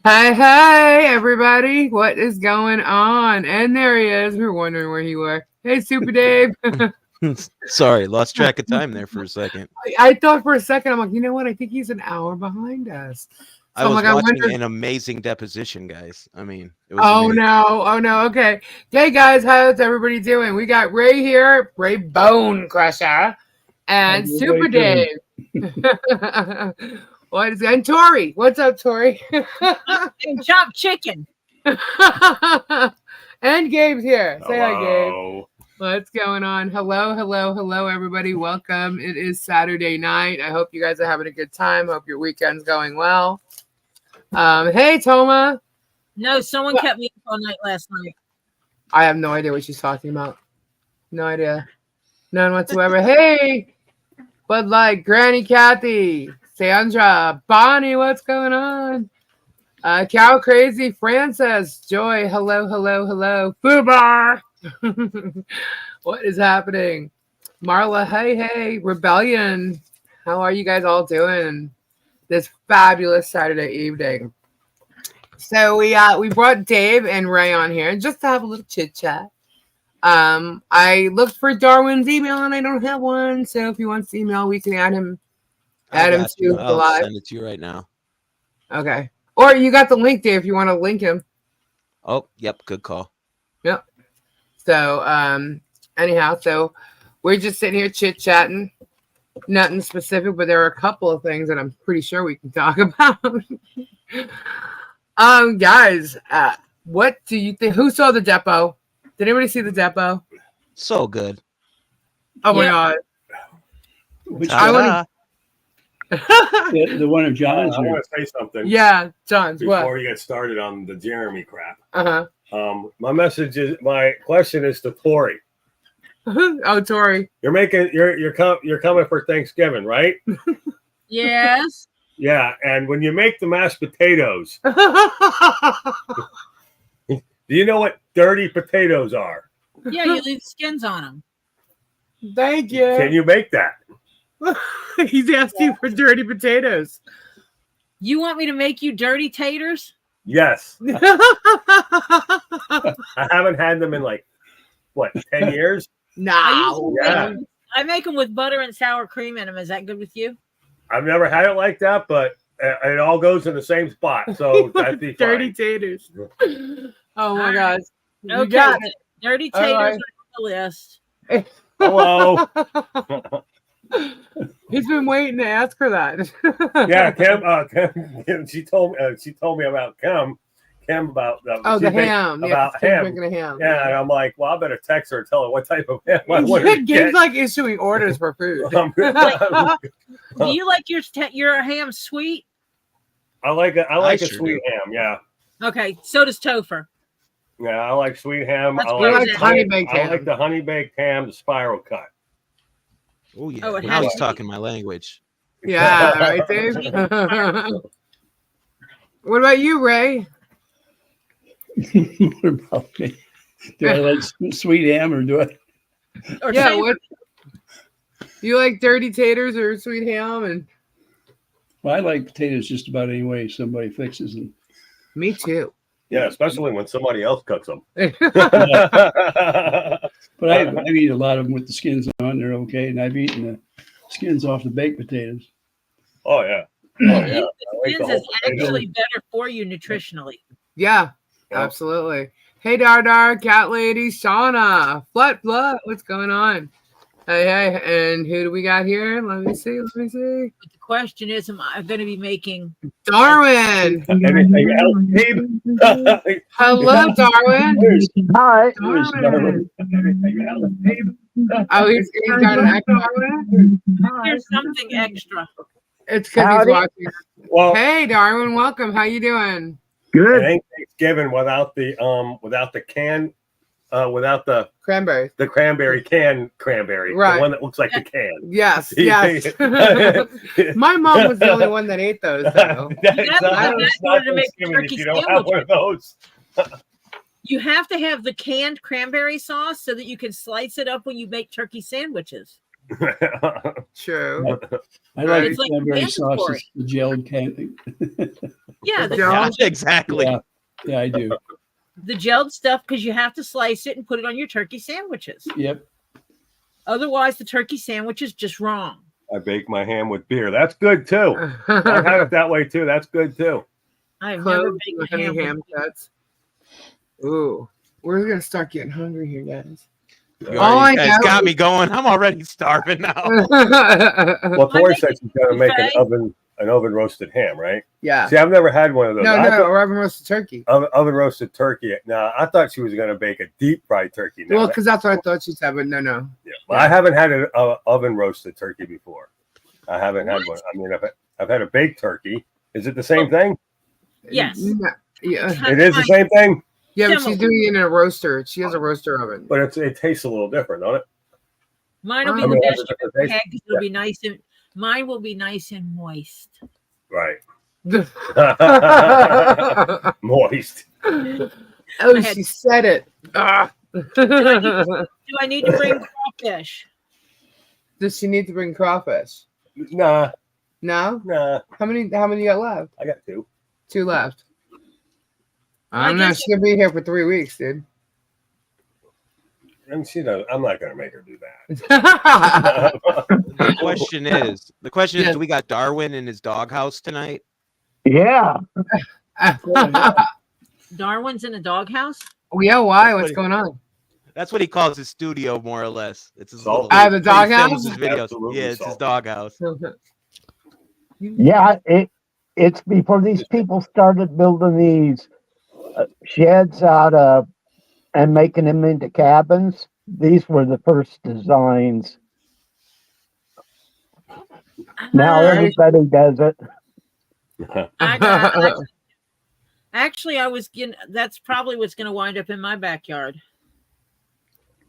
Hey, everybody. What is going on? And there he is. We were wondering where he was. Hey, Super Dave. Sorry, lost track of time there for a second. I thought for a second, I'm like, you know what? I think he's an hour behind us. So I was like, watching an amazing deposition, guys. I mean, it was Oh, amazing. no. Oh, no. Okay. Hey, guys. How's everybody doing? We got Ray here, Ray BONECRUSHER, and Super Dave. What is and Tori? What's up, Tori? And chopped chicken. And Gabe's here. Say hi, Gabe. Hello. What's going on? Hello, everybody. Welcome. It is Saturday night. I hope you guys are having a good time. Hope your weekend's going well. Hey, Toma. No, someone kept me up all night last night. I have no idea what she's talking about. No idea. None whatsoever. Hey, Bud Light, Granny Kathy, Sandra, Bonnie, what's going on? Cow Crazy, Frances, Joy, hello. Fubar. What is happening? Marla, hey. Rebellion, how are you guys all doing this fabulous Saturday evening? So we brought Dave and Ray on here just to have a little chit chat. I looked for Darwin's email and I don't have one. So if he wants to email, we can add him. I'll send it to you right now. Okay. Or you got the link, Dave, if you want to link him. Oh, yep, good call. Yep. So anyhow, so we're just sitting here chit chatting. Nothing specific, but there are a couple of things that I'm pretty sure we can talk about. Guys, what do you think? Who saw the Depo? Did anybody see the Depo? So good. Oh my God. Which I the one of John's. I want to say something. Yeah, John's. Before What? you get started on the Jeremy crap. Uh-huh. My question is to Tori. Oh, Tori. You're coming for Thanksgiving, right? Yes. Yeah, and when you make the mashed potatoes, do you know what dirty potatoes are? Yeah, you leave skins on them. Thank you. Can you make that? He's asking for dirty potatoes. You want me to make you dirty taters? Yes. I haven't had them in 10 years? No. Yeah. I make them with butter and sour cream in them. Is that good with you? I've never had it like that, but it all goes in the same spot, so that'd be fine. Dirty taters. Oh my gosh. Okay. Dirty taters right. are on the list. Hello. He's been waiting to ask her that. Yeah, Kim, she told me about Kim about the ham. About ham. ham. Making a ham. Yeah, and I'm like, well, I better text her and tell her what type of ham I want to Gabe's get. like issuing orders for food. Do you like your ham sweet? I like a sure sweet ham. Yeah, Okay, so does Topher. yeah, I like sweet ham. That's I good. like Honey baked ham. I like the honey baked ham, the spiral cut. Oh, yeah. Oh, it Now has he's to be. talking my language. Yeah, right, Dave? What about you, Ray? What about me? Do I like sweet ham or do I? Or Yeah, say- what? You like dirty taters or sweet ham? And Well, I like potatoes just about any way somebody fixes them. me too. Yeah, especially when somebody else cooks them. But I've eaten a lot of them with the skins on. They're okay, and I've eaten the skins off the baked potatoes. Oh yeah. The like the skins whole is potato. actually better for you nutritionally. Yeah, Yeah. absolutely. Hey, Dar, Cat Lady, Shauna, Flut, what's going on? Hey, and who do we got here? Let me see. But the question is, am I going to be making Darwin. Anything else, Steve? Hello, Darwin. Hi. Darwin. Anything else, Steve? Oh, he's got an echo. there's something extra? It's because he's watching. Well, Hey, Darwin, welcome. How you doing? it ain't Thanksgiving without the Cranberries. the cranberry cranberry, Right. the one that looks like the can. Yes, yes. My mom was the only one that ate those, though. That's You gotta not- have that it's in not order to make Thanksgiving turkey if you don't have one of those. You have to have the canned cranberry sauce so that you can slice it up when you make turkey sandwiches. True. I like It's like cranberry mandatory. sauce, the gelled can. Yeah, Yeah. Exactly. Yeah, I do. the gelled stuff, because you have to slice it and put it on your turkey sandwiches. Yep. Otherwise, the turkey sandwich is just wrong. I bake my ham with beer. That's good too. I've had it that way too. That's good too. I've never Cloves baked with a any ham. ham cuts. Ooh, we're gonna start getting hungry here, guys. You All I guys know got me going. I'm already starving now. Well, Tori said she's gonna make Okay. an oven roasted ham, right? Yeah. See, I've never had one of those. No, I no, thought- or oven roasted turkey. oven roasted turkey. Now I thought she was gonna bake a deep fried turkey. Now, Well, because that's what I thought she said, but no. yeah. Well, I haven't had an oven roasted turkey before. I haven't had one. I mean, I've had a baked turkey. Is it the same thing? Yes. No, yeah. It is the same thing, Yeah, but she's Similar. doing it in a roaster. She has a roaster oven. but it tastes a little different, don't it? Mine will be I the mean, best that's you've a ever taste. had, 'cause it'll be nice and mine will be nice and moist. Right. Oh, Moist. she said it. Ah. Do I need to bring crawfish? Does she need to bring crawfish? Nah. No? Nah. How many you got left? I got two. 2 left. I I don't know. guess- She's gonna be here for 3 weeks, dude. And she knows I'm not gonna make her do that. The question is, Yes. do we got Darwin in his doghouse tonight? Yeah. Darwin's in a doghouse? Yeah, why? That's What's what he- going on? That's what he calls his studio, more or less. It's his Salt. little, The where he doghouse? films his videos. Absolutely Yeah, it's his salt. doghouse. Yeah. It's before these people started building these sheds out of and making them into cabins. These were the first designs. Now everybody does it. Actually, I was getting. That's probably what's going to wind up in my backyard.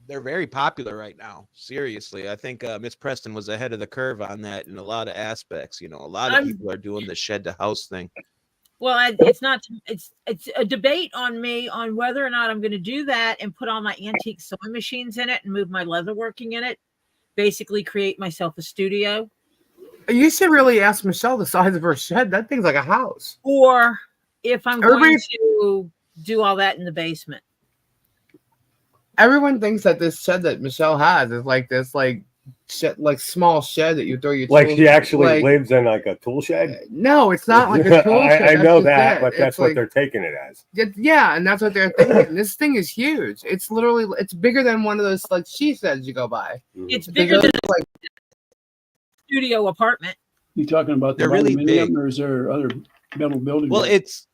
They're very popular right now. Seriously, I think Miss Preston was ahead of the curve on that in a lot of aspects. You know, a lot of I'm- people are doing the shed to house thing. Well, it's not. It's a debate on me on whether or not I'm going to do that and put all my antique sewing machines in it and move my leatherworking in it. Basically, create myself a studio, You should really ask Michelle the size of her shed. That thing's like a house. or if I'm going Everybody- to do all that in the basement. Everyone thinks that this shed that Michelle has is like this, like shed, like small shed that you throw your Like tools- she actually like- lives in like a tool shed. No, it's not like a tool shed. I That's know just that, it. but It's that's what like- they're taking it as. Yeah, and that's what they're thinking. This thing is huge. It's literally, it's bigger than one of those like she sheds you go by. It's Because bigger than those, like, a studio apartment. You talking about the They're really aluminum, big. or is there other metal buildings? Well, it's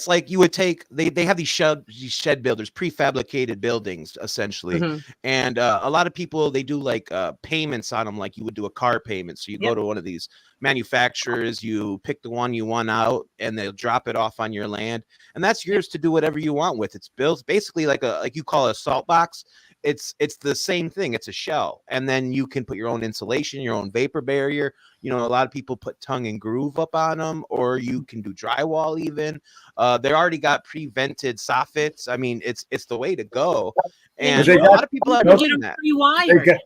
like you would take they have these shed builders, prefabricated buildings essentially, Mhm. and a lot of people they do like payments on them, like you would do a car payment. So you go Yep. to one of these manufacturers, you pick the one you want out, and they'll drop it off on your land, and that's yours to do whatever you want with. It's built basically like you call it a salt box. It's the same thing. It's a shell, and then you can put your own insulation, your own vapor barrier. You know, a lot of people put tongue and groove up on them, or you can do drywall even. They already got pre-vented soffits. I mean, it's the way to go. And They a got- lot of people are You get doing them that. pre-wired.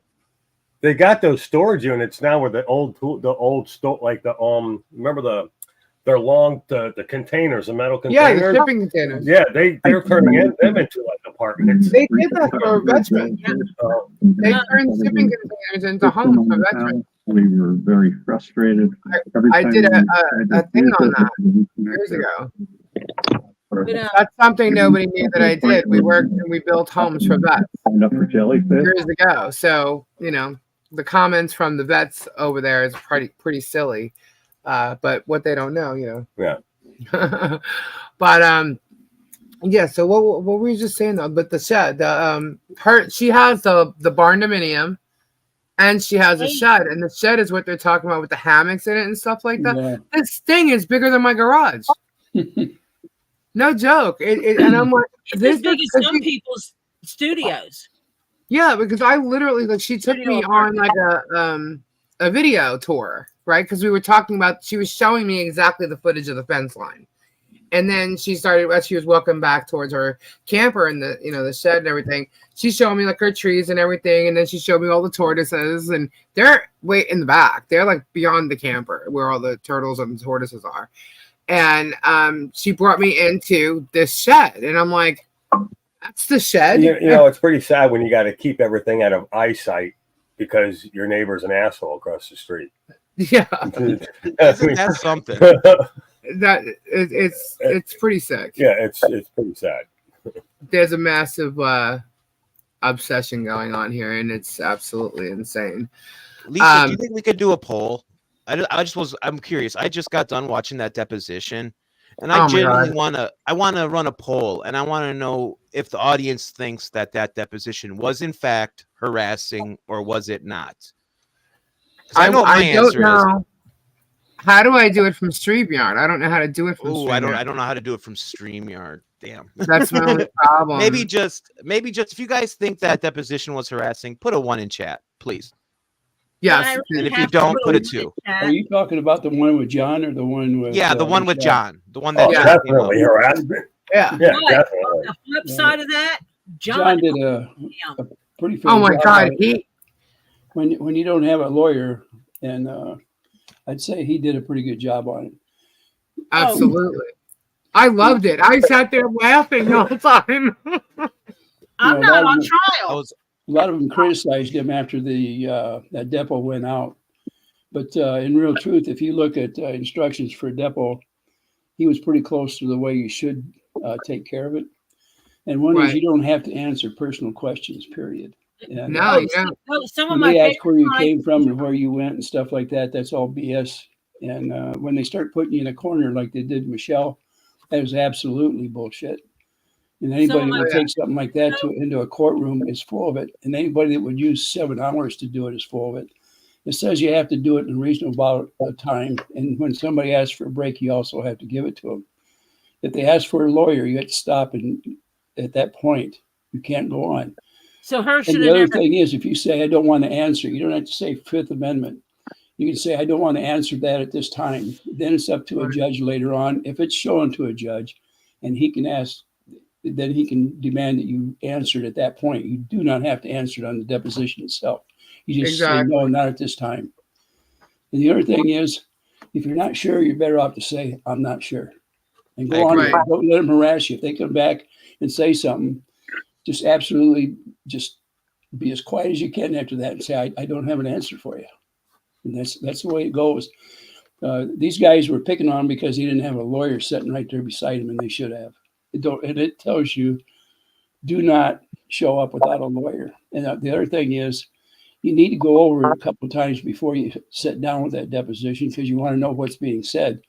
They got those storage units now where the old store, like remember they're long the containers, the metal yeah, containers. the shipping containers. Yeah, they're turning them into like apartments. They did that for veterans. They Yeah. turned shipping containers into homes for veterans. We were very frustrated. I did a thing on that years ago. But, That's something nobody knew that I did. We worked and we built homes for vets Signed up for jellyfish. years ago. So, you know, the comments from the vets over there is pretty silly. But what they don't know, you know. Yeah. But yeah, so what were you just saying though? But the shed, she has the barn dominium and she has a Hey. shed, and the shed is what they're talking about with the hammocks in it and stuff like that. Yeah. This thing is bigger than my garage. No joke. And I'm like, it's this as big is- as some people's studios. yeah, because I literally like she took me on like a video tour, right? Because we were talking about, she was showing me exactly the footage of the fence line, And then she started, as she was walking back towards her camper and the, the shed and everything, she showed me like her trees and everything. And then she showed me all the tortoises, and they're way in the back. They're like beyond the camper where all the turtles and the tortoises are. And she brought me into this shed, and I'm like, that's the shed? It's pretty sad when you got to keep everything out of eyesight because your neighbor's an asshole across the street. Yeah. That's something. It's pretty sick. Yeah, it's pretty sad. There's a massive obsession going on here, and it's absolutely insane. Lisa, do you think we could do a poll? I'm curious. I just got done watching that deposition, and I genuinely want to run a poll, and I want to know if the audience thinks that deposition was in fact harassing or was it not. I know my answer is. How do I do it from StreamYard? I don't know how to do it from StreamYard. I don't know how to do it from StreamYard. Damn. That's my only problem. Maybe just if you guys think that deposition was harassing, put a 1 in chat, please. Yes. And if you don't, put a 2. Are you talking about the one with John or the one with the one with John? The one that definitely harassment. Yeah. Yeah, But definitely. on the flip side of that, John did a pretty fair Oh my job God. on it. When you don't have a lawyer, and I'd say he did a pretty good job on it. Absolutely. I loved it. I sat there laughing the whole time. I'm not on trial. A lot of them criticized him after that depo went out. But in real truth, if you look at instructions for depo, he was pretty close to the way you should take care of it. And one is you don't have to answer personal questions, period. And, Some of when my they ask where you came from and where you went and stuff like that, that's all BS. And when they start putting you in a corner like they did Michelle, that is absolutely bullshit. And anybody that would take something like that into a courtroom is full of it. And anybody that would use 7 hours to do it is full of it. It says you have to do it in a reasonable time. And when somebody asks for a break, you also have to give it to them. If they ask for a lawyer, you have to stop. And at that point, you can't go on. So her should and the other thing is, if you say, I don't want to answer, you don't have to say Fifth Amendment. You can say, I don't want to answer that at this time. Then it's up to a judge later on. If it's shown to a judge and he can ask, then he can demand that you answer it at that point. You do not have to answer it on the deposition itself. You just say, no, not at this time. And the other thing is, if you're not sure, you're better off to say, I'm not sure. And go on. Don't let them harass you. If they come back and say something, just absolutely just be as quiet as you can after that and say, I don't have an answer for you. And that's the way it goes. These guys were picking on him because he didn't have a lawyer sitting right there beside him, and they should have. And it tells you, do not show up without a lawyer. And the other thing is, you need to go over it a couple of times before you sit down with that deposition because you want to know what's being said.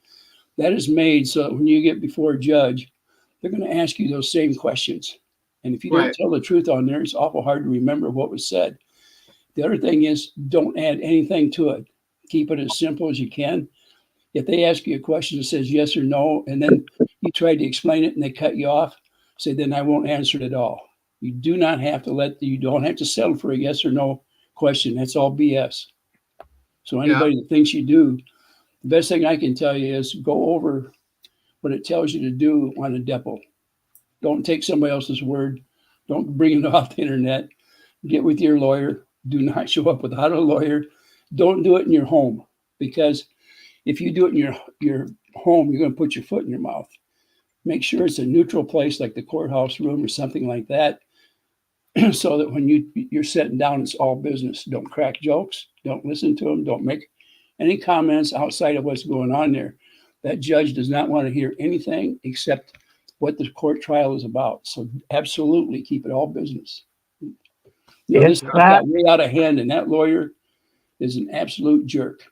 That is made so that when you get before a judge, they're going to ask you those same questions. And if you don't tell the truth on there, it's awful hard to remember what was said. The other thing is, don't add anything to it. Keep it as simple as you can. If they ask you a question that says yes or no, and then you try to explain it and they cut you off, say, then I won't answer it at all. You do not have to you don't have to settle for a yes or no question. That's all BS. So anybody that thinks you do, the best thing I can tell you is go over what it tells you to do on a depo. Don't take somebody else's word. Don't bring it off the internet. Get with your lawyer. Do not show up without a lawyer. Don't do it in your home, because if you do it in your home, you're going to put your foot in your mouth. Make sure it's a neutral place like the courthouse room or something like that, so that when you're sitting down, it's all business. Don't crack jokes. Don't listen to them. Don't make any comments outside of what's going on there. That judge does not want to hear anything except what the court trial is about. So absolutely keep it all business. This got way out of hand, and that lawyer is an absolute jerk.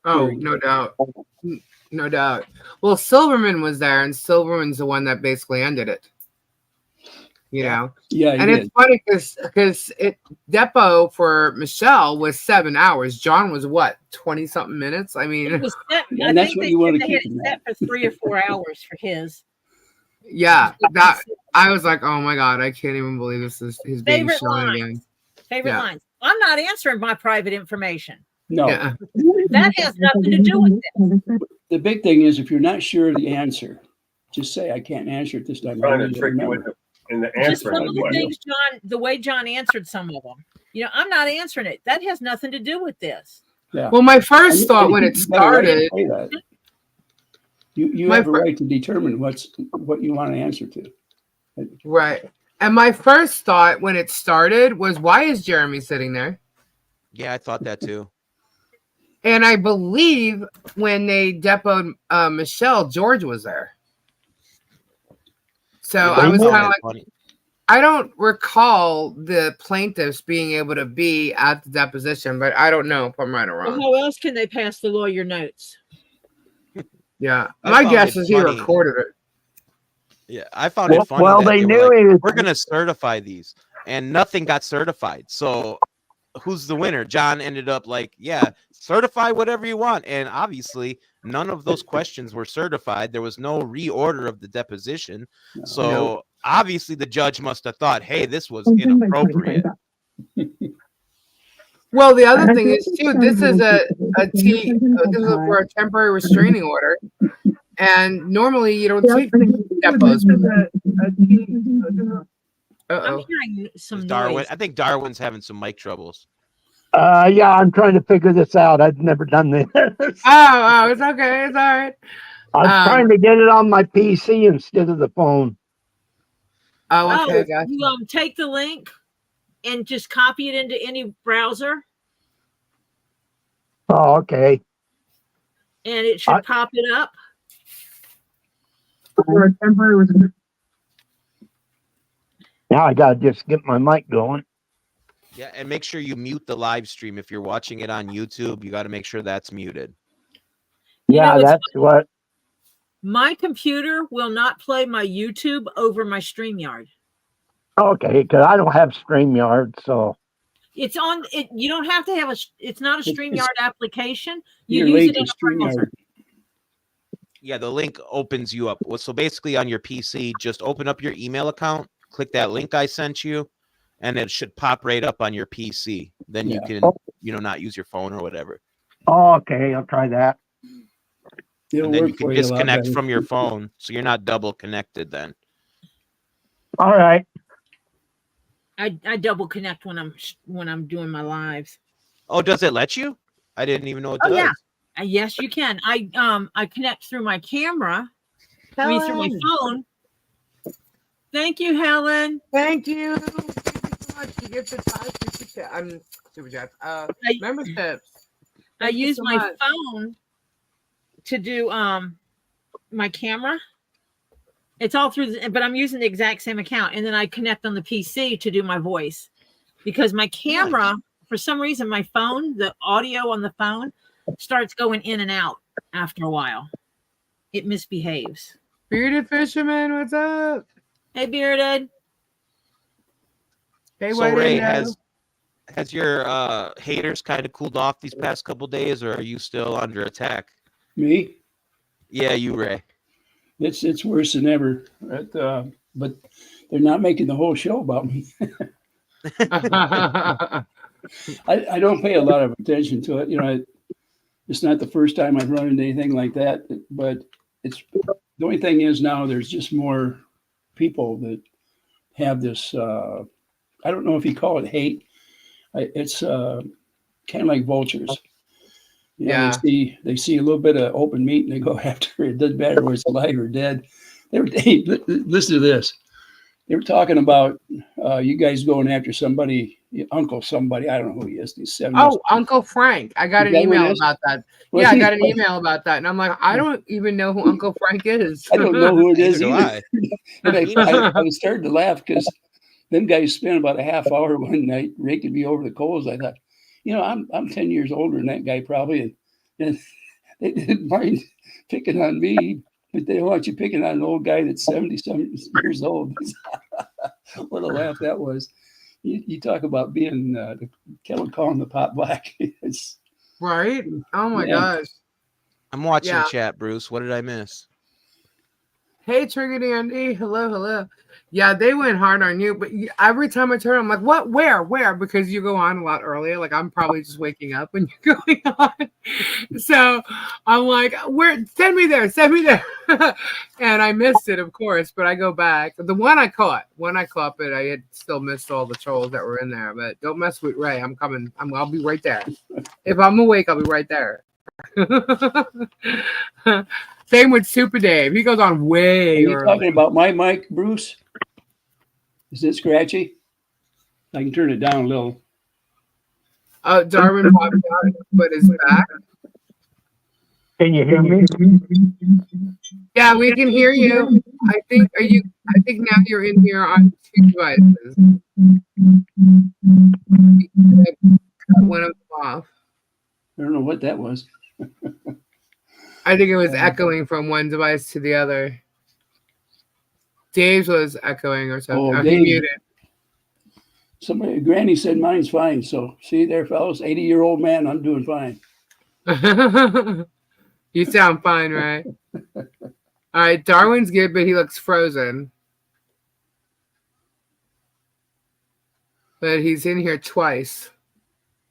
Oh, no doubt. No doubt. Well, Silverman was there, and Silverman's the one that basically ended it. You know? Yeah. And it's funny because depo for Michelle was 7 hours. John was what, 20-something minutes? I mean, it was set, and that's what you want to keep set for 3 or 4 hours for his. Yeah, that I was like, oh my God, I can't even believe this is his being shown again. Favorite lines. I'm not answering my private information. No. That has nothing to do with it. The big thing is, if you're not sure of the answer, just say I can't answer it this time. I Trying to really don't trick you remember. in the Just answer. some of the things, John, the way John answered some of them. I'm not answering it. That has nothing to do with this. Yeah. Well, my first And thought when it you got a right to started, say that. You My have a fir- right to determine what you want to answer to. right? And my first thought when it started was, why is Jeremy sitting there? Yeah, I thought that too. And I believe when they depoted Michelle, George was there. So I was kind of like, funny. I don't recall the plaintiffs being able to be at the deposition, but I don't know if I'm right or Well, wrong. how else can they pass the lawyer notes? Yeah, I my found guess it is he funny. recorded it. Yeah, I found it funny. Well, that they were knew like, he was. we're gonna certify these, and nothing got certified. So who's the winner? John ended up like, yeah, certify whatever you want, and obviously none of those questions were certified. There was no reorder of the deposition, so obviously the judge must have thought, hey, this was inappropriate. Well, the other thing is too, this is this is for a temporary restraining order, and normally you don't take depots. I'm hearing some Darwin, noise. I think Darwin's having some mic troubles. Yeah, I'm trying to figure this out. I've never done this. Oh, it's okay, it's all right. I'm trying to get it on my PC instead of the phone. Oh, okay, gotcha. You take the link and just copy it into any browser, Oh, okay. and it should pop it up. Now I gotta just get my mic going. Yeah, and make sure you mute the live stream. If you're watching it on YouTube, you got to make sure that's muted. Yeah, that's what. My computer will not play my YouTube over my StreamYard. Okay, because I don't have StreamYard, so. It's on it. You don't have to have it's not a StreamYard application. Your You use link it in is a browser. StreamYard. Yeah, the link opens you up. So basically on your PC, just open up your email account, click that link I sent you, and it should pop right up on your PC. Then you can, not use your phone or whatever. Oh, okay, I'll try that. It'll And then work you can for you a lot disconnect better. from your phone, so you're not double connected then. All right. I double connect when I'm doing my lives. Oh, does it let you? I didn't even know it does. Yeah. Yes, you can. I connect through my camera. I mean, through my phone. Thank you, Helen. Thank you so much. You get the super chats. Memberships. I use my phone to do my camera. It's all through, but I'm using the exact same account, and then I connect on the PC to do my voice, because my camera, for some reason, my phone, the audio on the phone, starts going in and out after a while. It misbehaves. Bearded Fisherman, what's up? Hey, Bearded. Hey, So White Ray, Indo. has your haters kind of cooled off these past couple days, or are you still under attack? Me? Yeah, you, Ray. It's worse than ever. But they're not making the whole show about me. I don't pay a lot of attention to it. It's not the first time I've run into anything like that. But it's the only thing is now there's just more people that have this. I don't know if you call it hate. It's kind of like vultures. Yeah. They see a little bit of open meat and they go after it. It doesn't matter whether it's alive or dead. Hey, listen to this. They were talking about you guys going after somebody, Uncle somebody. I don't know who he is. He's 70. Oh, Uncle Frank. I got an email about that. Well, I got an email about that. And I'm like, I don't even know who Uncle Frank is. I don't know who it is Neither do either. But I was starting to laugh because them guys spent about a half hour one night raking me over the coals. I thought, I'm 10 years older than that guy probably. And they didn't mind picking on me, but they don't want you picking on an old guy that's 70-some years old. What a laugh that was. You talk about being calling the pot black. It's, right? Oh my gosh. I'm watching chat, Bruce. What did I miss? Hey, Triggered Andy. Hello, hello. Yeah, they went hard on you, but every time I turn, I'm like, what? Where? Because you go on a lot earlier. Like, I'm probably just waking up when you're going on. So I'm like, where? Send me there. And I missed it, of course, but I go back. The one I caught, but I had still missed all the trolls that were in there. But don't mess with Ray. I'm coming. I'll be right there. If I'm awake, I'll be right there. Same with Super Dave. He goes on way. Are you early. talking about my mic, Bruce? Is it scratchy? I can turn it down a little. Darwin popped out but is back. Can you hear me? Yeah, we can hear you. I think now you're in here on 2 devices. Cut one of them off. I don't know what that was. I think it was echoing from one device to the other. Dave's was echoing or something. Oh, He Dave. muted. Somebody, Granny said mine's fine. So see there, fellas, 80-year-old man, I'm doing fine. You sound fine, right? All right, Darwin's good, but he looks frozen. But he's in here twice.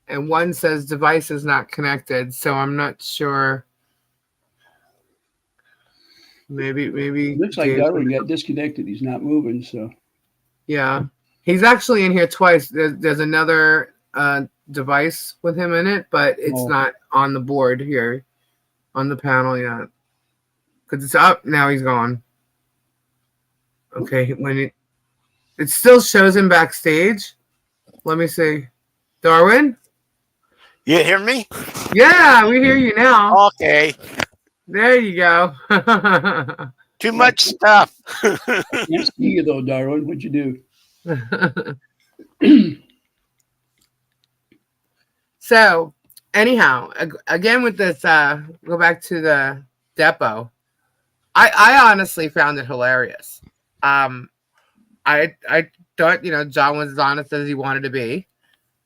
And one says device is not connected, so I'm not sure. Maybe. Looks like Darwin got disconnected. He's not moving, so. Yeah. He's actually in here twice. There's another device with him in it, but it's not on the board here, on the panel yet. Because it's up, now he's gone. Okay, when it still shows him backstage. Let me see. Darwin? You hear me? Yeah, we hear you now. Okay. There you go. Too much stuff. Can't see you though, Darwin. What'd you do? So, anyhow, again with this, go back to the depot. I honestly found it hilarious. I thought, John was as honest as he wanted to be.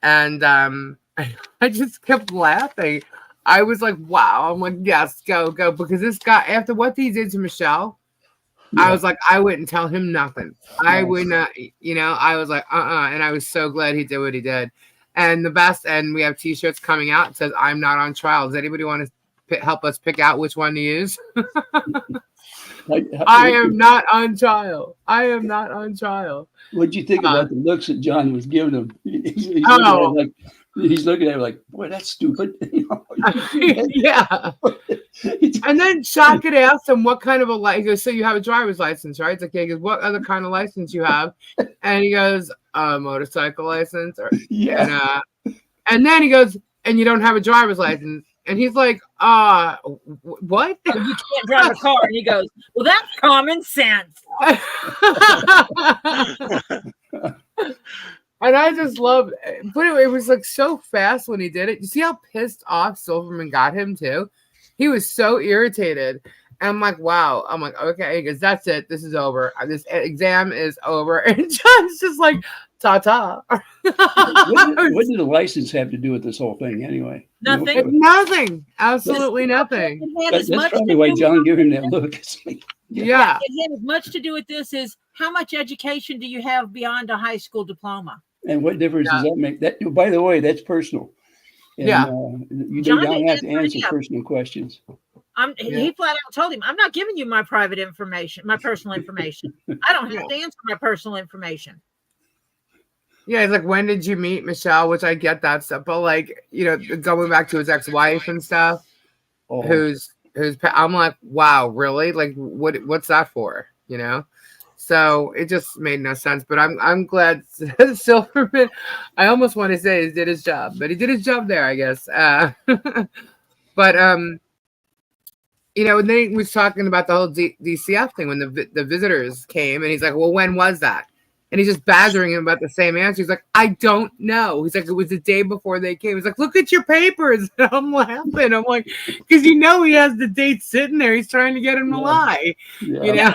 And I just kept laughing. I was like, wow. I'm like, yes, go. Because this guy, after what he did to Michelle, I was like, I wouldn't tell him nothing. I would not, I was like, And I was so glad he did what he did. And the best, and we have t-shirts coming out. It says, I'm not on trial. Does anybody want to help us pick out which one to use? I am not on trial. What'd you think about the looks that John was giving him? He's looking at him like, boy, that's stupid. Yeah. And then Shockett asked him what kind of a license. He goes, so you have a driver's license, right? It's like, he goes, what other kind of license you have? And he goes, a motorcycle license. And then he goes, and you don't have a driver's license. And he's like, what? You can't drive a car. And he goes, well, that's common sense. And I just loved it. But it was like so fast when he did it. You see how pissed off Silverman got him too? He was so irritated. And I'm like, wow. I'm like, okay, because that's it. This is over. This exam is over. And John's just like, ta-ta. What did the license have to do with this whole thing anyway? Nothing. Nothing. Absolutely nothing. That's probably why John gave him that look. Yeah. It has much to do with this is how much education do you have beyond a high school diploma? And what difference does that make? That, by the way, that's personal. And, you don't have to answer personal questions. He flat out told him, I'm not giving you my private information, my personal information. I don't have to answer my personal information. Yeah, it's like, when did you meet Michelle? Which I get that stuff, but like, going back to his ex-wife and stuff, who's I'm like, wow, really? Like, what's that for? So it just made no sense. But I'm glad Silverman. I almost want to say he did his job, but he did his job there, I guess. But and then he was talking about the whole DCF thing when the visitors came, and he's like, well, when was that? And he's just badgering him about the same answer. He's like, I don't know. He's like, it was the day before they came. He's like, look at your papers. And I'm laughing. I'm like, because he has the date sitting there. He's trying to get him to lie. Yeah.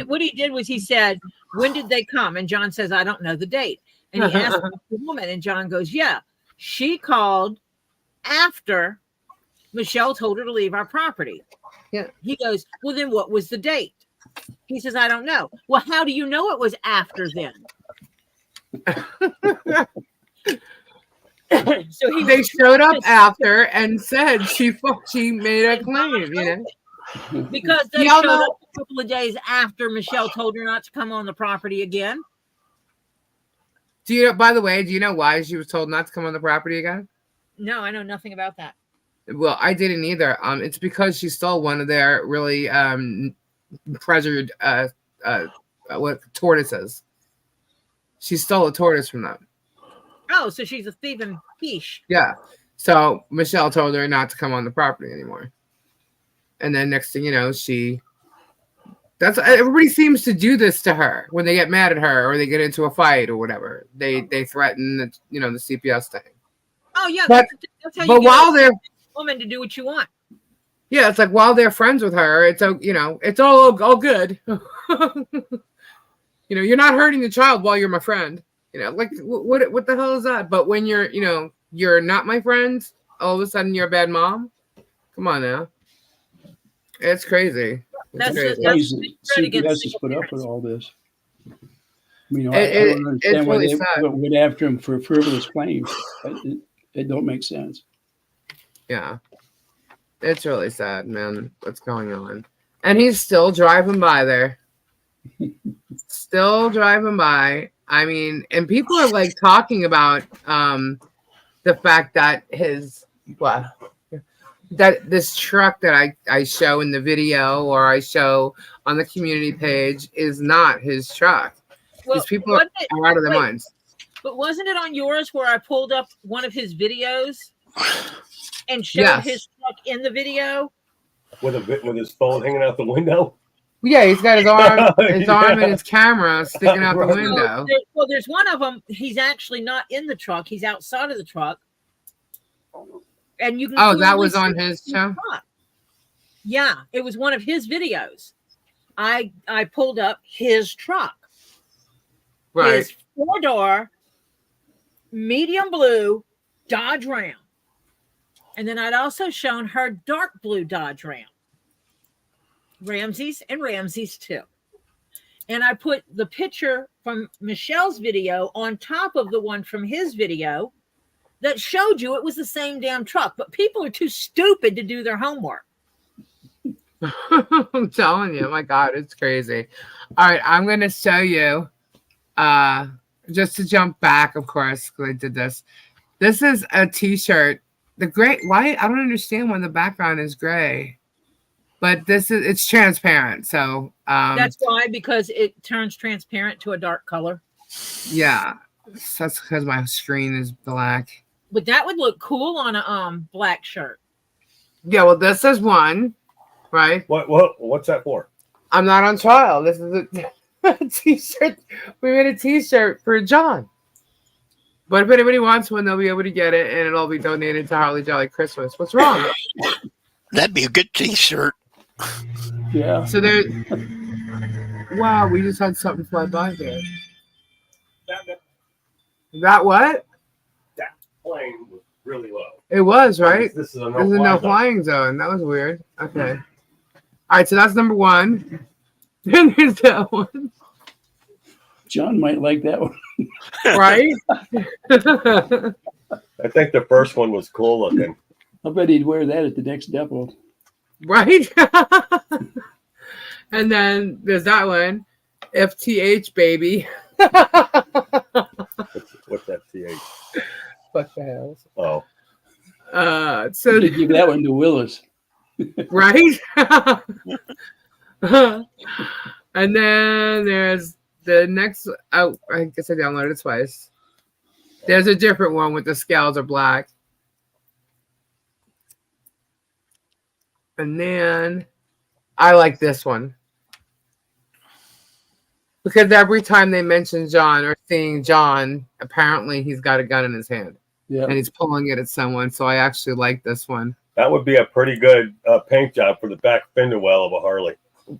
What he did was he said, when did they come? And John says, I don't know the date. And he asked the woman, and John goes, yeah, she called after Michelle told her to leave our property. Yeah. He goes, well, then what was the date? He says, I don't know. Well, how do you know it was after then? So they showed up after and said she made a claim, you know. Because they showed up a couple of days after Michelle told her not to come on the property again. Do you know, by the way, do you know why she was told not to come on the property again? No, I know nothing about that. Well, I didn't either. It's because she stole one of their really treasured tortoises. She stole a tortoise from them. Oh, so she's a thieving fish. Yeah. So Michelle told her not to come on the property anymore. And then next thing you know, everybody seems to do this to her when they get mad at her or they get into a fight or whatever. They threaten the CPS thing. Oh yeah, that's how but you while they're woman to do what you want. Yeah, it's like while they're friends with her, it's it's all good. You're not hurting the child while you're my friend. Like what the hell is that? But when you're not my friend, all of a sudden you're a bad mom. Come on now. It's crazy. CPS has put up with all this. I don't understand why really they went after him for frivolous claims. It don't make sense. Yeah. It's really sad, man. What's going on? And he's still driving by there. Still driving by. I mean, and people are like talking about the fact that that this truck that I show in the video or I show on the community page is not his truck. These people are out of their minds. But wasn't it on yours where I pulled up one of his videos and showed his truck in the video? With his phone hanging out the window? Yeah, he's got his arm and his camera sticking out the window. Well, there's one of them. He's actually not in the truck. He's outside of the truck. And you can that was on his show? Yeah, it was one of his videos. I pulled up his truck. Right. His 4-door, medium blue Dodge Ram. And then I'd also shown her dark blue Dodge Ram. Ramsey's and Ramsey's too. And I put the picture from Michelle's video on top of the one from his video that showed you it was the same damn truck. But people are too stupid to do their homework. I'm telling you, my God, it's crazy. All right, I'm going to show you, just to jump back, of course, because I did this. This is a T-shirt. The gray, why? I don't understand why the background is gray. But it's transparent. So that's why, because it turns transparent to a dark color. Yeah, that's because my screen is black. But that would look cool on a black shirt. Yeah, well, this is one, right? What's that for? I'm not on trial. This is a T-shirt. We made a T-shirt for John. But if anybody wants one, they'll be able to get it, and it'll be donated to Harley Jolly Christmas. What's wrong? That'd be a good T-shirt. Yeah. So there. Wow, we just had something fly by there. That what? That plane was really low. It was, right? This is a no flying zone. That was weird. Okay. All right, so that's number one. Then there's that one. John might like that one. Right? I think the first one was cool looking. I bet he'd wear that at the next depot. Right? And then there's that one. FTH, baby. What's that TH? What the hell? Oh. So to give that one to Willis. Right? And then there's the next. Oh, I guess I downloaded it twice. There's a different one with the scales are black. And then I like this one. Because every time they mention John or seeing John, apparently he's got a gun in his hand. Yeah. And he's pulling it at someone. So I actually like this one. That would be a pretty good paint job for the back fender well of a Harley.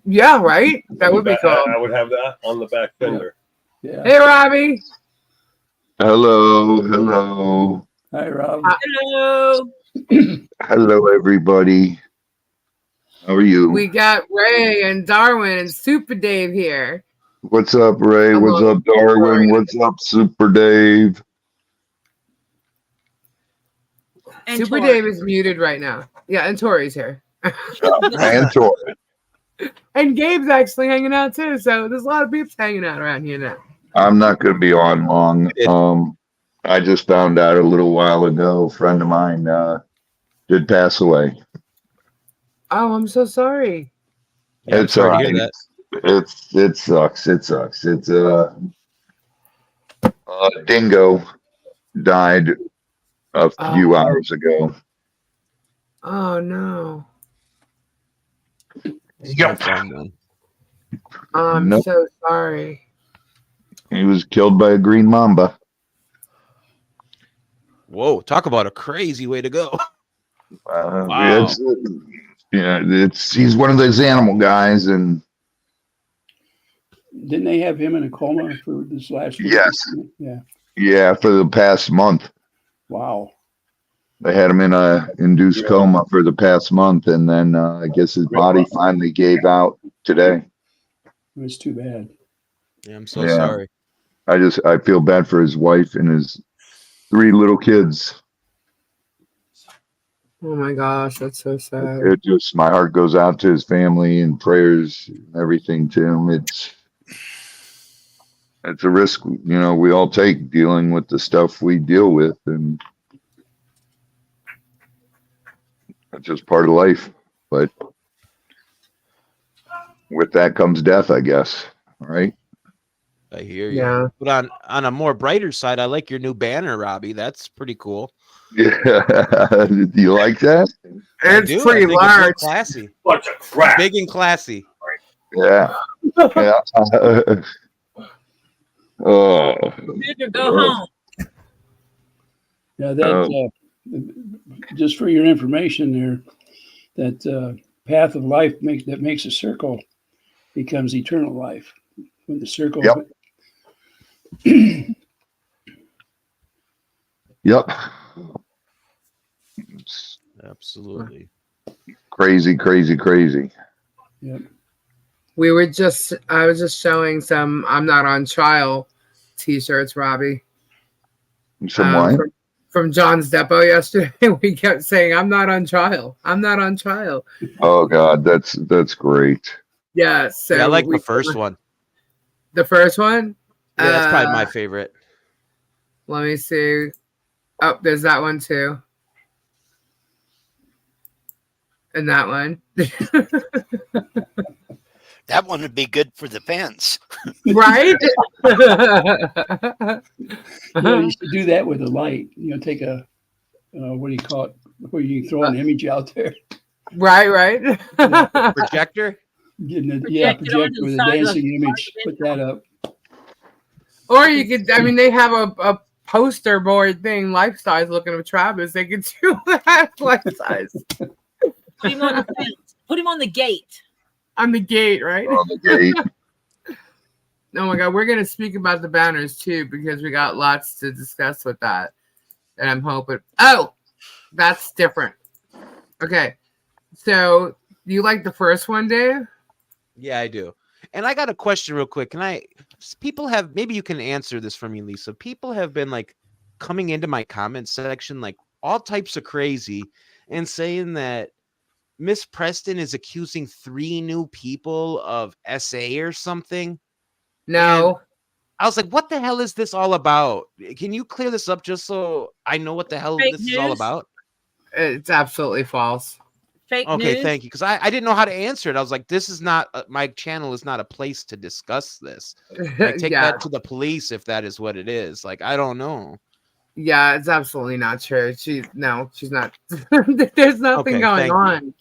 Yeah, right? That would be cool. I would have that on the back fender. Yeah. Hey, Robbie. Hello, hello. Hi, Rob. Hello. Hello, everybody. How are you? We got Ray and Darwin and Super Dave here. What's up, Ray? What's up, Darwin? What's up, Super Dave? And Super Tori. Dave is muted right now. Yeah, and Tori's here. And Tori. And Gabe's actually hanging out too. So there's a lot of peeps hanging out around here now. I'm not going to be on long. I just found out a little while ago, a friend of mine did pass away. Oh, I'm so sorry. Yeah, It's all sorry to right. hear It sucks. It sucks. It's a dingo died a few hours ago. Oh no. Yep. I'm Nope. so sorry. He was killed by a green mamba. Whoa, talk about a crazy way to go. Wow. He's one of those animal guys, and Didn't they have him in a coma for this last week? Yes. Yeah. yeah, for the past month. Wow. They had him in a induced coma for the past month, and then I guess his body finally gave out today. It was too bad. Yeah, I'm so Yeah. sorry. I feel bad for his wife and his 3 little kids. Oh my gosh, that's so sad. It just, my heart goes out to his family and prayers and everything to him. It's a risk, we all take dealing with the stuff we deal with, and it's just part of life. But with that comes death, I guess. All right. I hear you. Yeah. But on a more brighter side, I like your new banner, Robbie. That's pretty cool. Yeah. Do you like that? It's pretty I think large. It's classy. Bunch of crap. Big and classy. Yeah. Yeah. Oh. Good to go home. Yeah, that just for your information there, that path of life that makes a circle becomes eternal life. When the circle Yep. Yep. It's Absolutely. crazy, crazy, crazy. Yep. I was just showing some I'm not on trial t-shirts, Robbie. Some wine? From John's Depot yesterday. We kept saying, I'm not on trial. I'm not on trial. Oh God, that's great. Yeah. So Yeah, I like the first one. The first one? Yeah, that's probably my favorite. Let me see. Oh, there's that one too. And that one. That one would be good for the fence. Right? You should do that with a light. Take a what do you call it? Where you throw an image out there. Right. Projector? Getting a Project it on projector the with a side of dancing the image. Put that up. Or you could, they have a poster board thing, life size looking of Travis. They could do that life size. Put him on the fence. Put him on the gate. On the gate, right? On the gate. Oh my God, we're going to speak about the banners too, because we got lots to discuss with that. And I'm hoping, that's different. Okay. So you like the first one, Dave? Yeah, I do. And I got a question real quick. People have, maybe you can answer this for me, Lisa. People have been like coming into my comment section, like all types of crazy, and saying that Miss Preston is accusing 3 new people of SA or something. No. And I was like, what the hell is this all about? Can you clear this up just so I know what the hell Fake this is all news? about? It's absolutely false. Fake Okay, news. thank you. Because I didn't know how to answer it. I was like, this is not, my channel is not a place to discuss this. Like, take Yeah. that to the police if that is what it is. Like, I don't know. Yeah, it's absolutely not true. She's not. There's nothing Okay, going thank you. on.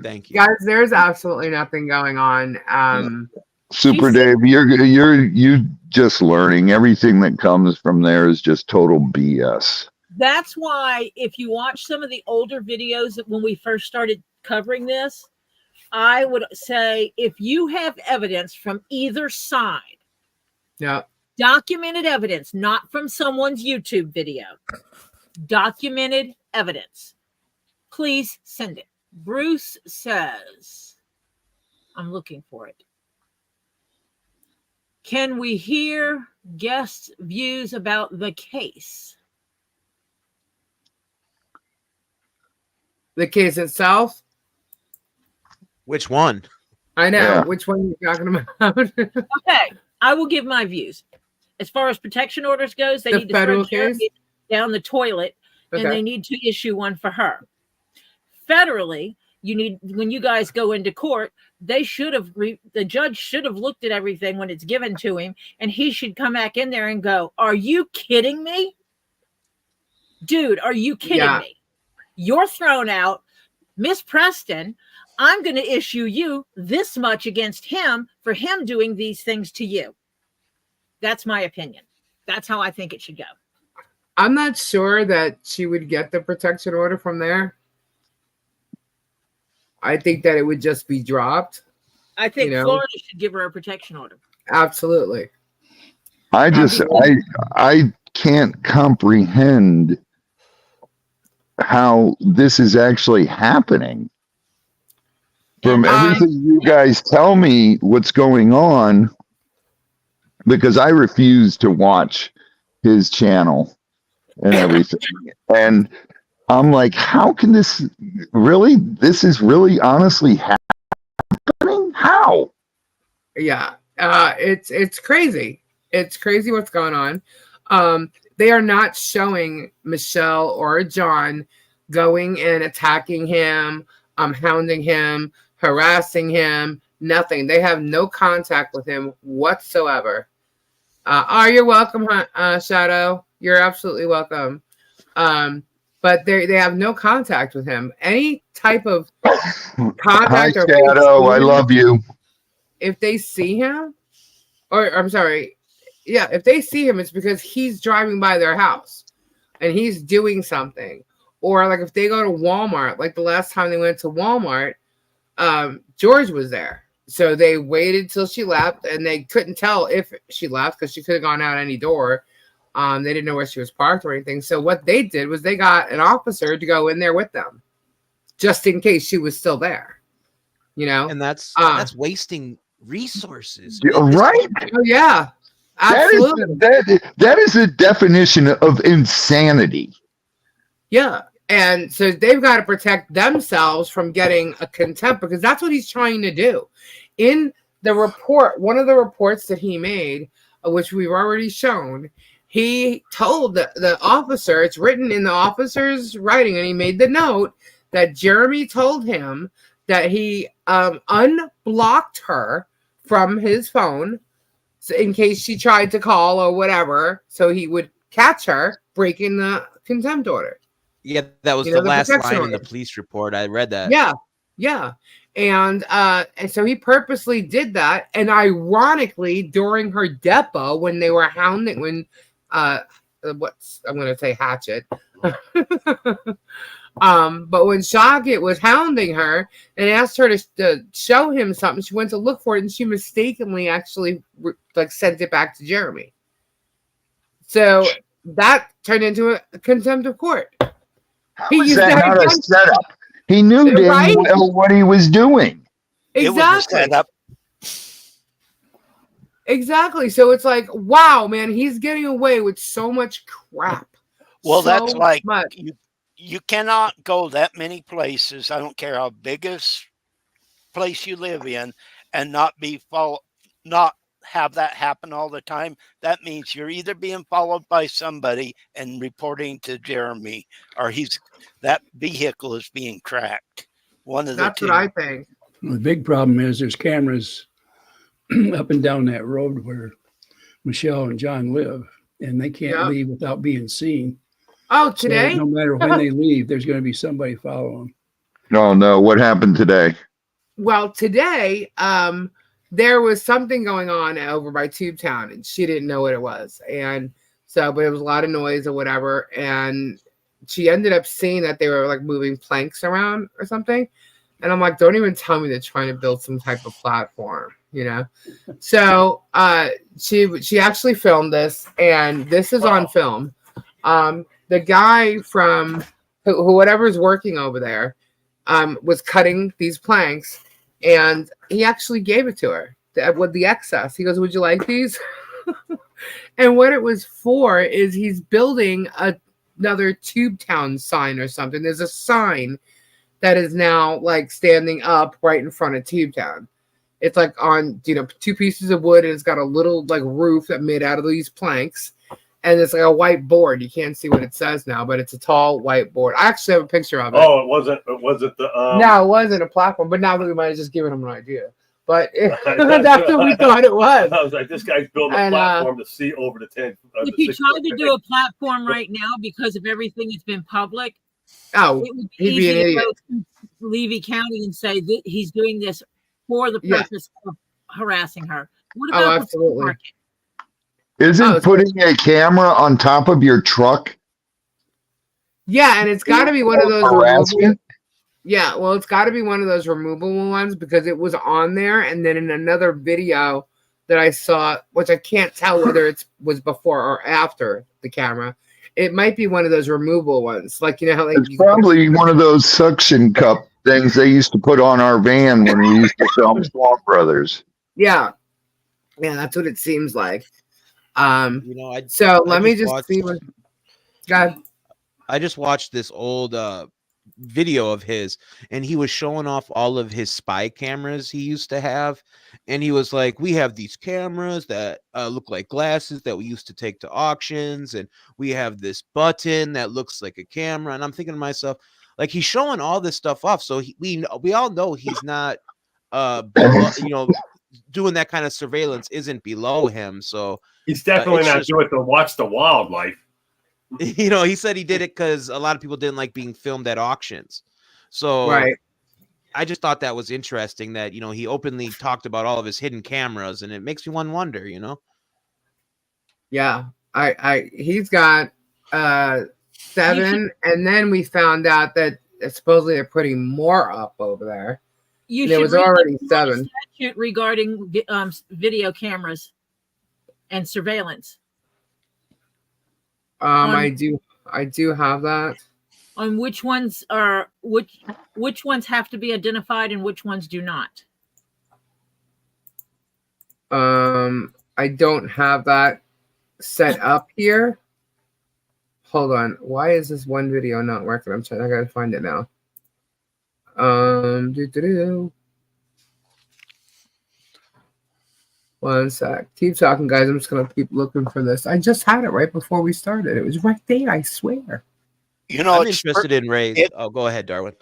Thank you. Guys, there's absolutely nothing going on. Super Dave, you're just learning. Everything that comes from there is just total BS. That's why if you watch some of the older videos that when we first started covering this, I would say if you have evidence from either side, Yeah. documented evidence, not from someone's YouTube video, documented evidence, please send it. Bruce says, I'm looking for it. Can we hear guest views about the case? The case itself? Which one? I know. Yeah. Which one are you talking about? Okay, I will give my views. As far as protection orders goes, they The need to federal throw Jeremy case? down the toilet, and Okay. they need to issue one for her. Federally, you need, when you guys go into court, they should have the judge should have looked at everything when it's given to him, and he should come back in there and go, "Are you kidding me, dude? Are you kidding me? You're thrown out, Miss Preston. I'm going to issue you this much against him for him doing these things to you." That's my opinion. That's how I think it should go. I'm not sure that she would get the protection order from there. I think that it would just be dropped. I think You know? Florida should give her a protection order. Absolutely. I can't comprehend how this is actually happening. From everything you guys tell me what's going on, because I refuse to watch his channel and everything. And I'm like, how can this is really honestly happening? How? Yeah. It's crazy. It's crazy what's going on. They are not showing Michelle or John going and attacking him, hounding him, harassing him, nothing. They have no contact with him whatsoever. You're welcome, Shadow. You're absolutely welcome. But they have no contact with him. Any type of contact. Hi, Shadow. I love you. If they see him, or I'm sorry, yeah, if they see him, it's because he's driving by their house and he's doing something. Or like if they go to Walmart, like the last time they went to Walmart, George was there. So they waited till she left, and they couldn't tell if she left because she could have gone out any door. They didn't know where she was parked or anything. So what they did was they got an officer to go in there with them, just in case she was still there. You know, And that's wasting resources. Right? Oh yeah, absolutely. That is a definition of insanity. Yeah. And so they've got to protect themselves from getting a contempt, because that's what he's trying to do. In the report, one of the reports that he made, which we've already shown, he told the officer, it's written in the officer's writing, and he made the note that Jeremy told him that he unblocked her from his phone in case she tried to call or whatever, so he would catch her breaking the contempt order. Yeah, that was the last line in the police report. I read that. Yeah. And so he purposely did that. And ironically, during her depo, when they were hounding, when I'm going to say Hatchet. But when Shockett was hounding her and asked her to show him something, she went to look for it, and she mistakenly actually sent it back to Jeremy. So that turned into a contempt of court. He used that not a setup. He knew damn well what he was doing. Exactly. Exactly. So it's like, wow, man, he's getting away with so much crap. Well, so that's like much. You cannot go that many places. I don't care how biggest place you live in, and not have that happen all the time. That means you're either being followed by somebody and reporting to Jeremy, or that vehicle is being tracked. One of the two. That's what I think. The big problem is there's cameras up and down that road where Michelle and John live, and they can't leave without being seen. Oh, today? So no matter when they leave, there's going to be somebody following them. No. What happened today? Well, today, there was something going on over by Tubetown, and she didn't know what it was. And so, but it was a lot of noise or whatever. And she ended up seeing that they were moving planks around or something. And I'm like, don't even tell me they're trying to build some type of platform, you know? So she actually filmed this, and this is on film. The guy from whoever's working over there, was cutting these planks, and he actually gave it to her with the excess. He goes, "Would you like these?" And what it was for is he's building another Tube Town sign or something. There's a sign that is now like standing up right in front of Tube Town. It's like on, two pieces of wood, and it's got a little like roof that made out of these planks. And it's like a white board. You can't see what it says now, but it's a tall white board. I actually have a picture of it. Oh, it wasn't the No, it wasn't a platform, but now we might have just given him an idea. But that's what we thought it was. I was like, this guy's building a platform to see over the 10. If he tried to do a platform right now because of everything that's been public, oh, it would he'd be an idiot. go to Levy County and say that he's doing this for the purpose of harassing her. What about absolutely. the market? Isn't putting a camera on top of your truck? Yeah, and it's got to be one of those harassment? Yeah, well, it's got to be one of those removable ones because it was on there, and then in another video that I saw, which I can't tell whether it was before or after the camera, it might be one of those removable ones. Like, how like It's probably one of those suction cup things they used to put on our van when we used to sell Swamp Brothers. Yeah, that's what it seems like. So let me just see what. God, I just watched this old video of his, and he was showing off all of his spy cameras he used to have, and he was like, "We have these cameras that look like glasses that we used to take to auctions, and we have this button that looks like a camera." And I'm thinking to myself, like, he's showing all this stuff off, so we all know he's not, doing that kind of surveillance isn't below him. So he's definitely not doing it to watch the wildlife. He said he did it because a lot of people didn't like being filmed at auctions. So right. I just thought that was interesting that, he openly talked about all of his hidden cameras, and it makes me wonder, Yeah, he's got 7, and then we found out that supposedly they're putting more up over there. There was already 7. Statute regarding video cameras and surveillance. I do have that. On which ones are which ones have to be identified and which ones do not. I don't have that set up here. Hold on. Why is this one video not working? I gotta find it now. One sec. Keep talking, guys. I'm just gonna keep looking for this. I just had it right before we started. It was right there, I swear. I'm interested in Ray. Oh, go ahead, Darwin.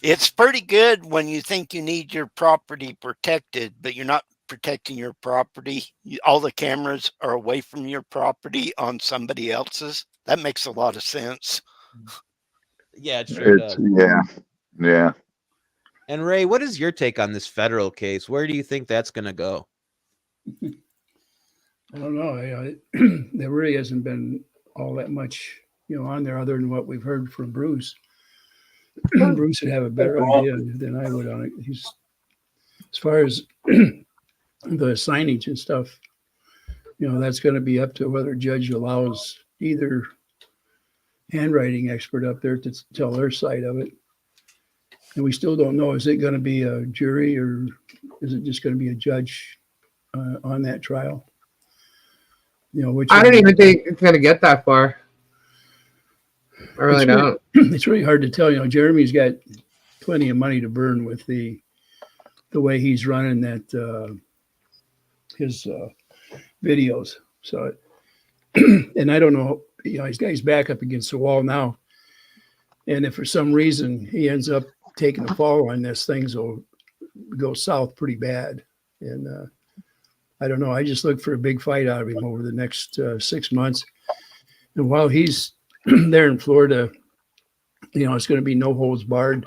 It's pretty good when you think you need your property protected, but you're not protecting your property. All the cameras are away from your property on somebody else's. That makes a lot of sense. Yeah, it sure does. Yeah. And Ray, what is your take on this federal case? Where do you think that's going to go? I don't know. There really hasn't been all that much, on there other than what we've heard from Bruce. Bruce would have a better idea than I would on it. He's, as far as the signage and stuff, that's going to be up to whether a judge allows either handwriting expert up there to tell their side of it. And we still don't know, is it going to be a jury or is it just going to be a judge on that trial? I don't even think it's going to get that far. I really don't. It's really hard to tell. Jeremy's got plenty of money to burn with the way he's running that his videos. So, and I don't know. He's got his back up against the wall now, and if for some reason he ends up taking a fall on this, things will go south pretty bad. And I don't know. I just look for a big fight out of him over the next 6 months. And while he's there in Florida, it's going to be no holds barred.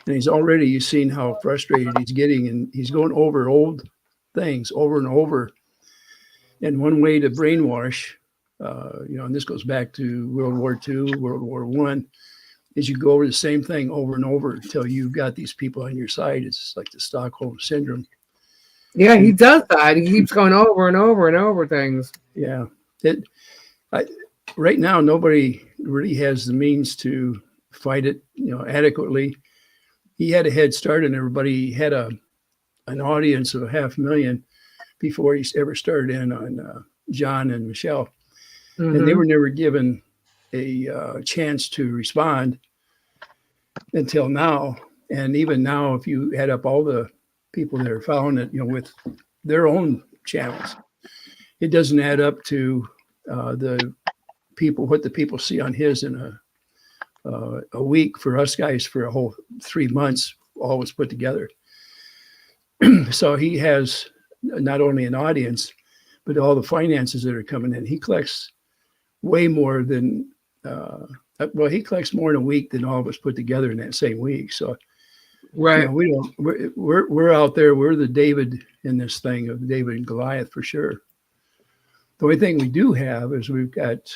And he's already, you've seen how frustrated he's getting, and he's going over old things over and over. And one way to brainwash, and this goes back to World War II, World War I, is you go over the same thing over and over until you've got these people on your side. It's like the Stockholm syndrome. Yeah, he does that. He keeps going over and over and over things. Yeah. Right now, nobody really has the means to fight it, adequately. he had a head start on everybody. He had an audience of 500,000 before he ever started in on John and Michelle. And they were never given a chance to respond until now. And even now, if you add up all the people that are following it, with their own channels, it doesn't add up to what the people see on his in a week. For us guys, for a whole 3 months, all was put together. So he has not only an audience, but all the finances that are coming in. He collects way more than he collects more in a week than all of us put together in that same week. So right, we're out there. We're the David in this thing of David and Goliath for sure. The only thing we do have is we've got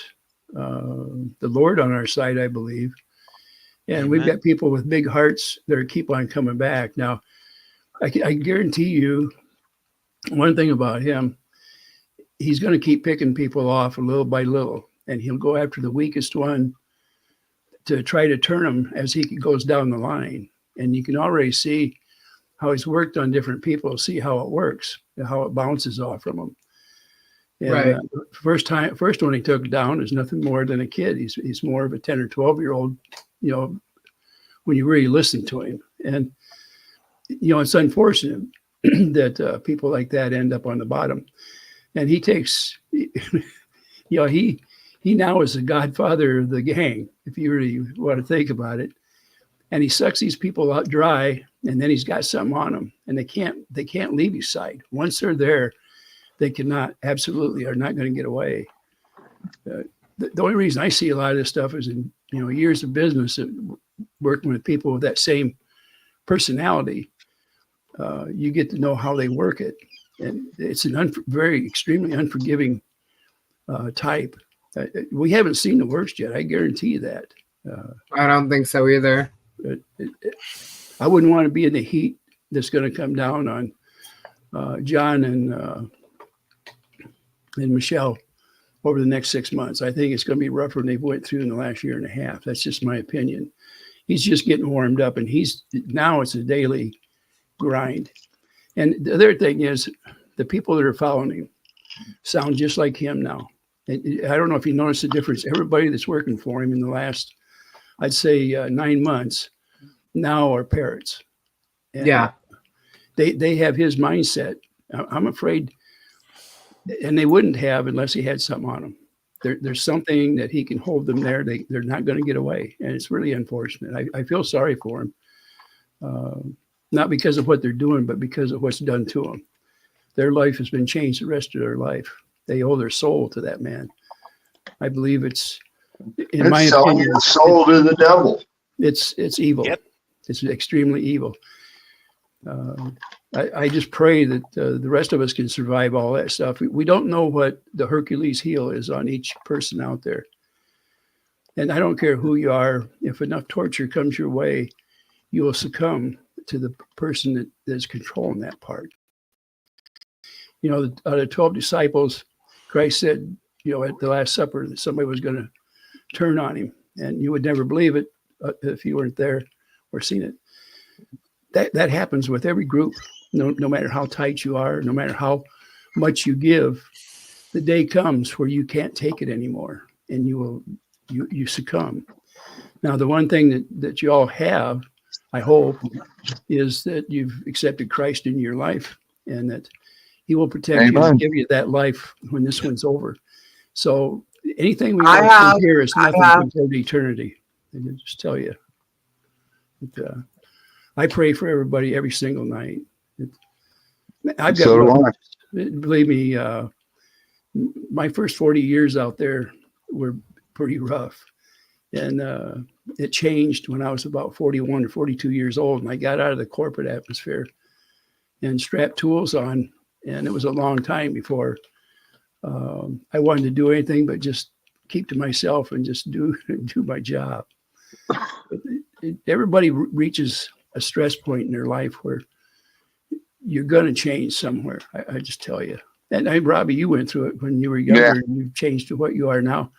the Lord on our side, I believe, and we've got people with big hearts that keep on coming back. Now, I guarantee you one thing about him: he's going to keep picking people off little by little, and he'll go after the weakest one to try to turn them as he goes down the line. And you can already see how he's worked on different people, see how it works, how it bounces off from them. And, right. First one he took down is nothing more than a kid. He's more of a 10 or 12-year-old, when you really listen to him. And, it's unfortunate that people like that end up on the bottom. And he takes, he now is the godfather of the gang, if you really want to think about it. And he sucks these people out dry, and then he's got something on them, and they can't leave his side. Once they're there, they absolutely are not going to get away. The only reason I see a lot of this stuff is in years of business, working with people with that same personality. You get to know how they work it, and it's an very extremely unforgiving type. We haven't seen the worst yet. I guarantee you that. I don't think so either. I wouldn't want to be in the heat that's going to come down on John and Michelle over the next 6 months. I think it's going to be rougher than they've went through in the last year and a half. That's just my opinion. He's just getting warmed up, and now it's a daily grind. And the other thing is, the people that are following him sound just like him now. And I don't know if you noticed the difference. Everybody that's working for him in the last, I'd say 9 months now are parrots. And yeah. They have his mindset. I'm afraid, and they wouldn't have unless he had something on them. There's something that he can hold them there. They're not going to get away. And it's really unfortunate. I feel sorry for him. Not because of what they're doing, but because of what's done to them. Their life has been changed the rest of their life. They owe their soul to that man. I believe it's my selling opinion, your soul to the devil. It's evil. Yep. It's extremely evil. I just pray that the rest of us can survive all that stuff. We don't know what the Hercules heel is on each person out there. And I don't care who you are. If enough torture comes your way, you will succumb to the person that's controlling that part. Out of 12 disciples, Christ said, at the Last Supper, that somebody was going to turn on him, and you would never believe it if you weren't there or seen it. That happens with every group, no matter how tight you are, no matter how much you give. The day comes where you can't take it anymore, and you succumb. Now, the one thing that you all have, I hope, is that you've accepted Christ in your life, and that he will protect you and give you that life when this one's over. So anything we go through here is nothing compared to eternity. I can just tell you. I pray for everybody every single night. I've got, believe me, my first 40 years out there were pretty rough. And it changed when I was about 41 or 42 years old, and I got out of the corporate atmosphere and strapped tools on. And it was a long time before I wanted to do anything but just keep to myself and just do my job. Everybody reaches a stress point in their life where you're going to change somewhere. I just tell you. And Robbie, you went through it when you were younger, and you've changed to what you are now.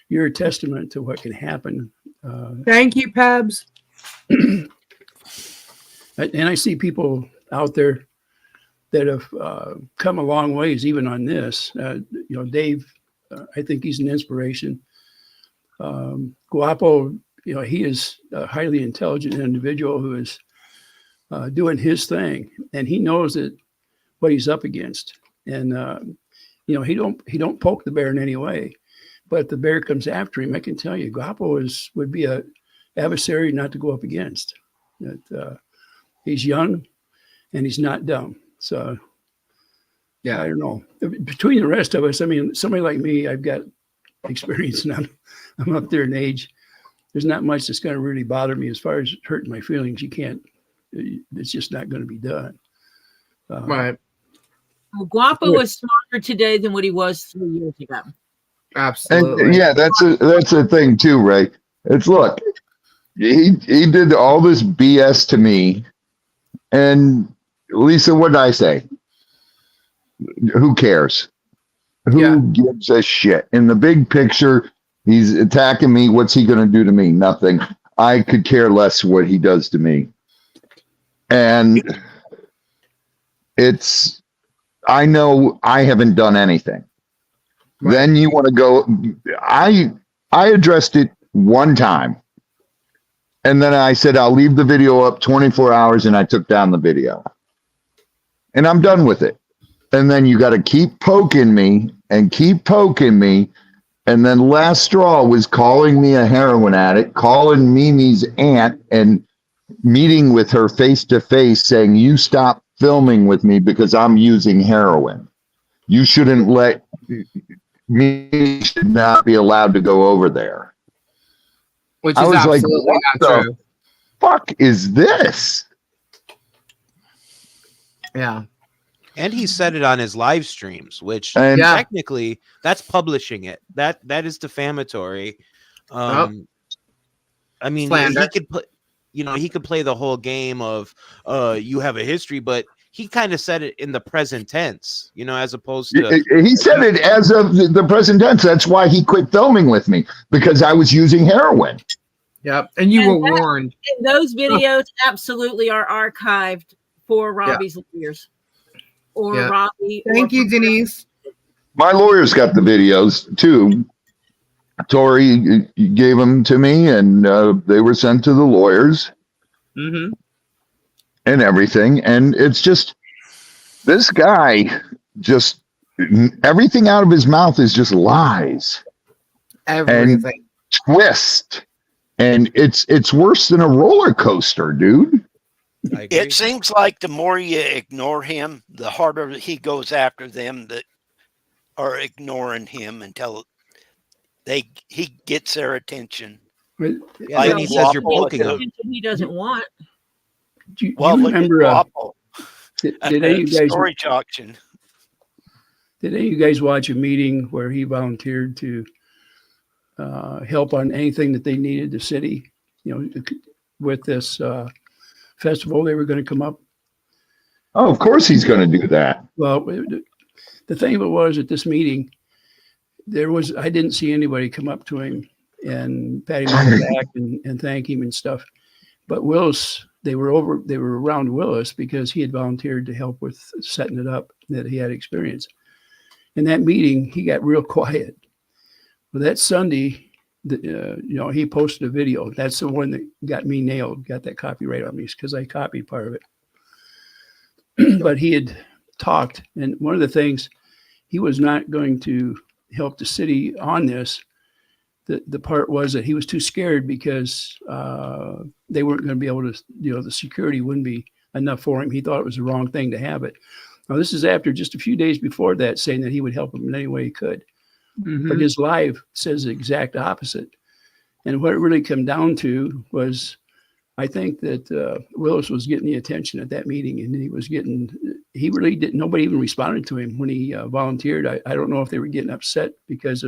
You're a testament to what can happen. Thank you, Pebs. And I see people out there that have come a long ways, even on this. Dave, I think he's an inspiration. Guapo, he is a highly intelligent individual who is doing his thing, and he knows that what he's up against. And he don't poke the bear in any way. But if the bear comes after him, I can tell you, Guapo would be a adversary not to go up against. He's young, and he's not dumb. So, yeah, I don't know. Between the rest of us, I mean, somebody like me, I've got experience, and I'm up there in age. There's not much that's going to really bother me as far as hurting my feelings. You can't. It's just not going to be done. Right. Well, Guapo was smarter today than what he was 3 years ago. Absolutely. And yeah, that's a thing too, Ray. It's look, he did all this BS to me, and Lisa, what did I say? Who cares? Who gives a shit? In the big picture, he's attacking me. What's he going to do to me? Nothing. I could care less what he does to me. And I know I haven't done anything. Right. Then you want to go, I addressed it one time. And then I said, I'll leave the video up 24 hours, and I took down the video. And I'm done with it. And then you got to keep poking me and keep poking me. And then last straw was calling me a heroin addict, calling Mimi's aunt and meeting with her face to face saying, you stop filming with me because I'm using heroin. You shouldn't let me, should not be allowed to go over there. Which is absolutely not true. Fuck is this? Yeah. And he said it on his live streams, which technically that's publishing it. That is defamatory. I mean, Slander. he could play, he could play the whole game of you have a history, but he kind of said it in the present tense, as opposed to he said it as of the present tense. That's why he quit filming with me, because I was using heroin. Yep. And you were warned. And those videos absolutely are archived for Robbie's lawyers. Or Robbie. Thank you, Denise. My lawyer's got the videos too. Tori gave them to me, and they were sent to the lawyers. Mm-hmm. And everything. And it's just, this guy, just everything out of his mouth is just lies. Everything. And twist. And it's worse than a roller coaster, dude. It seems like the more you ignore him, the harder he goes after them that are ignoring him until he gets their attention. Yeah, and he says you're poking him. He doesn't want. Do you remember? Did any of you guys storage auction? Did any of you guys watch a meeting where he volunteered to help on anything that they needed the city? With this festival, they were going to come up. Oh, of course he's going to do that. Well, the thing of it was, at this meeting, I didn't see anybody come up to him and pat him on the back and thank him and stuff. But Willis, they were around Willis because he had volunteered to help with setting it up, that he had experience. In that meeting, he got real quiet. Well, that Sunday, he posted a video. That's the one that got me nailed, got that copyright on me, because I copied part of it. But he had talked, and one of the things, he was not going to help the city on this. The part was that he was too scared because they weren't going to be able to, the security wouldn't be enough for him. He thought it was the wrong thing to have it. Now, this is after just a few days before that, saying that he would help him in any way he could. Mm-hmm. But his live says the exact opposite. And what it really came down to was, I think that Willis was getting the attention at that meeting, and he really didn't, nobody even responded to him when he volunteered. I don't know if they were getting upset because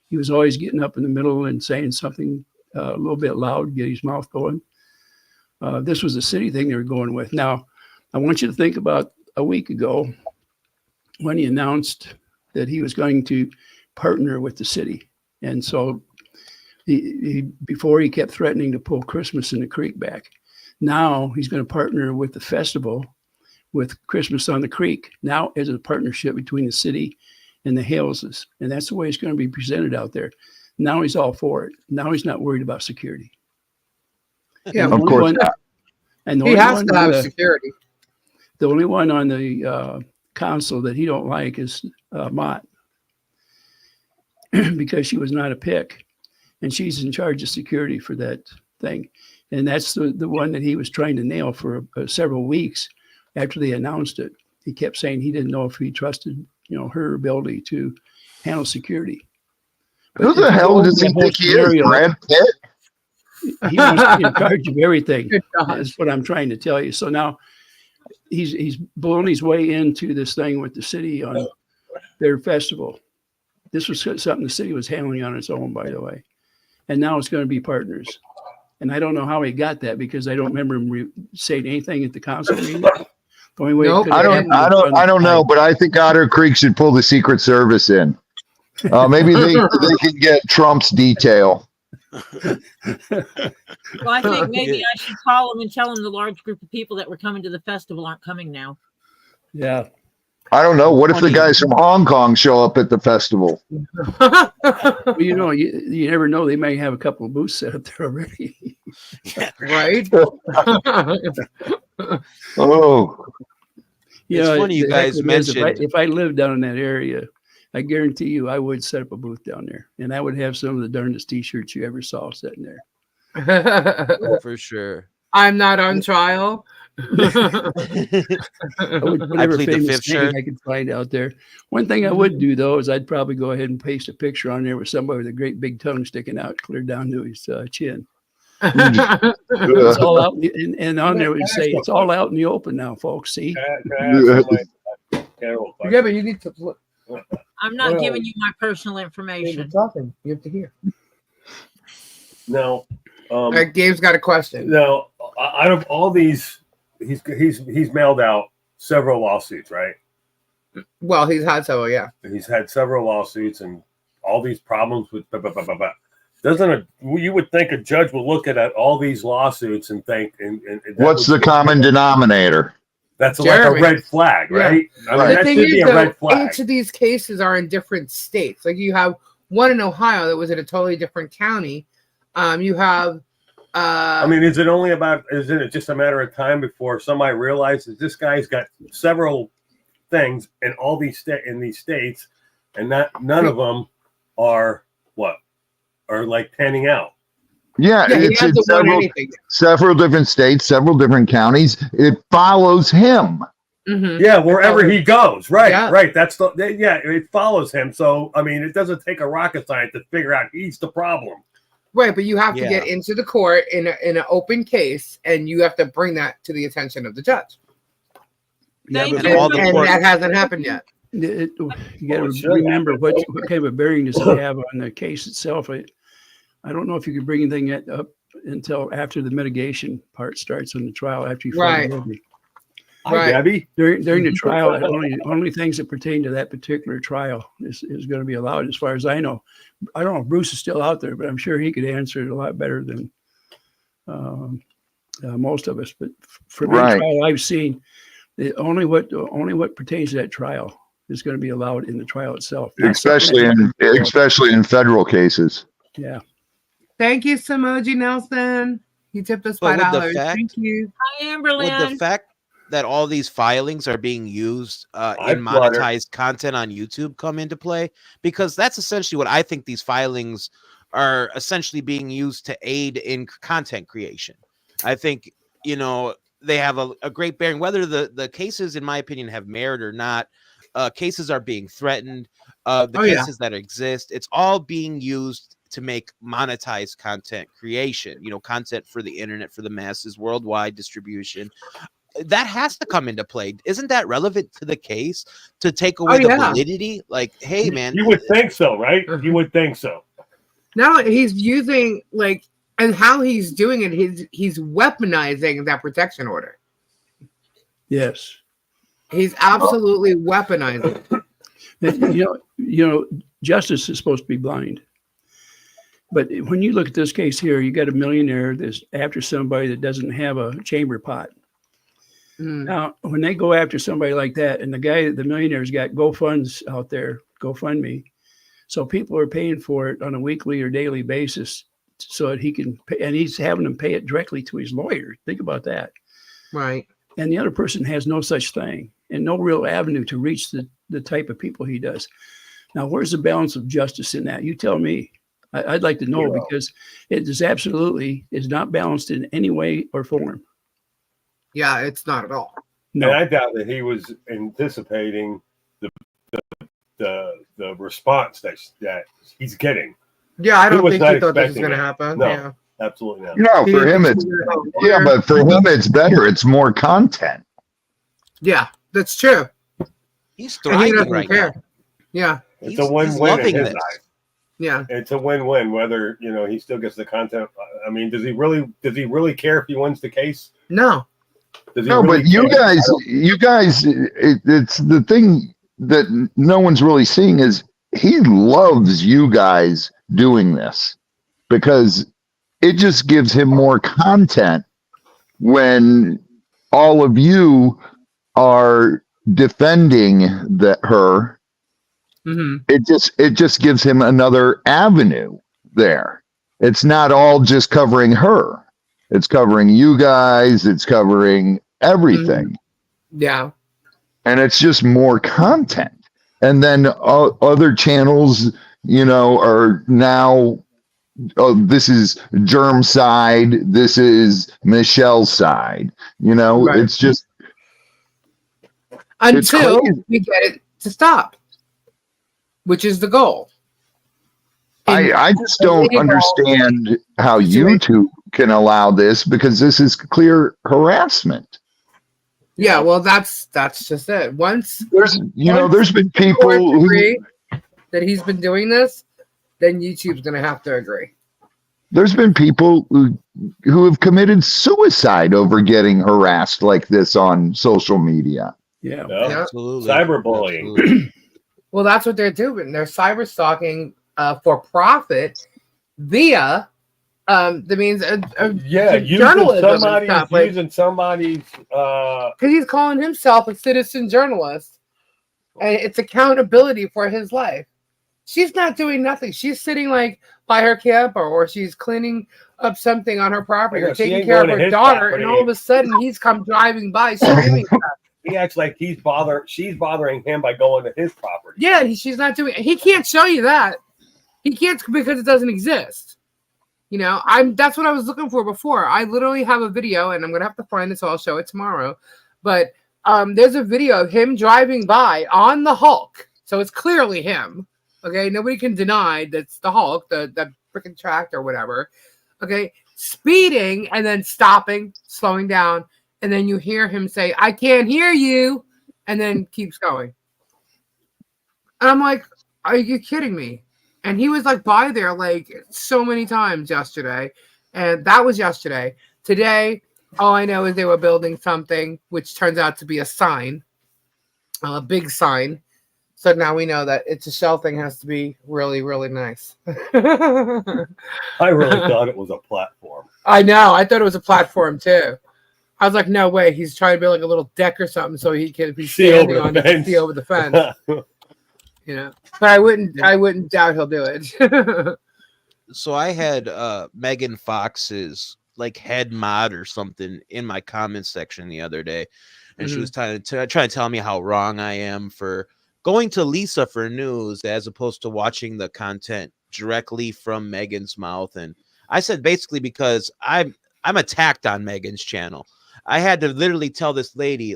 he was always getting up in the middle and saying something a little bit loud, get his mouth going. This was the city thing they were going with. Now, I want you to think about a week ago when he announced that he was going to partner with the city. And so he before he kept threatening to pull Christmas in the Creek back. Now he's going to partner with the festival with Christmas on the Creek. Now as a partnership between the city and the Haleses. And that's the way it's going to be presented out there. Now he's all for it. Now he's not worried about security. Yeah, Of course. he has to have security. The only one on the council that he don't like is Mott, because she was not a pick, and she's in charge of security for that thing. And that's the one that he was trying to nail for several weeks after they announced it. He kept saying he didn't know if he trusted, her ability to handle security. But Who the hell does he think he is, Brad Pitt? He wants to be in charge of everything. That's what I'm trying to tell you. So now he's blown his way into this thing with the city on their festival. This was something the city was handling on its own, by the way. And now it's going to be partners. And I don't know how he got that, because I don't remember him saying anything at the council meeting. The only way I don't know, but I think Otter Creek should pull the Secret Service in. Maybe they can get Trump's detail. Well, I think maybe I should call him and tell him the large group of people that were coming to the festival aren't coming now. Yeah. I don't know. What if the guys from Hong Kong show up at the festival? Well, you never know. They may have a couple of booths set up there already. Right? Oh. It's funny you guys mentioned. If I lived down in that area, I guarantee you I would set up a booth down there, and I would have some of the darndest t-shirts you ever saw sitting there. For sure. I'm not on trial. Whatever plead the fifth shirt I could find out there. One thing I would do, though, is I'd probably go ahead and paste a picture on there with somebody with a great big tongue sticking out clear down to his chin. It's all out, and on there would say it's all out in the open now, folks. See? Yeah, but you need to. I'm not giving you my personal information. You're talking. You have to hear. No. Gabe's got a question. No. Out of all these, he's mailed out several lawsuits, right? Well, he's had several, yeah. He's had several lawsuits and all these problems with. You would think a judge would look at all these lawsuits and think, and what's the common denominator? That's like a red flag, right? Yeah. I mean, the thing is, though, each of these cases are in different states. Like you have one in Ohio that was in a totally different county. You have. I mean, isn't it just a matter of time before somebody realizes this guy's got several things in all these states, and none of them are like panning out. Yeah, it's in several different states, several different counties. It follows him. Mm-hmm. Yeah, wherever he goes. Right, right. It follows him. So, I mean, it doesn't take a rocket scientist to figure out he's the problem. Right, but you have to get into the court in an open case, and you have to bring that to the attention of the judge. Thank and that hasn't happened yet. You got to remember what kind of a bearing does it have on the case itself. I don't know if you can bring anything up until after the mitigation part starts on the trial, after you file delivery. Hi, Debbie. During the trial, only things that pertain to that particular trial is going to be allowed, as far as I know. I don't know if Bruce is still out there, but I'm sure he could answer it a lot better than most of us. But for the trial I've seen, only what pertains to that trial is going to be allowed in the trial itself. Especially in federal cases. Yeah. Thank you, Samoji Nelson. You tipped us $5. Thank you. Hi, Amberlynn. With the fact that all these filings are being used in monetized content on YouTube come into play, because that's essentially what I think these filings are essentially being used to aid in content creation. I think, they have a great bearing, whether the cases, in my opinion, have merit or not. Cases are being threatened. Cases that exist, it's all being used to make monetized content creation, content for the internet, for the masses, worldwide distribution. That has to come into play. Isn't that relevant to the case to take away the validity? Like, hey, man. You would think so, right? You would think so. Now he's using and how he's doing it, he's weaponizing that protection order. Yes. He's absolutely weaponizing it. Justice is supposed to be blind. But when you look at this case here, you got a millionaire that's after somebody that doesn't have a chamber pot. Now, when they go after somebody like that, and the millionaire's got GoFunds out there, GoFundMe, so people are paying for it on a weekly or daily basis so that he can pay, and he's having them pay it directly to his lawyer. Think about that. Right. And the other person has no such thing and no real avenue to reach the type of people he does. Now, where's the balance of justice in that? You tell me. I'd like to know, because it is absolutely is not balanced in any way or form. Yeah, it's not at all. No. And I doubt that he was anticipating the response that he's getting. Yeah, I don't was think not he thought this was expecting going to it. happen. No. Yeah. Absolutely not. No, for him it's but for him it's better. It's more content. Yeah, that's true. He's And he thriving doesn't right care. now. Yeah. It's He's a win-win in loving his this. eyes. Yeah. It's a win-win. Whether he still gets the content. I mean, does he really care if he wins the case? No. Does he No, really but you care? guys, it's the thing that no one's really seeing is he loves you guys doing this because it just gives him more content when all of you are defending her. Mm-hmm. It just gives him another avenue there. It's not all just covering her. It's covering you guys. It's covering everything. Yeah. And it's just more content. And then other channels, are now, this is Germ side. This is Michelle's side. Right. It's just. Until we get it to stop, which is the goal. I just don't understand how YouTube can allow this, because this is clear harassment. Yeah, well, that's just it. Once there's been people who agree that he's been doing this, then YouTube's going to have to agree. There's been people who have committed suicide over getting harassed like this on social media. Yeah, absolutely. Cyberbullying. Absolutely. Well, that's what they're doing. They're cyber stalking for profit via the means of journalism and stuff. Using somebody's because he's calling himself a citizen journalist, and it's accountability for his life. She's not doing nothing. She's sitting by her camper, or she's cleaning up something on her property, or taking care of her daughter, and all of a sudden he's come driving by screaming stuff. He acts like she's bothering him by going to his property. Yeah, she's not doing. He can't show you that. He can't, because it doesn't exist. That's what I was looking for before. I literally have a video, and I'm gonna have to find it, so I'll show it tomorrow. But there's a video of him driving by on the Hulk, so it's clearly him. Okay, nobody can deny that's the Hulk, the freaking tractor or whatever. Okay, speeding and then stopping, slowing down, and then you hear him say, "I can't hear you," and then keeps going. And I'm like, "Are you kidding me?" And he was by there so many times yesterday. And that was yesterday. Today, all I know is they were building something, which turns out to be a sign, a big sign. So now we know that it's a shell thing, has to be really, really nice. I really thought it was a platform. I know. I thought it was a platform too. I was like, no way. He's trying to build a little deck or something so he can be standing on it and see over the fence. But I wouldn't doubt he'll do it. So I had Megan Fox's head mod or something in my comments section the other day, and she was trying to tell me how wrong I am for going to Lisa for news as opposed to watching the content directly from Megan's mouth. And I said basically because I'm attacked on Megan's channel. I had to literally tell this lady,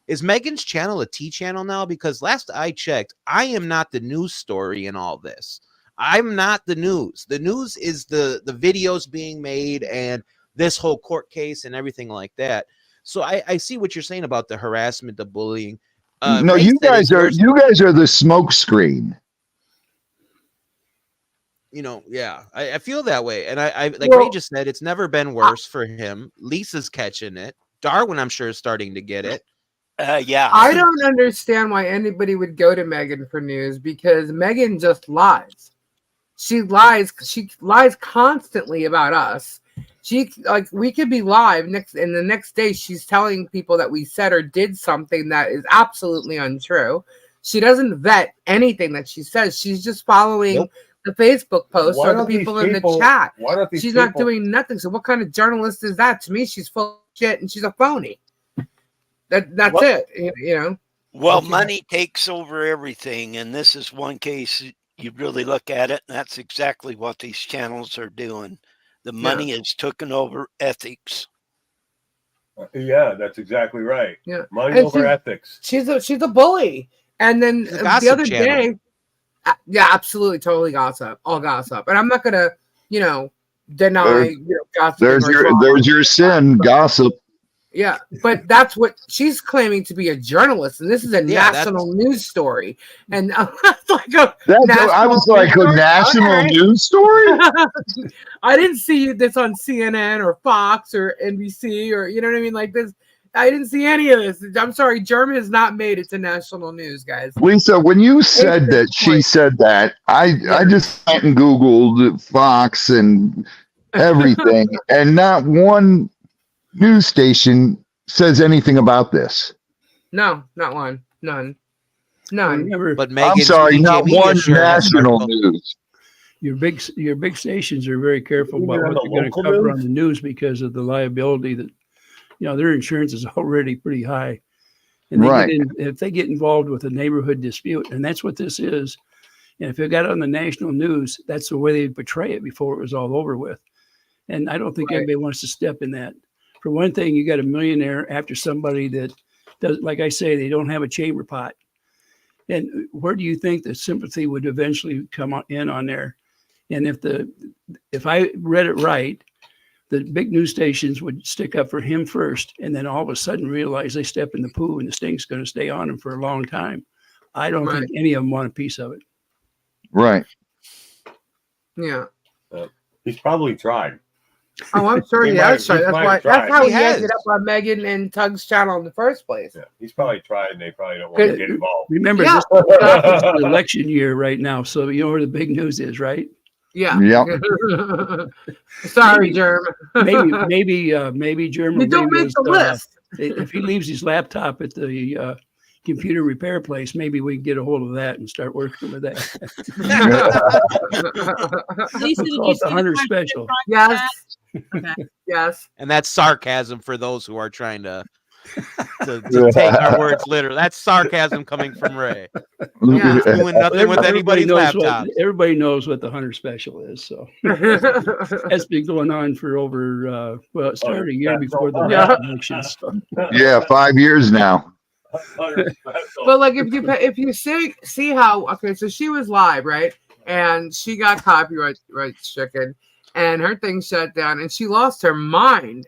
is Megan's channel a T channel now? Because last I checked, I am not the news story in all this. I'm not the news. The news is the videos being made and this whole court case and everything like that. So I see what you're saying about the harassment, the bullying. No, you guys are the smoke screen. Yeah, I feel that way. And I Ray just said, it's never been worse for him. Lisa's catching it. Darwin, I'm sure, is starting to get it. Yeah. I don't understand why anybody would go to Megan for news, because Megan just lies. She lies constantly about us. She like we could be live and the next day she's telling people that we said or did something that is absolutely untrue. She doesn't vet anything that she says. She's just following the Facebook posts or the people in the chat. She's not doing nothing. So what kind of journalist is that? To me, she's full of shit and she's a phony. That's it. You know. Well, money takes over everything, and this is one case you really look at it, and that's exactly what these channels are doing. The money has taken over ethics. Yeah, that's exactly right. Yeah, money over ethics. She's a bully. And then the other day, yeah, absolutely, totally gossip, all gossip. And I'm not gonna, deny gossip. There's your sin, gossip. Yeah, but that's what she's claiming to be a journalist, and this is a national news story. And I was like a national news story. I didn't see this on CNN or Fox or NBC or you know what I mean, like this. I didn't see any of this. I'm sorry, Germ has not made it to national news, guys. Lisa, when you said that she said that, I just went and Googled Fox and everything, and not one news station says anything about this. No, not one. None. But I'm sorry, not one national news. Your big stations are very careful about what they're going to cover on the news because of the liability that their insurance is already pretty high. And if they get involved with a neighborhood dispute, and that's what this is, and if it got on the national news, that's the way they'd portray it before it was all over with. And I don't think anybody wants to step in that. For one thing, you got a millionaire after somebody that does, like I say, they don't have a chamber pot. And where do you think the sympathy would eventually come in on there? And if I read it right, the big news stations would stick up for him first, and then all of a sudden realize they step in the poo and the stink's going to stay on him for a long time. I don't think any of them want a piece of it. Right. Yeah. He's probably tried. Oh, I'm sure he has tried. That's how he ended up on Megan and Tug's channel in the first place. Yeah, he's probably tried, and they probably don't want to get involved. Remember, this is the election year right now, so you know where the big news is, right? Yeah. Yep. Sorry, Germ. maybe Germ. You don't make the list. If he leaves his laptop at the computer repair place, maybe we can get a hold of that and start working with that. Lisa, did Call you it the see Hunter the special. Yes. Okay. Yes. And that's sarcasm for those who are trying to take our words literally. That's sarcasm coming from Ray. Yeah. Doing nothing with anybody's laptop. Everybody knows what the Hunter special is. So that's been going on for over, it started a year before the election. So. Yeah, 5 years now. But like if you see how so she was live, right? And she got copyright stricken. And her thing shut down, and she lost her mind,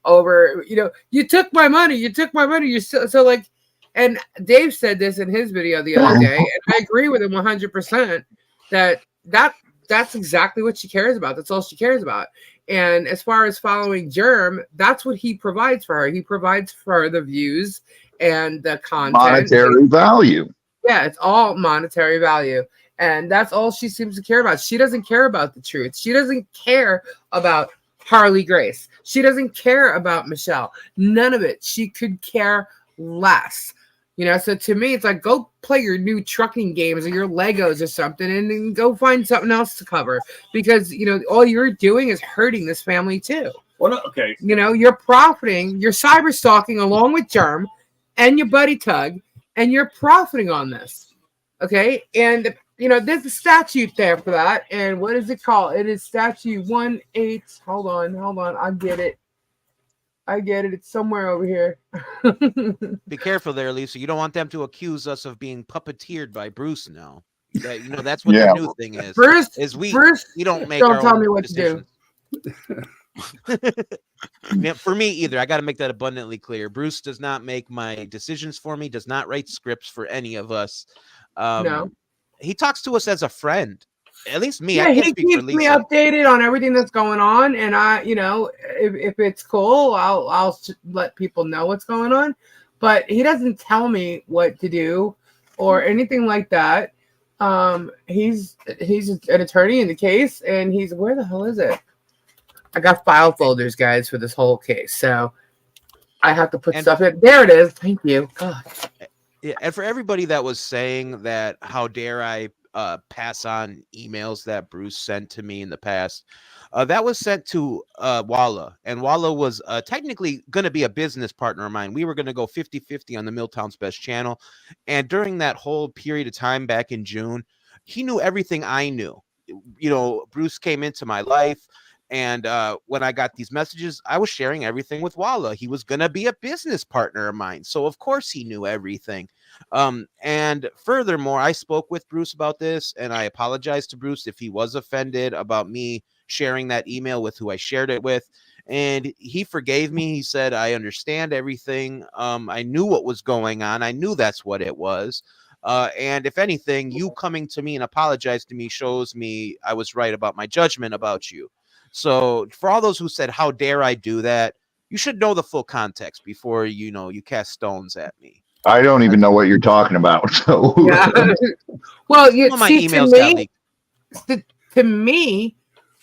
over, you took my money. You're so like, and Dave said this in his video the other day, and I agree with him 100% that's exactly what she cares about. That's all she cares about. And as far as following Germ, that's what he provides for her. He provides for her the views and the content. Monetary value. Yeah, it's all monetary value. And that's all she seems to care about. She doesn't care about the truth. She doesn't care about Harley Grace. She doesn't care about Michelle. None of it. She could care less. So to me, it's like, go play your new trucking games or your Legos or something and then go find something else to cover. Because, all you're doing is hurting this family too. Well, okay. You're profiting. You're cyber stalking along with Germ and your buddy Tug. And you're profiting on this. Okay? And there's a statute there for that. And what is it called? It is statute 18. Hold on. I get it. It's somewhere over here. Be careful there, Lisa. You don't want them to accuse us of being puppeteered by Bruce now. That's what the new thing is. Bruce, we don't make don't tell me what decisions. to do. For me either. I got to make that abundantly clear. Bruce does not make my decisions for me, does not write scripts for any of us. No. He talks to us as a friend. At least me. Yeah, I can't he speak keeps for Lisa. me updated on everything that's going on, and I, if it's cool, I'll let people know what's going on. But he doesn't tell me what to do or anything like that. He's an attorney in the case, and he's where the hell is it? I got file folders, guys, for this whole case, so I have to put stuff in. There it is. Thank you. God. Yeah, and for everybody that was saying that, how dare I pass on emails that Bruce sent to me in the past, that was sent to Walla, and Walla was technically going to be a business partner of mine. We were going to go 50-50 on the Milltown's Best channel, and during that whole period of time back in June, he knew everything I knew. You know, Bruce came into my life, and when I got these messages, I was sharing everything with Walla. He was going to be a business partner of mine, so of course he knew everything. And furthermore, I spoke with Bruce about this, and I apologized to Bruce if he was offended about me sharing that email with who I shared it with, and he forgave me. He said, I understand everything. I knew what was going on. I knew that's what it was. And if anything, you coming to me and apologize to me shows me I was right about my judgment about you. So for all those who said, how dare I do that, you should know the full context before, you know, you cast stones at me. I don't even know what you're talking about. So Yeah. Well, you my see, emails got leaked. to me,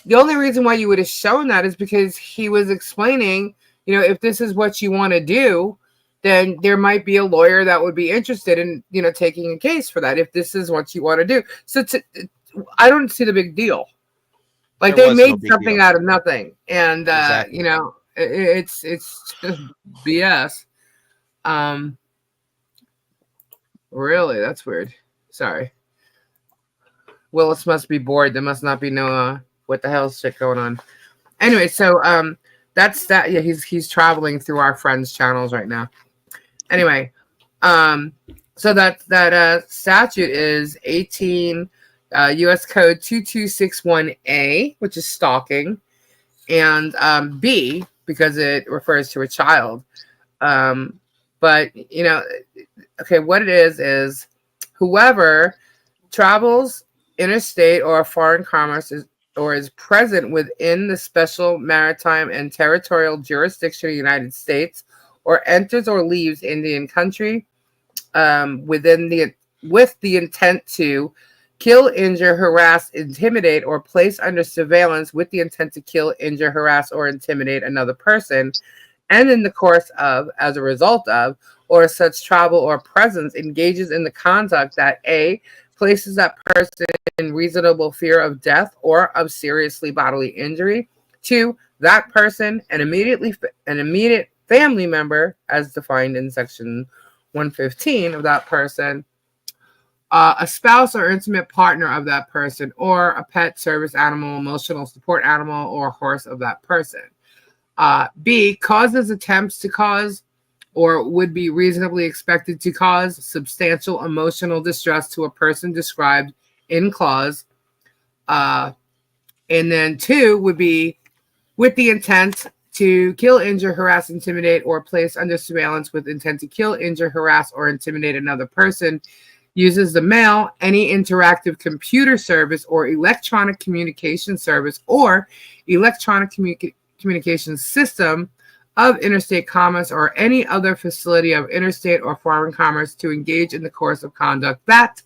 the only reason why you would have shown that is because he was explaining, you know, if this is what you want to do, then there might be a lawyer that would be interested in, you know, taking a case for that if this is what you want to do. So I don't see the big deal. Like, they made something out of nothing, and Exactly. you know, it's just BS. Really, that's weird. Sorry. Willis must be bored. There must not be no what the hell shit going on. Anyway, so that's that. Yeah, he's traveling through our friends' channels right now. Anyway, so that statute is 18 U.S. Code 2261A, which is stalking, and B because it refers to a child. But you know, okay, what it is whoever travels interstate or foreign commerce is present within the special maritime and territorial jurisdiction of the United States, or enters or leaves Indian country with the intent to kill, injure, harass, intimidate, or place under surveillance with the intent to kill, injure, harass, or intimidate another person, and in the course of, as a result of, or such travel or presence engages in the conduct that A, places that person in reasonable fear of death or of seriously bodily injury. 2, that person, an immediate family member, as defined in section 115 of that person, a spouse or intimate partner of that person, or a pet, service animal, emotional support animal, or horse of that person. B, causes, attempts to cause, or would be reasonably expected to cause substantial emotional distress to a person described in clause. And then 2 would be with the intent to kill, injure, harass, intimidate, or place under surveillance with intent to kill, injure, harass, or intimidate another person, uses the mail, any interactive computer service or electronic communication service or electronic communication system of interstate commerce or any other facility of interstate or foreign commerce to engage in the course of conduct that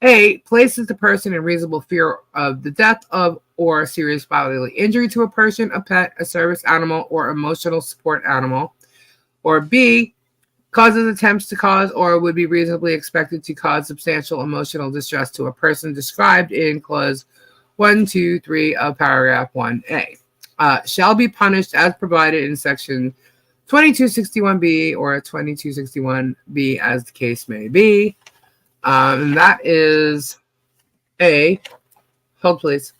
A, places the person in reasonable fear of the death of or serious bodily injury to a person, a pet, a service animal, or emotional support animal, or B, causes, attempts to cause, or would be reasonably expected to cause substantial emotional distress to a person described in clause 1, 2, 3 of paragraph 1A. Shall be punished as provided in section 2261B or 2261B as the case may be. And that is A. Hold, please.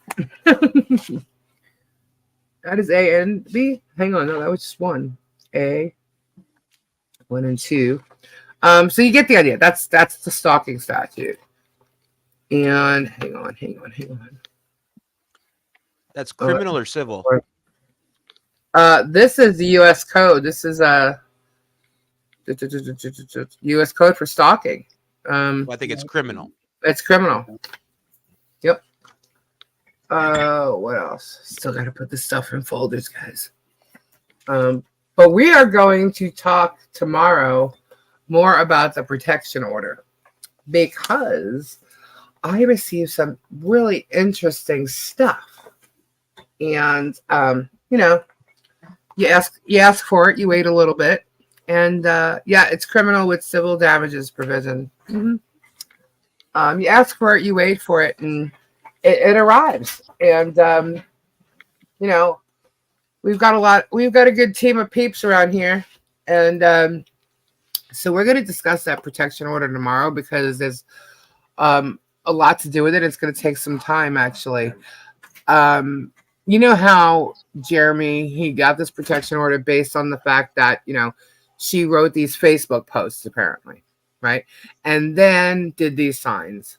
That is A and B. Hang on, no, that was just 1. A, 1 and 2. So you get the idea. That's the stalking statute. And hang on. That's criminal or civil? This is the U.S. code. This is U.S. code for stalking. Well, I think it's criminal. It's criminal. Yep. What else? Still got to put this stuff in folders, guys. But we are going to talk tomorrow more about the protection order, because I received some really interesting stuff. And, you know, you ask for it, you wait a little bit. And, yeah, it's criminal with civil damages provision. Mm-hmm. You ask for it, you wait for it, and it arrives. And, you know, we've got a good team of peeps around here. And, so we're going to discuss that protection order tomorrow because there's, a lot to do with it. It's going to take some time, actually. You know how Jeremy, he got this protection order based on the fact that, you know, she wrote these Facebook posts, apparently, right? And then did these signs,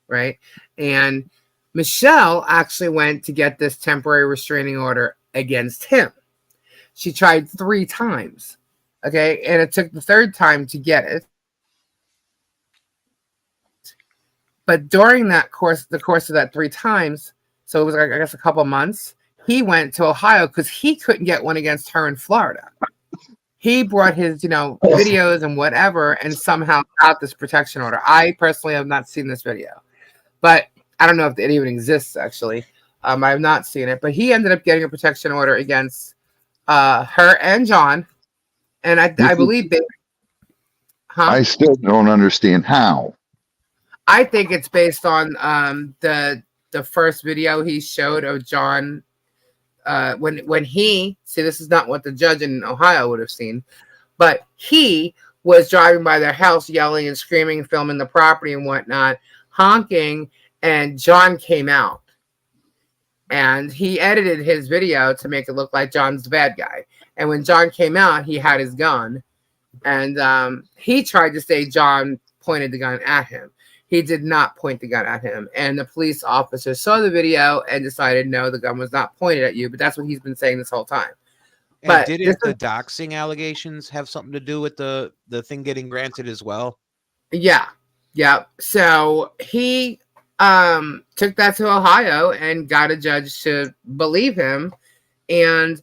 right? And Michelle actually went to get this temporary restraining order against him. She tried 3 times, okay? And it took the 3rd time to get it. But during the course of that 3 times, so it was, I guess, a couple months, he went to Ohio because he couldn't get one against her in Florida. He brought his, you know, videos and whatever and somehow got this protection order. I personally have not seen this video, but I don't know if it even exists, actually. I have not seen it, but he ended up getting a protection order against her and John. And I believe they... Huh? I still don't understand how. I think it's based on the first video he showed of John when he, see, this is not what the judge in Ohio would have seen, but he was driving by their house yelling and screaming and filming the property and whatnot, honking, and John came out. And he edited his video to make it look like John's the bad guy. And when John came out, he had his gun. And he tried to say John pointed the gun at him. He did not point the gun at him. And the police officer saw the video and decided, no, the gun was not pointed at you. But that's what he's been saying this whole time. And but didn't the doxing allegations have something to do with the thing getting granted as well? Yeah. Yeah. So he took that to Ohio and got a judge to believe him. And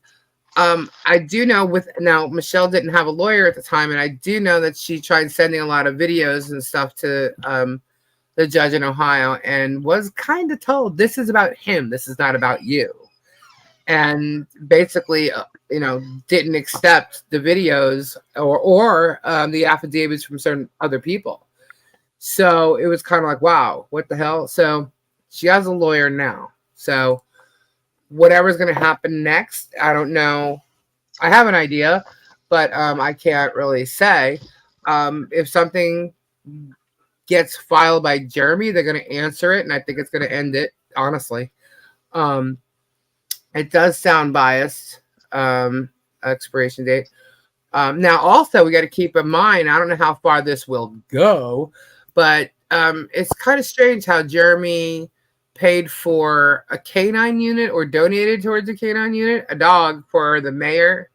I do know now Michelle didn't have a lawyer at the time. And I do know that she tried sending a lot of videos and stuff to the judge in Ohio and was kind of told, this is about him. This is not about you. And basically, you know, didn't accept the videos or the affidavits from certain other people. So it was kind of like, wow, what the hell? So she has a lawyer now. So whatever's going to happen next, I don't know. I have an idea, but I can't really say. If something gets filed by Jeremy, they're going to answer it, and I think it's going to end it, honestly. It does sound biased, expiration date. Now, also, we got to keep in mind, I don't know how far this will go, but it's kind of strange how Jeremy paid for a canine unit or donated towards a canine unit, a dog for the mayor,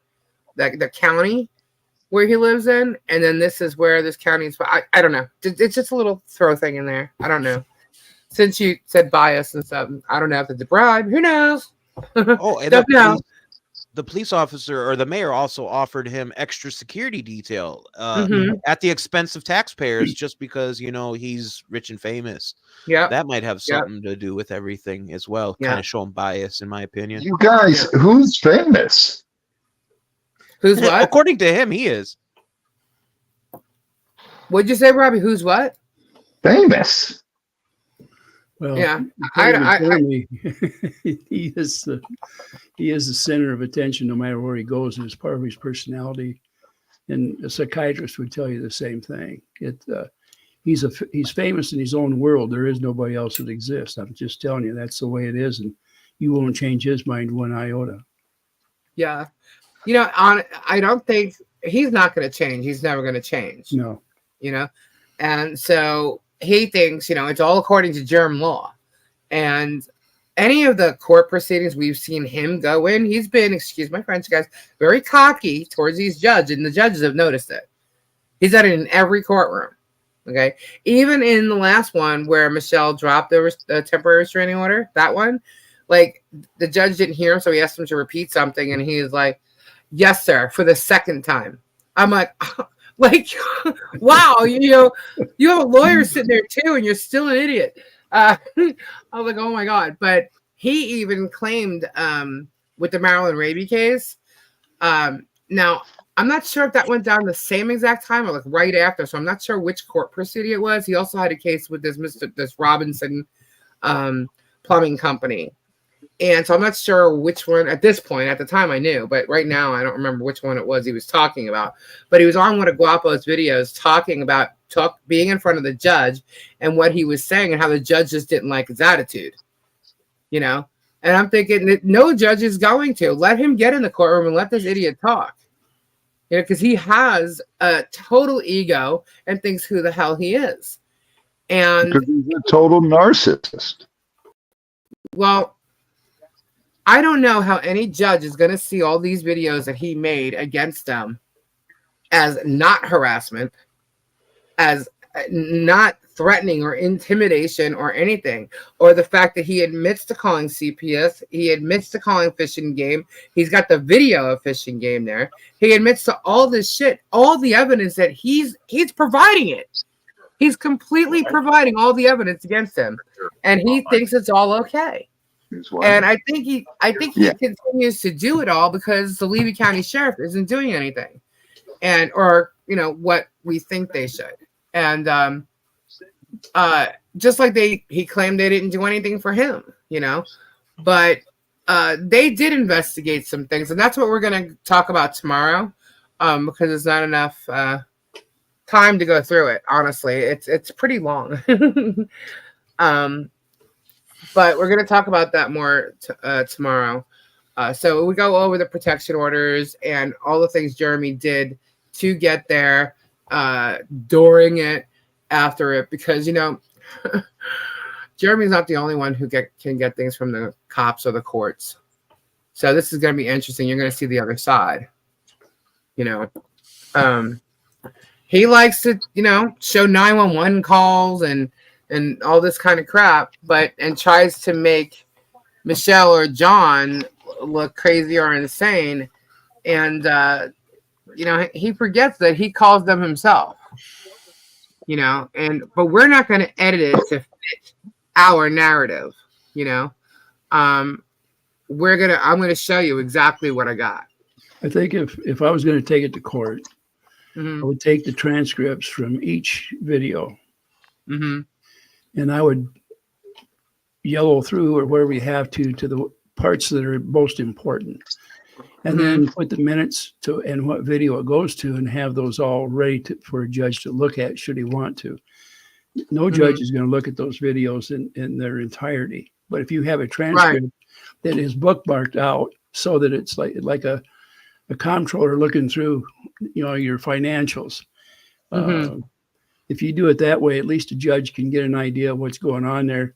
the county where he lives in, and then this is where this county is. I don't know. It's just a little throw thing in there. I don't know. Since you said bias and stuff, I don't know if it's a bribe. Who knows? Oh, and the police officer or the mayor also offered him extra security detail at the expense of taxpayers just because, you know, he's rich and famous. Yeah, that might have something to do with everything as well. Kind of showing bias, in my opinion. You guys, who's famous? Who's what? According to him, he is. What'd you say, Robbie? Who's what? Famous. Well, yeah, he is the center of attention no matter where he goes, and it's part of his personality. And a psychiatrist would tell you the same thing. He's famous in his own world. There is nobody else that exists. I'm just telling you, that's the way it is, and you won't change his mind one iota. Yeah, you know, I don't think he's not going to change. He's never going to change. No, you know, and so. He thinks, you know, it's all according to Germ law. And any of the court proceedings we've seen him go in, he's been, excuse my French, guys, very cocky towards these judges, and the judges have noticed it. He's done it in every courtroom, okay? Even in the last one where Michelle dropped the temporary restraining order, that one, like, the judge didn't hear him, so he asked him to repeat something, and he was like, yes, sir, for the 2nd time. I'm like... Like, wow, you know, you have a lawyer sitting there too, and you're still an idiot. I was like, oh my God. But he even claimed with the Maryland Raby case. Now, I'm not sure if that went down the same exact time or like right after. So I'm not sure which court proceeding it was. He also had a case with this Robinson plumbing company. And so I'm not sure which one at this point. At the time I knew, but right now I don't remember which one it was he was talking about. But he was on one of Guapo's videos talking about being in front of the judge and what he was saying and how the judge just didn't like his attitude, you know? And I'm thinking that no judge is going to let him get in the courtroom and let this idiot talk, you know, because he has a total ego and thinks who the hell he is. And Because he's a total narcissist. well, I don't know how any judge is going to see all these videos that he made against them as not harassment, as not threatening or intimidation or anything, or the fact that he admits to calling CPS, he admits to calling fishing game, he's got the video of fishing game there, he admits to all this shit, all the evidence that he's providing it. He's completely providing all the evidence against him, and he thinks it's all okay. And I think he continues to do it all because the Levy County Sheriff isn't doing anything, or you know what we think they should. And just like he claimed they didn't do anything for him, you know, but they did investigate some things, and that's what we're going to talk about tomorrow, because there's not enough time to go through it. Honestly, it's pretty long. But we're going to talk about that more tomorrow. So we go over the protection orders and all the things Jeremy did to get there, during it, after it, because, you know, Jeremy's not the only one who can get things from the cops or the courts. So this is going to be interesting. You're going to see the other side. You know, he likes to, you know, show 911 calls and all this kind of crap, and tries to make Michelle or John look crazy or insane. And, you know, he forgets that he calls them himself, you know, but we're not going to edit it to fit our narrative, you know. I'm going to show you exactly what I got. I think if I was going to take it to court, Mm-hmm. I would take the transcripts from each video. Mm-hmm. And I would yellow through or wherever you have to the parts that are most important. And then put the minutes to and what video it goes to and have those all ready for a judge to look at should he want to. No judge is going to look at those videos in their entirety. But if you have a transcript that is bookmarked out so that it's like a comptroller looking through, you know, your financials. If you do it that way, at least a judge can get an idea of what's going on there.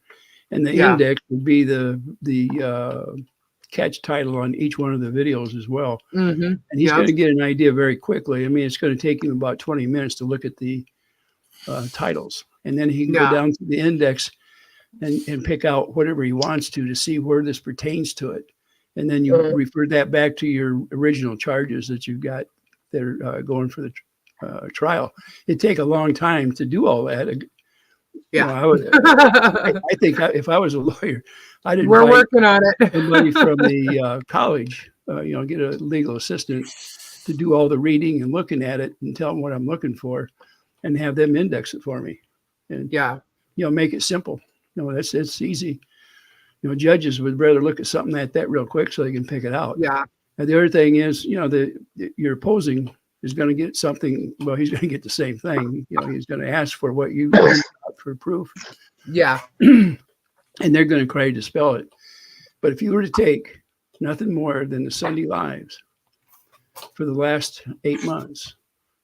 And the index would be the catch title on each one of the videos as well. And he's going to get an idea very quickly. I mean, it's going to take him about 20 minutes to look at the titles. And then he can go down to the index and pick out whatever he wants to see where this pertains to it. And then you refer that back to your original charges that you've got that are going for the trial. It'd take a long time to do all that. You know, I think if I was a lawyer, We're working on it. Somebody from the college, you know, get a legal assistant to do all the reading and looking at it and tell them what I'm looking for, and have them index it for me. And you know, make it simple. You know, it's easy. You know, judges would rather look at something like that real quick so they can pick it out. And the other thing is, you know, your opposing is going to get something. Well, he's going to get the same thing. You know, he's going to ask for what you got for proof. And they're going to try to dispel it. But if you were to take nothing more than the Sunday Lives for the last 8 months,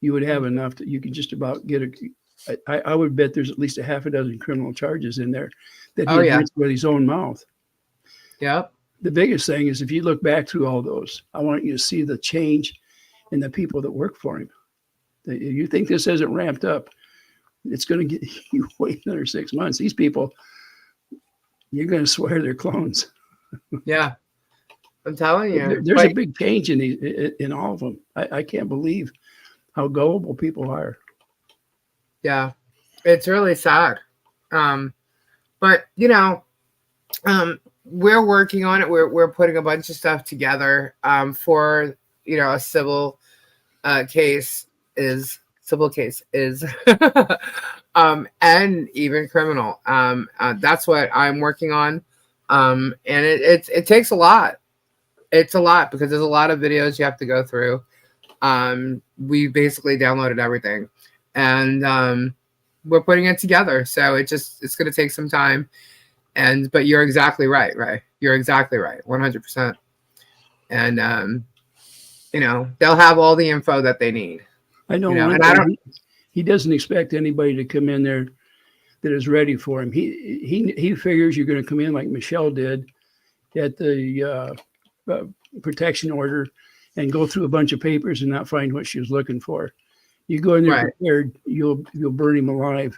you would have enough that you could just about get I would bet there's at least a half a dozen criminal charges in there that he admits with his own mouth. The biggest thing is if you look back through all those, I want you to see the change in the people that work for him. You think this hasn't ramped up, it's going to get you wait another 6 months. These people, you're going to swear they're clones. I'm telling you. There's a big change in all of them. I can't believe how gullible people are. It's really sad. But we're working on it. We're putting a bunch of stuff together for a civil case is and even criminal. That's what I'm working on. And it takes a lot. It's a lot because there's a lot of videos you have to go through. We basically downloaded everything, and we're putting it together. So it's going to take some time. But you're exactly right. You're exactly right. 100%. And they'll have all the info that they need. I know. And I don't. He doesn't expect anybody to come in there that is ready for him. He figures you're going to come in like Michelle did at the protection order and go through a bunch of papers and not find what she was looking for. You go in there prepared, you'll burn him alive.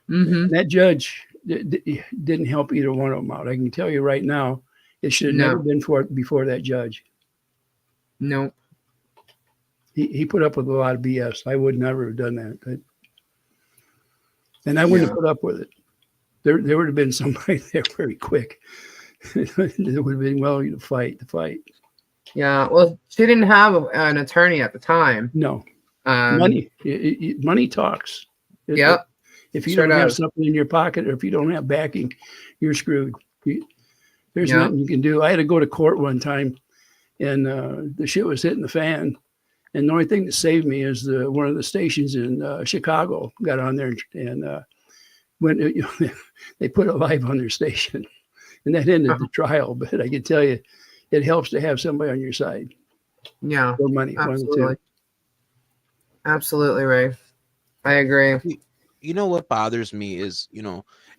Mm-hmm. That judge didn't help either one of them out. I can tell you right now, it should have never been before that judge. No. He put up with a lot of BS. I would never have done that. And I wouldn't have put up with it. There would have been somebody there very quick. It would have been willing to fight. Yeah, well, she didn't have an attorney at the time. No. Money talks. Yep. If you don't have something in your pocket or if you don't have backing, you're screwed. There's nothing you can do. I had to go to court one time, and the shit was hitting the fan. And the only thing that saved me is one of the stations in Chicago got on there and when they put it live on their station, and that ended the trial. But I can tell you, it helps to have somebody on your side. Yeah, for money. Absolutely, absolutely, Ray. I agree. You know what bothers me is,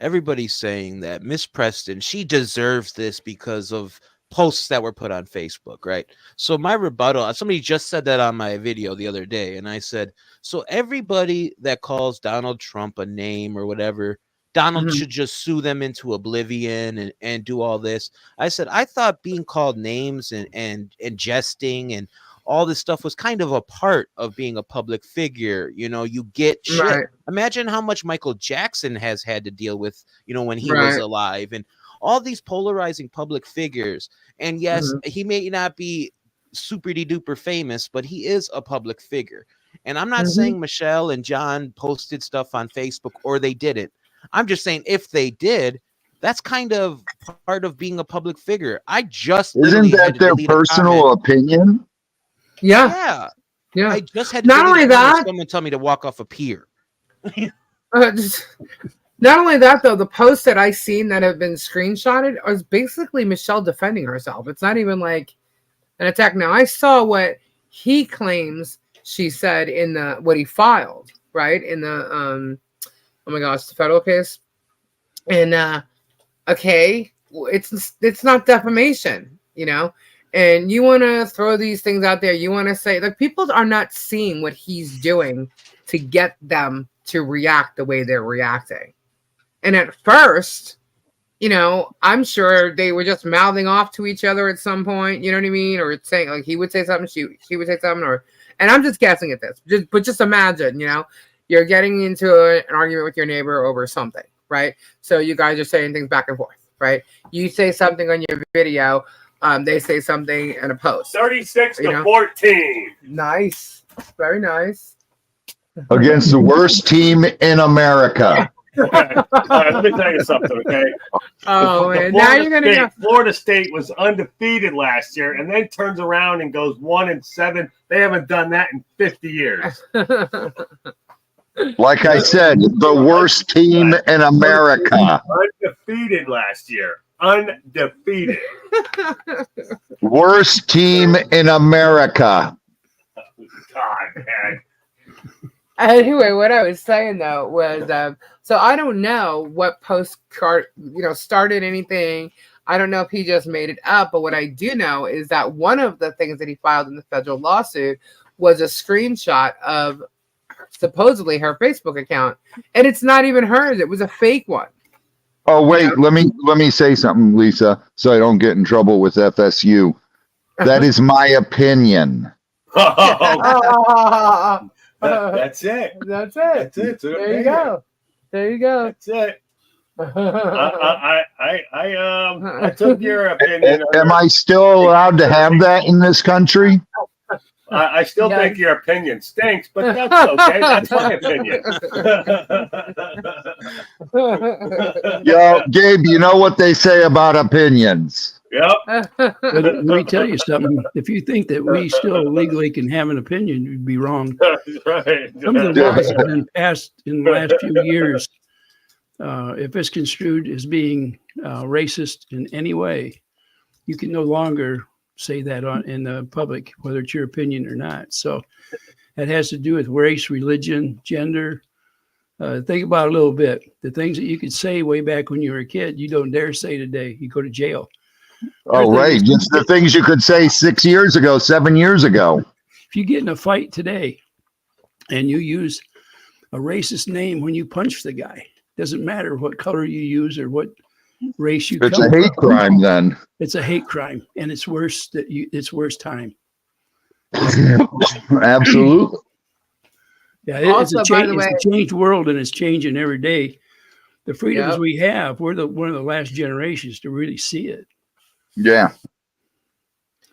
everybody's saying that Miss Preston, she deserves this because of posts that were put on Facebook, right? So my rebuttal, somebody just said that on my video the other day, and I said, so everybody that calls Donald Trump a name or whatever, Donald should just sue them into oblivion and do all this. I said, I thought being called names and jesting and all this stuff was kind of a part of being a public figure. You get shit. Right. Imagine how much Michael Jackson has had to deal with, when he was alive, and all these polarizing public figures. And yes, he may not be super duper famous, but he is a public figure. And I'm not saying Michelle and John posted stuff on Facebook or they didn't. I'm just saying if they did, that's kind of part of being a public figure. I just isn't that their personal opinion? Yeah. I just had to not only that, someone tell me to walk off a pier. Not only that, though, the posts that I've seen that have been screenshotted are basically Michelle defending herself. It's not even like an attack. Now, I saw what he claims she said in what he filed, right? In the oh my gosh, the federal case. And okay, it's not defamation, And you want to throw these things out there. You want to say that people are not seeing what he's doing to get them to react the way they're reacting. And at first, I'm sure they were just mouthing off to each other at some point. You know what I mean? Or saying like he would say something, she would say something, and I'm just guessing at this. But just imagine, you're getting into an argument with your neighbor over something, right? So you guys are saying things back and forth, right? You say something on your video. They say something in a post. 36 to 14. Nice. Very nice. Against the worst team in America. Let me tell you something, okay? Oh, man. Now you're going to go. Florida State was undefeated last year and then turns around and goes 1-7. They haven't done that in 50 years. Like I said, the worst team in America. Undefeated last year. Undefeated. Worst team in America. God, man. Anyway, what I was saying though was, so I don't know what postcard, started anything. I don't know if he just made it up, but what I do know is that one of the things that he filed in the federal lawsuit was a screenshot of supposedly her Facebook account, and it's not even hers. It was a fake one. Oh wait, let me say something, Lisa, so I don't get in trouble with FSU. That is my opinion. That's it. That's it. That's it. There you go. There you go. That's it. I took your opinion. Am I still allowed to have that in this country? I still Yeah. think your opinion stinks, but that's okay. That's my opinion. Yo, Gabe, you know what they say about opinions. Yep. But let me tell you something. If you think that we still legally can have an opinion, you'd be wrong. Right. Some of the laws have been passed in the last few years. If it's construed as being racist in any way, you can no longer say that in the public, whether it's your opinion or not. So it has to do with race, religion, gender. Think about it a little bit. The things that you could say way back when you were a kid, you don't dare say today. You go to jail. Oh, right. Just the things you could say 6 years ago, 7 years ago. If you get in a fight today and you use a racist name when you punch the guy, doesn't matter what color you use or what race you It's come a hate from. crime then. It's a hate crime, and it's worse it's worse time. Absolutely. Yeah, it's Also, a by change. the way- It's a changed world, and it's changing every day. The freedoms Yep. we have, we're one of the last generations to really see it. Yeah.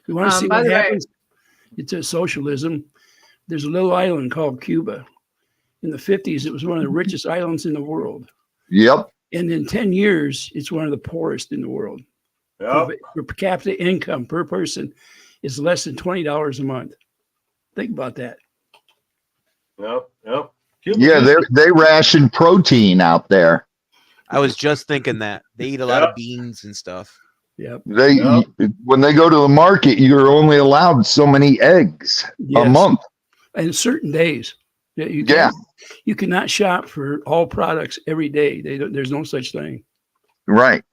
You want to see by what the way- happens? It's a socialism. There's a little island called Cuba. In the 50s, it was one of the richest islands in the world. Yep. And in 10 years, it's one of the poorest in the world. Yep. Per capita income per person is less than $20 a month. Think about that. Yep. Yep. Yeah, they ration protein out there. I was just thinking that they eat a lot of beans and stuff. Yep. When they go to the market, you're only allowed so many eggs a Yes. month. And certain days. You Yeah. You cannot shop for all products every day. There's no such thing. Right.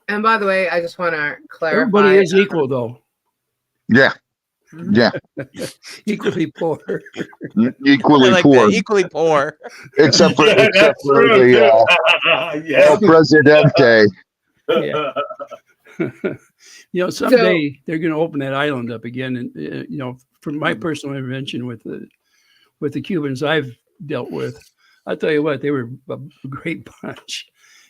And by the way, I just want to clarify. Everybody is equal, though. Yeah. Yeah. Equally poor. Equally I like poor. that. Equally poor. Except for That's the true. El Presidente. Yeah. Someday they're going to open that island up again. And, from my personal intervention with the Cubans I've dealt with, I'll tell you what, they were a great bunch.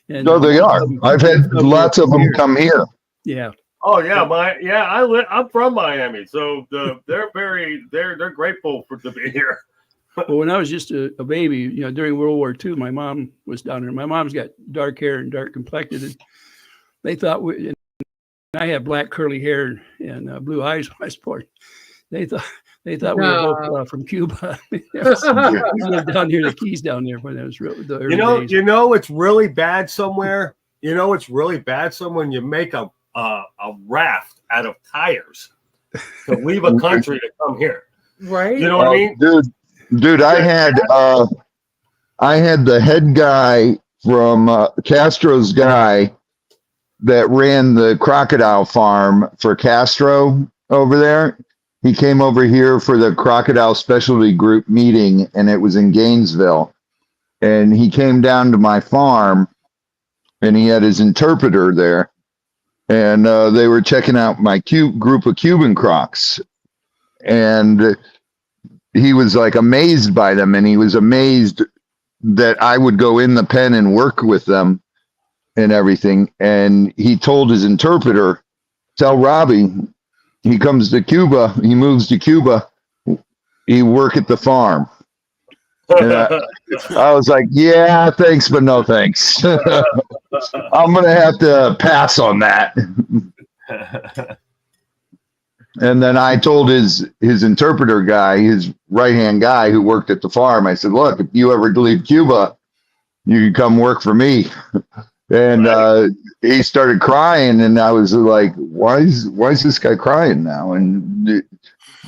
And, No, they are. I've had lots of them come here. Yeah. Oh yeah, I'm from Miami, so they're grateful to be here. Well, when I was just a baby, during World War II, my mom was down there. My mom's got dark hair and dark complected. And they thought and I had black curly hair and blue eyes when I was born. They thought we were both from Cuba. We lived down near the Keys down there when it was the early days. It's really bad somewhere. It's really bad somewhere when you make a raft out of tires to leave a country to come here. Right. You know what I mean? Dude, I had the head guy from Castro's guy that ran the crocodile farm for Castro over there. He came over here for the crocodile specialty group meeting, and it was in Gainesville. And he came down to my farm, and he had his interpreter there. And they were checking out my group of Cuban crocs. And he was like amazed by them. And he was amazed that I would go in the pen and work with them and everything. And he told his interpreter, tell Robbie, he comes to Cuba, he moves to Cuba, he work at the farm. And I was like, yeah, thanks, but no thanks. I'm going to have to pass on that. And then I told his interpreter guy, his right-hand guy who worked at the farm, I said, look, if you ever leave Cuba, you can come work for me. And he started crying, and I was like, why is this guy crying now? And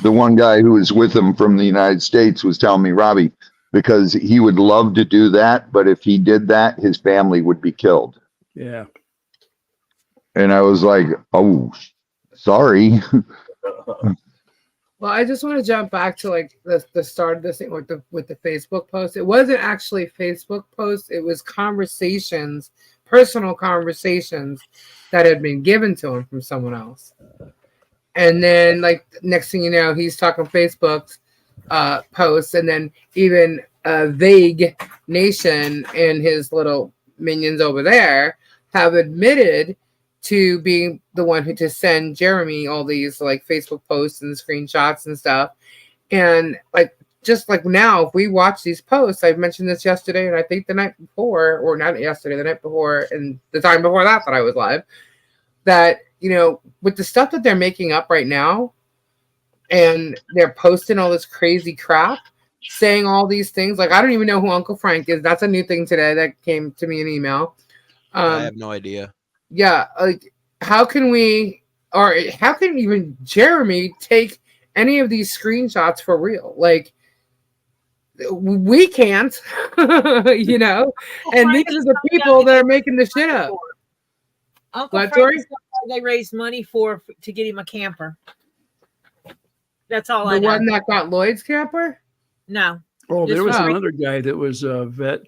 the one guy who was with him from the United States was telling me, Robbie, because he would love to do that, but if he did that, his family would be killed. Yeah. And I was like, oh, sorry. Well, I just want to jump back to like the start of this thing with the Facebook post. It wasn't actually Facebook posts. It was conversations, personal conversations that had been given to him from someone else. And then like next thing you know, he's talking Facebook posts, and then even Vague Nation in his little minions over there have admitted to being the one who to send Jeremy all these like Facebook posts and screenshots and stuff. And like, just like now, if we watch these posts, I mentioned this yesterday, and I think the night before, or not yesterday, the night before, and the time before that I was live, that, you know, with the stuff that they're making up right now, and they're posting all this crazy crap, saying all these things, like, I don't even know who Uncle Frank is. That's a new thing today that came to me in email. I have no idea. Yeah, like, how can we, or how can even Jeremy take any of these screenshots for real? Like, we can't, you know, and these are the people that are making the shit up. Uncle What, Frank Tori? is the one they raised money for to get him a camper. That's all I The know. one that got Lloyd's camper? No. Oh, there Just was right. another guy that was a vet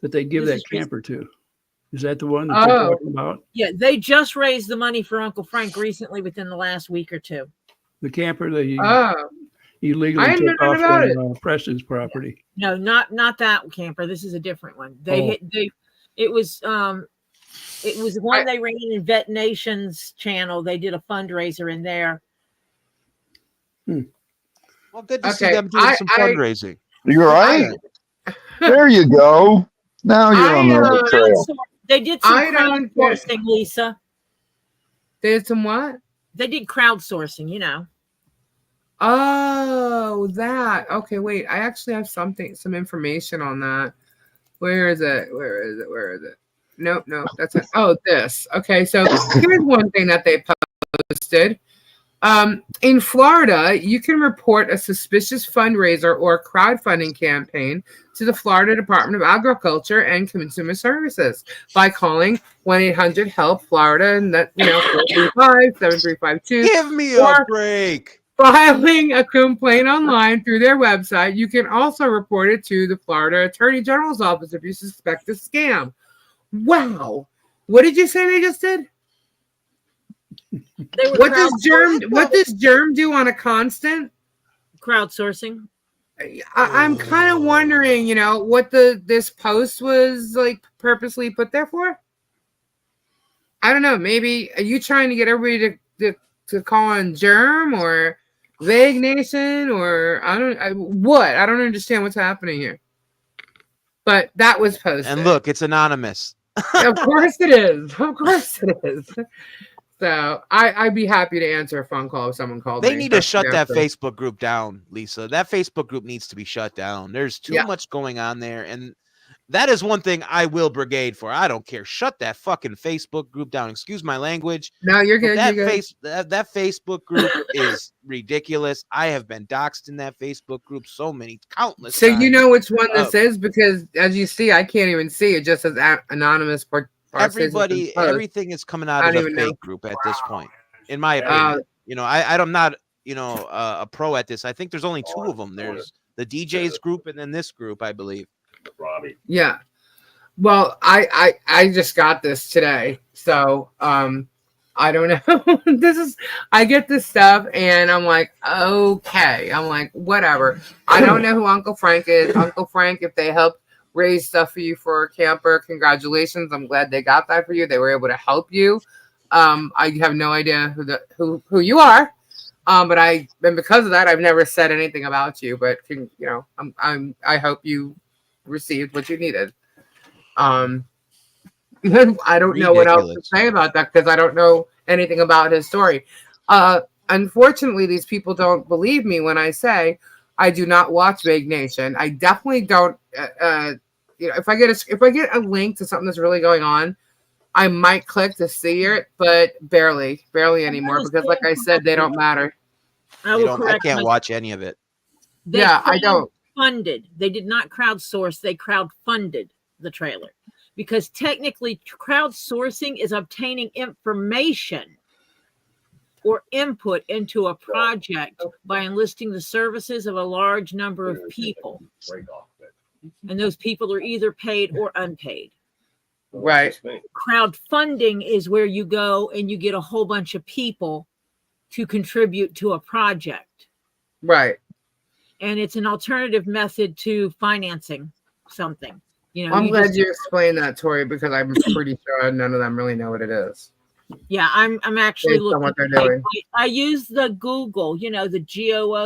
that they give This that is camper to. Is that the one that you're talking about? Yeah, they just raised the money for Uncle Frank recently within the last week or two. The camper that he Oh, illegally I didn't took know off about from Preston's property. No, not that camper. This is a different one. It was one they ran in Vet Nation's channel. They did a fundraiser in there. Well, good to see Okay, them doing some fundraising. You're right. There you go. Now you're on the right trail. They did some I don't crowdsourcing, Lisa. They did some what? They did crowdsourcing, you know. Oh, that. Okay, wait. I actually have some information on that. Where is it? Nope, that's it. Oh, this. Okay, so here's one thing that they posted. In Florida, you can report a suspicious fundraiser or crowdfunding campaign to the Florida Department of Agriculture and Consumer Services by calling 1-800-HELP-FLORIDA, and that, 435-7352. Give me a break. Filing a complaint online through their website. You can also report it to the Florida Attorney General's office if you suspect a scam. Wow. What did you say they just did? What does Germ do on a constant? Crowdsourcing. I'm kind of wondering, what this post was like purposely put there for. I don't know. Maybe are you trying to get everybody to call on Germ or Vague Nation or I don't understand what's happening here. But that was posted. And look, it's anonymous. Of course it is. Of course it is. So I'd be happy to answer a phone call if someone called me. They need to shut that Facebook group down, Lisa. That Facebook group needs to be shut down. There's too much going on there. And that is one thing I will brigade for. I don't care. Shut that fucking Facebook group down. Excuse my language. No, you're good. That Facebook group is ridiculous. I have been doxxed in that Facebook group countless So times. you know which one this is? Because as you see, I can't even see. It just says anonymous. Everything is coming out of the fake group at this point, in my opinion. I'm not, a pro at this. I think there's only two of them. There's the DJ's group and then this group, I believe. Yeah. Well, I just got this today, so I don't know. I get this stuff and I'm like, okay. I'm like, whatever. I don't know who Uncle Frank is. Uncle Frank, if they help raise stuff for you for a camper, congratulations. I'm glad they got that for you. They were able to help you. I have no idea who you are. But because of that, I've never said anything about you. But I hope you received what you needed. I don't know what else to say about that because I don't know anything about his story. Unfortunately, these people don't believe me when I say I do not watch Vague Nation. I definitely don't. If I get a link to something that's really going on, I might click to see it, but barely anymore because, like I said, they don't matter. I can't watch any of it. I don't. Funded. They did not crowdsource. They crowdfunded the trailer because technically, crowdsourcing is obtaining information or input into a project by enlisting the services of a large number of people. And those people are either paid or unpaid. Right. Crowdfunding is where you go and you get a whole bunch of people to contribute to a project. Right. And it's an alternative method to financing something. You know, I'm you glad just, you explained that, Tori, because I'm pretty sure none of them really know what it is. yeah, I'm actually Based on looking. what they're doing. I use the Google, you know, the google.com.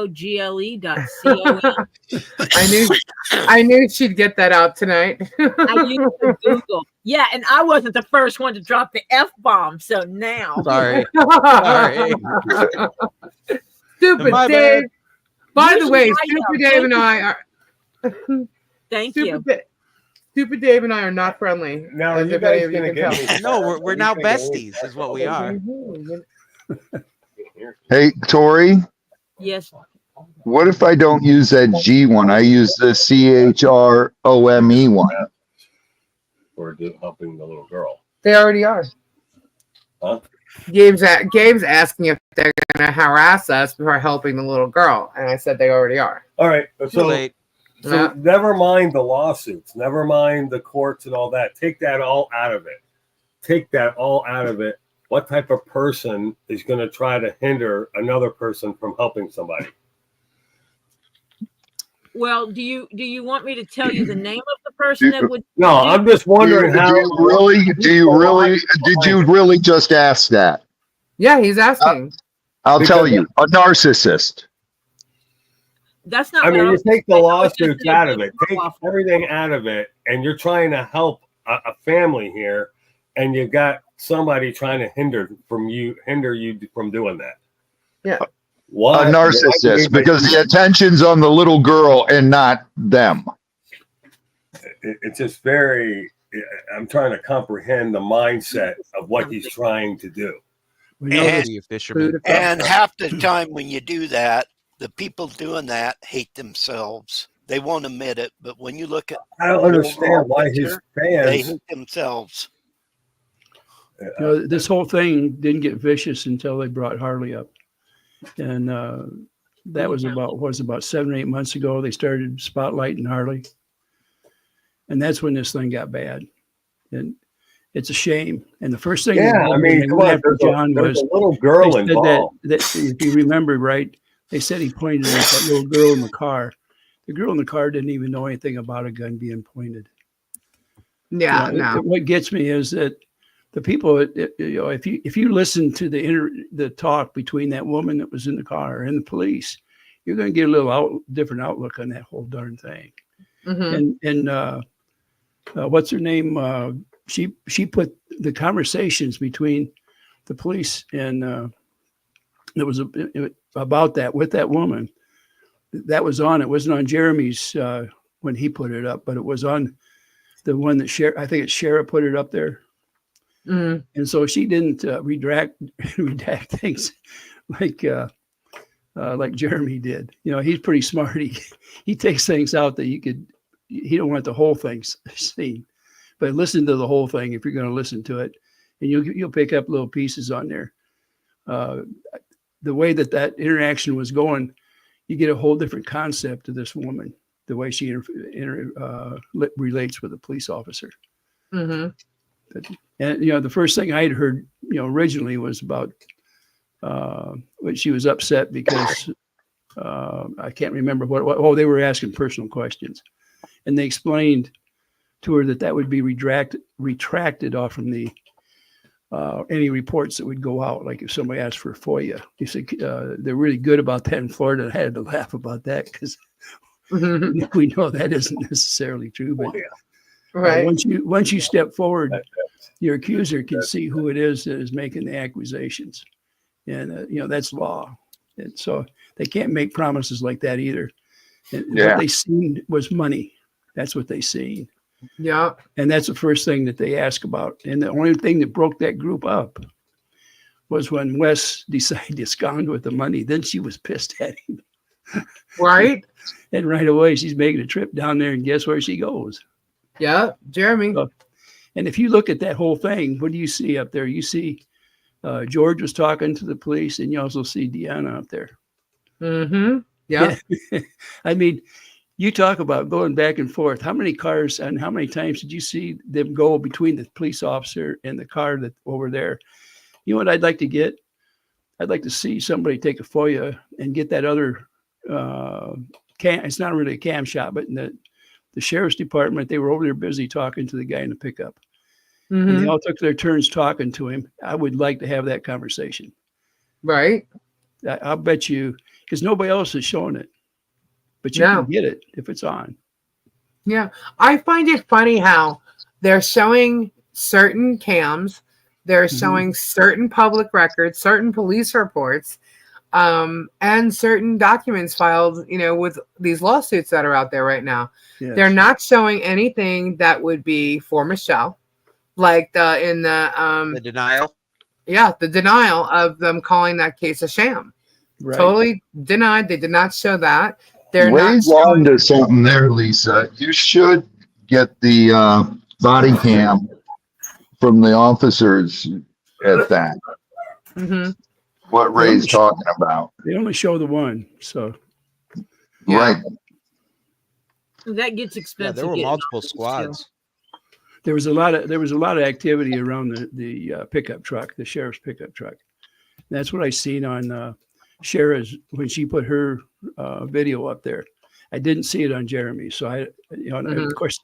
I knew she'd get that out tonight. I use the Google. Yeah, and I wasn't the first one to drop the F-bomb, so now. Sorry. Sorry. Stupid My Dave. bad. By the Usually way, I Stupid know. Dave and I are Thank you. Stupid Dave and I are not friendly. Now, are as you if any guys of you going to can get tell. me? No, we're now besties, is what we are. Hey, Tori, Yes. what if I don't use that G one? I use the CHROME one. Or helping the little girl. They already are. Huh? Gabe's asking if they're going to harass us before helping the little girl, and I said they already are. All right. Too So, late. Yeah. never mind the lawsuits. Never mind the courts and all that. Take that all out of it. Take that all out of it. What type of person is going to try to hinder another person from helping somebody? Well, do you want me to tell you the name of the person that would? No, I'm just wondering how. Did you really just ask that? Yeah, he's asking. I'll tell you, a narcissist. That's not. I what mean, you was take the saying. I was just lawsuits saying out of it, take off. everything out of it, and you're trying to help a family here, and you got somebody trying to hinder you from doing that. Yeah. Why? A narcissist, because the attention's on the little girl and not them. It's just very. I'm trying to comprehend the mindset of what he's trying to do. We know And- this- You fisherman. And half the time when you do that, the people doing that hate themselves. They won't admit it, but when you look at I don't understand why his they fans. hate themselves. you know, this whole thing didn't get vicious until they brought Harley up. And that was about 7 or 8 months ago. They started spotlighting Harley. And that's when this thing got bad. And it's a shame. And the first thing Yeah, I mean, come on, there's a little girl they said involved. that if you remember right, they said he pointed at that little girl in the car. The girl in the car didn't even know anything about a gun being pointed. Yeah, You know, no. What gets me is that the people, you know, if you listen to the talk between that woman that was in the car and the police, you're going to get a little different outlook on that whole darn thing. Mm-hmm. And what's her name? She put the conversations between the police and it was about that with that woman. That was on. It wasn't on Jeremy's when he put it up, but it was on the one that I think it's Shara put it up there. Mm-hmm. And so she didn't redact things like Jeremy did. You know, he's pretty smart. He takes things out that he don't want the whole thing seen, but listen to the whole thing if you're going to listen to it, and you'll pick up little pieces on there. The way that interaction was going, you get a whole different concept of this woman, the way she relates with a police officer. Mm-hmm. And, you know, the first thing I had heard, you know, originally was about when she was upset because I can't remember what they were asking personal questions. And they explained to her that would be retracted off from the any reports that would go out. Like if somebody asked for a FOIA, he said they're really good about that in Florida. I had to laugh about that because we know that isn't necessarily true. But Right. once you step forward, your accuser can see who it is that is making the accusations, and you know that's law. And so they can't make promises like that either. And what they seen was money. That's what they seen. Yeah. And that's the first thing that they ask about. And the only thing that broke that group up was when Wes decided to abscond with the money. Then she was pissed at him. Right. And right away, she's making a trip down there, and guess where she goes? Yeah, Jeremy. And if you look at that whole thing, what do you see up there? You see George was talking to the police, and you also see Deanna up there. Mm-hmm. Yeah. I mean, you talk about going back and forth. How many cars and how many times did you see them go between the police officer and the car that over there? You know what I'd like to get? I'd like to see somebody take a FOIA and get that other it's not really a cam shot, but the sheriff's department, they were over there busy talking to the guy in the pickup. And Mhm. they all took their turns talking to him. I would like to have that conversation. Right. I'll bet you, because nobody else is showing it. But you No. can get it if it's on. Yeah. I find it funny how they're showing certain cams, they're Mhm. showing certain public records, certain police reports, and certain documents filed, with these lawsuits that are out there right now. Yes. They're not showing anything that would be for Michelle, like the denial. yeah, the denial of them calling that case a sham. Right. Totally denied. They did not show that. They're Ray's not on showing. to something there, Lisa. You should get the body cam from the officers at that. Mhm. What Ray's talking about. They only show the one. So Yeah. Right. That gets Yeah, expensive. there were getting multiple all this, too. squads. there was a lot of activity around the pickup truck, the sheriff's pickup truck. That's what I seen on Shara's when she put her video up there. I didn't see it on Jeremy's, so and Mhm. of course,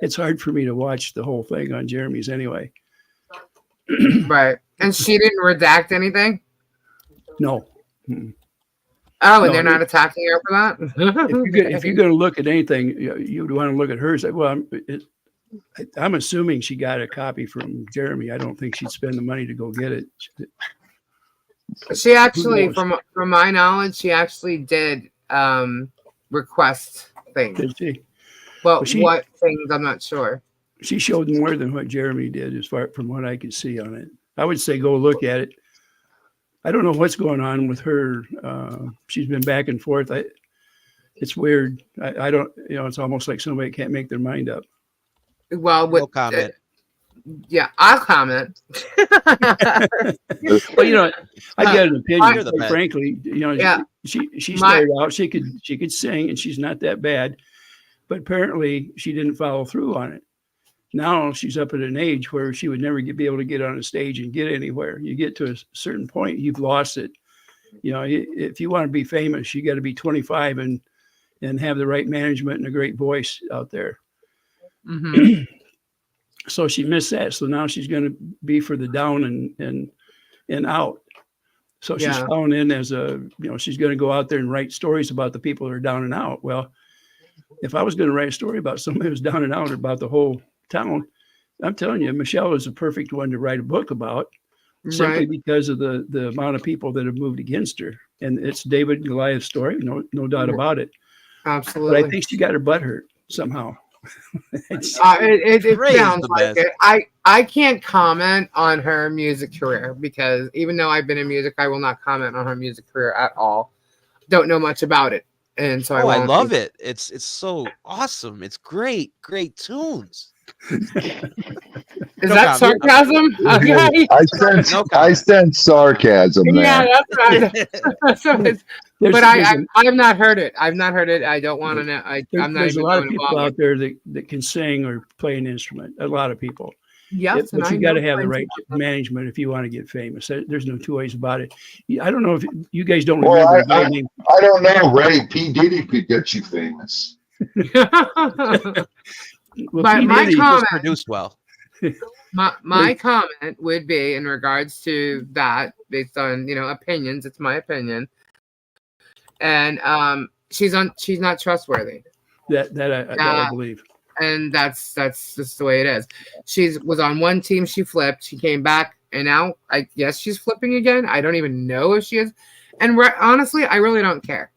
it's hard for me to watch the whole thing on Jeremy's anyway. Right. And she didn't redact anything? No. Mm-mm. Oh, and No, they're not attacking her for that? If you're going to look at anything, you'd want to look at hers. Well, I'm assuming she got a copy from Jeremy. I don't think she'd spend the money to go get it. She actually, knows? from my knowledge, she actually did request things. Did she? Well, Well, what things, I'm not sure. She showed more than what Jeremy did, as far from what I could see on it. I would say go look at it. I don't know what's going on with her. She's been back and forth. It's weird. I don't. It's almost like somebody can't make their mind up. Well, No comment. Yeah, I'll comment. Well, I got an opinion. You're the Quite best. frankly, Yeah. she started out. She could sing, and she's not that bad. But apparently, she didn't follow through on it. Now she's up at an age where she would never be able to get on a stage and get anywhere. You get to a certain point, you've lost it. If you want to be famous, you got to be 25 and have the right management and a great voice out there. Mhm. So she missed that. So now she's going to be for the down and out. So she's Yeah. fallen in as she's going to go out there and write stories about the people that are down and out. Well, if I was going to write a story about somebody who's down and out or about the whole town, I'm telling you, Michelle is a perfect one to write a book about, simply Right. because of the amount of people that have moved against her. And it's David and Goliath's story, no doubt about it. Absolutely. But I think she got her butt hurt somehow. It's- It Ray's sounds the like best. it. I can't comment on her music career because even though I've been in music, I will not comment on her music career at all. Don't know much about it, and so I won't. love it. It's so awesome. It's great tunes. Is No that comment. sarcasm? Okay. I sense sarcasm there. Yeah, that's right. That's right. There's- But there's a- I've not heard it. I've not heard it. I don't want to know. I'm not There's a even lot of going people to out there that can sing or play an instrument. A lot of people. Yes, and But you I got to know have the plenty right of management if you want to get famous. There's no two ways about it. I don't know if you guys don't Well, remember a guy named. I don't know, Ray. P. Diddy could get you famous. them. Well, But P. my Diddy- comment- Produced well. My comment would be in regards to that, based on opinions. It's my opinion, and she's not trustworthy, that I believe. and that's just the way it is. She was on one team, she flipped, she came back, and now I guess she's flipping again. I don't even know if she is, and honestly, I really don't care.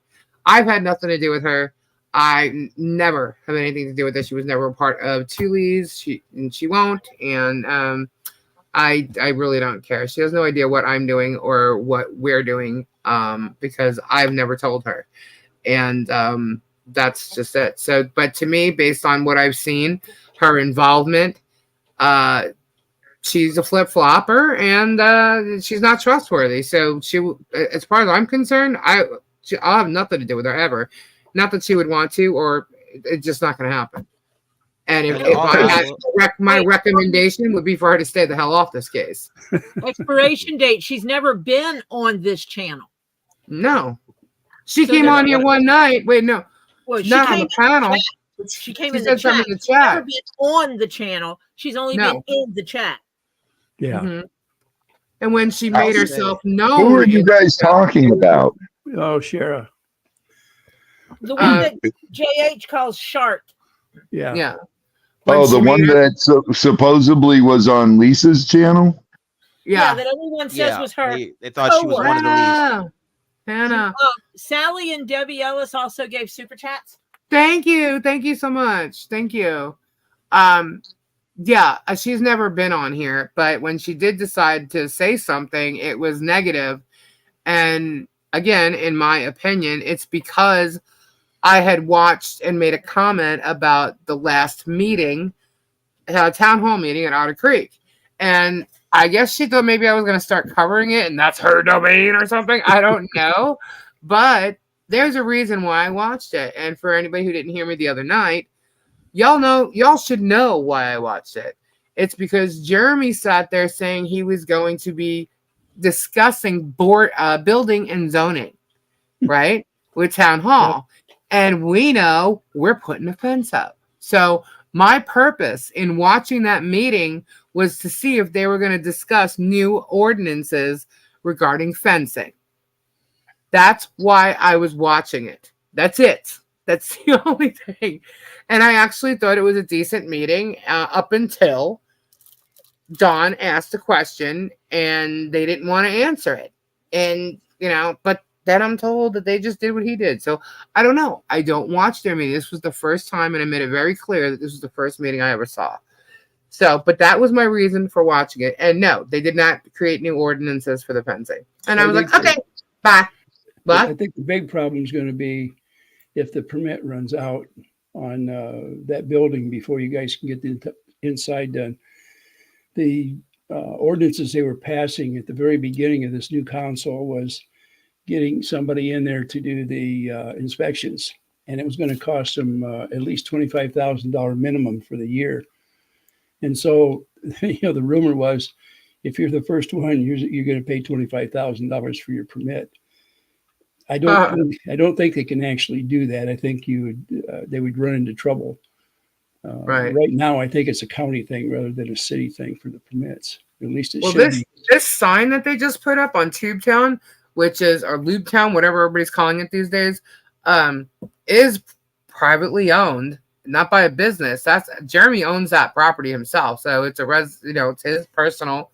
I've had nothing to do with her. I never have anything to do with this. She was never a part of Thule's. She won't, and I really don't care. She has no idea what I'm doing or what we're doing, because I've never told her, and that's just it. So, but to me, based on what I've seen, her involvement, she's a flip flopper, and she's not trustworthy. So as far as I'm concerned, I'll have nothing to do with her ever. Not that she would want to, or it's just not going to happen. And if I had my recommendation would be for her to stay the hell off this case. Expiration date. She's never been on this channel. No, she So came then on here one night. Wait, no, Well, she not on came the panel. She came She in the said something chat. in the She's never chat. been on the channel. She's only No. been in the chat. Yeah. Mhm. And when she made I'll herself say. known, Who are you guys talking about? Oh, Shara. The one Uh, that JH calls Shark. Yeah. yeah. When Oh, she the one made her- that supposedly was on Lisa's channel? Yeah, yeah. that everyone says was her. They thought she was one of the leads. Hannah. Sally and Debbie Ellis also gave super chats. Thank you. Thank you so much. Thank you. Yeah, she's never been on here, but when she did decide to say something, it was negative. And again, in my opinion, it's because I had watched and made a comment about the last meeting, town hall meeting at Otter Creek. And I guess she thought maybe I was going to start covering it and that's her domain or something. I don't know. But there's a reason why I watched it. And for anybody who didn't hear me the other night, y'all should know why I watched it. It's because Jeremy sat there saying he was going to be discussing building and zoning, right? With town hall. And we know we're putting a fence up. So my purpose in watching that meeting was to see if they were going to discuss new ordinances regarding fencing. That's why I was watching it. That's it. That's the only thing. And I actually thought it was a decent meeting up until Dawn asked a question and they didn't want to answer it. And, but then I'm told that they just did what he did. So I don't know. I don't watch their meeting. This was the first time, and I made it very clear that this was the first meeting I ever saw. So, but that was my reason for watching it. And no, they did not create new ordinances for the fencing. And I was like, okay, bye. I think the big problem is going to be if the permit runs out on that building before you guys can get the inside done. The ordinances they were passing at the very beginning of this new council was getting somebody in there to do the inspections. And it was going to cost them at least $25,000 minimum for the year. And so, the rumor was, if you're the first one, you're going to pay $25,000 for your permit. I don't think they can actually do that. I think they would run into trouble. Right now, I think it's a county thing rather than a city thing for the permits. At least it should be. This sign that they just put up on Tubetown, which is, or Lubetown, whatever everybody's calling it these days, is privately owned, not by a business. Jeremy owns that property himself, so it's it's his personal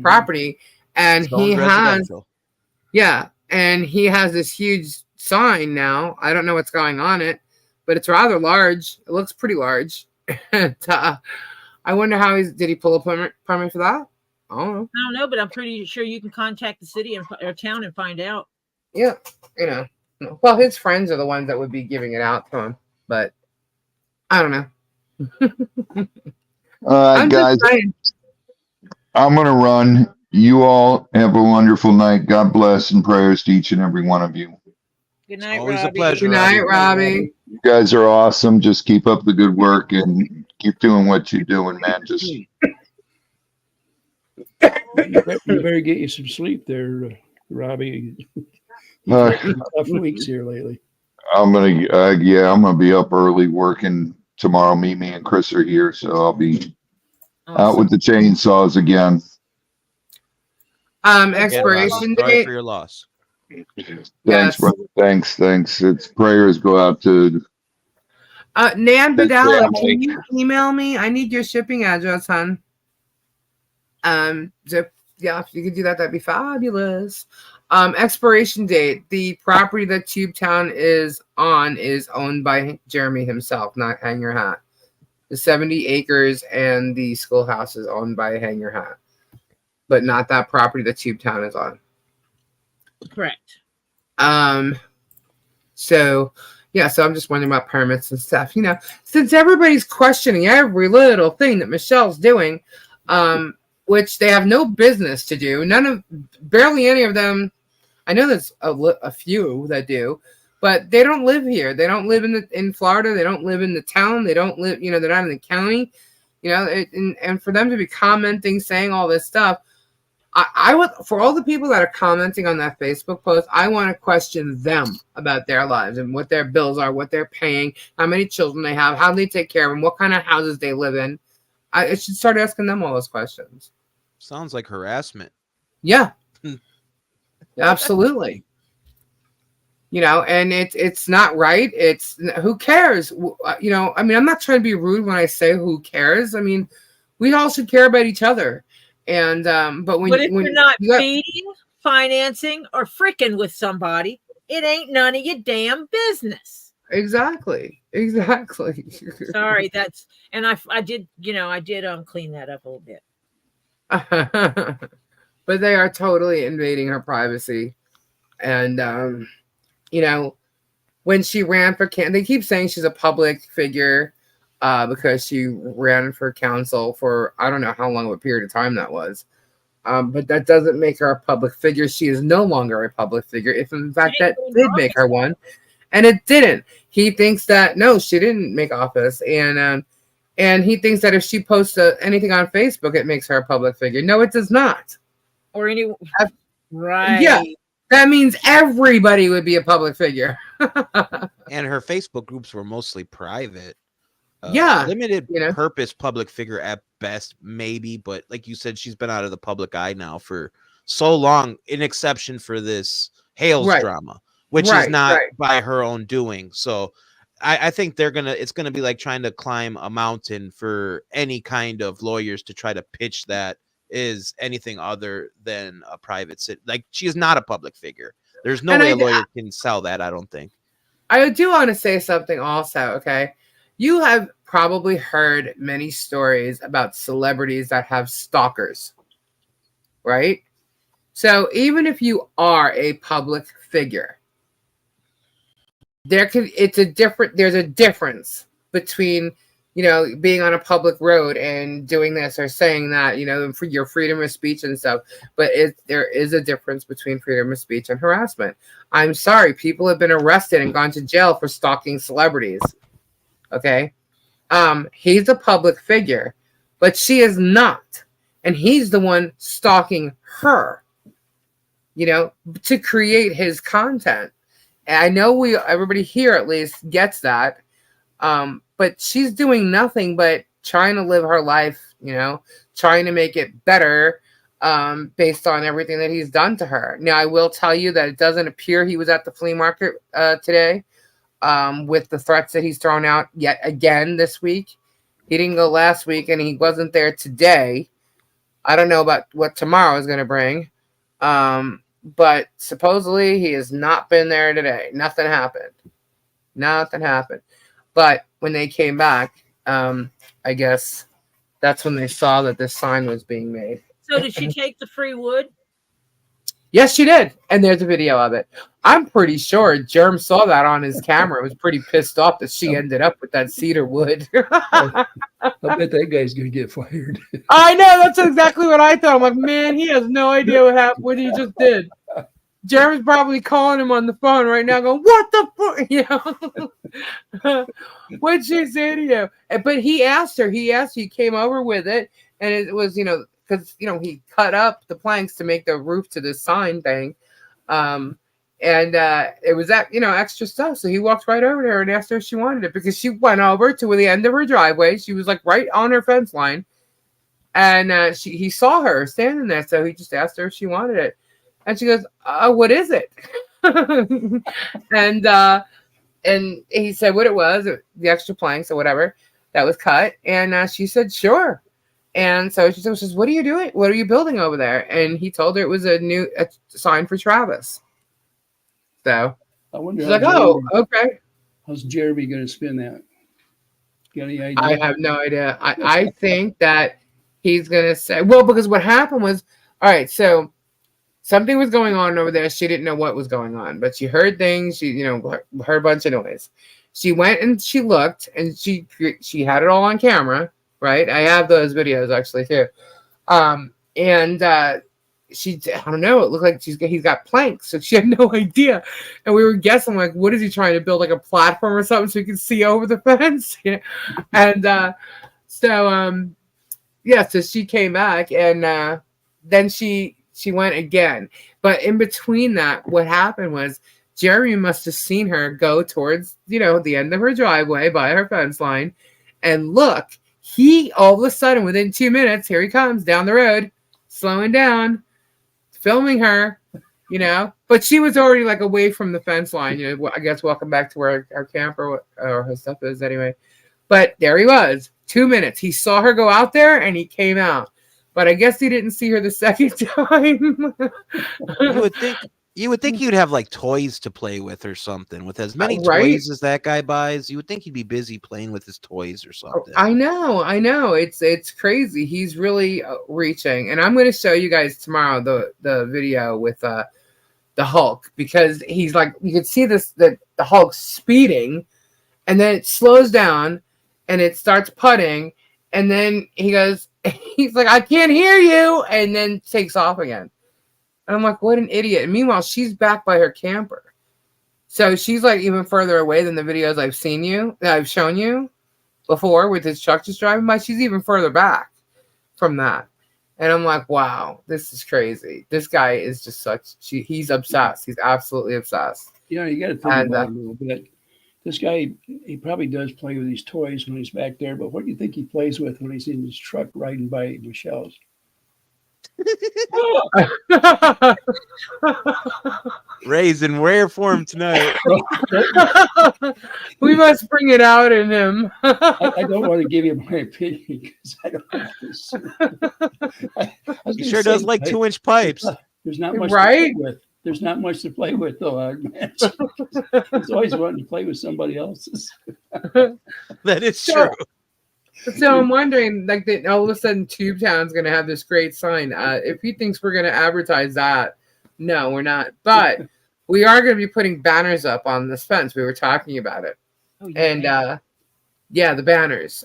property, and he has, and he has this huge sign now. I don't know what's going on it, but it's rather large. It looks pretty large. I wonder how did he pull a permit for that? I don't know, but I'm pretty sure you can contact the city or town and find out. Yeah, well, his friends are the ones that would be giving it out to him, but I don't know. All right, guys, I'm going to run. You all have a wonderful night. God bless and prayers to each and every one of you. Good night, Always Robbie. a pleasure. Good night, Robbie. You guys are awesome. Just keep up the good work and keep doing what you're doing, man. Just You better get you some sleep there, Robbie. Tough weeks here lately. I'm gonna be up early working tomorrow. Me and Chris are here, so I'll be out with the chainsaws again. Expiration Sorry date for your loss. Thanks, brother. Thanks. It's prayers go out to Nan Badala, can you email me? I need your shipping address, hon. If you could do that, that'd be fabulous. Expiration date. The property that Tubetown is owned by Jeremy himself, not Hang Your Hat. The 70 acres and the schoolhouse is owned by Hang Your Hat, but not that property that Tubetown is on. Correct. So I'm just wondering about permits and stuff. Since everybody's questioning every little thing that Michelle's doing, which they have no business to do. Barely any of them. I know there's a few that do, but they don't live here. They don't live in Florida. They don't live in the town. They don't live, they're not in the county, and for them to be commenting, saying all this stuff, I would, for all the people that are commenting on that Facebook post, I want to question them about their lives and what their bills are, what they're paying, how many children they have, how they take care of them, what kind of houses they live in. I should start asking them all those questions. Sounds like harassment. Yeah, absolutely. You know, and it's not right. It's who cares? You know, I mean, I'm not trying to be rude when I say who cares. I mean, we all should care about each other. And but if you're not feeding, financing, or freaking with somebody, it ain't none of your damn business. Exactly. Sorry, that's, and I did, you know, I did clean that up a little bit. But they are totally invading her privacy. And you know, when she ran for they keep saying she's a public figure because she ran for council for I don't know how long of a period of time that was. But that doesn't make her a public figure. She is no longer a public figure. If in fact that did make her one, and it didn't. He thinks that no, she didn't make office, and he thinks that if she posts anything on Facebook, it makes her a public figure. No, it does not. Or any right? Yeah, that means everybody would be a public figure. And her Facebook groups were mostly private. Limited purpose public figure at best, maybe, but like you said, she's been out of the public eye now for so long, in exception for this Hales drama, which is not by her own doing. So I think it's gonna be like trying to climb a mountain for any kind of lawyers to try to pitch that is anything other than a private like she is not a public figure. There's no way a lawyer can sell that, I don't think. I do want to say something also, okay? You have probably heard many stories about celebrities that have stalkers, right? So even if you are a public figure, there's a difference between, you know, being on a public road and doing this or saying that, you know, for your freedom of speech and stuff. But there is a difference between freedom of speech and harassment. I'm sorry, people have been arrested and gone to jail for stalking celebrities. Okay, he's a public figure, but she is not, and he's the one stalking her. You know, to create his content. And I know everybody here at least gets that. But she's doing nothing but trying to live her life, you know, trying to make it better based on everything that he's done to her. Now, I will tell you that it doesn't appear he was at the flea market today with the threats that he's thrown out yet again this week. He didn't go last week, and he wasn't there today. I don't know about what tomorrow is going to bring. But supposedly he has not been there today. Nothing happened. But when they came back, I guess that's when they saw that this sign was being made. So did she take the free wood? Yes, she did. And there's a video of it. I'm pretty sure Germ saw that on his camera. Was pretty pissed off that she ended up with that cedar wood. I bet that guy's going to get fired. I know. That's exactly what I thought. I'm like, man, he has no idea what he just did. Germ's probably calling him on the phone right now going, what the fuck? You know? What'd she say to you? But he asked her. He came over with it. And it was, you know, because, you know, he cut up the planks to make the roof to this sign thing. And it was that, you know, extra stuff. So he walked right over there and asked her if she wanted it because she went over to the end of her driveway. She was like right on her fence line. And he saw her standing there. So he just asked her if she wanted it. And she goes, what is it? And he said what it was, the extra planks or whatever that was cut. And she said, sure. And so she says, what are you doing? What are you building over there? And he told her it was a sign for Travis. So I wonder she's like, oh, okay. How's Jeremy going to spin that? Got any idea? I have no idea. I think that he's going to say, well, because what happened was, all right, so something was going on over there. She didn't know what was going on, but she heard things. She, you know, heard a bunch of noise. She went and she looked, and she had it all on camera, right? I have those videos actually too. I don't know. It looked like he's got planks, so she had no idea. And we were guessing, like, what is he trying to build, like a platform or something, so he can see over the fence? Yeah. And so she came back, and then she She went again. But in between that, what happened was Jeremy must have seen her go towards, the end of her driveway by her fence line. And look, he all of a sudden, within 2 minutes, here he comes down the road, slowing down, filming her, But she was already like away from the fence line, I guess welcome back to where our camper or her stuff is anyway. But there he was, 2 minutes. He saw her go out there and he came out. But I guess he didn't see her the second time. You would think you'd have like toys to play with or something. With as many toys as that guy buys, you would think he'd be busy playing with his toys or something. I know. It's crazy. He's really reaching. And I'm going to show you guys tomorrow the video with the Hulk, because he's like, you can see the Hulk speeding, and then it slows down and it starts putting, and then he's like, I can't hear you, and then takes off again. And I'm like, what an idiot. And meanwhile, she's back by her camper. So she's like even further away than the videos I've shown you before with his truck just driving by. She's even further back from that. And I'm like, wow, this is crazy. This guy is just he's obsessed. He's absolutely obsessed. You got to think about it a little bit. This guy, he probably does play with these toys when he's back there, but what do you think he plays with when he's in his truck riding by Michelle's? Ray's in rare form tonight. We must bring it out in him. I don't want to give you my opinion because I don't have to. He sure does like 2-inch pipes. There's not much to play with. There's not much to play with, though. He's always wanting to play with somebody else's. That is true. So I'm wondering, like, that all of a sudden Tubetown's going to have this great sign. If he thinks we're going to advertise that, no, we're not. But we are going to be putting banners up on this fence. We were talking about it. Oh, yeah. And, the banners.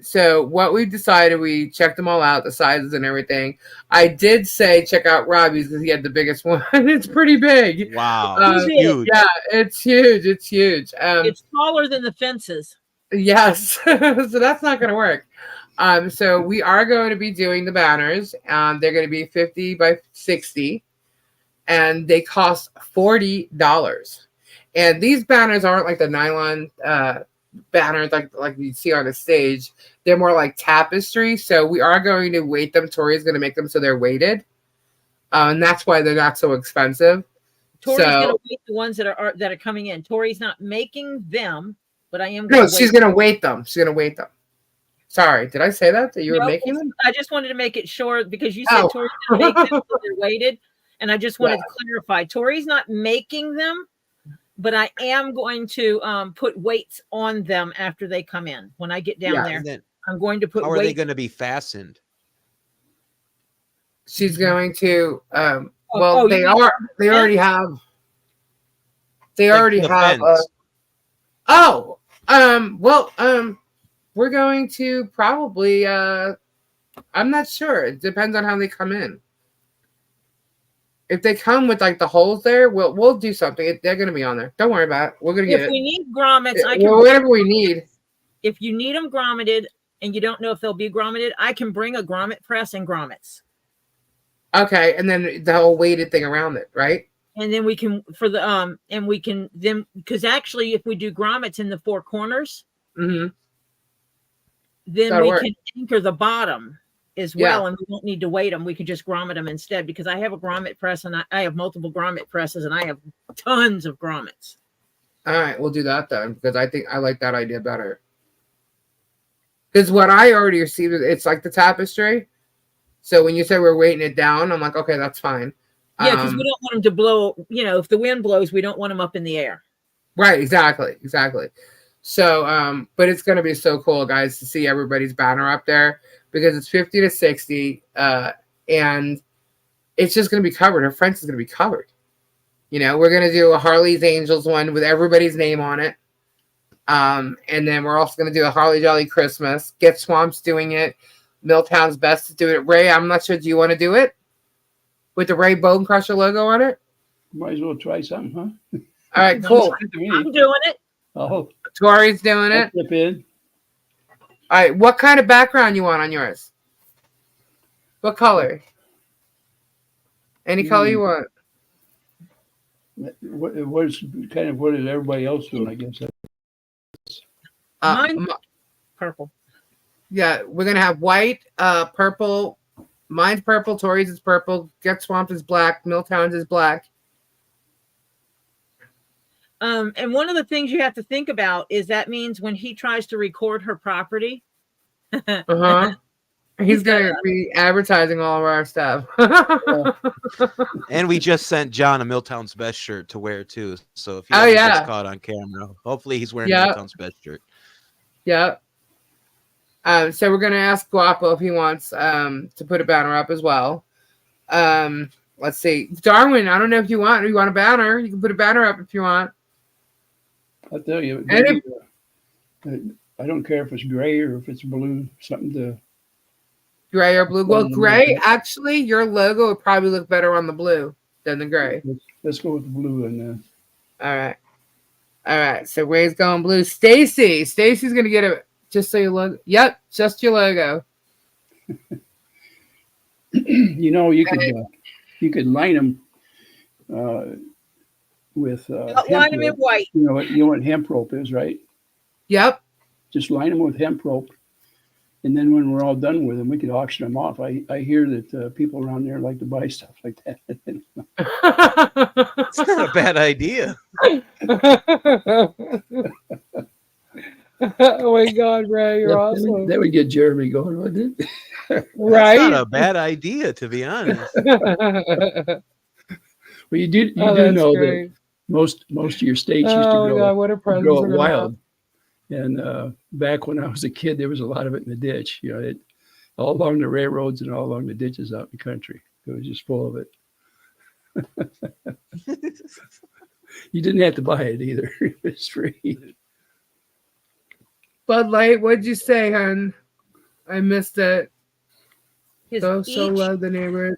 So what we decided, we checked them all out, the sizes and everything. I did say check out Robbie's because he had the biggest one. It's pretty big. Wow. Huge. Yeah, it's huge. It's huge. It's taller than the fences. Yes. So that's not going to work. So we are going to be doing the banners. They're going to be 50 by 60 and they cost $40. And these banners aren't like the nylon banners like you see on the stage. They're more like tapestry. So we are going to weight them. Tori's going to make them so they're weighted. And that's why they're not so expensive. Tori's going to weight the ones that are coming in. Tori's not making them. But I am going No, she's going to weight them. She's going to weight them. Sorry, did I say that you were making them? I just wanted to make it short because you said Tori's going to make them so they're weighted. And I just wanted to clarify. Tori's not making them, but I am going to put weights on them after they come in. When I get down there, then, I'm going to put how are they going to be fastened? She's going to, they already have. They already have. We're going to probably, I'm not sure. It depends on how they come in. If they come with like the holes there, we'll do something. They're going to be on there. Don't worry about it. We're going to get it. If we need grommets, whatever we need. If you need them grommeted and you don't know if they'll be grommeted, I can bring a grommet press and grommets. Okay. And then the whole weighted thing around it, right? And then we can because actually if we do grommets in the four corners, then we can anchor the bottom as well, and we won't need to weight them. We can just grommet them instead because I have a grommet press and I have multiple grommet presses and I have tons of grommets. All right, we'll do that then because I think I like that idea better. Because what I already received, it's like the tapestry. So when you said we're weighting it down, I'm like, okay, that's fine. Yeah, because we don't want them to blow, if the wind blows, we don't want them up in the air. Right, exactly. So, but it's going to be so cool, guys, to see everybody's banner up there because it's 50 to 60, and it's just going to be covered. Her fence is going to be covered. We're going to do a Harley's Angels one with everybody's name on it. And then we're also going to do a Harley Jolly Christmas. Get Swamp's doing it. Milltown's Best to do it. Ray, I'm not sure. Do you want to do it? With the Ray BONECRUSHER logo on it? Might as well try something, huh? All right, cool. I'm doing it. Oh, Tori's doing it. Flip in. All right, what kind of background you want on yours? What color? Any color you want. What is everybody else doing? I guess. Mine, purple. Yeah, we're gonna have white, purple. Mine's purple. Tori's is purple. Get Swamped is black. Milltown's is black. And one of the things you have to think about is that means when he tries to record her property, he's gonna be advertising all of our stuff. And we just sent John a Milltown's Best shirt to wear too. So if he gets caught on camera, hopefully he's wearing Milltown's Best shirt. Yep. So we're gonna ask Guapo if he wants to put a banner up as well. Let's see, Darwin. I don't know if you want a banner. You can put a banner up if you want. I'll tell you. I don't care if it's gray or if it's blue. Something to. Gray or blue? Well, gray. Actually, your logo would probably look better on the blue than the gray. Let's go with the blue and then. All right. So Ray's going blue. Stacy's gonna get it. Just so you look. Yep, just your logo. You could line them with line them in white. You know what hemp rope is, right? Yep. Just line them with hemp rope, and then when we're all done with them, we could auction them off. I hear that people around there like to buy stuff like that. It's not a bad idea. Oh my God, Ray, you're awesome. That would get Jeremy going, wouldn't it? Right? That's not a bad idea, to be honest. Well, you do know great. That most of your states used to grow it wild. And back when I was a kid, there was a lot of it in the ditch. All along the railroads and all along the ditches out in the country. It was just full of it. You didn't have to buy it either. It was free. Bud Light, what'd you say, hon? I missed it. So love the neighbors.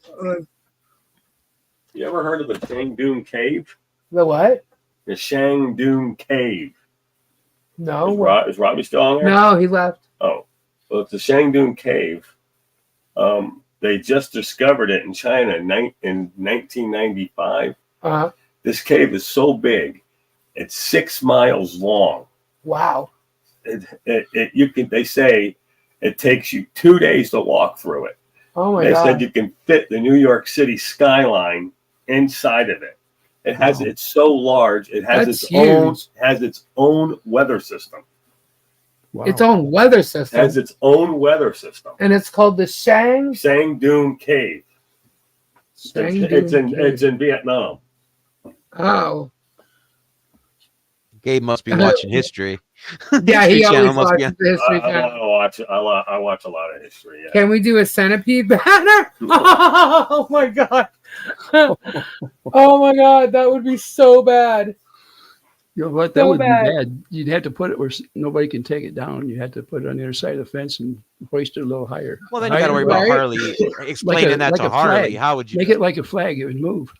You ever heard of the Shangdoon Cave? The what? The Shangdoon Cave. No. Is Robbie still on there? No, he left. Oh, well, it's the Shangdoon Cave. They just discovered it in China in 1995. This cave is so big, it's 6 miles long. Wow. They say it takes you 2 days to walk through it. Oh my God. They said you can fit the New York City skyline inside of it. It's so large. It has its own weather system. Wow. Its own weather system. It has its own weather system. And it's called the Shangdoon Cave. It's in Vietnam. Oh. Gabe must be watching history. Yeah, he always watches the History Channel. I watch a lot of history. Yeah. Can we do a centipede banner? Oh my God. Oh my God, that would be so bad. You know what? That would be bad. You'd have to put it where nobody can take it down. You had to put it on the other side of the fence and hoist it a little higher. Well, then you got to worry about Harley. Explaining that to Harley. How would you make it like a flag? It would move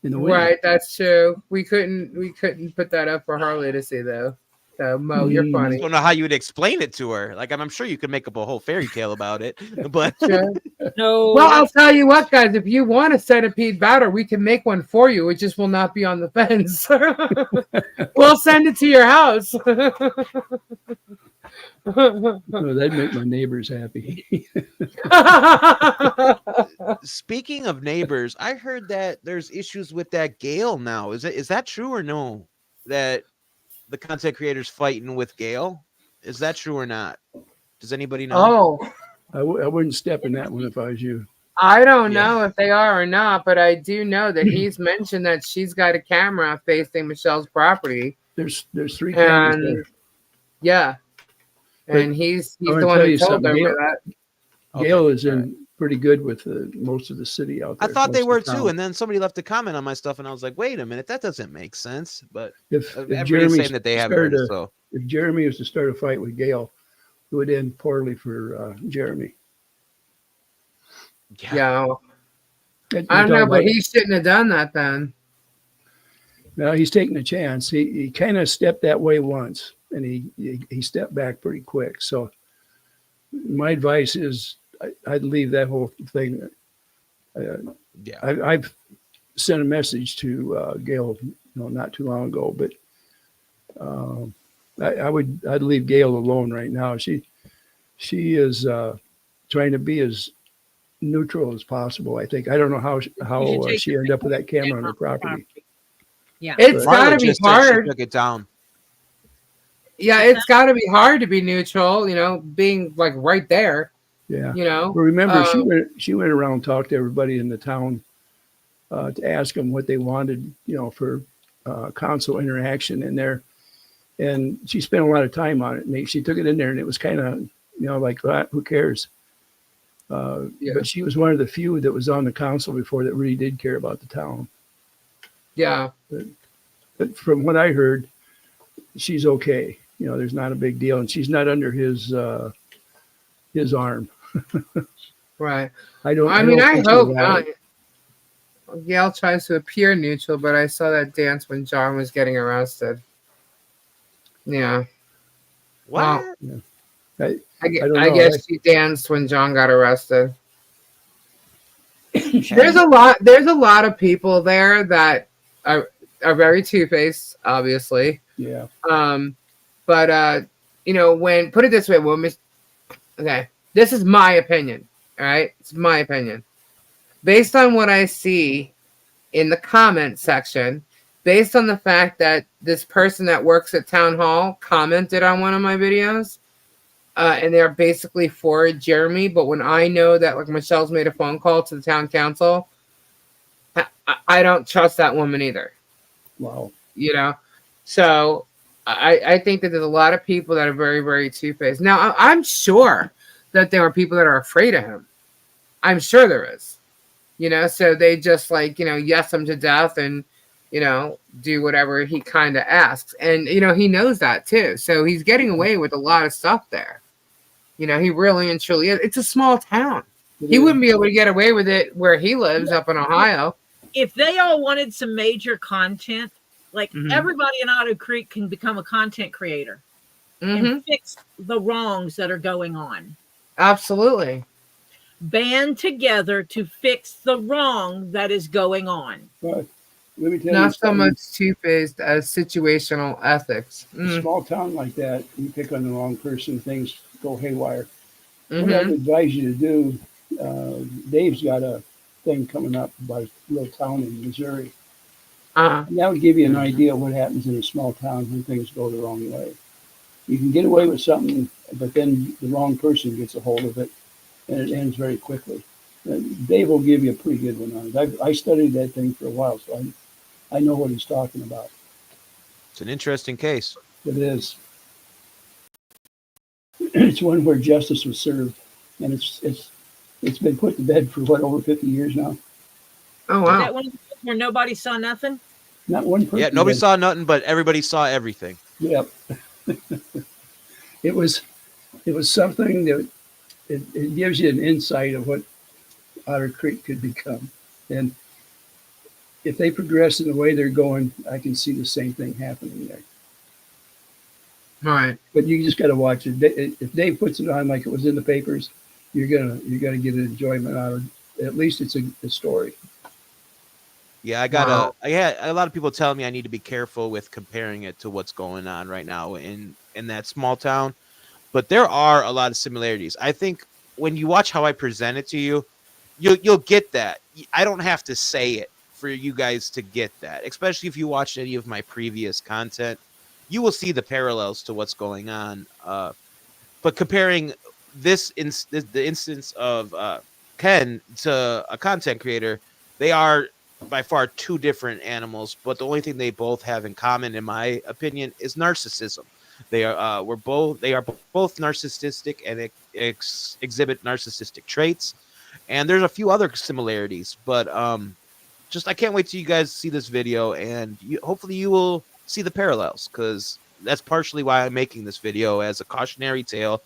in the wind. Right, that's true. We couldn't put that up for Harley to see though. So Mo, you're funny. I don't know how you would explain it to her. Like I'm sure you could make up a whole fairy tale about it, but no. Well, I'll tell you what, guys. If you want a centipede batter, we can make one for you. It just will not be on the fence. We'll send it to your house. Oh, that'd make my neighbors happy. Speaking of neighbors, I heard that there's issues with that gale now. Is that true or no? That the content creators fighting with Gale. Is that true or not? Does anybody know? Oh, I wouldn't step in that one if I was you. I don't know if they are or not, but I do know that he's mentioned that she's got a camera facing Michelle's property. There's 3 cameras there. Yeah. And he's the one who told them that. Gale is in pretty good with most of the city out there. I thought they were too, and then somebody left a comment on my stuff, and I was like, "Wait a minute, that doesn't make sense." But if everybody's saying that they have heard it. So if Jeremy was to start a fight with Gale, it would end poorly for Jeremy. Yeah. I don't know, but he shouldn't have done that then. No, he's taking a chance. He kind of stepped that way once, and he stepped back pretty quick. So my advice is I'd leave that whole thing Yeah. I've sent a message to Gail, not too long ago, but I'd leave Gail alone right now. She is trying to be as neutral as possible. I think. I don't know how she ended up with that camera on her property. Yeah, It's got to Marla be just said she hard. took it down. Yeah, it's got to be hard to be neutral. Being like right there. Yeah. Well, remember, she went around and talked to everybody in the town to ask them what they wanted, for council interaction in there. And she spent a lot of time on it. And she took it in there, and it was kind of, like, who cares? But she was one of the few that was on the council before that really did care about the town. Yeah. But from what I heard, she's okay. There's not a big deal, and she's not under his arm. Right. I hope not. Gail tries to appear neutral, but I saw that dance when John was getting arrested. Yeah. What? Well, I I guess she danced when John got arrested. There's a lot of people there that are very two-faced, obviously. Yeah. But when put it this way, okay, this is my opinion. All right, it's my opinion. Based on what I see in the comment section, based on the fact that this person that works at Town Hall commented on one of my videos, and they're basically for Jeremy, but when I know that like Michelle's made a phone call to the town council, I don't trust that woman either. Wow. So I think that there's a lot of people that are very, very two-faced. Now, I'm sure that there are people that are afraid of him. I'm sure there is. So they just yes him to death and, do whatever he kind of asks. And, he knows that too. So he's getting away with a lot of stuff there. He really and truly is. It's a small town. He wouldn't be able to get away with it where he lives up in Ohio. If they all wanted some major content, everybody in Otter Creek can become a content creator and fix the wrongs that are going on. Absolutely. Band together to fix the wrong that is going on. But let me tell Not so much two-faced as situational ethics. A small town like that, you pick on the wrong person, things go haywire. What I would advise you to do, Dave's got a thing coming up about a little town in Missouri. And that would give you an idea of what happens in a small town when things go the wrong way. You can get away with something, but then the wrong person gets a hold of it, and it ends very quickly. Dave will give you a pretty good one on it. I studied that thing for a while, so I know what he's talking about. It's an interesting case. It is. It's one where justice was served, and it's been put to bed for over 50 years now. Oh wow! Is that one where nobody saw nothing? Not one person. Yeah, nobody saw nothing, but everybody saw everything. Yep. It was something that it gives you an insight of what Otter Creek could become, and if they progress in the way they're going, I can see the same thing happening there. All right. But you just got to watch it. If Dave puts it on like it was in the papers, you're gonna get an enjoyment out of it. At least it's a story. Yeah, I had a lot of people telling me I need to be careful with comparing it to what's going on right now in that small town. But there are a lot of similarities. I think when you watch how I present it to you, you'll get that. I don't have to say it for you guys to get that, especially if you watch any of my previous content. You will see the parallels to what's going on. But comparing the instance of Ken to a content creator, they are by far two different animals. But the only thing they both have in common, in my opinion, is narcissism. They are both narcissistic and exhibit narcissistic traits. And there's a few other similarities, but I can't wait till you guys see this video, and hopefully you will see the parallels, because that's partially why I'm making this video, as a cautionary tale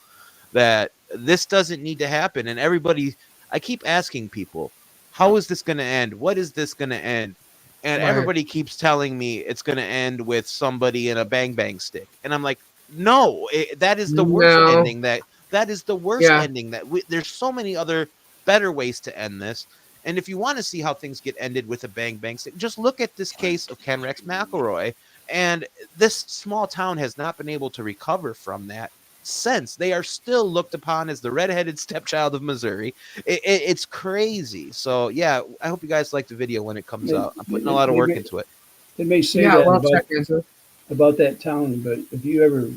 that this doesn't need to happen. And I keep asking people, how is this going to end? What is this going to end? And everybody keeps telling me it's going to end with somebody in a bang bang stick. And I'm like, no, that is the worst ending. That is the worst ending. There's so many other better ways to end this. And if you want to see how things get ended with a bang bang, just look at this case of Ken Rex McElroy. And this small town has not been able to recover from that since. They are still looked upon as the redheaded stepchild of Missouri. It's crazy. So yeah, I hope you guys like the video when it comes out. I'm putting a lot of work into it. They may say Yeah, that well, check into it. about that town, but if you ever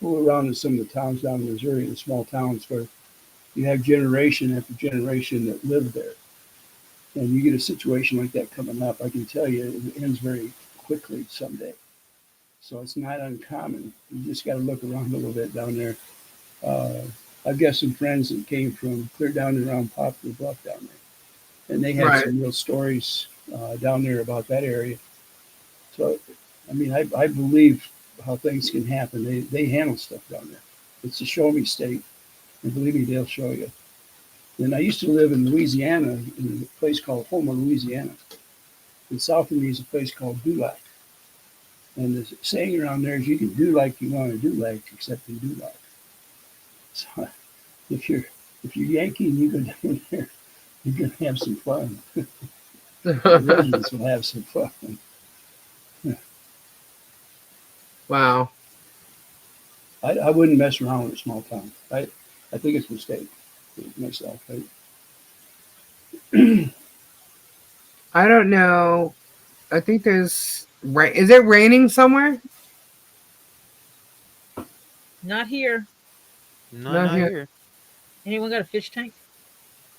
fool around in some of the towns down in Missouri, the small towns where you have generation after generation that live there, and you get a situation like that coming up, I can tell you it ends very quickly someday. So it's not uncommon. You just got to look around a little bit down there. I've got some friends that came from clear down and around Poplar Bluff down there, and they had some real stories down there about that area. So, I mean, I believe how things can happen. They handle stuff down there. It's a show me state, and believe me, they'll show you. And I used to live in Louisiana, in a place called Homer, Louisiana. And south of me is a place called Dulac. And the saying around there is you can do like you want to do like, except in Dulac. So if you're Yankee and you go down there, you're going to have some fun. The residents will have some fun. Wow. I wouldn't mess around with a small town. I think it's a mistake myself. I don't know. I think there's rain. Is it raining somewhere? Not here. Not here. Anyone got a fish tank?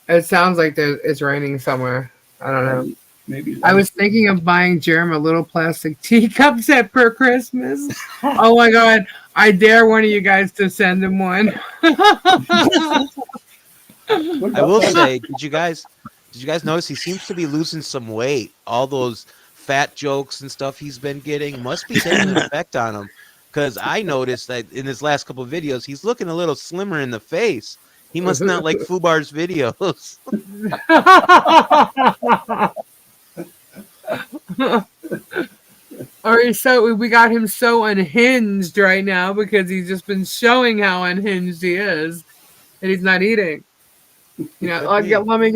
It sounds like it's raining somewhere. I don't know. Maybe I was thinking of buying Germ a little plastic teacup set for Christmas. Oh my God. I dare one of you guys to send him one. I will say, did you guys notice he seems to be losing some weight? All those fat jokes and stuff he's been getting must be taking an effect on him. Because I noticed that in his last couple of videos, he's looking a little slimmer in the face. He must not like Fubar's videos. Or we got him so unhinged right now because he's just been showing how unhinged he is, and he's not eating. You know, let me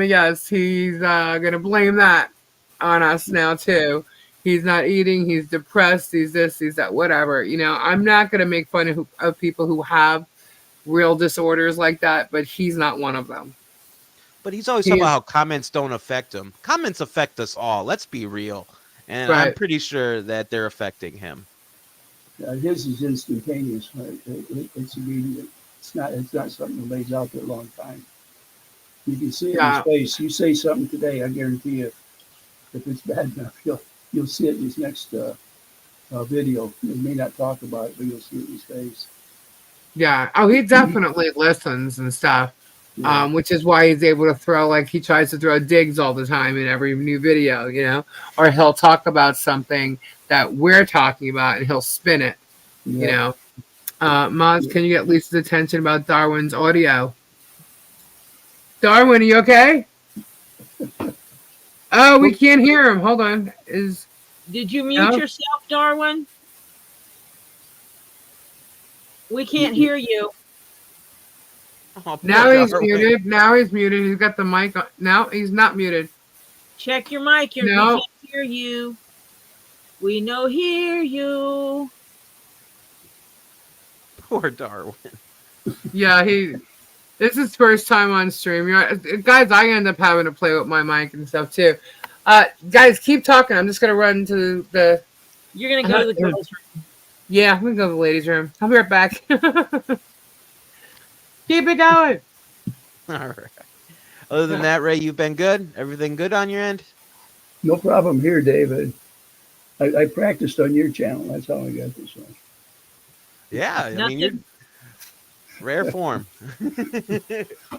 guess. He's gonna blame that on us now too. He's not eating. He's depressed. He's this. He's that. Whatever. You know, I'm not gonna make fun of people who have real disorders like that, but he's not one of them. But he's always talking about how comments don't affect him. Comments affect us all. Let's be real. And I'm pretty sure that they're affecting him. His is instantaneous. Right? It's immediate. It's not something that lays out there a long time. You can see it in his face. You say something today, I guarantee you, if it's bad enough, you'll see it in his next video. He may not talk about it, but you'll see it in his face. Yeah. Oh, he definitely listens and stuff. Yeah. Which is why he's able to he tries to throw digs all the time in every new video, you know, or he'll talk about something that we're talking about and he'll spin it, you know. Moz, can you get Lisa's attention about Darwin's audio? Darwin, are you okay? Oh, we can't hear him. Hold on. Did you mute yourself, Darwin? We can't hear you. Oh, now he's muted. Now he's muted. He's got the mic on. Now he's not muted. Check your mic. We can't hear you. We no hear you. Poor Darwin. Yeah, this is his first time on stream. Guys, I end up having to play with my mic and stuff too. Guys, keep talking. I'm just gonna run to the. You're gonna go to the girls' room. Yeah, I'm gonna go to the ladies' room. I'll be right back. Keep it going. All right. Other than that, Ray, you've been good? Everything good on your end? No problem here, David. I practiced on your channel. That's how I got this one. Yeah, I mean, you're rare form.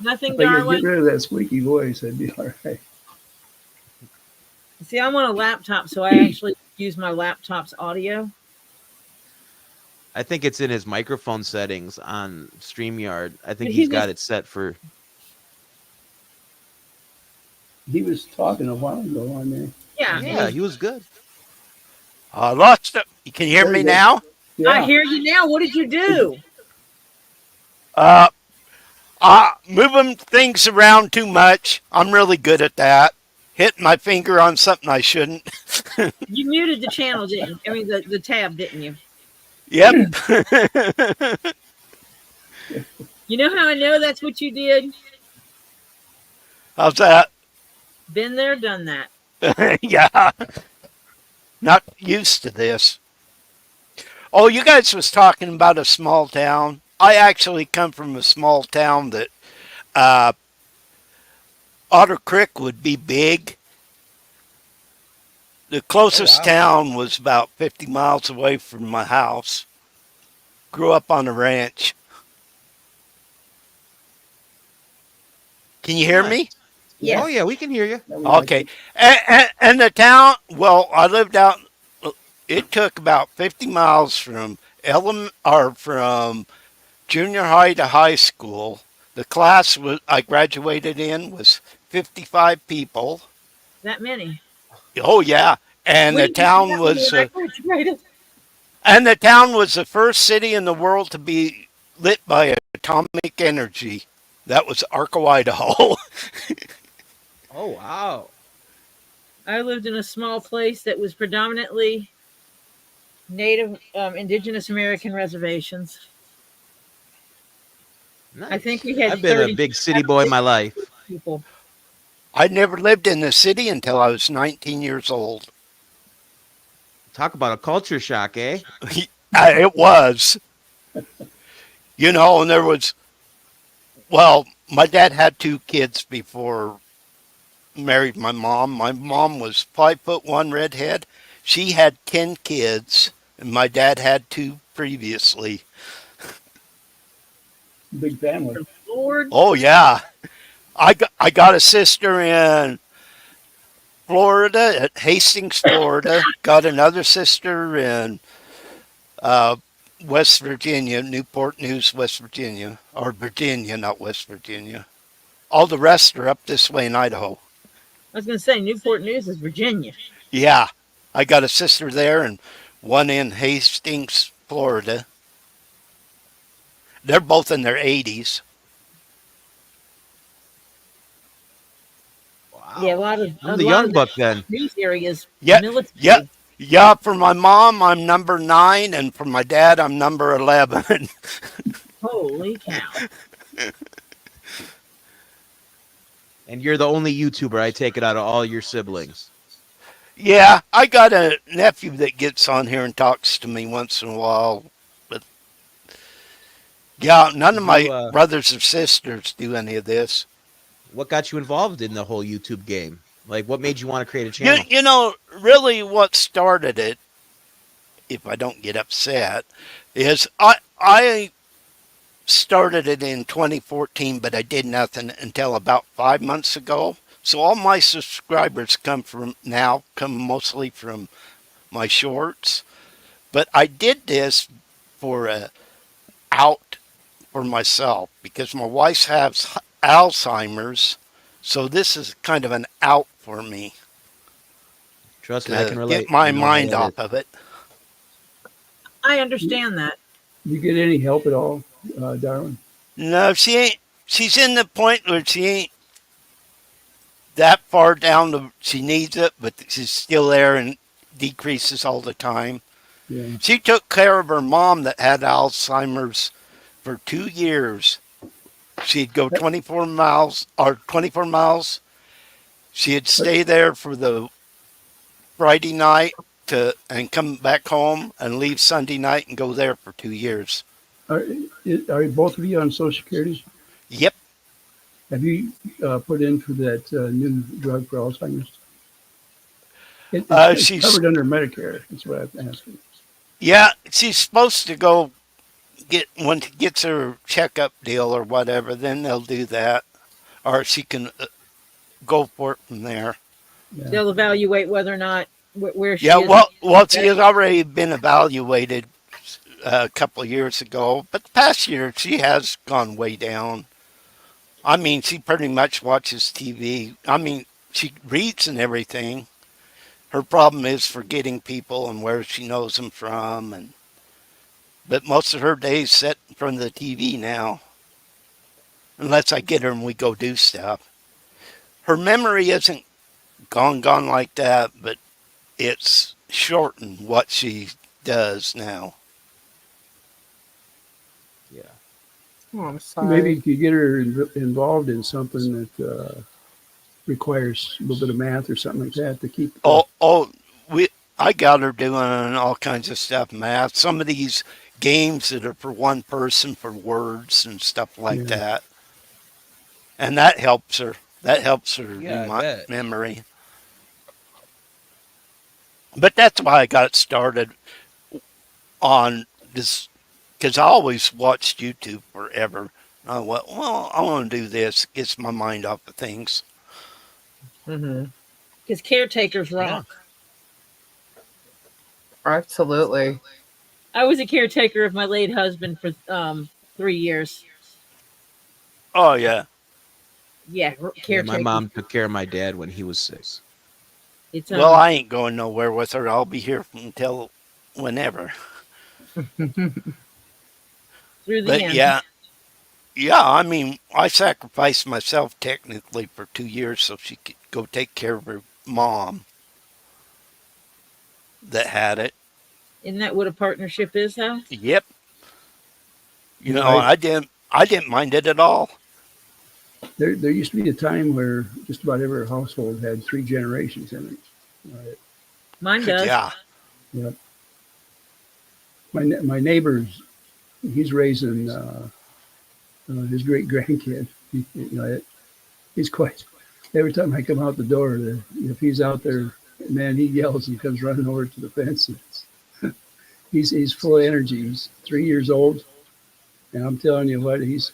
Nothing, Darwin. Get rid of that squeaky voice. That'd be all right. See, I'm on a laptop, so I actually use my laptop's audio. I think it's in his microphone settings on StreamYard. I think he's got it set for. He was talking a while ago on there. Yeah, he was good. I lost it. You can hear me now? Yeah. I hear you now. What did you do? I Moving things around too much. I'm really good at that. Hitting my finger on something I shouldn't. You muted the channel, didn't you? I mean, the tab, didn't you? Yep. You know how I know that's what you did? How's that? Been there, done that. Yeah. Not used to this. Oh, you guys was talking about a small town. I actually come from a small town that Otter Creek would be big. The closest town was about 50 miles away from my house. Grew up on a ranch. Can you hear me? Yes. Oh yeah, we can hear you. Okay. And the town, well, I lived out, it took about 50 miles from from junior high to high school. The class I graduated in was 55 people. That many. Oh yeah. And the town was the first city in the world to be lit by atomic energy. That was Arco, Idaho. Oh wow. I lived in a small place that was predominantly Native, Indigenous American reservations. Nice. I think we had. I've been a big city boy my life. People. I never lived in the city until I was 19 years old. Talk about a culture shock, eh? It was. You know, and there was, well, my dad had 2 kids before married my mom. My mom was 5'1" redhead. She had 10 kids, and my dad had 2 previously. Big family. Lord. Oh yeah, I got a sister in Florida, at Hastings, Florida. Got another sister in West Virginia, Newport News, West Virginia, or Virginia, not West Virginia. All the rest are up this way in Idaho. I was going to say Newport News is Virginia. Yeah, I got a sister there and one in Hastings, Florida. They're both in their 80s. Wow. Yeah, a lot of I'm the young buck then. These areas. Yeah, military. yeah. For my mom, I'm number 9, and for my dad, I'm number 11. Holy cow! And you're the only YouTuber, I take it, out of all your siblings. Yeah, I got a nephew that gets on here and talks to me once in a while. But yeah, none of my brothers or sisters do any of this. What got you involved in the whole YouTube game? Like, what made you want to create a channel? You know, really what started it, if I don't get upset, is I started it in 2014, but I did nothing until about 5 months ago. So all my subscribers come mostly from my shorts. But I did this for a out for myself because my wife has Alzheimer's. So this is kind of an out for me. Trust me, I can relate. Get my mind off of it. I understand that. You get any help at all, Darwin? No, she ain't. She's in the point where she ain't that far down. She needs it, but she's still there and decreases all the time. Yeah. She took care of her mom that had Alzheimer's for 2 years. She'd go 24 miles. She'd stay there for the Friday night and come back home and leave Sunday night and go there for 2 years. Are both of you on Social Security? Yep. Have you put in for that new drug for Alzheimer's? It's She's covered under Medicare. That's what I'm asking. Yeah, she's supposed to go when she gets her checkup deal or whatever, then they'll do that. Or she can go for it from there. Yeah. They'll evaluate whether or not where she is. Yeah, well, she has already been evaluated a couple of years ago, but the past year she has gone way down. I mean, she pretty much watches TV. I mean, she reads and everything. Her problem is forgetting people and where she knows them from, but most of her days set in front of the TV now. unless I get her and we go do stuff. Her memory isn't gone like that, but it's shortened what she does now. Yeah. Oh, I'm sorry. Maybe you could get her involved in something that requires a little bit of math or something like that to keep. I got her doing all kinds of stuff, math. Some of these games that are for one person, for words and stuff like that, and that helps her. That helps her memory. But that's why I got started on this, because I always watched YouTube forever. I went, well, I want to do this. It gets my mind off of things. Because caretakers rock. Absolutely. I was a caretaker of my late husband for 3 years. Oh, yeah. Yeah, Yeah, my mom took care of my dad when he was 6. It's, well, I ain't going nowhere with her. I'll be here until whenever. Through the But end. yeah, I mean, I sacrificed myself technically for 2 years so she could go take care of her mom that had it. Isn't that what a partnership is, though? Yep. You know, I didn't mind it at all. There used to be a time where just about every household had 3 generations in it. Right? Mine does. Yeah. Yep. My neighbor's, he's raising his great grandkid. He's quite. Every time I come out the door, if he's out there, man, he yells and comes running over to the fence. He's full of energy. He's 3 years old, and I'm telling you what, he's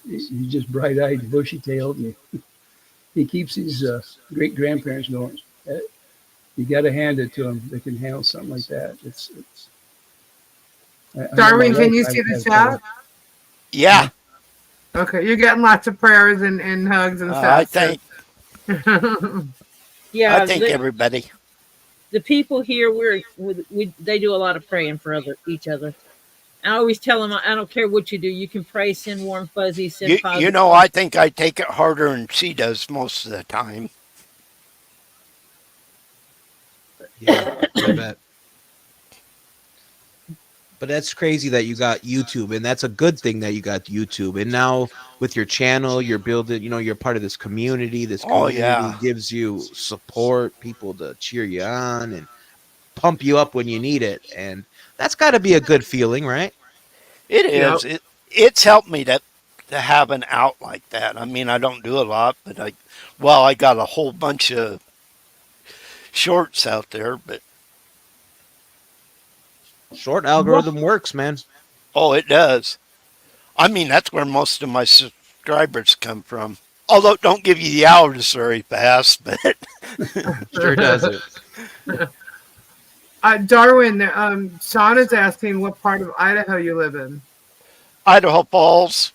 just bright-eyed, bushy-tailed, and he keeps his great grandparents going. You got to hand it to them. They can handle something like that. Darwin, can you see the chat? Yeah. Okay, you're getting lots of prayers and hugs and stuff. I think. Yeah, I think everybody. The people here, they do a lot of praying for each other. I always tell them, I don't care what you do. You can pray, send warm fuzzies, send positive. You know, I think I take it harder than she does most of the time. Yeah, I bet. But that's crazy that you got YouTube, and that's a good thing that you got YouTube. And now with your channel, you're building, you're part of this community. This community gives you support, people to cheer you on and pump you up when you need it. And that's got to be a good feeling, right? It is. Yep. It's helped me to have an out like that. I mean, I don't do a lot, but I got a whole bunch of shorts out there, but short algorithm works, man. Oh, it does. I mean, that's where most of my subscribers come from. Although it don't give you the hours very fast, but sure does it. Darwin, Sean is asking what part of Idaho you live in. Idaho Falls.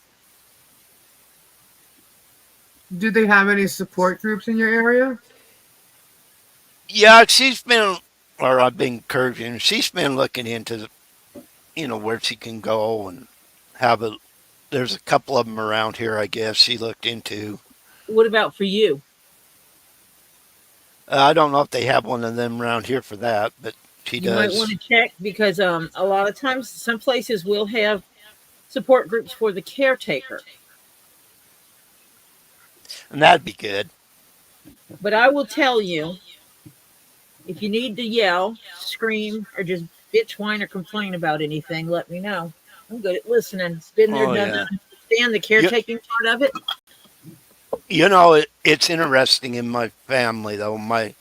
Do they have any support groups in your area? Yeah, I've been encouraging. She's been looking into, where she can go and there's a couple of them around here, I guess, she looked into. What about for you? I don't know if they have one of them around here for that, but she does. You might want to check because a lot of times some places will have support groups for the caretaker. And that'd be good. But I will tell you, if you need to yell, scream, or just bitch, whine, or complain about anything, let me know. I'm good at listening. Been there, done that. Understand the caretaking part of it. It's interesting in my family, though. My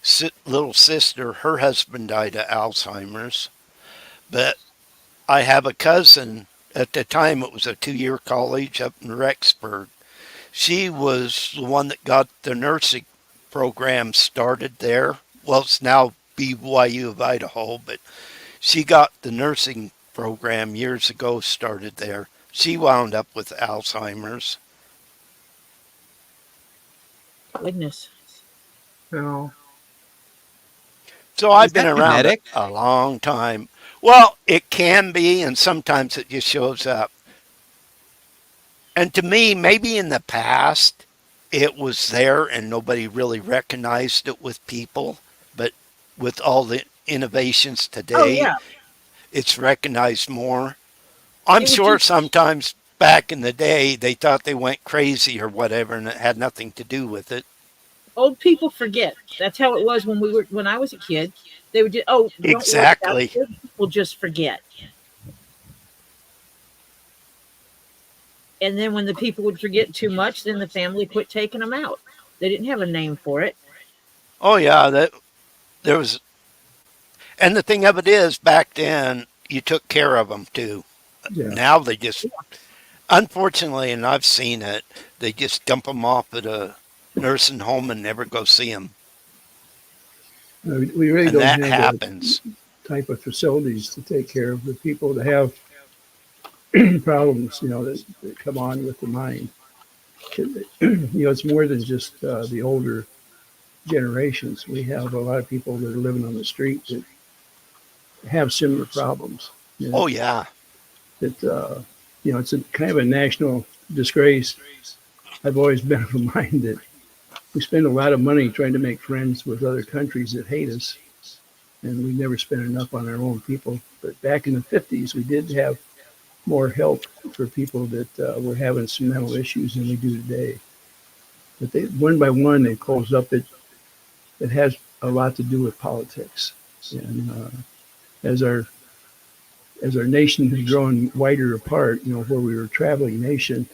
little sister, her husband died of Alzheimer's. But I have a cousin, at the time it was a 2-year college up in Rexburg. She was the one that got the nursing program started there. Well, it's now BYU of Idaho, but she got the nursing program years ago started there. She wound up with Alzheimer's. Goodness. No. So I've been around it a long time. Well, it can be, and sometimes it just shows up. And to me, maybe in the past it was there and nobody really recognized it with people, but with all the innovations Oh today, yeah, it's recognized more. I'm it was sure just sometimes back in the day they thought they went crazy or whatever and it had nothing to do with it. old people forget. That's how it was when I was a kid. They would just, oh, don't worry about it. Exactly. Old people just forget. And then when the people would forget too much, then the family quit taking them out. They didn't have a name for it. Oh yeah, that there was, and the thing of it is, back then you took care of them too. Yeah. Now they just, unfortunately, and I've seen it, they just dump them off at a nursing home and never go see them, We really and don't that have happens. that type of facilities to take care of the people that have problems, that come on with the mind. It's more than just the older generations. We have a lot of people that are living on the street that have similar problems. Oh yeah, That it's a kind of a national disgrace. I've always been of a mind that we spend a lot of money trying to make friends with other countries that hate us, and we never spend enough on our own people. But back in the 50s, we did have more help for people that were having some mental issues than we do today. But they, one by one, they closed up. It has a lot to do with politics, and as our nation has grown wider apart, where we were a traveling nation,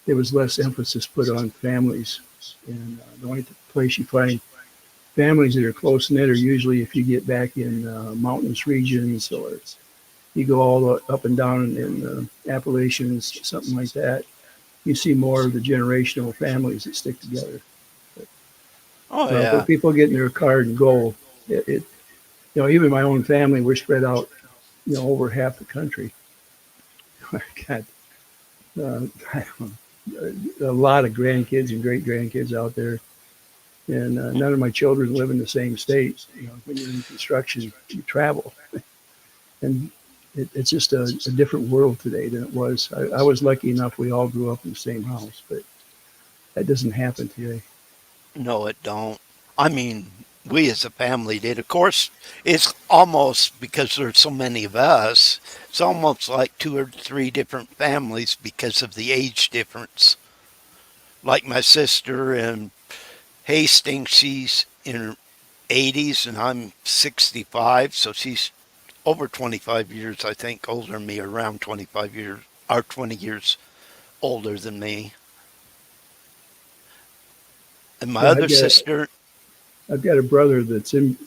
there was less emphasis put on families. And the only place you find families that are close knit are usually if you get back in mountainous regions, or you go all up and down in Appalachians, something like that. You see more of the generational families that stick together. oh Where yeah. people get in their car and go, even my own family, we're spread out, over half the country. I got I don't know, a lot of grandkids and great grandkids out there, and none of my children live in the same state. When you're in construction, you travel, and it's just a different world today than it was. I was lucky enough we all grew up in the same house, but that doesn't happen today. No, it don't. I mean, we as a family did. Of course, it's almost because there's so many of us. It's almost like 2 or 3 different families because of the age difference. Like my sister in Hastings, she's in her 80s and I'm 65, so she's over 25 years, I think, older than me, around 25 years, or 20 years older than me. And my Yeah, other sister, I've got a brother that's in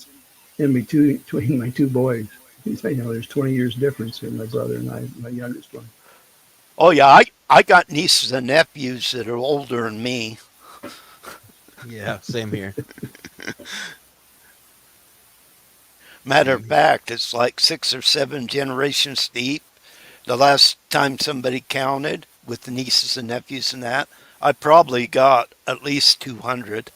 between my 2 boys. There's 20 years difference in my brother and I, my youngest one. oh yeah, I got nieces and nephews that are older than me. Yeah, same here. Matter of fact, it's like 6 or 7 generations deep. The last time somebody counted with the nieces and nephews and that, I probably got at least 200.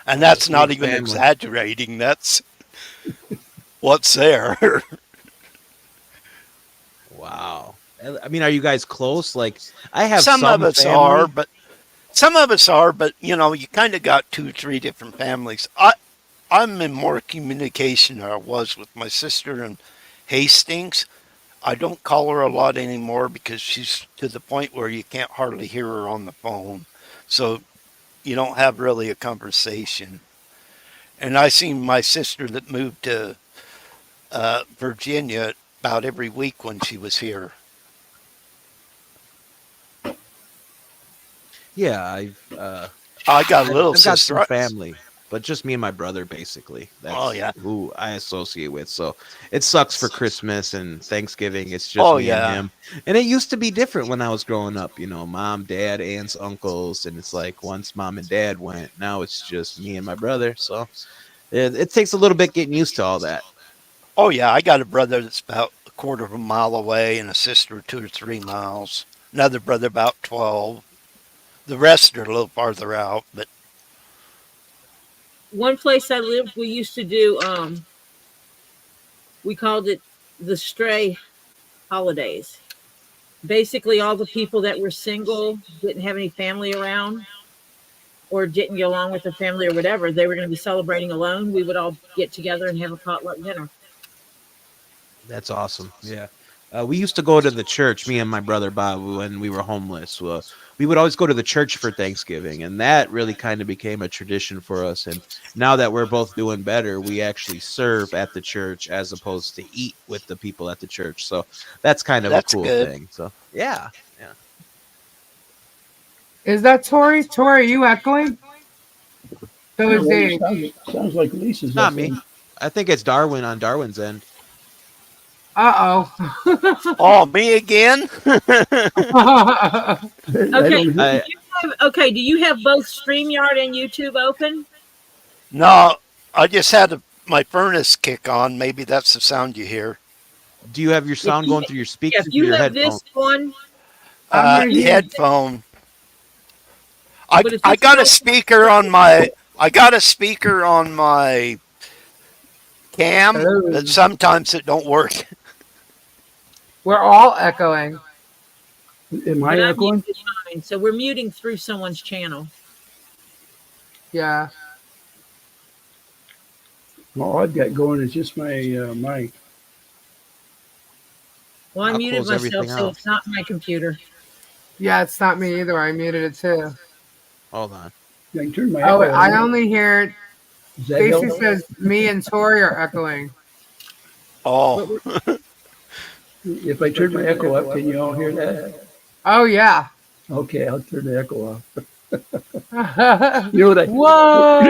And that's not even exaggerating. That's what's there. Wow. I mean, are you guys close? Like, I have Some of us family. are, but you kind of got 2 or 3 different families. I'm in more communication than I was with my sister in Hastings. I don't call her a lot anymore because she's to the point where you can't hardly hear her on the phone. So you don't have really a conversation. And I seen my sister that moved to Virginia about every week when she was here. Yeah, I got a little I've got sister. some family, but just me and my brother, basically. That's Oh, yeah. who I associate with. So it sucks for Christmas and Thanksgiving. It's just Oh, me yeah. and him. And it used to be different when I was growing up. Mom, dad, aunts, uncles. And it's like once mom and dad went, now it's just me and my brother. So it takes a little bit getting used to all that. Oh, yeah. I got a brother that's about a quarter of a mile away and a sister 2 or 3 miles. Another brother about 12. The rest are a little farther out, but One place I lived, we used to do, we called it the stray holidays. basically all the people that were single, didn't have any family around, or didn't get along with their family or whatever, they were going to be celebrating alone. We would all get together and have a potluck dinner. That's awesome. Yeah. We used to go to the church, me and my brother Bob, when we were homeless. We would always go to the church for Thanksgiving, and that really kind of became a tradition for us. And now that we're both doing better, we actually serve at the church as opposed to eat with the people at the church. So that's kind of a cool thing. So yeah. Is that Tori? Tori, are you echoing? So is Dave. Sounds like Lisa's. Not me. I think it's Darwin on Darwin's end. Uh-oh. Oh, me again? Okay, do you have both StreamYard and YouTube open? No, I just had my furnace kick on. Maybe that's the sound you hear. Do you have your sound going through your speakers? If you or your have headphones? this one, Headphone. I got a speaker on my cam, but sometimes it don't work. We're all echoing. Am I echoing? So we're muting through someone's channel. Yeah. All I've got going is just my mic. Well, I I'll muted close myself, everything so out. it's not my computer. Yeah, it's not me either. I muted it too. Hold on. I can turn my Oh, echo I on. only hear Does that Stacy help? says me and Tori are echoing. Oh, If I turn my echo up, can you all hear that? Oh yeah. Okay, I'll turn the echo off. Whoa. You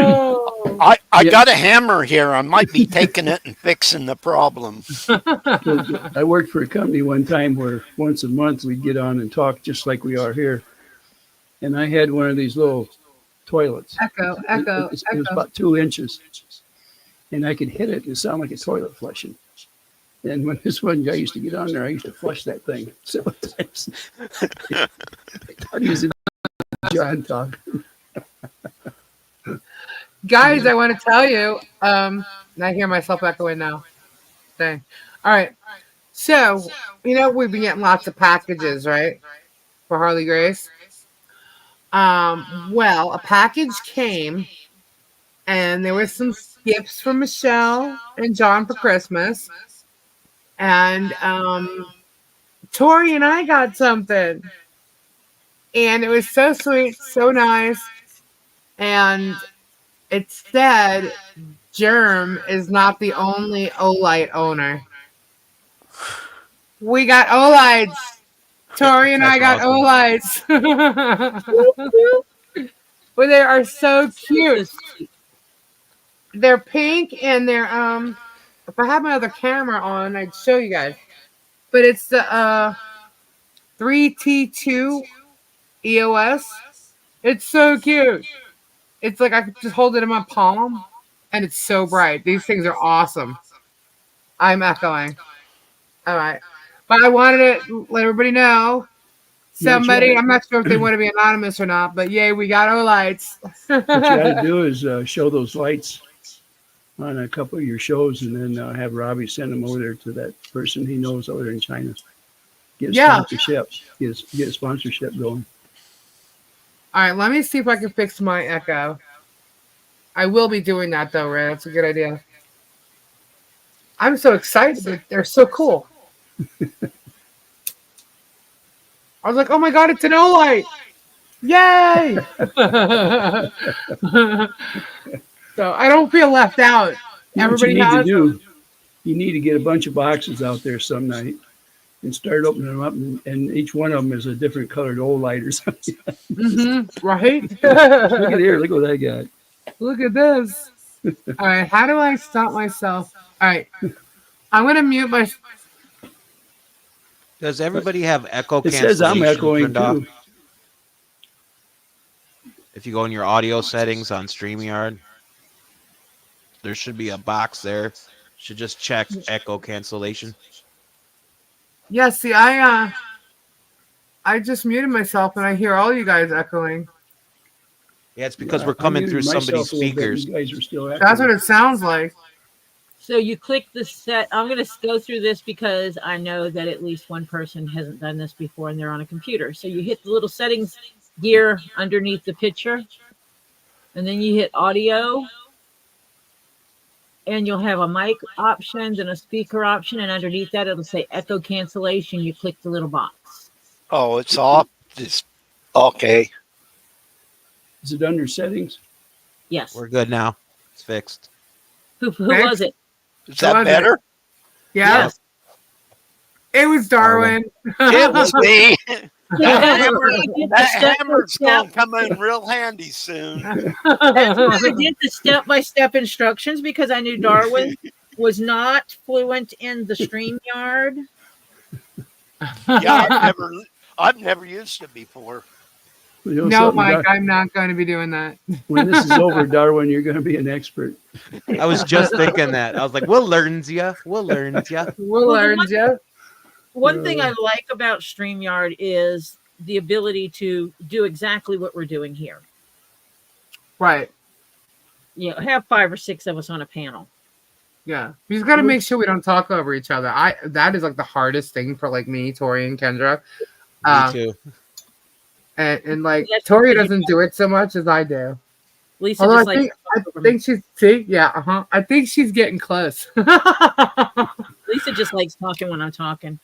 know what I got a hammer here. I might be taking it and fixing the problem. I worked for a company one time where once a month we'd get on and talk just like we are here. And I had one of these little toilets. Echo. It was about 2 inches. And I could hit it and it sounded like a toilet flushing. And when this one guy used to get on there, I used to flush that thing several times. I'd use it. John talk. Guys, I want to tell you, I hear myself echoing now. Dang. All right. So, we've been getting lots of packages, right? For Harley Grace. Well, a package came and there was some gifts from Michelle and John for Christmas. And Tori and I got something. And it was so sweet, so nice. And it said Germ is not the only Olight owner. We got Olights. Tori and I got Olights. Well, they are so cute. They're pink and they're if I had my other camera on, I'd show you guys. But it's the 3T2 EOS. It's so cute. It's like I could just hold it in my palm and it's so bright. These things are awesome. I'm echoing. All right. But I wanted to let everybody know. Somebody, I'm not sure if they want to be anonymous or not, but yay, we got our lights. What you got to do is show those lights on a couple of your shows and then have Robbie send them over there to that person he knows over there in China. Get sponsorship. Get a sponsorship going. All right, let me see if I can fix my echo. I will be doing that though, Ray. That's a good idea. I'm so excited. They're so cool. I was like, oh my God, it's an Olight. Yay! So I don't feel left out. Everybody has you need to get a bunch of boxes out there some night and start opening them up, and each one of them is a different colored Olight or something. Right? Look at here. Look what I got. Look at this. All right, how do I stop myself? All right, I'm going to mute my... Does everybody have echo It cancellation says I'm echoing turned off? too. If you go in your audio settings on StreamYard, there should be a box there. Should just check echo cancellation. Yeah, see, I just muted myself and I hear all you guys echoing. Yeah, it's because we're coming through somebody's speakers. You guys are still That's what it sounds like. So you click the set. I'm going to go through this because I know that at least one person hasn't done this before and they're on a computer. So you hit the little settings gear underneath the picture, and then you hit audio, and you'll have a mic option and a speaker option, and underneath that it'll say echo cancellation. You click the little box. Oh, it's off. It's okay. Is it under settings? Yes. We're good now. It's fixed. Who was it? Is that better? Yeah. Yes. It was Darwin. It was me. That That hammer's going to come in real handy soon. I did the step-by-step instructions because I knew Darwin was not fluent in the StreamYard. Yeah, I've never used it before. You know No, something, Mike, I'm not going to be doing that. when this is over, Darwin, you're going to be an expert. I was just thinking that. I was like, we'll learn ya. We'll learn ya. We'll learn you. One thing I like about StreamYard is the ability to do exactly what we're doing here. Right. You know, have 5 or 6 of us on a panel. Yeah. We just got to make sure we don't talk over each other. That is like the hardest thing for like me, Tori, and Kendra. Me too. And like Yes, Tori because doesn't do it so much as I do. Lisa Although just I think she's I think she's getting close. Lisa just likes talking when I'm talking.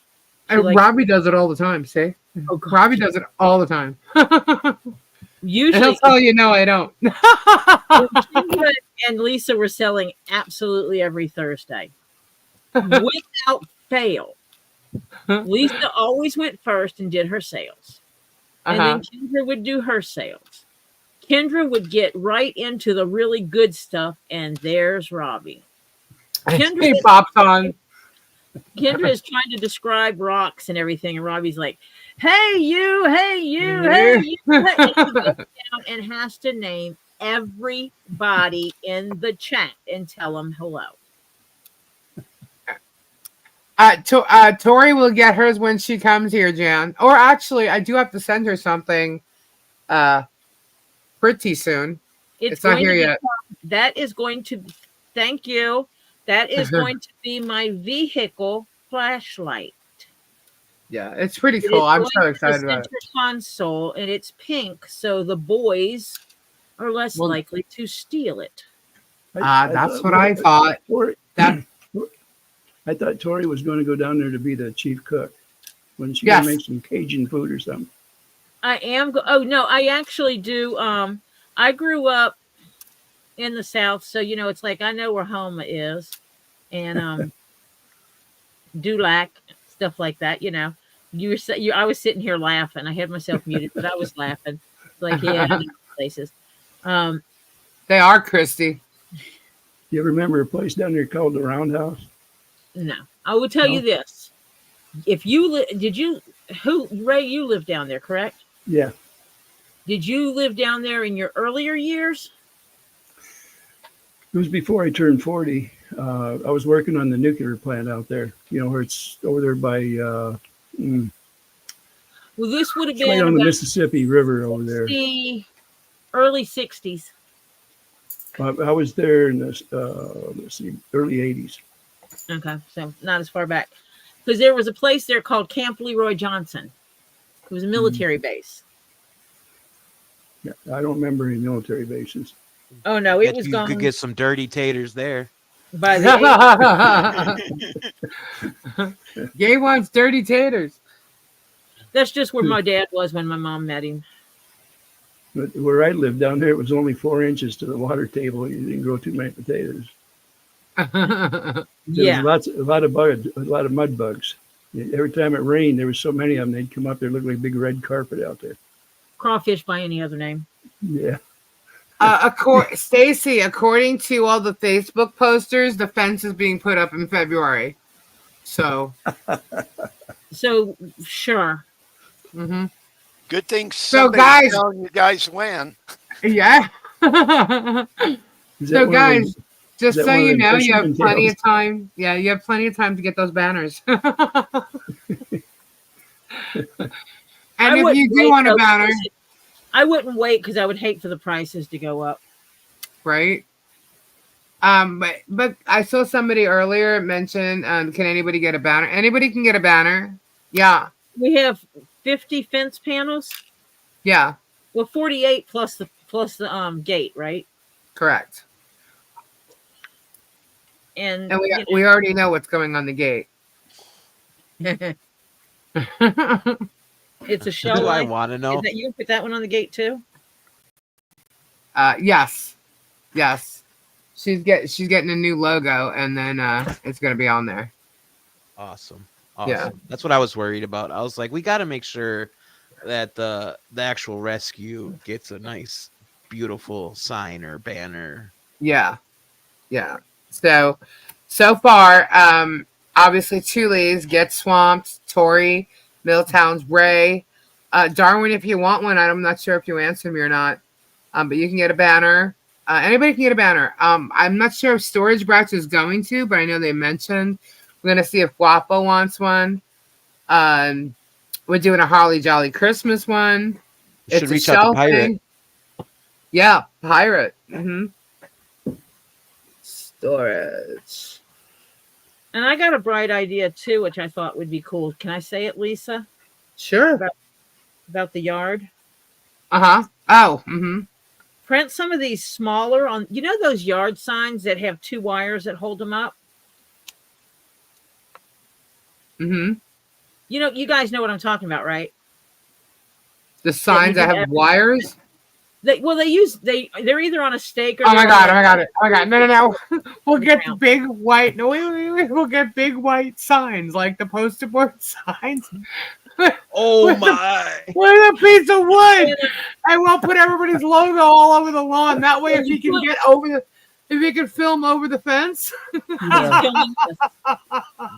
She And likes- Robbie does it all the time. See, Oh, God. Robbie does it all the time. And Usually, he'll tell you, no, I don't. Kendra and Lisa were selling absolutely every Thursday, without fail. Lisa always went first and did her sales, and then Kendra would do her sales. Kendra would get right into the really good stuff, and there's Robbie. He pops on. Kendra is trying to describe rocks and everything, and Robbie's like, "Hey you, hey you, hey you," and he goes down and has to name everybody in the chat and tell them hello. Tori will get hers when she comes here, Jan. Or actually, I do have to send her something pretty soon. It's not here yet. That is going to, thank you. That is going to be my vehicle flashlight. Yeah, it's pretty It cool. is I'm going so to excited the about it. center console, and it's pink, so the boys are less likely to steal it. That's what I thought. I thought Tori was going to go down there to be the chief cook. When she going to make some Cajun food or something. I am. Oh no, I actually do. I grew up in the South, so you know it's like I know where home is, and Dulac stuff like that. You know, I was sitting here laughing. I had myself muted, but I was laughing. Like yeah, I know places. They are, Christy. You ever remember a place down there called the Roundhouse? No, I will tell you this: if you Ray, you lived down there, correct? Yeah. Did you live down there in your earlier years? It was before I turned 40. I was working on the nuclear plant out there. You know where it's over there by. Well, this would have It's been right on the about Mississippi River over there. the early 60s. I was there in the let's see, early 80s. Okay, so not as far back. Because there was a place there called Camp Leroy Johnson. It was a military base. Yeah, I don't remember any military bases. Oh, no, it was You gone could get some dirty taters there. by the Gay wants dirty taters. That's just where my dad was when my mom met him. But where I lived down there, it was only 4 inches to the water table. You didn't grow too many potatoes. Yeah. There was a lot of mud bugs. Every time it rained, there was so many of them. They'd come up there, look like a big red carpet out there. Crawfish by any other name. Yeah. Stacy, according to all the Facebook posters, the fence is being put up in February. So Sure. Mm-hmm. Good thing So, somebody's guys- telling you guys when. Yeah. Is that So, one of guys, those- just that so one of you them know, you have fisherman plenty tales? of time. Yeah, you have plenty of time to get those banners. And if you do want a banner, I wouldn't wait because I would hate for the prices to go up. right? But I saw somebody earlier mention, can anybody get a banner? Anybody can get a banner. Yeah. We have 50 fence panels. Yeah. Well, 48 plus the gate, right? Correct. And we already know what's going on the gate. It's a shell. Do I want to know? Is that you can put that one on the gate too? Yes. She's getting a new logo, and then it's gonna be on there. Awesome. Yeah. That's what I was worried about. I was like, we got to make sure that the actual rescue gets a nice, beautiful sign or banner. Yeah. So far, obviously Chulee's, Get Swamped, Tori, Milltown's, Ray, Darwin. If you want one, I'm not sure if you answer me or not, but you can get a banner. Anybody can get a banner. I'm not sure if Storage Batch is going to, but I know they mentioned. We're gonna see if Guapo wants one. We're doing a Holly Jolly Christmas one. You should reach out to Pirate. Yeah, Pirate. Storage. And I got a bright idea too, which I thought would be cool. Can I say it, Lisa? Sure. About the yard. Oh. Print some of these smaller on. You know those yard signs that have 2 wires that hold them up. You know, you guys know what I'm talking about, right? The signs that have wires. They're either on a stake or. Oh my god! No! We'll get big white. No, wait! We'll get big white signs like the poster board signs. Oh my! With a piece of wood, and we'll put everybody's logo all over the lawn. That way, if he can film over the fence,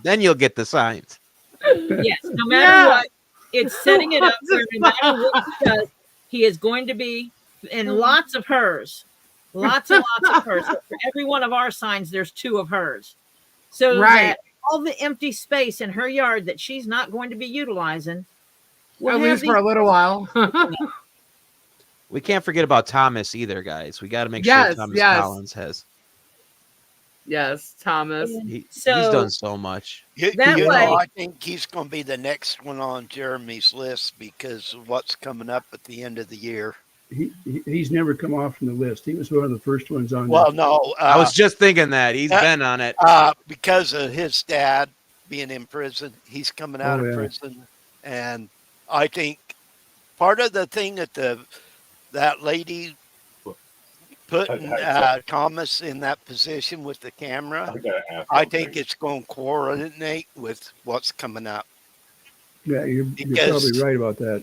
then you'll get the signs. Yes, no matter what, it's setting it up where no matter what he does, he is going to be in lots of hers. Lots and lots of hers. So for every one of our signs, there's 2 of hers. So that all the empty space in her yard that she's not going to be utilizing, at least for a little while. We can't forget about Thomas either, guys. We got to make sure Thomas Collins has. Yes, Thomas. He's done so much. I think he's going to be the next one on Jeremy's list because of what's coming up at the end of the year. He's never come off from the list. He was one of the first ones on. Well, no, I was just thinking that he's been on it because of his dad being in prison. He's coming out of prison, and I think part of the thing that lady put Thomas in that position with the camera, I think it's going to coordinate with what's coming up. Yeah, you're probably right about that.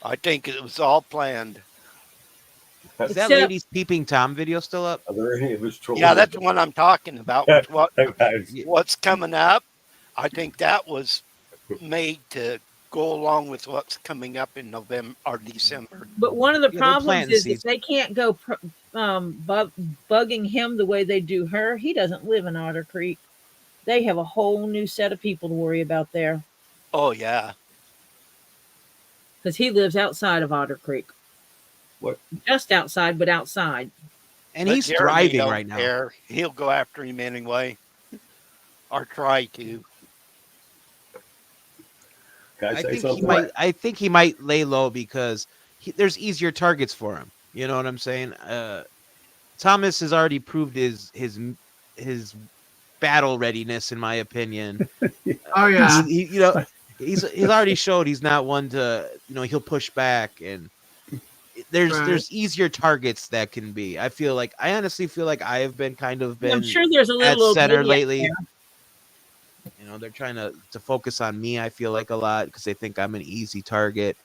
I think it was all planned. Is that lady's Peeping Tom video still up? Are there any of his children? Yeah, that's the one I'm talking about. What's coming up? I think that was made to go along with what's coming up in November or December. But one of the problems is if they can't go bugging him the way they do her, he doesn't live in Otter Creek. They have a whole new set of people to worry about there. Oh, yeah. Because he lives outside of Otter Creek. What? Just outside, but outside. And he's thriving right now. He'll go after him anyway. Or try to. I think he might lay low because there's easier targets for him. You know what I'm saying? Thomas has already proved his battle readiness, in my opinion. Oh yeah. He's already showed he's not one to, he'll push back, and there's easier targets that can be. I honestly feel like I have been I'm sure there's a little at center lately. They're trying to focus on me, I feel like, a lot because they think I'm an easy target.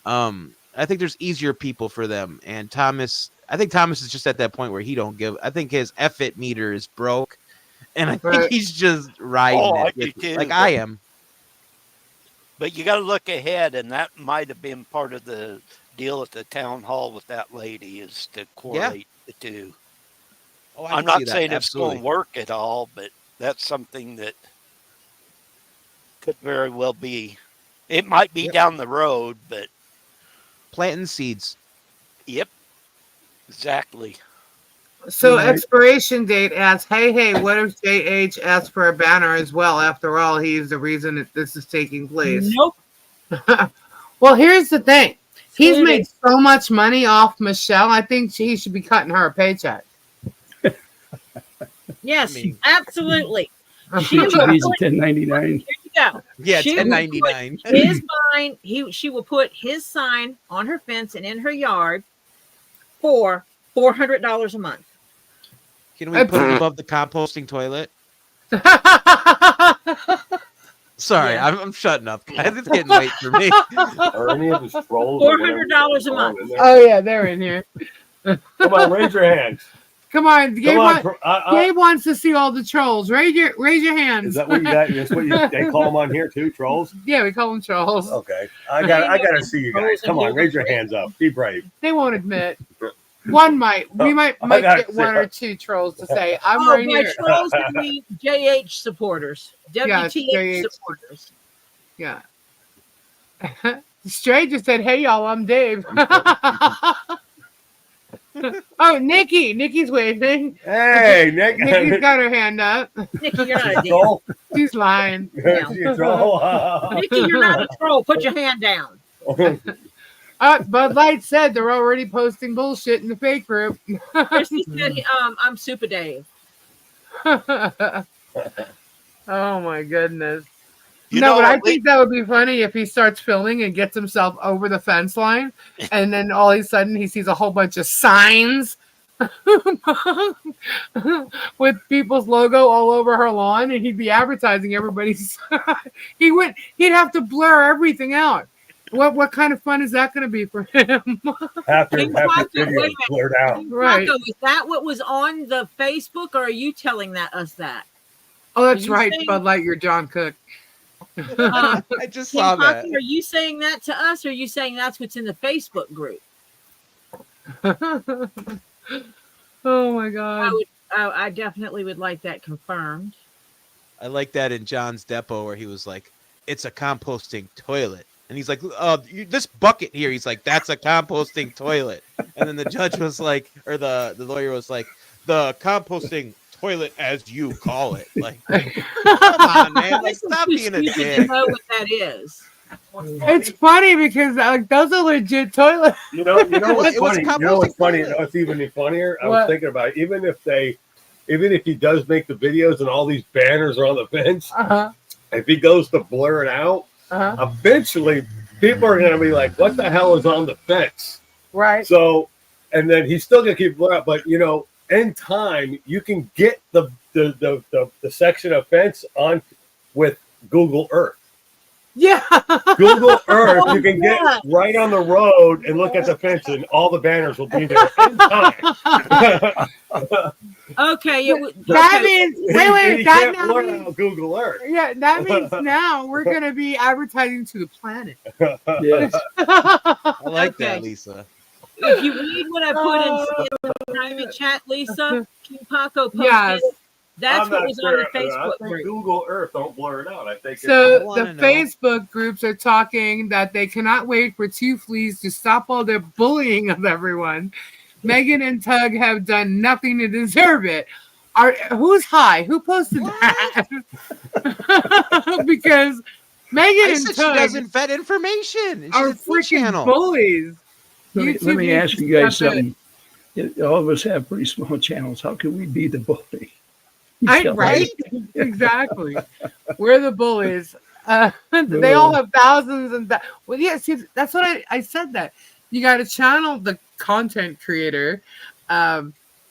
I think there's easier people for them. And I think Thomas is just at that point where he don't give. I think his F-it meter is broke. And I think he's just riding it like I am. But you got to look ahead, and that might have been part of the deal at the town hall with that lady, is to correlate the two. Oh, I'm not saying it's going to work at all, but that's something that could very well be. It might be down the road, but planting seeds. Yep, exactly. So Right. expiration date asks, hey, what if JH asks for a banner as well? After all, he's the reason that this is taking place. Nope. Well, here's the thing. He's Screwed made it. so much money off Michelle. I think he should be cutting her a paycheck. Yes, I mean- absolutely. She She will needs a put, 1099. here you go. Yeah, She will $10.99. His sign. She will put his sign on her fence and in her yard for $400 a month. Can we put it above the composting toilet? Sorry, Yeah. I'm shutting up, guys. It's getting late for me. Or any of his trolls. or whatever $400 a going on month. in there. Oh, yeah, they're in here. Come on, raise your hands. Come on. Gabe, Come on. Gabe wants to see all the trolls. Raise your hands. Is that what you got? That's what they call them on here too, trolls? Yeah, we call them trolls. Okay. I gotta see you guys. Come on, raise your hands up. Be brave. They won't admit. One might. We might gotta get one see. or two trolls to say, I'm Oh, right by here. trolls, I mean JH supporters, Yes, WTH JH. supporters. Yeah. Stray just said, hey, y'all, I'm Dave. Oh, Nikki. Nikki's waving. Hey, Nick. Nikki's got her hand up. Nikki, you're not a dick. troll. She's lying. She's a troll. Nikki, you're not a troll. Put your hand down. Bud Light said they're already posting bullshit in the fake group. Christy said, I'm Super Dave. Oh, my goodness. You No, know, but I think that would be funny if he starts filming and gets himself over the fence line, and then all of a sudden he sees a whole bunch of signs with people's logo all over her lawn, and he'd be advertising everybody's. He'd have to blur everything out. What kind of fun is that going to be for him? Half your King Quaco, video wait a blurred out. Right. Quaco, is that what was on the Facebook, or are you telling us that? Oh, that's you right, saying- Bud Light. You're John Cook. Um, I just King saw that. Quaco, are you saying that to us, or are you saying that's what's in the Facebook group? Oh my God. I definitely would like that confirmed. I like that in John's Depot where he was like, it's a composting toilet. And he's like, this bucket here. He's like, that's a composting toilet. And then the judge was like, or the lawyer was like, the composting toilet as you call it. Like, come on, man. Like, stop Too being a stupid to dick. know what that is. It's funny because like those are legit toilets. You know what's It was funny? You know what's composting funny? toilet. What's even funnier? I What? was thinking about it. Even if he does make the videos and all these banners are on the fence, if he goes to blur it out, eventually people are going to be like, "What the hell is on the fence?" Right. So, and then he's still going to keep blur out, but in time you can get the section of fence on with Google Earth. Yeah. Google Earth, you can get right on the road and look at the fence, and all the banners will be there in time. Okay, That means wait, You that can't now blur means, out Google Earth. yeah, that means now we're gonna be advertising to the planet. Yes. I like Okay. that, Lisa. if you read what I put in the private chat, Lisa, King Paco posted Yes. it. That's I'm what not was sure. on the Facebook I think group. Google Earth don't blur it out. I think So the wanna know. Facebook groups are talking that they cannot wait for two fleas to stop all their bullying of everyone. Megan and Tug have done nothing to deserve it. Who's high? Who posted that? Because Megan I and said she Tug doesn't vet information. She's are a food freaking channel. bullies. Let me YouTube ask you needs to guys step in. something. All of us have pretty small channels. How can we be the bully? Right? Exactly. We're the bullies. They all have thousands and well, yeah. See, that's what I said. That you got to channel the content creator,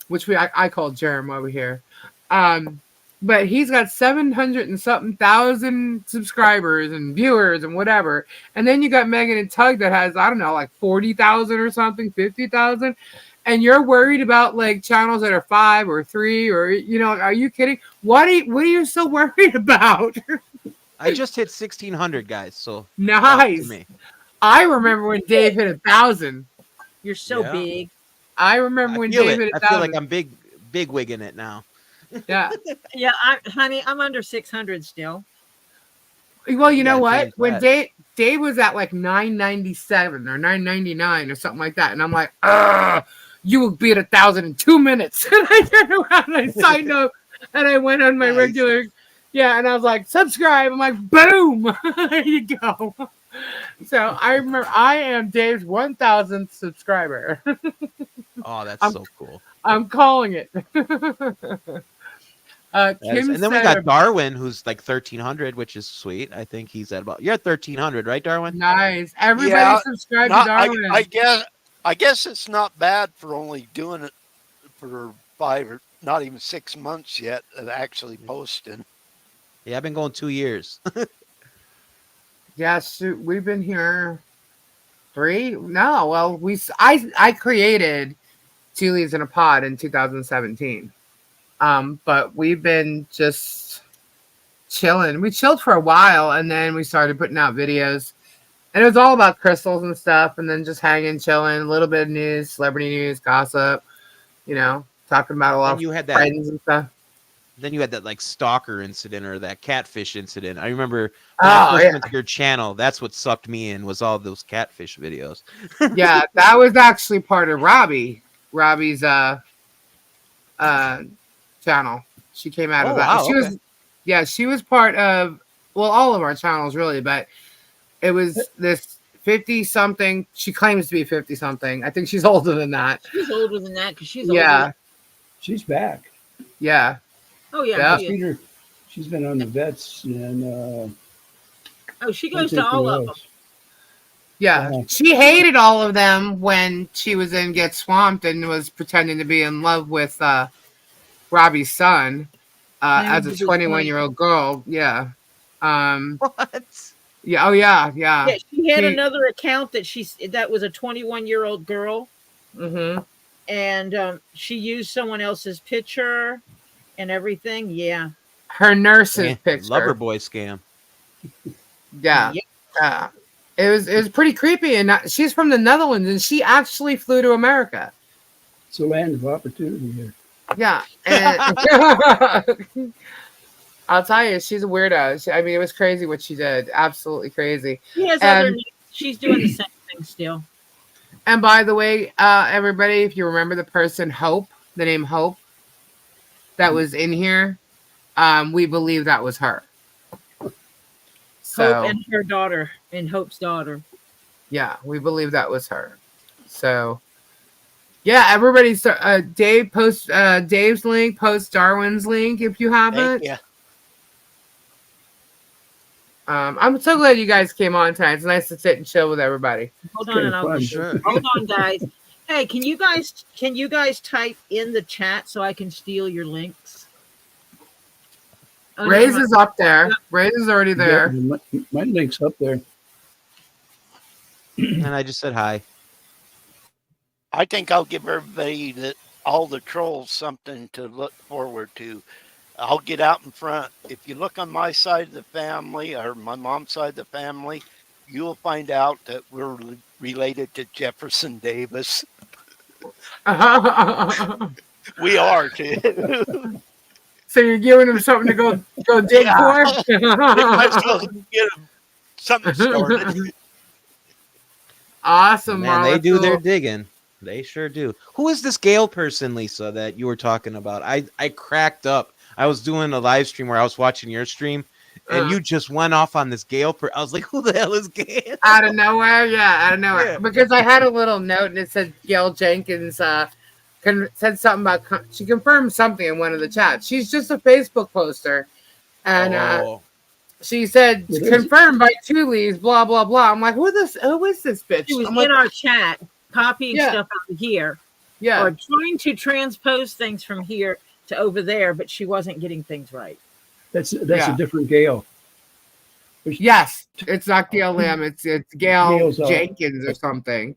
which I call Germ over here. But he's got 700 and something thousand subscribers and viewers and whatever. And then you got Megan and Tug that has, I don't know, like 40,000 or something, 50,000. And you're worried about like channels that are 5 or 3 or, are you kidding? What are you so worried about? I just hit 1,600, guys. So Nice. me. I remember when Dave hit 1,000. You're so Yeah. big. I remember when feel Dave it. hit I feel 1,000. like I'm big wigging it now. Yeah. Yeah, honey, I'm under 600 still. Well, you know Yeah, what? change When that. Dave was at like 997 or 999 or something like that, and I'm like, you will be at 1,000 in 2 minutes. And I turned around and I signed up and I went on my Nice. regular, and I was like, subscribe. I'm like, boom, there you go. So I remember I am Dave's 1,000th subscriber. Oh, that's so cool. I'm calling it. Yes, Kim and then we said got Darwin, who's like 1,300, which is sweet. I think he's at about, you're at 1,300, right, Darwin? nice. Everybody Yeah, subscribe to Not, Darwin. I guess it's not bad for only doing it for 5 or not even 6 months yet of actually posting. Yeah, I've been going 2 years. Yes, we've been here 3. No, well, I created 2 Leaves in a Pod in 2017. But we've been just chilling. We chilled for a while, and then we started putting out videos. And it was all about crystals and stuff, and then just hanging, chilling, a little bit of news, celebrity news, gossip, talking about a lot And you of had that. friends and stuff. Then you had that like stalker incident or that catfish incident. I remember when I first went to your channel, that's what sucked me in, was all those catfish videos. Yeah, that was actually part of Robbie's channel. She came out of that. Wow, She was part of, all of our channels really, but it was this 50-something. She claims to be 50-something. I think she's older than that. She's older than that because she's older. Yeah. She's back. Yeah. Oh yeah. Yeah. She is. Peter, she's been on the vets and She goes to all of them. Yeah. Yeah. She hated all of them when she was in Get Swamped and was pretending to be in love with Robbie's son as a 21-year-old girl. Yeah. What? Yeah. Oh yeah. Yeah, Yeah. she had another account that was a 21-year-old girl, Mm-hmm. and she used someone else's picture and everything. Yeah. Her nurse's picture. Lover boy scam. Yeah. Yep. It was pretty creepy, and she's from the Netherlands, and she actually flew to America. it's a land of opportunity here. Yeah, and I'll tell you, she's a weirdo. It was crazy what she did. Absolutely crazy. She has other names. She's doing the same thing still. And by the way, everybody, if you remember the person Hope, the name Hope, that was in here, we believe that was her. So, Hope and her daughter, and Hope's daughter. yeah, we believe that was her. So, yeah, everybody, Dave, post Dave's link, post Darwin's link if you haven't. Yeah. I'm so glad you guys came on tonight. It's nice to sit and chill with everybody. Hold on, and I'll Sure. hold on, guys. Hey, can you guys type in the chat so I can steal your links? Oh, Ray's never mind. is up there. Ray's is already there. Yeah, my link's up there. And I just said hi. I think I'll give everybody all the trolls something to look forward to. I'll get out in front. If you look on my side of the family or my mom's side of the family, you will find out that we're related to Jefferson Davis. We are too. So you're giving him something to go dig for? Might as well get something started. Awesome, Man, they do their Marla. digging. They sure do. Who is this Gail person, Lisa, that you were talking about? I cracked up. I was doing a live stream where I was watching your stream, and you just went off on this Gail. I was like, who the hell is Gail? Out of nowhere? Yeah, out of nowhere. Yeah. Because I had a little note and it said Gail Jenkins said something about, she confirmed something in one of the chats. She's just a Facebook poster. And she said, confirmed by 2 Leaves, blah, blah, blah. I'm like, who is this bitch? She was I'm in like, our chat, copying stuff out of here, yeah. or trying to transpose things from here to over there, but she wasn't getting things right. That's a different Gail. Yes, it's not Gail Lamb. It's Gail Gail's Jenkins or something.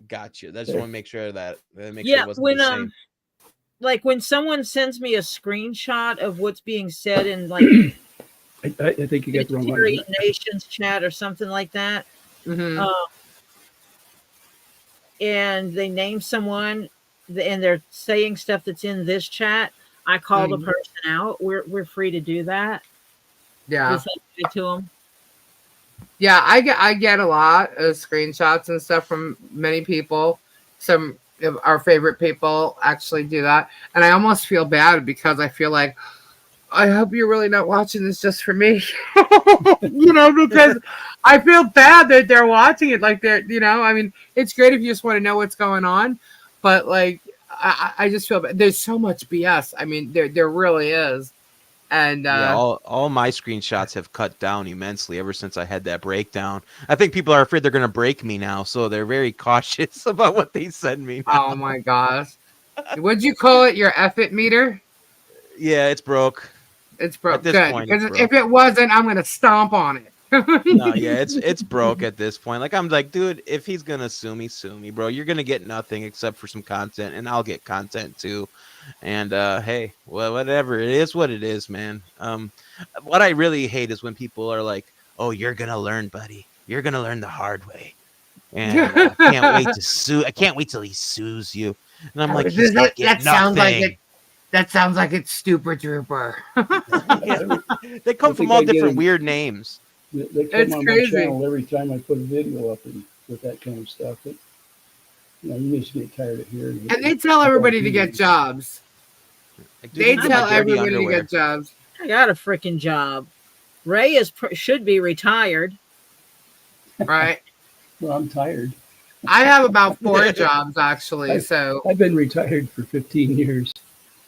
Gotcha. I just want to make sure sure Yeah, it wasn't the same. like when someone sends me a screenshot of what's being said in like I think you got the wrong one. Syrian Nations chat or something like that, Mm-hmm. and they name someone and they're saying stuff that's in this chat, I call the person out. We're free to do that. Yeah. Just say hi to them. Yeah, I get a lot of screenshots and stuff from many people. Some if our favorite people actually do that. And I almost feel bad because I feel like, I hope you're really not watching this just for me. Because I feel bad that they're watching it. Like I mean, it's great if you just want to know what's going on. But like, I just feel bad. There's so much BS. I mean, there really is. And all my screenshots have cut down immensely ever since I had that breakdown. I think people are afraid they're going to break me now, so they're very cautious about what they send me now. Oh my gosh. What'd you call it? Your F-it meter? Yeah, it's broke. It's broke. At this Good. point, Because it's broke. if it wasn't, I'm gonna stomp on it. No, yeah, it's broke at this point. Like, I'm like, dude, if he's gonna sue me, bro. You're gonna get nothing except for some content, and I'll get content too. And hey, well, whatever, it is what it is, man. What I really hate is when people are like, "Oh, you're gonna learn, buddy. You're gonna learn the hard way." And I can't wait to sue. I can't wait till he sues you. And I'm like, he's not getting nothing. That sounds like it's Stupid Trooper. They come from all different weird names. They come It's on crazy. my channel every time I put a video up and with that kind of stuff. But, you just get tired of hearing it. And they tell everybody to get jobs. Like, dude, They look at tell my dirty everybody to underwear. get jobs. I got a freaking job. Ray should be retired. Right. Well, I'm tired. I have about 4 jobs actually. So I've been retired for 15 years.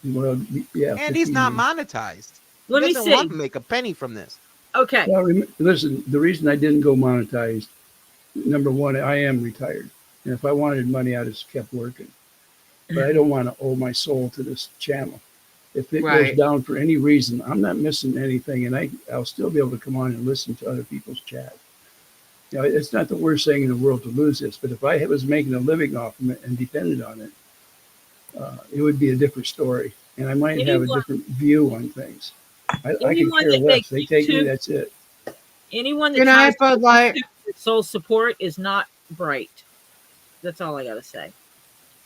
Well, yeah. And he's 15 not years. monetized. Let He me doesn't see. want to make a penny from this. Okay. Well, listen, the reason I didn't go monetized, number one, I am retired. And if I wanted money, I just kept working. But I don't want to owe my soul to this channel. If it Right. goes down for any reason, I'm not missing anything, and I'll still be able to come on and listen to other people's chat. It's not the worst thing in the world to lose this, but if I was making a living off of it and depended on it, it would be a different story, and I might have a different view on things. I can Anyone care that less. makes They take me, YouTube- that's it. Anyone that Good night, tries Bud Light. to soul support is not bright. That's all I gotta say.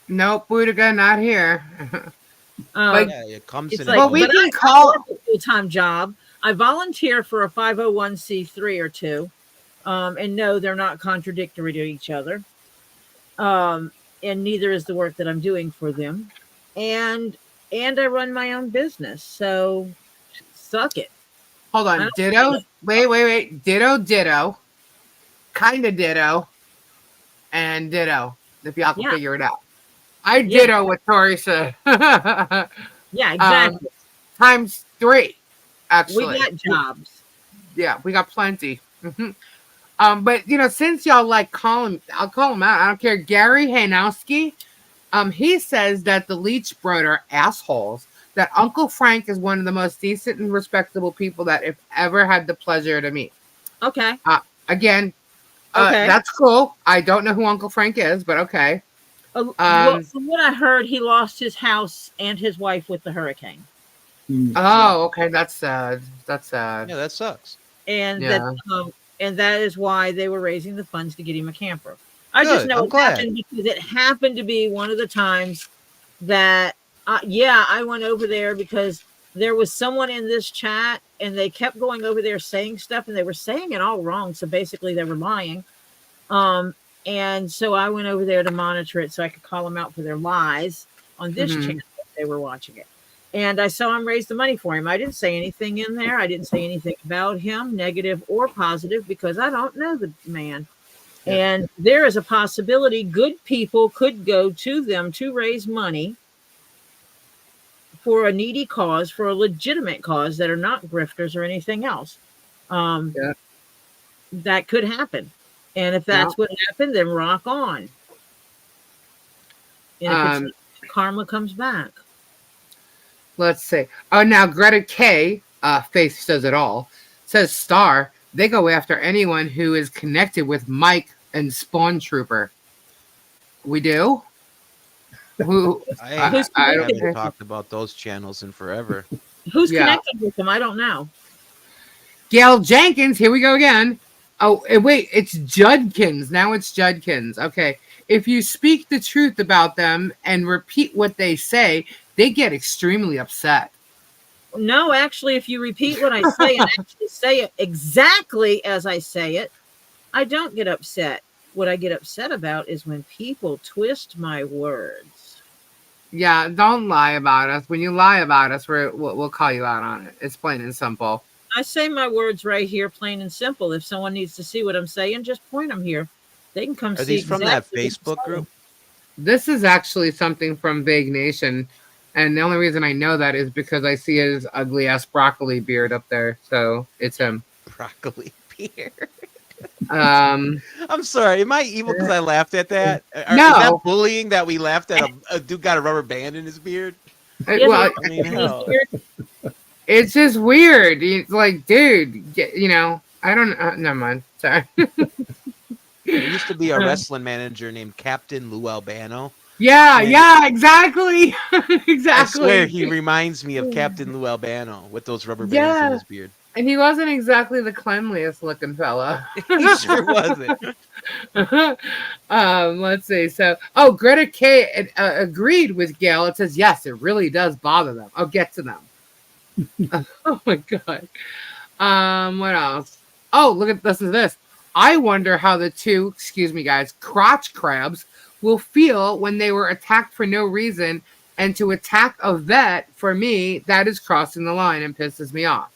Nope, Boudica, not here. Um, Yeah, it comes it's in. like, Well, we but can I call- work a full-time job. I volunteer for a 501c3 or 2, and no, they're not contradictory to each other. And neither is the work that I'm doing for them. And I run my own business, so suck it. Hold on. Ditto. Wait. Ditto. Kind of ditto. And ditto. If y'all can Yeah. figure it out. I ditto what Tori said. Yeah, exactly. Times 3, actually. We got jobs. Yeah, we got plenty. But since y'all like I'll call him out. I don't care. Gary Hanowski, he says that the Leech Brood are assholes. That Uncle Frank is one of the most decent and respectable people that I've ever had the pleasure to meet. Okay. Again, Okay. that's cool. I don't know who Uncle Frank is, but okay. Well, from what I heard, he lost his house and his wife with the hurricane. Oh, okay. That's sad. That's sad. Yeah, that sucks. And Yeah. that is why they were raising the funds to get him a camper. I just Good, know I'm it glad. happened because it happened to be one of the times that I went over there because there was someone in this chat and they kept going over there saying stuff and they were saying it all wrong. So basically they were lying. And so I went over there to monitor it so I could call them out for their lies on this channel if they were watching it. And I saw him raise the money for him. I didn't say anything in there. I didn't say anything about him, negative or positive, because I don't know the man. Yeah. And there is a possibility good people could go to them to raise money for a needy cause, for a legitimate cause that are not grifters or anything else. That could happen. And if that's what happened, then rock on. And if karma comes back. Let's see. Oh, now Greta K, Faith Says It All, says Star, they go after anyone who is connected with Mike and Spawn Trooper. We do? Who? I haven't talked about those channels in forever. Who's connected with them? I don't know. Gail Jenkins, here we go again. Oh, wait, it's Judkins. Now it's Judkins. Okay. If you speak the truth about them and repeat what they say, they get extremely upset. No, actually, if you repeat what I say and actually say it exactly as I say it, I don't get upset. what I get upset about is when people twist my words. Yeah, don't lie about us. When you lie about us, we'll call you out on it. It's plain and simple. I say my words right here, plain and simple. If someone needs to see what I'm saying, just point them here. They can come Are see. these from exactly that what I'm Facebook saying. group? This is actually something from Vague Nation, and the only reason I know that is because I see his ugly ass broccoli beard up there, so it's him. Broccoli beard. Um, I'm sorry. Am I evil because I laughed at that? Is No. that bullying that we laughed at a dude got a rubber band in his beard? Yeah, well, I mean, hell. it's just weird. It's like, dude, you know, I don't. Never mind. Sorry. There used to be a wrestling manager named Captain Lou Albano. Yeah, And yeah, exactly, exactly. I swear he reminds me of Captain Lou Albano with those rubber bands Yeah. in his beard. And he wasn't exactly the cleanliest looking fella. He sure wasn't. Let's see. So, Greta K agreed with Gail. It says, yes, it really does bother them. I'll get to them. Oh my God. What else? Oh, look at this. Is this. I wonder how the two, excuse me, guys, crotch crabs will feel when they were attacked for no reason. And to attack a vet, for me, that is crossing the line and pisses me off.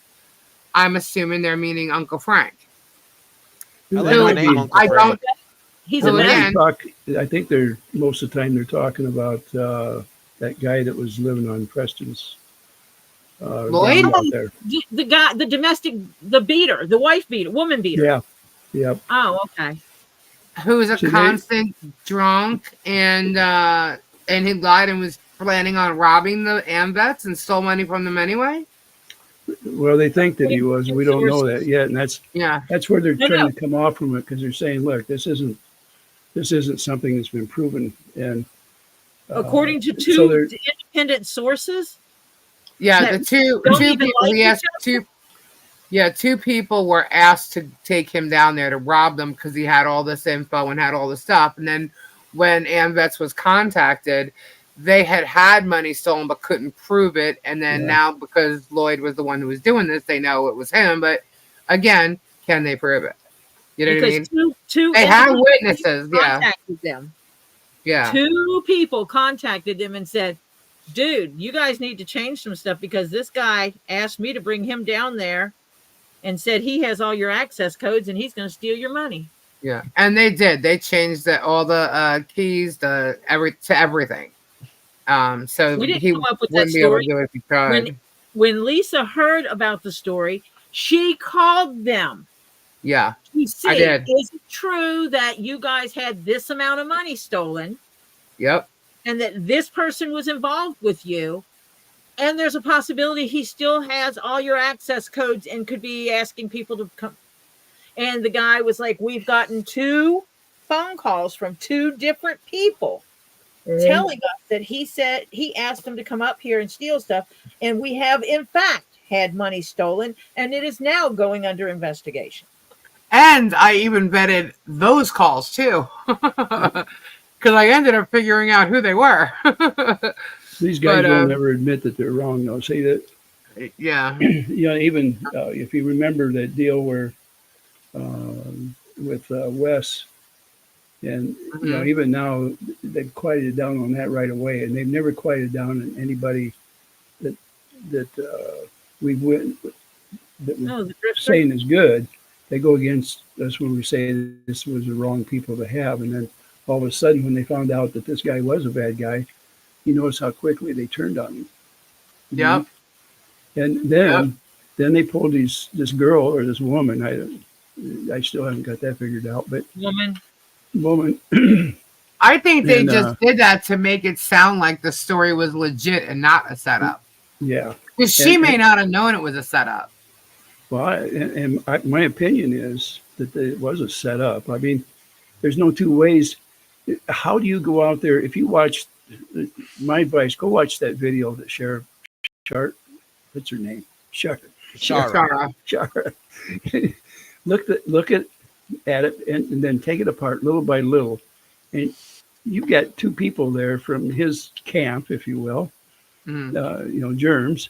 I'm assuming they're meaning Uncle Frank. I like the name Uncle I Frank. don't. He's Who a again? man. I think they're most of the time they're talking about that guy that was living on Preston's Lloyd? ground out there. The guy, the domestic, the beater, the wife beater, woman beater. Yeah, yeah. Oh, okay. Who's a See, they- constant drunk and he lied and was planning on robbing the AMVETs and stole money from them anyway? Well, they think that he was. We don't know that yet, and that's where they're No, trying no. to come off from it because they're saying, "Look, this isn't something that's been proven." And According to so they're- two independent sources. Yeah, that the two don't people even like he each asked two people were asked to take him down there to rob them because he had all this info and had all this stuff. And then when AMVETS was contacted, they had money stolen but couldn't prove it. And then now because Lloyd was the one who was doing this, they know it was him. But again, can they prove it? You know what I mean? Because two They have individuals witnesses, yeah. contacted them. Yeah. Two people contacted them and said, dude, you guys need to change some stuff because this guy asked me to bring him down there and said he has all your access codes and he's going to steal your money. Yeah. And they did. They changed all the keys to everything. So We didn't he come up with that wouldn't be able to story. do it if he tried. When Lisa heard about the story, she called them. Yeah. To see, I did. is it true that you guys had this amount of money stolen Yep. and that this person was involved with you? And there's a possibility he still has all your access codes and could be asking people to come. And the guy was like, we've gotten 2 phone calls from 2 different people telling us that he said he asked them to come up here and steal stuff. And we have, in fact, had money stolen, and it is now going under investigation. And I even vetted those calls too. Because I ended up figuring out who they were. These guys But, will never admit that they're wrong, though. See that? Yeah. You know, even if you remember that deal where with Wes, and you know, even now they've quieted down on that right away, and they've never quieted down on anybody that we went that we're saying is good. They go against us when we say this was the wrong people to have, and then all of a sudden, when they found out that this guy was a bad guy, you notice how quickly they turned on him. Yep. And then they pulled this girl or this woman. I still haven't got that figured out, but woman. I think they And, just did that to make it sound like the story was legit and not a setup. Yeah. Because she may not have known it was a setup. Well, my opinion is that it was a setup. I mean, there's no two ways. How do you go out there? If you watch, my advice, go watch that video that Sheriff Sharp, what's her name? Shara. Look at it and then take it apart little by little. And you got 2 people there from his camp, if you will, Germs.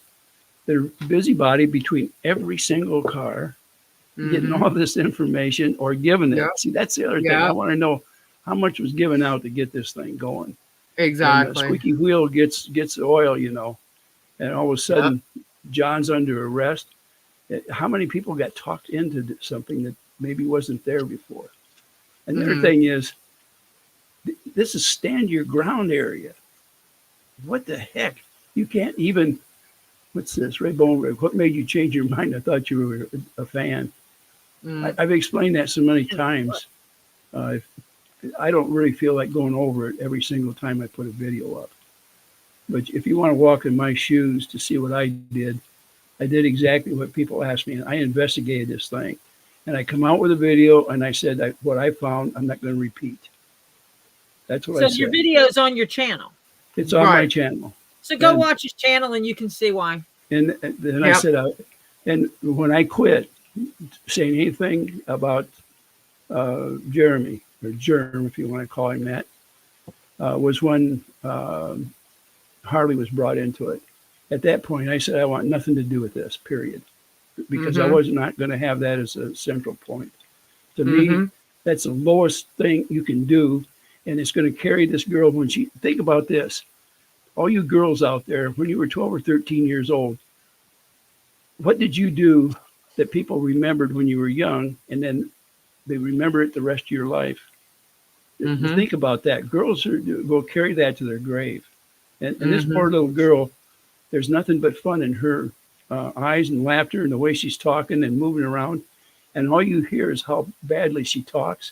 They're busybody between every single car. getting all this information or giving it. Yeah. See, that's the other thing. Yeah. I want to know how much was given out to get this thing going. Exactly. And the squeaky wheel gets the oil, you know, and all of a sudden John's under arrest. How many people got talked into something that maybe wasn't there before? And the other thing is, this is stand your ground area. What the heck? You can't even, what's this? Ray Bone, what made you change your mind? I thought you were a fan. I've explained that so many times. I don't really feel like going over it every single time I put a video up. But if you want to walk in my shoes to see what I did exactly what people asked me. And I investigated this thing. And I come out with a video and I said what I found, I'm not going to repeat. That's what I said. So your video is on your channel. It's on my channel. So go watch his channel and you can see why. And then I said, and when I quit saying anything about Jeremy, or Germ, if you want to call him that, was when Harley was brought into it. At that point, I said, I want nothing to do with this, period. Because I was not going to have that as a central point. To me, that's the lowest thing you can do. And it's going to carry this girl when she, think about this. All you girls out there, when you were 12 or 13 years old, what did you do that people remembered when you were young and then they remember it the rest of your life? Think about that. Girls will carry that to their grave. And this poor little girl, there's nothing but fun in her eyes and laughter and the way she's talking and moving around. And all you hear is how badly she talks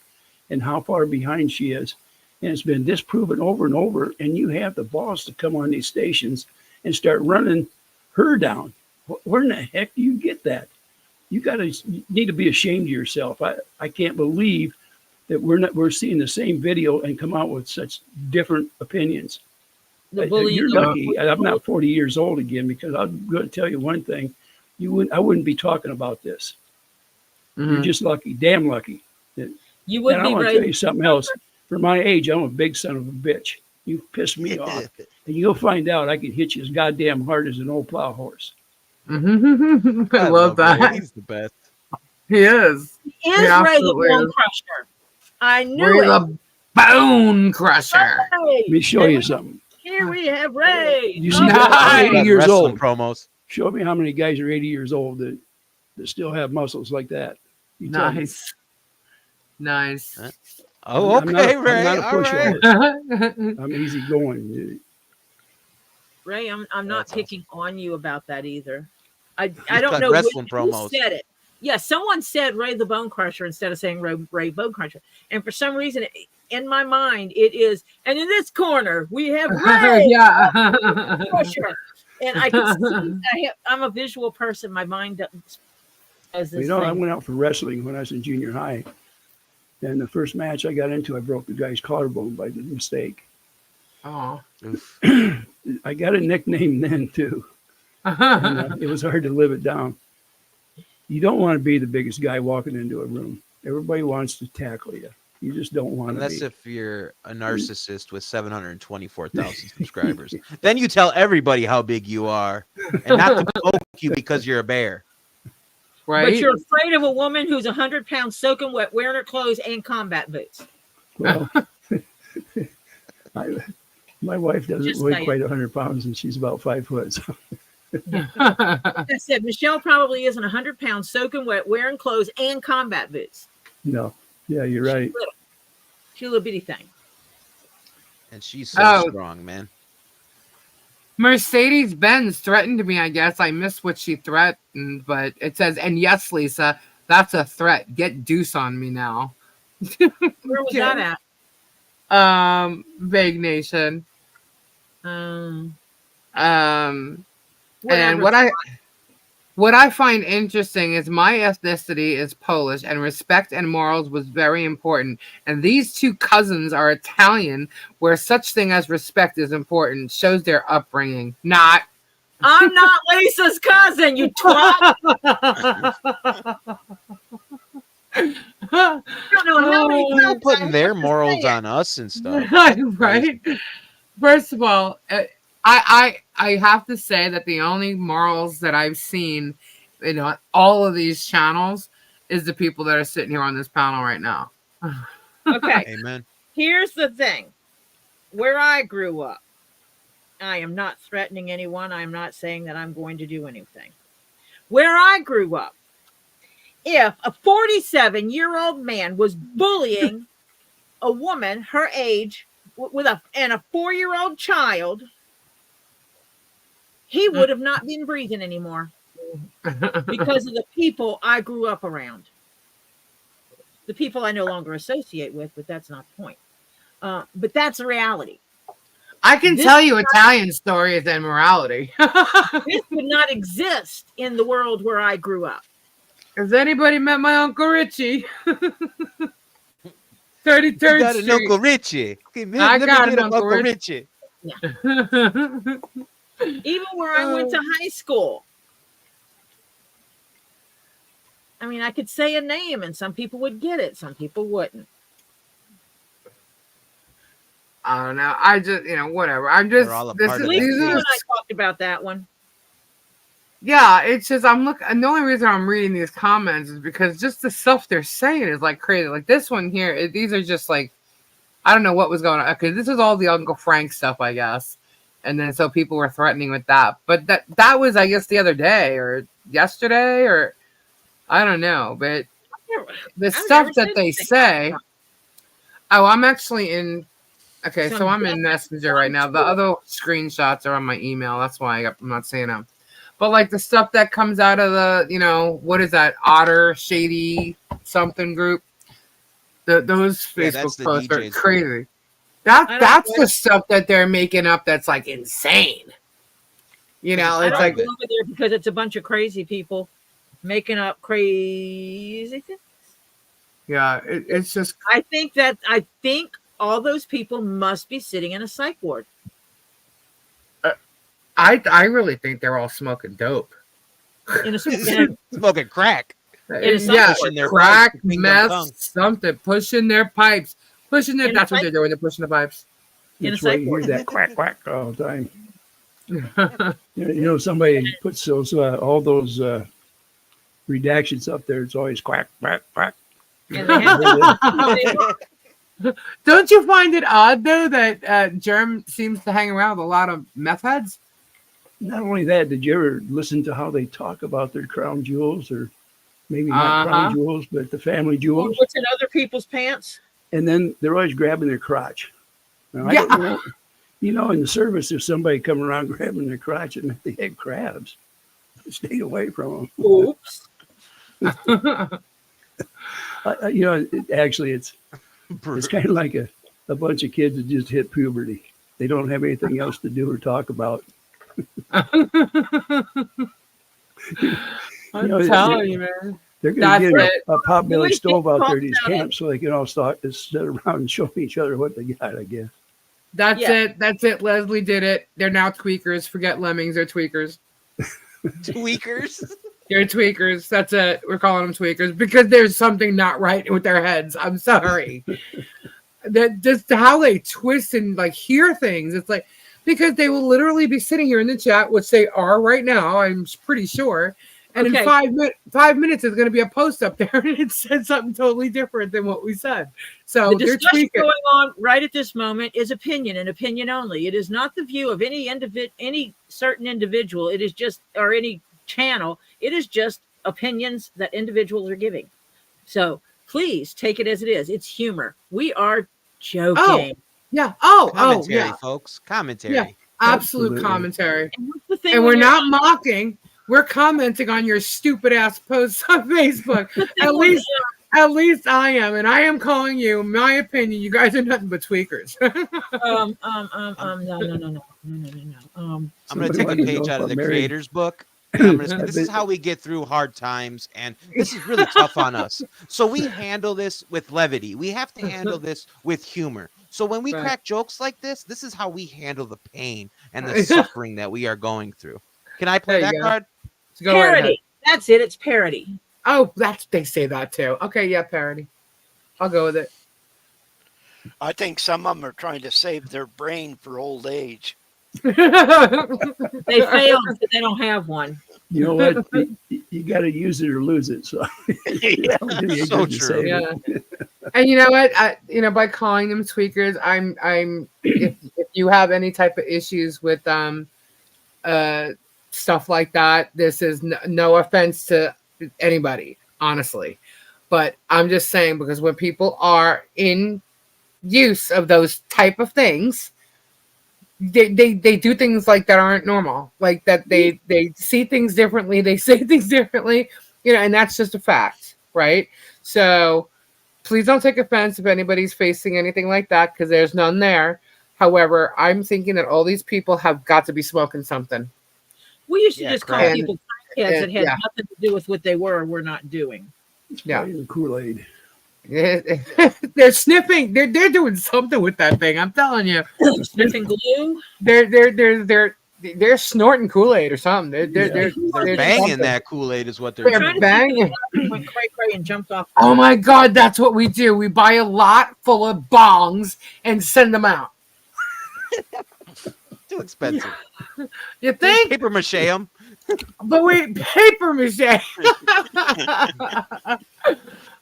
and how far behind she is. And it's been disproven over and over. And you have the balls to come on these stations and start running her down. Where in the heck do you get that? You need to be ashamed of yourself. I can't believe that we're seeing the same video and come out with such different opinions. You're lucky. I'm not 40 years old again, because I'm going to tell you one thing. I wouldn't be talking about this. You're just lucky, damn lucky. You wouldn't be I want right. to tell you something else. For my age, I'm a big son of a bitch. You piss me off, and you'll find out I can hit you as goddamn hard as an old plow horse. I love that. Ray. He's the best. He is. He is Ray the Bone Crusher. I knew Ray it. the Bone Crusher. Let me show you something. Here we have Ray. You see, guys 80 years Wrestling old. promos. Show me how many guys are 80 years old that still have muscles like that. You tell me. Nice. Oh, okay, Ray. I'm not a All pushover. I'm easy going. Ray, I'm not picking on you about that either. I He's don't got know wrestling who promos. said it. Yeah, someone said Ray the Bone Crusher instead of saying Ray Bone Crusher. And for some reason, in my mind, it is. And in this corner, we have Ray the Crusher. And I can see. I'm a visual person. My mind doesn't. I went out for wrestling when I was in junior high. And the first match I got into, I broke the guy's collarbone by mistake. Oh. I got a nickname then, too. And, it was hard to live it down. You don't want to be the biggest guy walking into a room. Everybody wants to tackle you. You just don't want to be. Unless if you're a narcissist with 724,000 subscribers. Then you tell everybody how big you are and not to poke you because you're a bear. Right? But you're afraid of a woman who's 100 pounds soaking wet, wearing her clothes and combat boots. Well, my wife doesn't weigh quite 100 pounds, and she's about 5 foot. So. I said, Michelle probably isn't 100 pounds soaking wet, wearing clothes and combat boots. No. Yeah, you're right. She's a little bitty thing. And she's so strong, man. Mercedes-Benz threatened me, I guess. I missed what she threatened, but it says, and yes, Lisa, that's a threat. Get Deuce on me now. Where was that at? Vague Nation. And what I find interesting is my ethnicity is Polish, and respect and morals was very important. And these two cousins are Italian, where such thing as respect is important. Shows their upbringing. Not. I'm not Lisa's cousin, you twat. I don't know how many People putting their morals on us and stuff. Right? First of all, I have to say that the only morals that I've seen in all of these channels is the people that are sitting here on this panel right now. Okay. Amen. Here's the thing. Where I grew up, I am not threatening anyone. I'm not saying that I'm going to do anything. Where I grew up, if a 47-year-old man was bullying a woman her age with a 4-year-old child, he would have not been breathing anymore because of the people I grew up around. The people I no longer associate with, but that's not the point. But that's the reality. I can tell you Italian stories and morality. This would not exist in the world where I grew up. Has anybody met my Uncle Richie? 33rd You got Street. an Uncle Richie. Okay, man, I let me got get an him Uncle Richie. Even where I went to high school. I mean, I could say a name and some people would get it. Some people wouldn't. I don't know. I just, whatever. I'm just, We're all a this part is, of At least these you are, and I talked about that one. yeah, it's just, I'm looking, and the only reason I'm reading these comments is because just the stuff they're saying is like crazy. Like this one here, these are just like, I don't know what was going on. Okay, this is all the Uncle Frank stuff, I guess. And then so people were threatening with that. But that was, I guess, the other day or yesterday or I don't know. But the stuff that they say, oh, I'm actually in, okay, so I'm in Messenger right now. The other screenshots are on my email. That's why I'm not saying them. But like the stuff that comes out of the, what is that, Otter Shady something group? Those Facebook posts are crazy. That's the stuff that they're making up that's like insane. It's like go over there because it's a bunch of crazy people making up crazy things. Yeah, it's just. I think all those people must be sitting in a psych ward. I really think they're all smoking dope. Smoking crack. Yeah, crack, meth, something, pushing their pipes. That's what they're doing. They're pushing the pipes. That's why you hear that quack quack all the time. Somebody puts those all those redactions up there. It's always quack quack quack. Don't you find it odd though that Germ seems to hang around with a lot of meth heads? Not only that, did you ever listen to how they talk about their crown jewels, or maybe not crown jewels, but the family jewels? What's in other people's pants? And then they're always grabbing their crotch. Now, I don't know, in the service, if somebody come around grabbing their crotch and they had crabs, stay away from them. Oops. Actually, it's kind of like a bunch of kids that just hit puberty. They don't have anything else to do or talk about. I'm telling you, man. They're going to get a potbelly stove out there at these camps so they can all sit around and show each other what they got, I guess. That's it. Leslie did it. They're now tweakers. Forget lemmings. They're tweakers. Tweakers? They're tweakers. That's it. We're calling them tweakers because there's something not right with their heads. I'm sorry. That just how they twist and like hear things. It's like, because they will literally be sitting here in the chat, which they are right now, I'm pretty sure. And in 5 minutes, there's going to be a post up there, and it said something totally different than what we said. So the discussion going on right at this moment is opinion and opinion only. It is not the view of any certain individual. It is just, or any channel. It is just opinions that individuals are giving. So please take it as it is. It's humor. We are joking. Oh, yeah. Commentary, folks. Commentary. Yeah, absolute commentary. And, and we're not mocking. We're commenting on your stupid ass posts on Facebook. At least I am, and I am calling you. My opinion, you guys are nothing but tweakers. No. I'm going to take a page out of the creator's book. This is how we get through hard times, and this is really tough on us. So we handle this with levity. We have to handle this with humor. So when we crack jokes like this is how we handle the pain and the suffering that we are going through. Can I play that card? Go parody. right. That's it. It's parody. Oh, they say that too. Okay, yeah, parody. I'll go with it. I think some of them are trying to save their brain for old age. They failed, but they don't have one. You know what? You got to use it or lose it. So, So true. Yeah. And you know what? By calling them tweakers, if you have any type of issues with stuff like that, this is no offense to anybody, honestly. But I'm just saying, because when people are in use of those type of things, they do things like that aren't normal, like that they see things differently, they say things differently, and that's just a fact, right? So please don't take offense if anybody's facing anything like that, because there's none there. However, I'm thinking that all these people have got to be smoking something. We used to just call correct. people crackheads that had yeah. nothing to do with what they were or were not doing. It's Yeah. probably the Kool-Aid. They're sniffing. They're doing something with that thing. I'm telling you. Sniffing glue. They're snorting Kool-Aid or something. They're Banging something. that Kool-Aid is what they're They're doing. banging. Went cray cray and jumped off. Oh my God, that's what we do. We buy a lot full of bongs and send them out. Too expensive. You think? Paper mache them. But we paper mache. Can't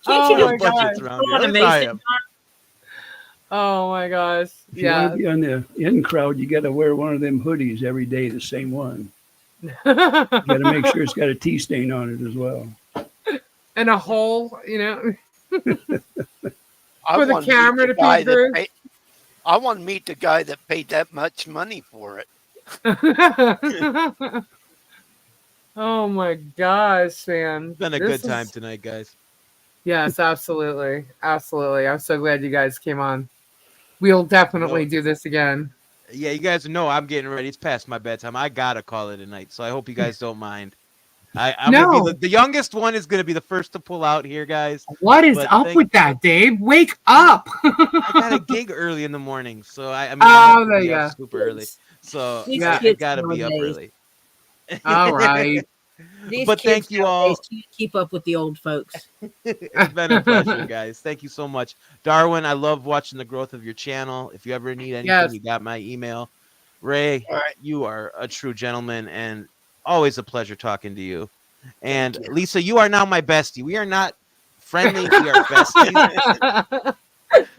Oh you my just budgets God. around throw here. on a Let's buy mason 'em. jar? Oh my gosh. If you want Yeah. to be on the in crowd, you got to wear one of them hoodies every day, the same one. You got to make sure it's got a tea stain on it as well. And a hole, I For the wanna meet camera to guy peek that through. I want to meet the guy that paid that much money for it. Oh my gosh, man. It's been a This good time is- tonight, guys. Yes, absolutely. Absolutely. I'm so glad you guys came on. We'll definitely do this again. Yeah, you guys know I'm getting ready. It's past my bedtime. I gotta call it a night, so I hope you guys don't mind. I'm gonna No. be the youngest one is gonna be the first to pull out here, guys. What is But up thank- with that, Dave? Wake up. I got a gig early in the morning, so I mean, Oh, I have to there be you up go. super early. So These I kids gotta be up nowadays. early. All right. These But kids thank you nowadays all. can't keep up with the old folks. It's been a pleasure, guys. Thank you so much. Darwin, I love watching the growth of your channel. If you ever need anything, Yes. you got my email. Ray, All right. you are a true gentleman and always a pleasure talking to you. And Lisa, you are now my bestie. We are not friendly, we are besties.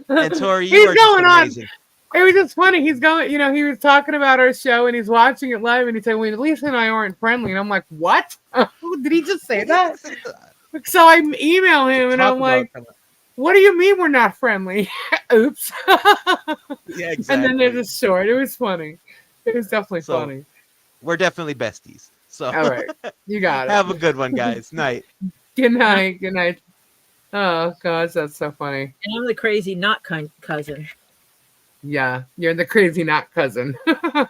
And Tori, you He's are just going on. amazing. It was just funny. He's going, he was talking about our show and he's watching it live and he said, well, Lisa and I aren't friendly. And I'm like, what? Did he just say that? So I email him and I'm like, what do you mean we're not friendly? Oops. Yeah, exactly. And then there's a short. It was funny. It was definitely So, funny. We're definitely besties. So All right. You got it. have a good one, guys. Night. Good night. Good night. Oh, gosh, that's so funny. And I'm the crazy not kind cousin. Yeah, you're the crazy not cousin. I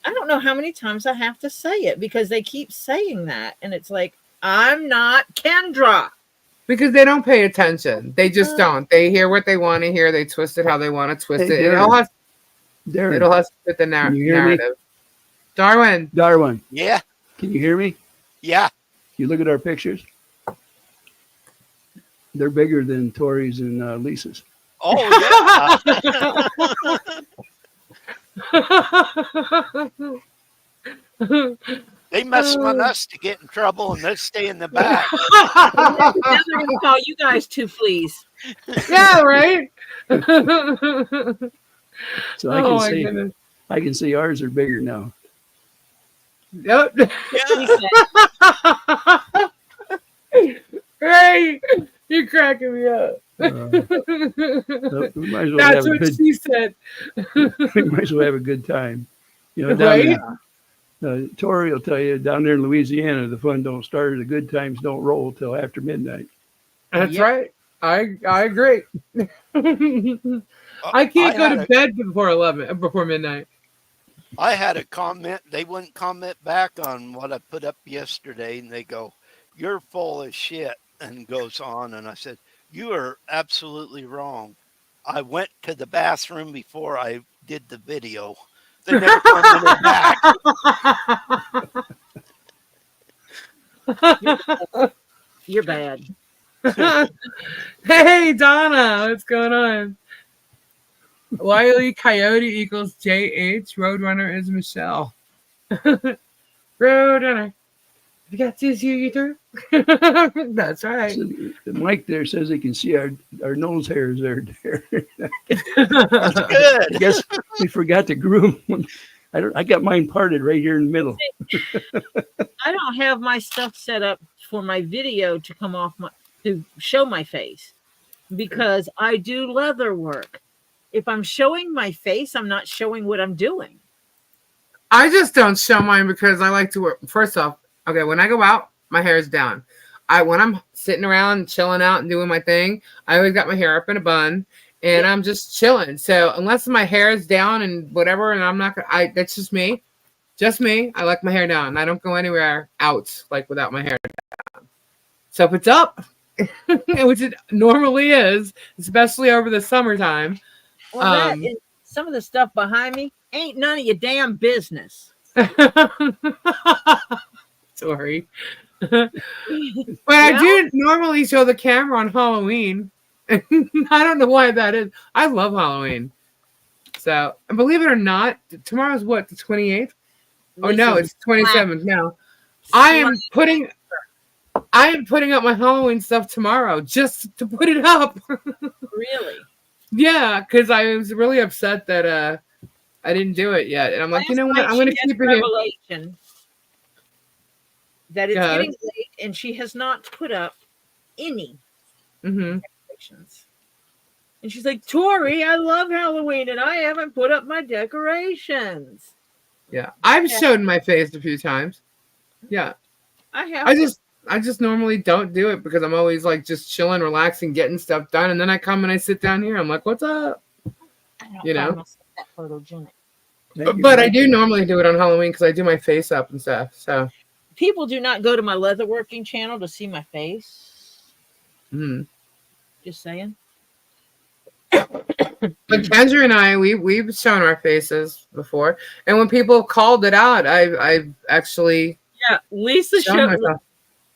don't know how many times I have to say it because they keep saying that. And it's like, I'm not Kendra. Because they don't pay attention. They just don't. They hear what they want to hear. They twist it how they want to twist Hey, it. It'll have Darren, to fit the Can you hear me? narrative. Darwin. Darwin, Yeah, can you hear me? yeah. You look at our pictures. They're bigger than Tori's and Lisa's. Oh yeah. They mess with us to get in trouble, and they stay in the back. Now they're going to call you guys two fleas. Yeah, right? So I Oh, can my see goodness. I can see ours are bigger now. Yep. He said, Ray, you're cracking me up. So we might as well That's have a what good she said. we might as well have a good time. You know, down Right? there, Tori will tell you down there in Louisiana, the fun don't start, the good times don't roll till after midnight. That's Yep. right. I agree. I can't go to bed before midnight. I had a comment. They wouldn't comment back on what I put up yesterday, and they go, "You're full of shit," and goes on. And I said, "You are absolutely wrong. I went to the bathroom before I did the video." They never commented back. you're bad. Hey, Donna, what's going on? Wiley Coyote equals JH. Roadrunner is Michelle. Roadrunner. You got to see you through. That's right. So the mic there says they can see our nose hairs there. That's I good. guess we forgot to groom one. I got mine parted right here in the middle. I don't have my stuff set up for my video to come off to show my face because I do leather work. If I'm showing my face, I'm not showing what I'm doing. I just don't show mine because I like to work. First off, okay, when I go out, my hair is down. When I'm sitting around chilling out and doing my thing, I always got my hair up in a bun and I'm just chilling. So unless my hair is down and whatever, and I'm not gonna, that's just me. Just me. I like my hair down. I don't go anywhere out like without my hair down. So if it's up, which it normally is, especially over the summertime. Well, some of the stuff behind me ain't none of your damn business. Sorry. But I do normally show the camera on Halloween. I don't know why that is. I love Halloween. So, and believe it or not, tomorrow's what, the 28th? Oh no, it's 27th now. I am putting up my Halloween stuff tomorrow just to put it up. Really? Yeah, because I was really upset that I didn't do it yet. And I'm like, you know what? I'm going to keep it here. That it's getting late and she has not put up any decorations. And she's like, Tori, I love Halloween and I haven't put up my decorations. Yeah, I've showed my face a few times. Yeah. I have. I just normally don't do it because I'm always like just chilling, relaxing, getting stuff done. And then I come and I sit down here. I'm like, what's up? You know? That photogenic. But I do normally do it on Halloween because I do my face up and stuff. So people do not go to my leatherworking channel to see my face. Just saying. But Kendra and I, we've shown our faces before, and when people called it out, I've actually Lisa showed.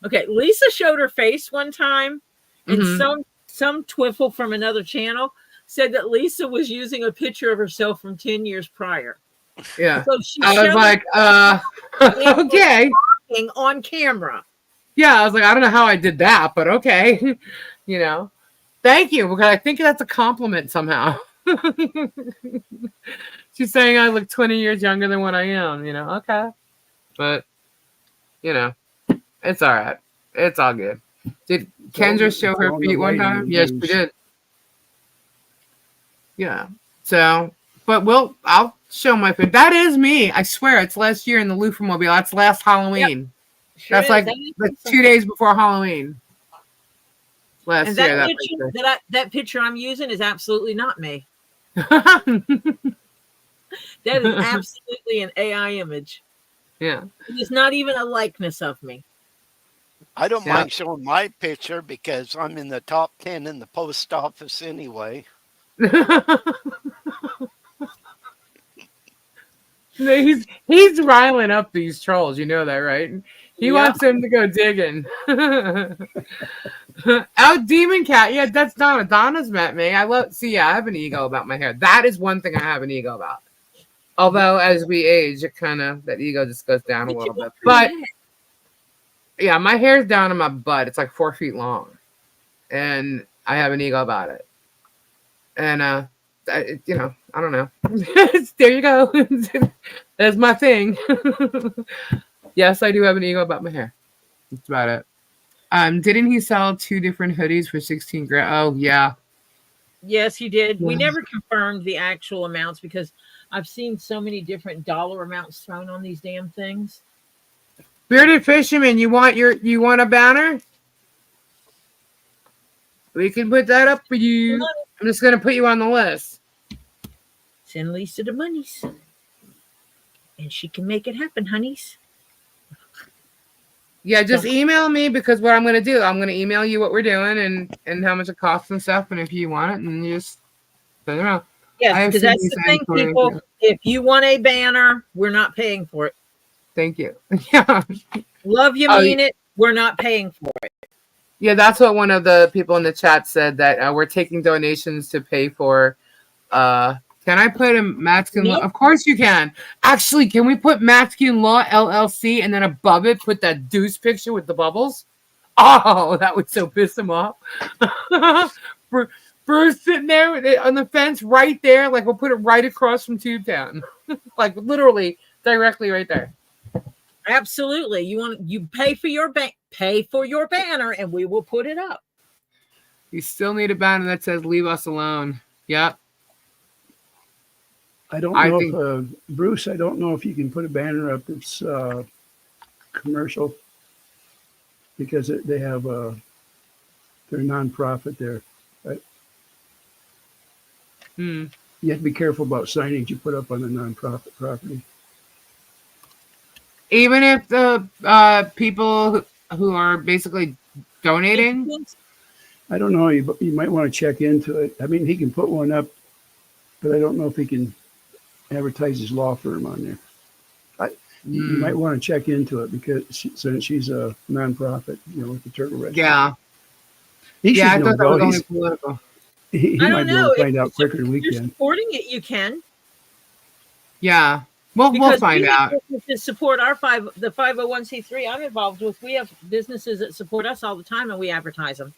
Okay, Lisa showed her face one time, and some twiffle from another channel said that Lisa was using a picture of herself from 10 years priar. Yeah, so she I was like, okay, on camera. Yeah, I was like, I don't know how I did that, but okay, you know. Thank you, because I think that's a compliment somehow. She's saying I look 20 years younger than what I am, you know. Okay. But, you know, it's all right. It's all good. Did Kendra show her feet one time? Yes, we did. Yeah. So, but I'll show my feet. That is me. I swear, it's last year in the Loofamobile. That's last Halloween. Yep. Sure that's like the 2 days before Halloween. Last and year, that picture I'm using is absolutely not me. That is absolutely an AI image. Yeah. It's not even a likeness of me. I don't mind showing my picture because I'm in the top 10 in the post office anyway. He's riling up these trolls. You know that, right? He wants them to go digging. Oh, Demon Cat. Yeah, that's Donna. Donna's met me. I have an ego about my hair. That is one thing I have an ego about. Although as we age, that ego just goes down a little bit. But yeah, my hair's down in my butt. It's like 4 feet long. And I have an ego about it. And I don't know. There you go. That's my thing. Yes, I do have an ego about my hair. That's about it. Didn't he sell 2 different hoodies for 16 grand? Oh, yeah. Yes, he did. We never confirmed the actual amounts because I've seen so many different dollar amounts thrown on these damn things. Bearded Fisherman, you want a banner? We can put that up for you. I'm just gonna put you on the list. Send Lisa the monies. And she can make it happen, honeys. Yeah, just email me because what I'm going to do, I'm going to email you what we're doing and how much it costs and stuff. And if you want it, and you just send it around. Yes, because that's the thing, people. If you want a banner, we're not paying for it. Thank you. Yeah. Love you, mean it. We're not paying for it. Yeah, that's what one of the people in the chat said, that we're taking donations to pay for Can I put a Masculine Law? Nope. Of course you can. Actually, can we put Masculine Law LLC and then above it put that deuce picture with the bubbles? Oh, that would so piss him off. Bruce sitting there on the fence right there. Like, we'll put it right across from Tubetown. Like, literally directly right there. Absolutely. You pay for your banner and we will put it up. You still need a banner that says "Leave us alone." Yep. I don't know if Bruce. I don't know if you can put a banner up that's commercial because they have they're nonprofit there. Right? You have to be careful about signage you put up on the nonprofit property. Even if the people who are basically donating. I don't know. You might want to check into it. I mean, he can put one up, but I don't know if he can advertise his law firm on there. You might want to check into it because since she's a nonprofit, with the Turtle Red. Yeah. I thought that was only political. He might be able to find out quicker than we can. If can. you're supporting it, you can. Yeah. Well, we'll find out. To support the 501c3 I'm involved with, we have businesses that support us all the time, and we advertise them.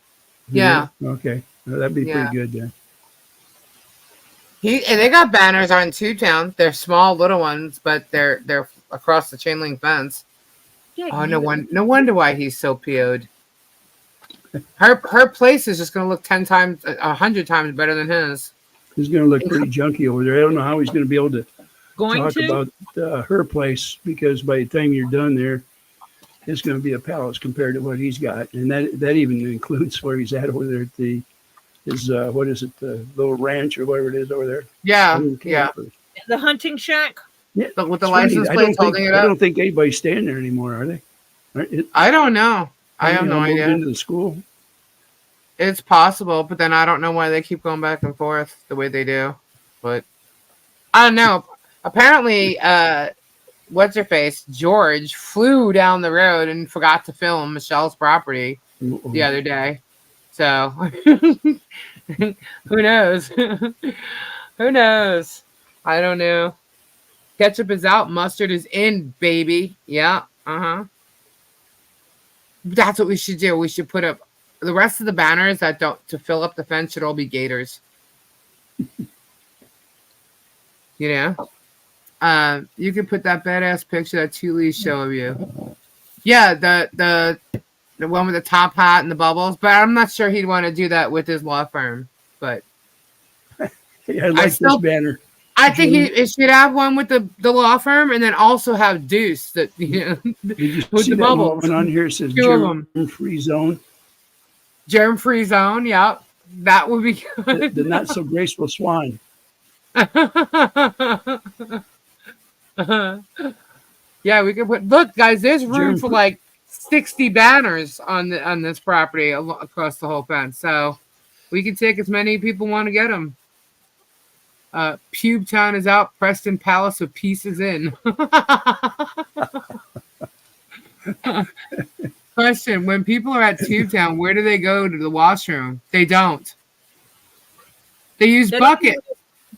Yeah. Okay. Well, that'd be pretty good then. And they got banners on Tubetown. They're small, little ones, but they're across the chain link fence. Yeah, oh, no wonder why he's so PO'd. Her place is just going to look 10 times, 100 times better than his. He's going to look pretty junky over there. I don't know how he's going to be able to talk about her place because by the time you're done there, it's going to be a palace compared to what he's got, and that even includes where he's at over there at his what is it, the little ranch or whatever it is over there. Yeah, the hunting shack. Yeah, with the license plate holding it up. I don't think anybody's staying there anymore, are they? I don't know. I have no idea. Into the school. It's possible, but then I don't know why they keep going back and forth the way they do. But I don't know. Apparently, what's her face? George flew down the road and forgot to film Michelle's property the other day. So who knows? Who knows? I don't know. Ketchup is out, mustard is in, baby. Yeah. That's what we should do. We should put up the rest of the banners that don't to fill up the fence should all be gators. You can put that badass picture that Thule's show of you. Yeah, the one with the top hat and the bubbles, but I'm not sure he'd want to do that with his law firm. But yeah, I like this banner. I think he should have one with the law firm, and then also have Deuce that with the bubbles. One on here says germ-free zone. Germ-free zone, yeah, that would be good. The not so graceful swan. Yeah, we could put. Look, guys, there's room for like 60 banners on this property across the whole fence, so we can take as many people want to get them. Pubetown is out. Preston Palace with pieces in. Question: when people are at Tubetown, where do they go to the washroom? They don't. They use bucket.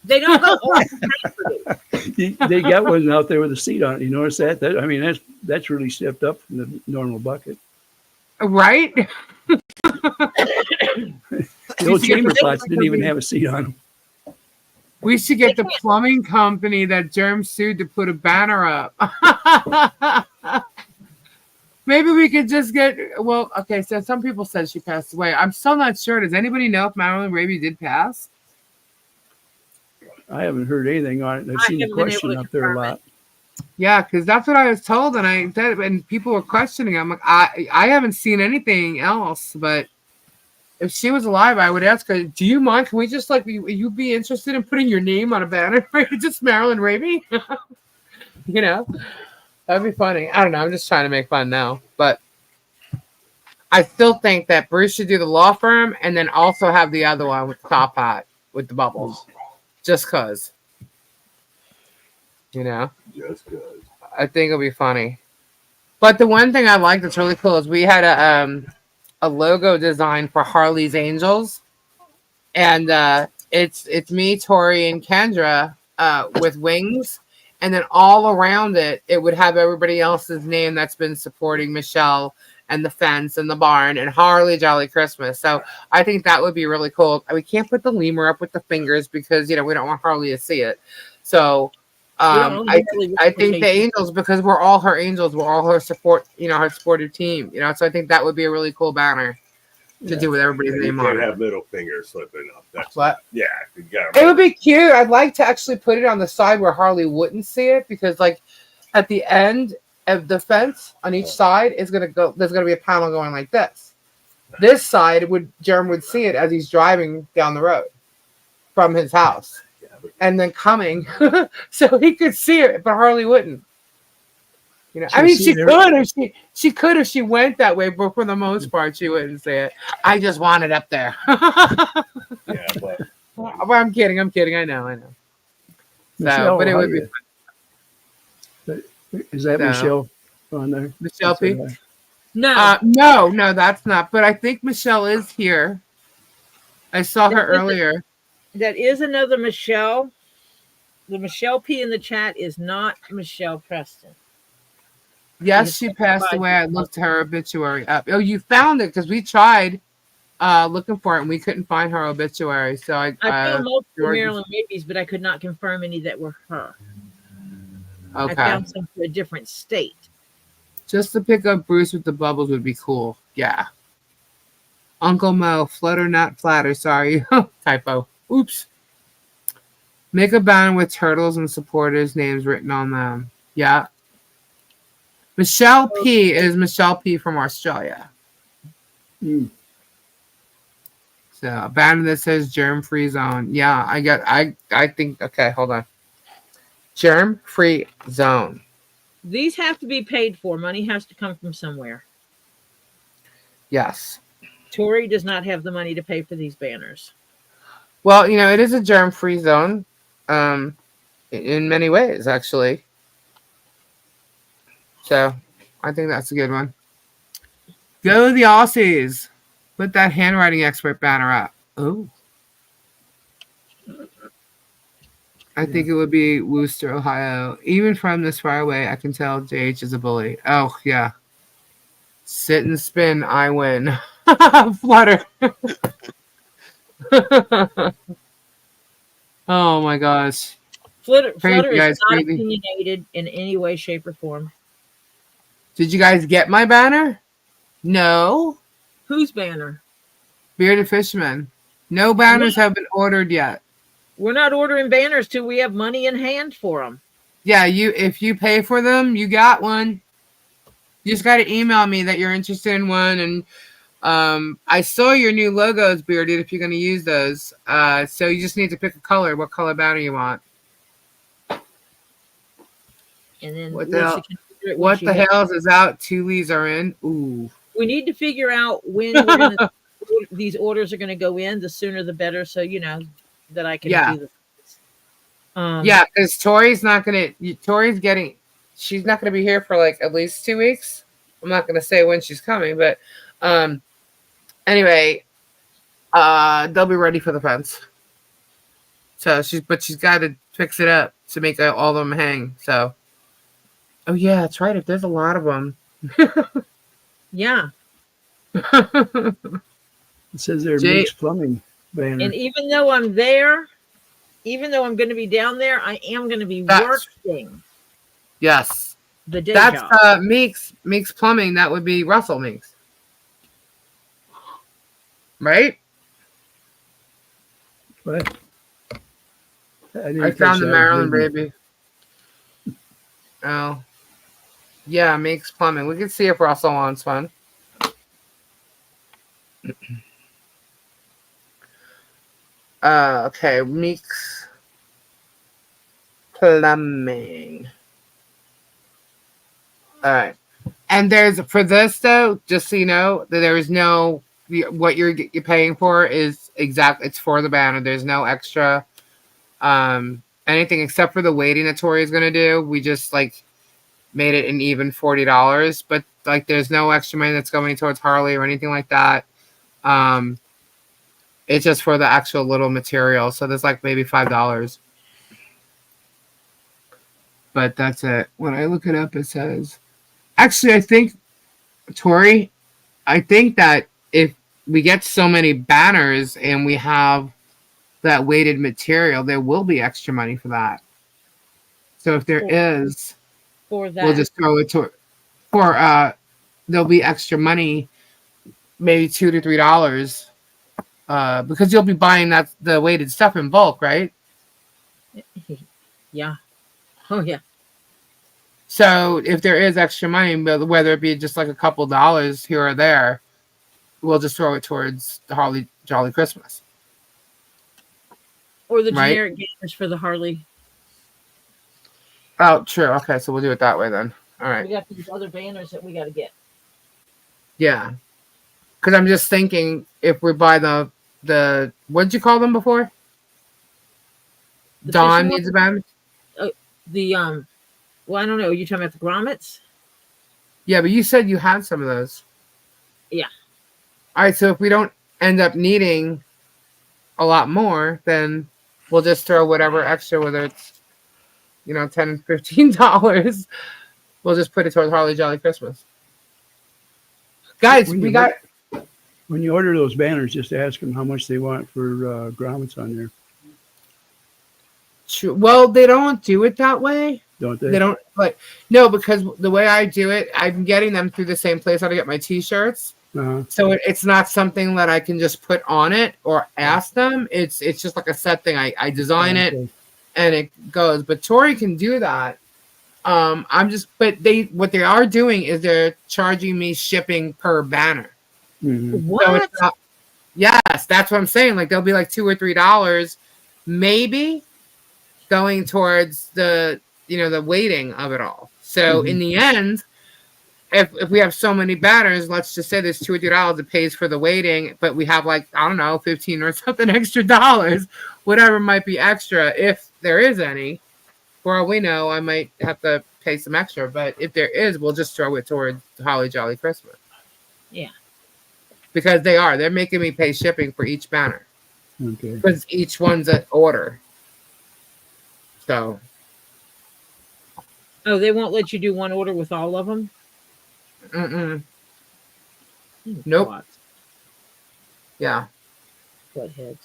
They don't go. They got one out there with a seat on it. You notice that? I mean, that's really stepped up from the normal bucket. Right? The old chamber pots didn't even have a seat on them. We should get the plumbing company that Germ sued to put a banner up. Maybe we could just get, okay, so some people said she passed away. I'm still not sure. Does anybody know if Marilyn Raby did pass? I haven't heard anything on it. I've seen the question up there a lot. Yeah, because that's what I was told, and I said, and people were questioning. I'm like, I haven't seen anything else, but if she was alive, I would ask her, do you mind? Can we just you be interested in putting your name on a banner? Just Marilyn Raby? That'd be funny. I don't know. I'm just trying to make fun now, but I still think that Bruce should do the law firm and then also have the other one with the top hat with the bubbles, just cause. Just cause. I think it'll be funny. But the one thing I like that's really cool is we had a logo design for Harley's Angels, and it's me, Tori, and Kendra with wings, and then all around it, it would have everybody else's name that's been supporting Michelle and the fence and the barn and Harley Jolly Christmas. So I think that would be really cool. We can't put the lemur up with the fingers because we don't want Harley to see it. So I think the angels, because we're all her angels, we're all her support, her supportive team. So I think that would be a really cool banner to do with everybody's name on it. You can't have middle fingers slipping up. That's what? Yeah, you got it would be cute. I'd like to actually put it on the side where Harley wouldn't see it, because like at the end of the fence on each side is gonna go. There's gonna be a panel going like this. This side Germ would see it as he's driving down the road from his house, and then coming, so he could see it, but Harley wouldn't. I mean, she could if she went that way, but for the most part, she wouldn't say it. I just want it up there. Yeah, but well, I'm kidding. I know. Michelle, but it would be fun. Is that Michelle on there? Michelle P? No. No, that's not. But I think Michelle is here. I saw her earlier. That is another Michelle. The Michelle P in the chat is not Michelle Preston. Yes, she passed away. I looked her obituary up. Oh, you found it, because we tried looking for it and we couldn't find her obituary. So I found multiple Maryland babies, but I could not confirm any that were her. Okay. I found some for a different state. Just to pick up Bruce with the bubbles would be cool. Yeah. Uncle Mo, flutter not flatter. Sorry, typo. Oops. Make a banner with turtles and supporters' names written on them. Yeah. Michelle P is Michelle P from Australia. So a banner that says germ free zone. Yeah, I think okay, hold on. Germ free zone. These have to be paid for. Money has to come from somewhere. Yes. Tori does not have the money to pay for these banners. Well, it is a germ free zone. In many ways, actually. So, I think that's a good one. Go the Aussies. Put that handwriting expert banner up. Oh. I think it would be Worcester, Ohio. Even from this far away, I can tell JH is a bully. Oh, yeah. Sit and spin, I win. Flutter. Oh, my gosh. Flutter is not opinionated in any way, shape, or form. Did you guys get my banner? No. Whose banner? Bearded Fisherman. No banners have been ordered yet. We're not ordering banners till we have money in hand for them. Yeah, if you pay for them, you got one. You just got to email me that you're interested in one. And I saw your new logos, Bearded, if you're going to use those. So you just need to pick a color, what color banner you want. And then what the hell is out? 2 leaves are in. Ooh. We need to figure out when these orders are going to go in. The sooner the better. So, that I can do this. Yeah, because Tori's not going to, she's not going to be here for like at least 2 weeks. I'm not going to say when she's coming, but anyway, they'll be ready for the fence. So she's got to fix it up to make all of them hang. So, oh yeah, that's right. If there's a lot of them. Yeah. It says there Mix Plumbing banner. And even though I'm there, even though I'm going to be down there, I am going to be working. Yes. The day That's job. Meeks Plumbing. That would be Russell Meeks. Right? What? I found the Maryland baby. Oh. Yeah, Meeks Plumbing. We can see if Russell wants one. Okay, Meeks Plumbing. All right. And for this though, just so you know, that there is no, what you're paying for is exact. It's for the banner. There's no extra anything except for the waiting that Tori is going to do. We just made it an even $40, but there's no extra money that's going towards Harley or anything like that. It's just for the actual little material. So there's like maybe $5. But that's it. When I look it up, it says, actually, I think, Tori, I think that if we get so many banners and we have that weighted material, there will be extra money for that. So if there is, For that. we'll just throw it to, there'll be extra money, maybe $2 to $3, because you'll be buying the weighted stuff in bulk, right? Yeah. Oh, yeah. So if there is extra money, whether it be just like a couple dollars here or there, we'll just throw it towards the Harley Jolly Christmas. Or the Right? generic gamers for the Harley. Oh, true. Okay, so we'll do it that way then. All right. We got these other banners that we got to get. Yeah. Because I'm just thinking if we buy the what did you call them before? The Dawn fishing needs a banner? Well, I don't know. Are you talking about the grommets? Yeah, but you said you had some of those. Yeah. All right, so if we don't end up needing a lot more, then we'll just throw whatever extra, whether it's, $10 and $15, we'll just put it towards Harley Jolly Christmas. Guys, When you order those banners, just ask them how much they want for grommets on there. Well, they don't do it that way. Don't they? They don't, but no, because the way I do it, I'm getting them through the same place that I get my T-shirts. Uh-huh. So it's not something that I can just put on it or ask them. It's just like a set thing. I design it and it goes. But Tori can do that. What they are doing is they're charging me shipping per banner. Mm-hmm. What? So it's not, yes, that's what I'm saying. Like they'll be like $2 or $3, maybe, going towards the weighting of it all. So in the end, if we have so many banners, let's just say there's $2 or $3 that pays for the weighting, but we have like, I don't know, 15 or something extra dollars, whatever might be extra, if there is any. For all we know, I might have to pay some extra, but if there is, we'll just throw it towards Holly Jolly Christmas. Yeah. Because they're making me pay shipping for each banner. Okay. Because each one's an order. So. Oh, they won't let you do one order with all of them? Mm-mm. Nope. God. Yeah. Buttheads.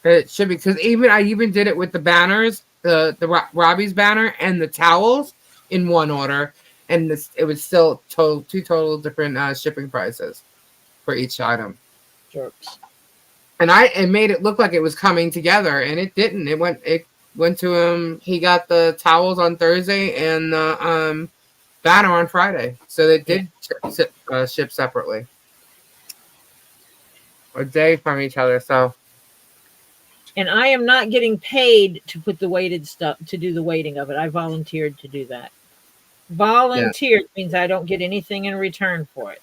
It should be, because I even did it with the banners, the Robbie's banner and the towels in one order, and it was still two total different shipping prices for each item. Jerks. And it made it look like it was coming together, and it didn't. It went to him. He got the towels on Thursday and the banner on Friday, so they did ship separately, a day from each other. So. And I am not getting paid to put the weighted stuff, to do the weighting of it. I volunteered to do that. Volunteered means I don't get anything in return for it.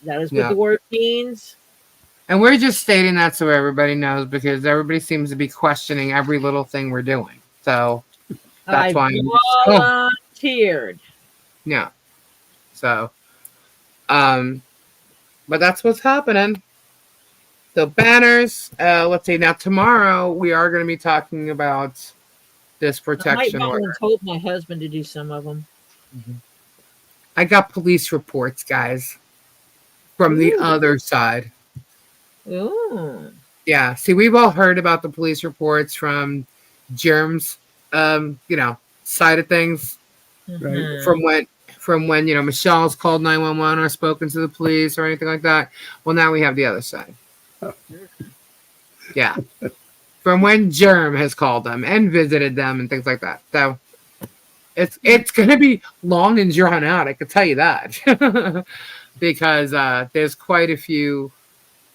That is what the word means. And we're just stating that so everybody knows, because everybody seems to be questioning every little thing we're doing. So that's why I volunteered. Yeah. So, but that's what's happening. So banners, let's see. Now tomorrow we are going to be talking about this protection order. I told my husband to do some of them. Mm-hmm. I got police reports, guys, from the other side. Ooh. Yeah. See, we've all heard about the police reports from Germ's, side of things. Right. From when Michelle's called 911 or spoken to the police or anything like that. Well, now we have the other side. Oh. Yeah. From when Germ has called them and visited them and things like that. So it's going to be long and drawn out, I can tell you that. Because there's quite a few,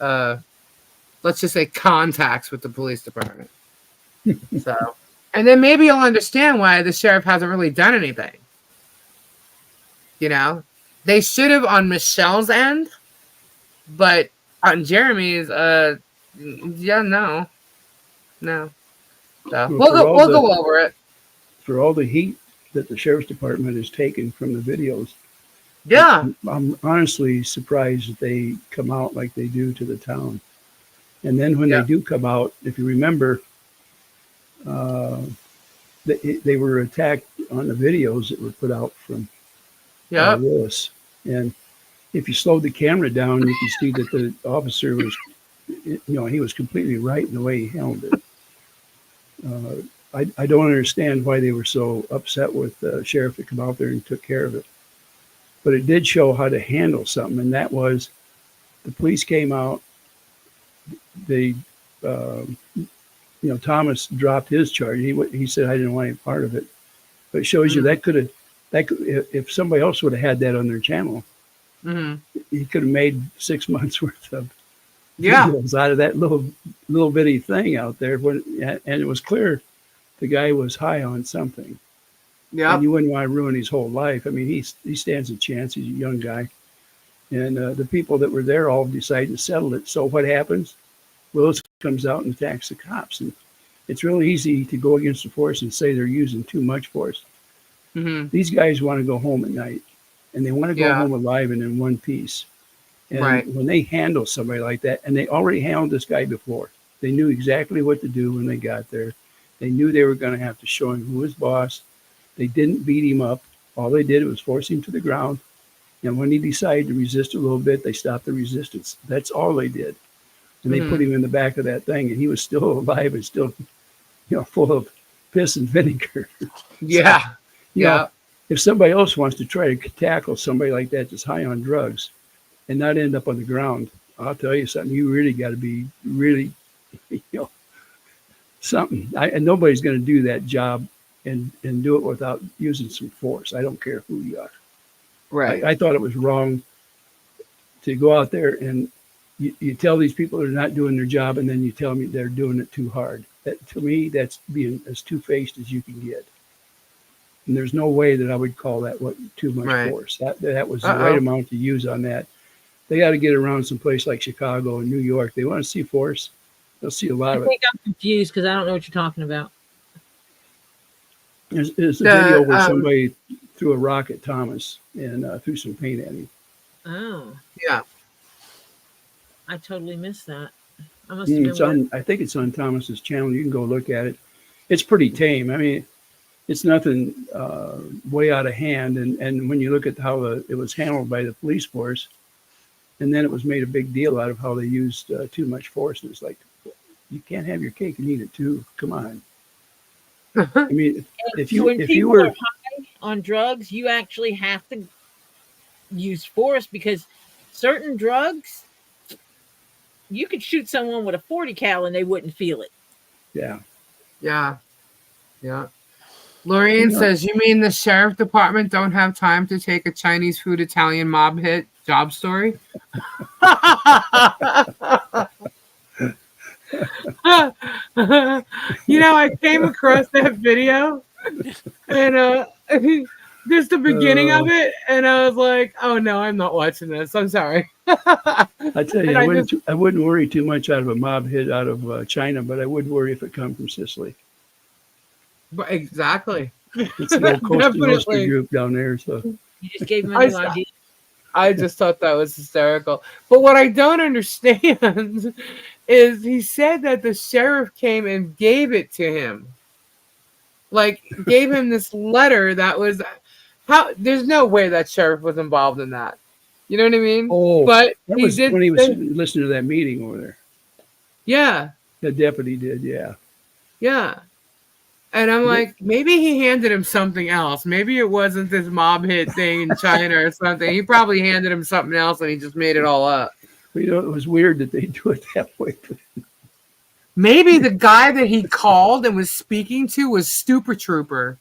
let's just say, contacts with the police department. So, and then maybe you'll understand why the sheriff hasn't really done anything. They should have on Michelle's end, but on Jeremy's, no. So we'll go over it. For all the heat that the sheriff's department has taken from the videos, yeah, I'm honestly surprised that they come out like they do to the town. And then when Yeah. they do come out, if you remember, they were attacked on the videos that were put out from Yeah. Willis. And if you slowed the camera down, you can see that the officer was, he was completely right in the way he handled it. I don't understand why they were so upset with the sheriff to come out there and took care of it. But it did show how to handle something, and that was the police came out. They, Thomas dropped his charge. He said, I didn't want any part of it. But it shows you if somebody else would have had that on their channel, he could have made 6 months worth of videos out of that little bitty thing out there. And it was clear the guy was high on something. Yeah. And you wouldn't want to ruin his whole life. I mean, he stands a chance. He's a young guy. And the people that were there all decided to settle it. So what happens? Willis comes out and attacks the cops. And it's really easy to go against the force and say they're using too much force. These guys want to go home at night. And they want to go home alive and in one piece. And when they handle somebody like that, and they already handled this guy before, they knew exactly what to do when they got there. They knew they were going to have to show him who was boss. They didn't beat him up. All they did was force him to the ground. And when he decided to resist a little bit, they stopped the resistance. That's all they did. And they put him in the back of that thing, and he was still alive and still, full of piss and vinegar. So, if somebody else wants to try to tackle somebody like that that's high on drugs and not end up on the ground, I'll tell you something. You really got to be really, something. And nobody's going to do that job and do it without using some force. I don't care who you are. Right. I thought it was wrong to go out there and you tell these people they're not doing their job, and then you tell me they're doing it too hard. That, to me, that's being as two-faced as you can get. And there's no way that I would call that too much force. That was the right amount to use on that. They got to get around some place like Chicago and New York. They want to see force. They'll see a lot of it. I think I'm confused because I don't know what you're talking about. There's a video where somebody threw a rock at Thomas and threw some paint at him. Oh. Yeah. I totally missed that. I must have been I think it's on Thomas's channel. You can go look at it. It's pretty tame. I mean, it's nothing way out of hand. And when you look at how it was handled by the police force, and then it was made a big deal out of how they used too much force. And it's like, you can't have your cake and eat it too. Come on. I mean, if you were high on drugs, you actually have to use force because certain drugs, you could shoot someone with a 40 cal and they wouldn't feel it. Yeah. Yeah. Yeah. Lorraine says, you mean the sheriff department don't have time to take a Chinese food Italian mob hit job story? I came across that video and just the beginning of it, and I was like, oh no, I'm not watching this. I'm sorry. I tell you, I wouldn't worry too much out of a mob hit out of China, but I would worry if it come from Sicily. But exactly. It's an old Costa Nostra group down there. So you just gave me a new idea. I just thought that was hysterical. But what I don't understand is he said that the sheriff came and gave it to him. Like, gave him this letter that was... There's no way that sheriff was involved in that. You know what I mean? Oh, but that was when he was listening to that meeting over there. Yeah. The deputy did, yeah. Yeah. And I'm like, maybe he handed him something else. Maybe it wasn't this mob hit thing in China or something. He probably handed him something else and he just made it all up. It was weird that they do it that way. Maybe the guy that he called and was speaking to was Super Trooper.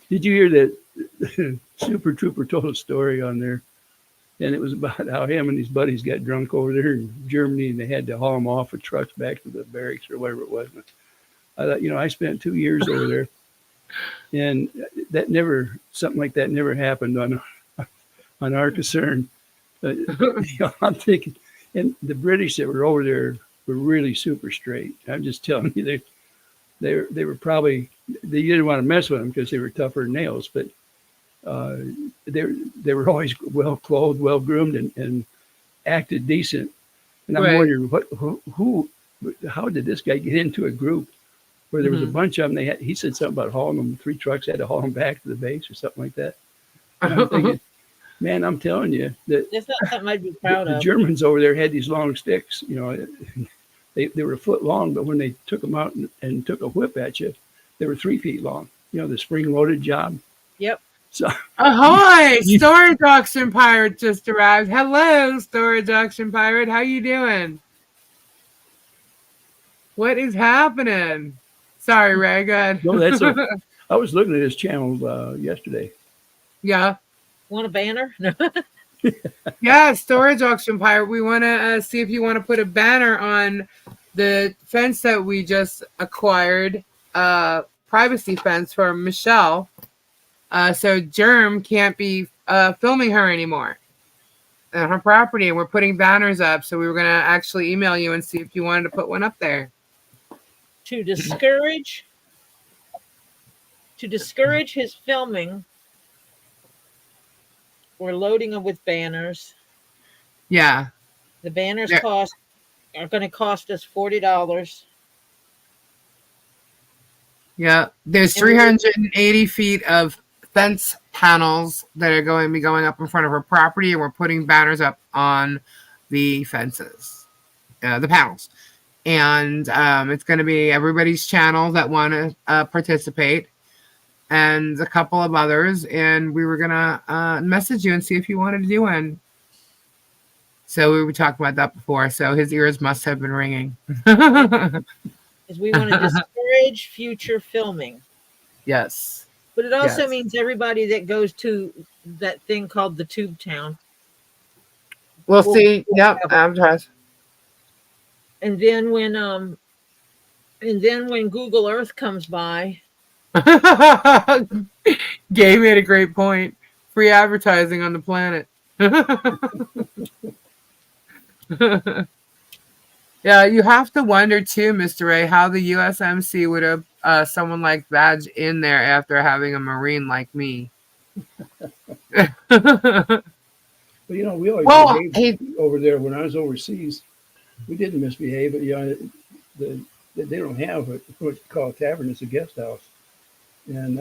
Did you hear that Super Trooper told a story on there? And it was about how him and his buddies got drunk over there in Germany, and they had to haul them off with trucks back to the barracks or whatever it was. I thought, I spent 2 years over there, and something like that never happened on our concern. I'm thinking, and the British that were over there were really super straight. I'm just telling you, they were probably, they didn't want to mess with them because they were tougher than nails, but they were always well clothed, well groomed, and acted decent. And I'm Right. wondering how did this guy get into a group where there was a Mhm. bunch of them? He said something about hauling them. 3 trucks had to haul them back to the base or something like that. And I'm thinking, man, I'm telling you that That's not something I'd be proud the of. Germans over there had these long sticks. You know, they were a foot long, but when they took them out and took a whip at you, they were 3 feet long. You know, the spring-loaded job. Yep. So Ahoy! Storage auction pirate just arrived. Hello, storage auction pirate. How you doing? What is happening? Sorry, Ray. Go ahead. no, that's okay. I was looking at his channel yesterday. Yeah. Want a banner? No. Yeah, storage auction pirate. We want to see if you want to put a banner on the fence that we just acquired, privacy fence for Michelle. So Germ can't be filming her anymore on her property, and we're putting banners up. So we were going to actually email you and see if you wanted to put one up there. To discourage his filming, we're loading them with banners. Yeah. The banners Yeah. are going to cost us $40. Yeah. There's 380 feet of fence panels that are going to be going up in front of her property, and we're putting banners up on the fences, the panels. And it's going to be everybody's channel that want to participate, and a couple of others. And we were going to message you and see if you wanted to do one. So we were talking about that before. So his ears must have been ringing. Is we want to discourage future filming. Yes. But it also Yes. means everybody that goes to that thing called the Tube Town. We'll We'll- see. we'll Yep. have Advertise. And then when Google Earth comes by, Gay made a great point. Free advertising on the planet. Yeah, you have to wonder too, Mr. Ray, how the USMC would have someone like Badge in there after having a Marine like me. But you know, we always Well, behaved over there when I was overseas. We didn't misbehave, but you know, they don't have what you call a tavern. It's a guest house. And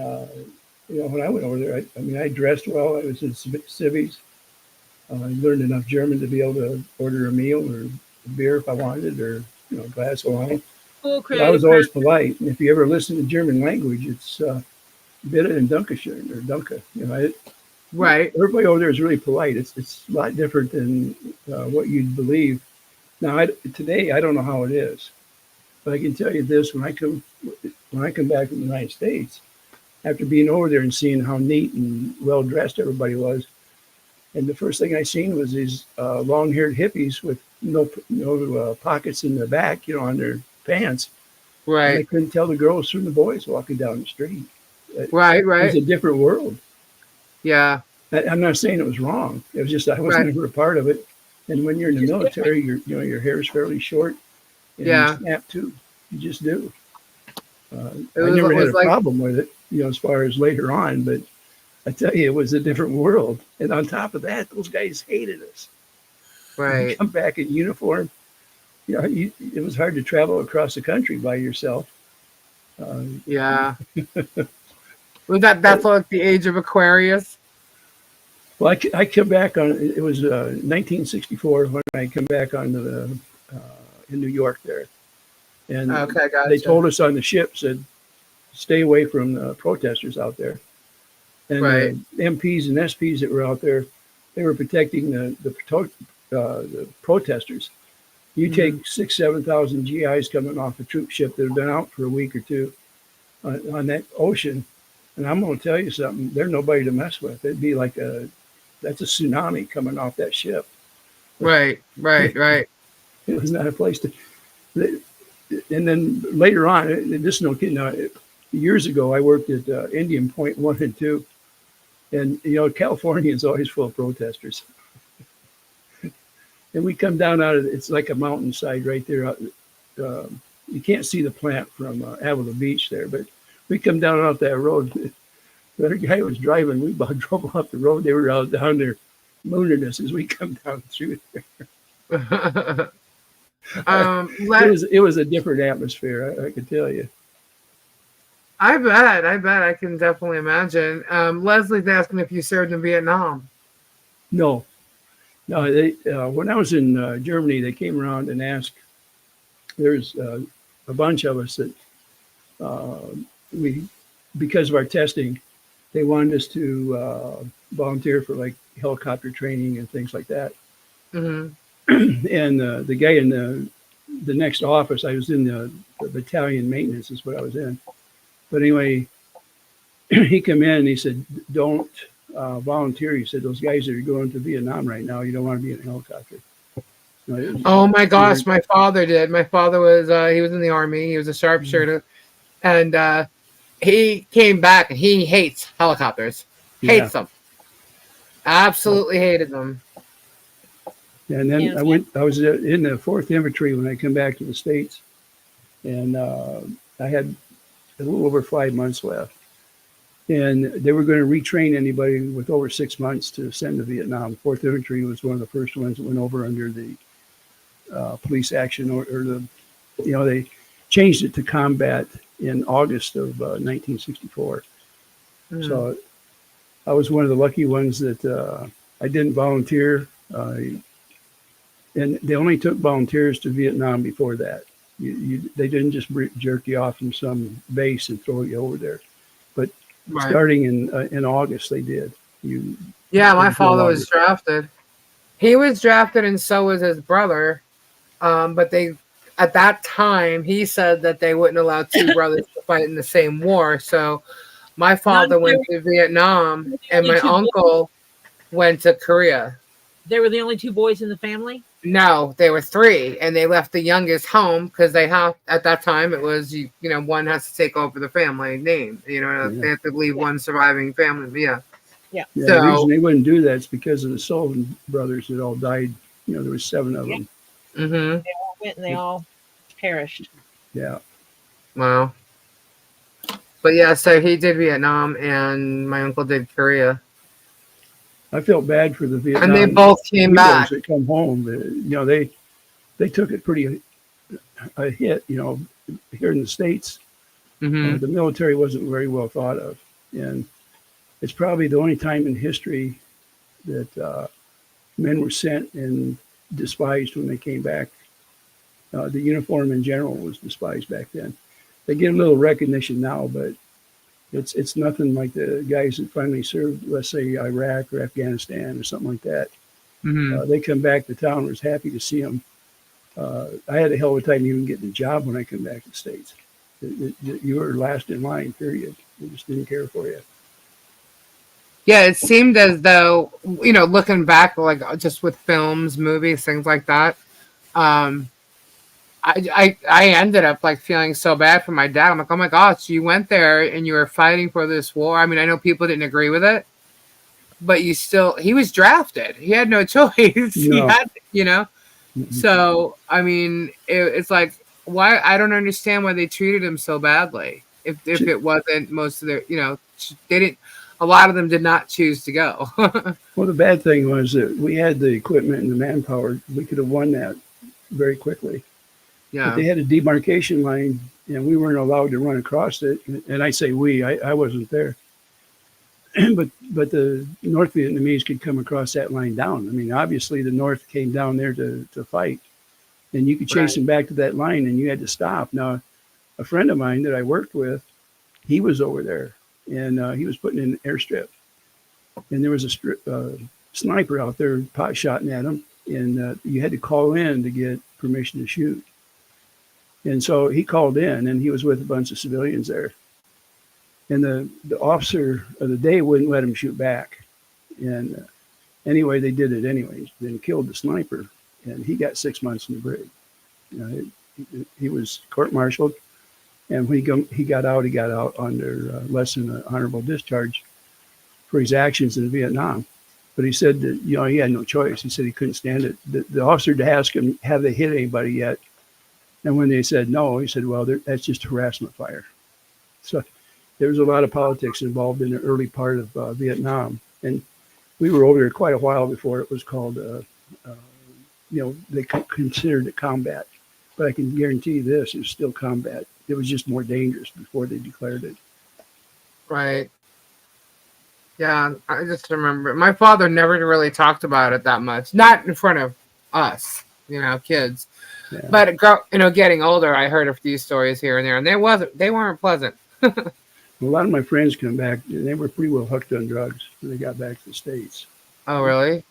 you know, when I went over there, I mean, I dressed well. I was in civvies. I learned enough German to be able to order a meal or a beer if I wanted, or you know, a glass of wine. cool But I was always creative. polite. And if you ever listen to German language, it's Bitte and Dankeschön or Danke. You know, Right. everybody over there is really polite. It's a lot different than what you'd believe. Now, today I don't know how it is, but I can tell you this: when I come back from the United States, after being over there and seeing how neat and well dressed everybody was, and the first thing I seen was these long-haired hippies with no pockets in the back, you know, on their pants. And I Right. couldn't tell the girls from the boys walking down the street. Right. It was Right. a different world. Yeah. I'm not saying it was wrong. It was just I was Right. never a part of it. And when you're in the Just military, your hair is fairly short. And Yeah. you snap too. You just do. I was- never it had was a like- problem with it, you know, as far as later on. But I tell you, it was a different world. And on top of that, those guys hated us. Right. Come back in uniform. You know, it was hard to travel across the country by yourself. Yeah. Was that's like the age of Aquarius? Well, I come back on. It was 1964 when I come back on in New York there, and Okay, gotcha. they told us on the ship, said, stay away from the protesters out there. And Right. MPs and SPs that were out there, they were protecting the protesters. You take 7,000 GIs coming off a troop ship that have been out for a week or two on that ocean, and I'm going to tell you something. They're nobody to mess with. It'd be like that's a tsunami coming off that ship. Right. Right. It was not a place to. And then later on, this is no kidding. Now, years ago, I worked at Indian Point 1 and 2, and you know, California is always full of protesters. And we come down out of it's like a mountainside right there. You can't see the plant from Avila Beach there, but we come down out that road. The other guy was driving. We about drove off the road. They were out down there mooning us as we come down through there. It was a different atmosphere, I can tell you. I bet. I can definitely imagine. Leslie's asking if you served in Vietnam. No. They when I was in Germany, they came around and asked. There's a bunch of us that because of our testing, they wanted us to volunteer for like helicopter training and things like that. Mm-hmm. And the guy in the next office, I was in the battalion maintenance is what I was in. But anyway, he came in and he said, don't volunteer. He said, those guys that are going to Vietnam right now, you don't want to be in a helicopter. Oh my gosh, my father did. My father was, he was in the Army. He was a sharpshooter. And he came back and he hates helicopters. Hates them. Absolutely hated them. And then I was in the 4th Infantry when I come back to the States. And I had a little over 5 months left. And they were going to retrain anybody with over 6 months to send to Vietnam. 4th Infantry was one of the first ones that went over under the police action or the, they changed it to combat in August of 1964. Mm. So I was one of the lucky ones that I didn't volunteer. And they only took volunteers to Vietnam before that. They didn't just jerk you off from some base and throw you over there. But starting in August, they did. My father was drafted. He was drafted, and so was his brother. But they, at that time, he said that they wouldn't allow two brothers to fight in the same war. So my father went to Vietnam, and my uncle went to Korea. They were the only 2 boys in the family? No, they were 3, and they left the youngest home because they have, at that time, it was, one has to take over the family name. They have to leave one surviving family. Yeah. So, the reason they wouldn't do that is because of the Sullivan brothers that all died. There was 7 of them. Mm-hmm. They all went and they all perished. Yeah. Wow. But yeah, so he did Vietnam, and my uncle did Korea. I felt bad for the Vietnam. And they both came back. That come home. They took it pretty a hit. Here in the States, the military wasn't very well thought of, and it's probably the only time in history that men were sent and despised when they came back. The uniform in general was despised back then. They get a little recognition now, but it's nothing like the guys that finally served, let's say, Iraq or Afghanistan or something like that. Mm-hmm. They come back to town. Was happy to see them. I had a hell of a time even getting a job when I come back to the States. You were last in line, period. They just didn't care for you. Yeah, it seemed as though, looking back, like just with films, movies, things like that, I ended up like feeling so bad for my dad. I'm like, oh my gosh, you went there and you were fighting for this war. I mean, I know people didn't agree with it, but he was drafted. He had no choice. No. He had, Mm-hmm. So, I mean, it's like, why? I don't understand why they treated him so badly. If it wasn't most of their, they didn't. A lot of them did not choose to go. Well, the bad thing was that we had the equipment and the manpower. We could have won that very quickly. Yeah. But they had a demarcation line, and we weren't allowed to run across it. And I say we, I wasn't there. but the North Vietnamese could come across that line down. I mean, obviously the North came down there to fight, and you could chase them back to that line, and you had to stop. Now, a friend of mine that I worked with, he was over there, and he was putting in an airstrip, and there was a sniper out there pot shotting at him, and you had to call in to get permission to shoot. And so he called in, and he was with a bunch of civilians there. And the officer of the day wouldn't let him shoot back. And anyway, they did it anyways. Then killed the sniper, and he got 6 months in the brig. He was court-martialed, and when he got out under less than an honorable discharge for his actions in Vietnam. But he said that he had no choice. He said he couldn't stand it. The officer to ask him, have they hit anybody yet? And when they said no, he said, well, that's just harassment fire. So there was a lot of politics involved in the early part of Vietnam, and we were over there quite a while before it was called, they considered it combat. But I can guarantee you this, it was still combat. It was just more dangerous before they declared it. Right. Yeah, I just remember my father never really talked about it that much. Not in front of us, kids. Yeah. But getting older, I heard a few stories here and there, and they weren't pleasant. A lot of my friends come back, and they were pretty well hooked on drugs when they got back to the States. Oh, really?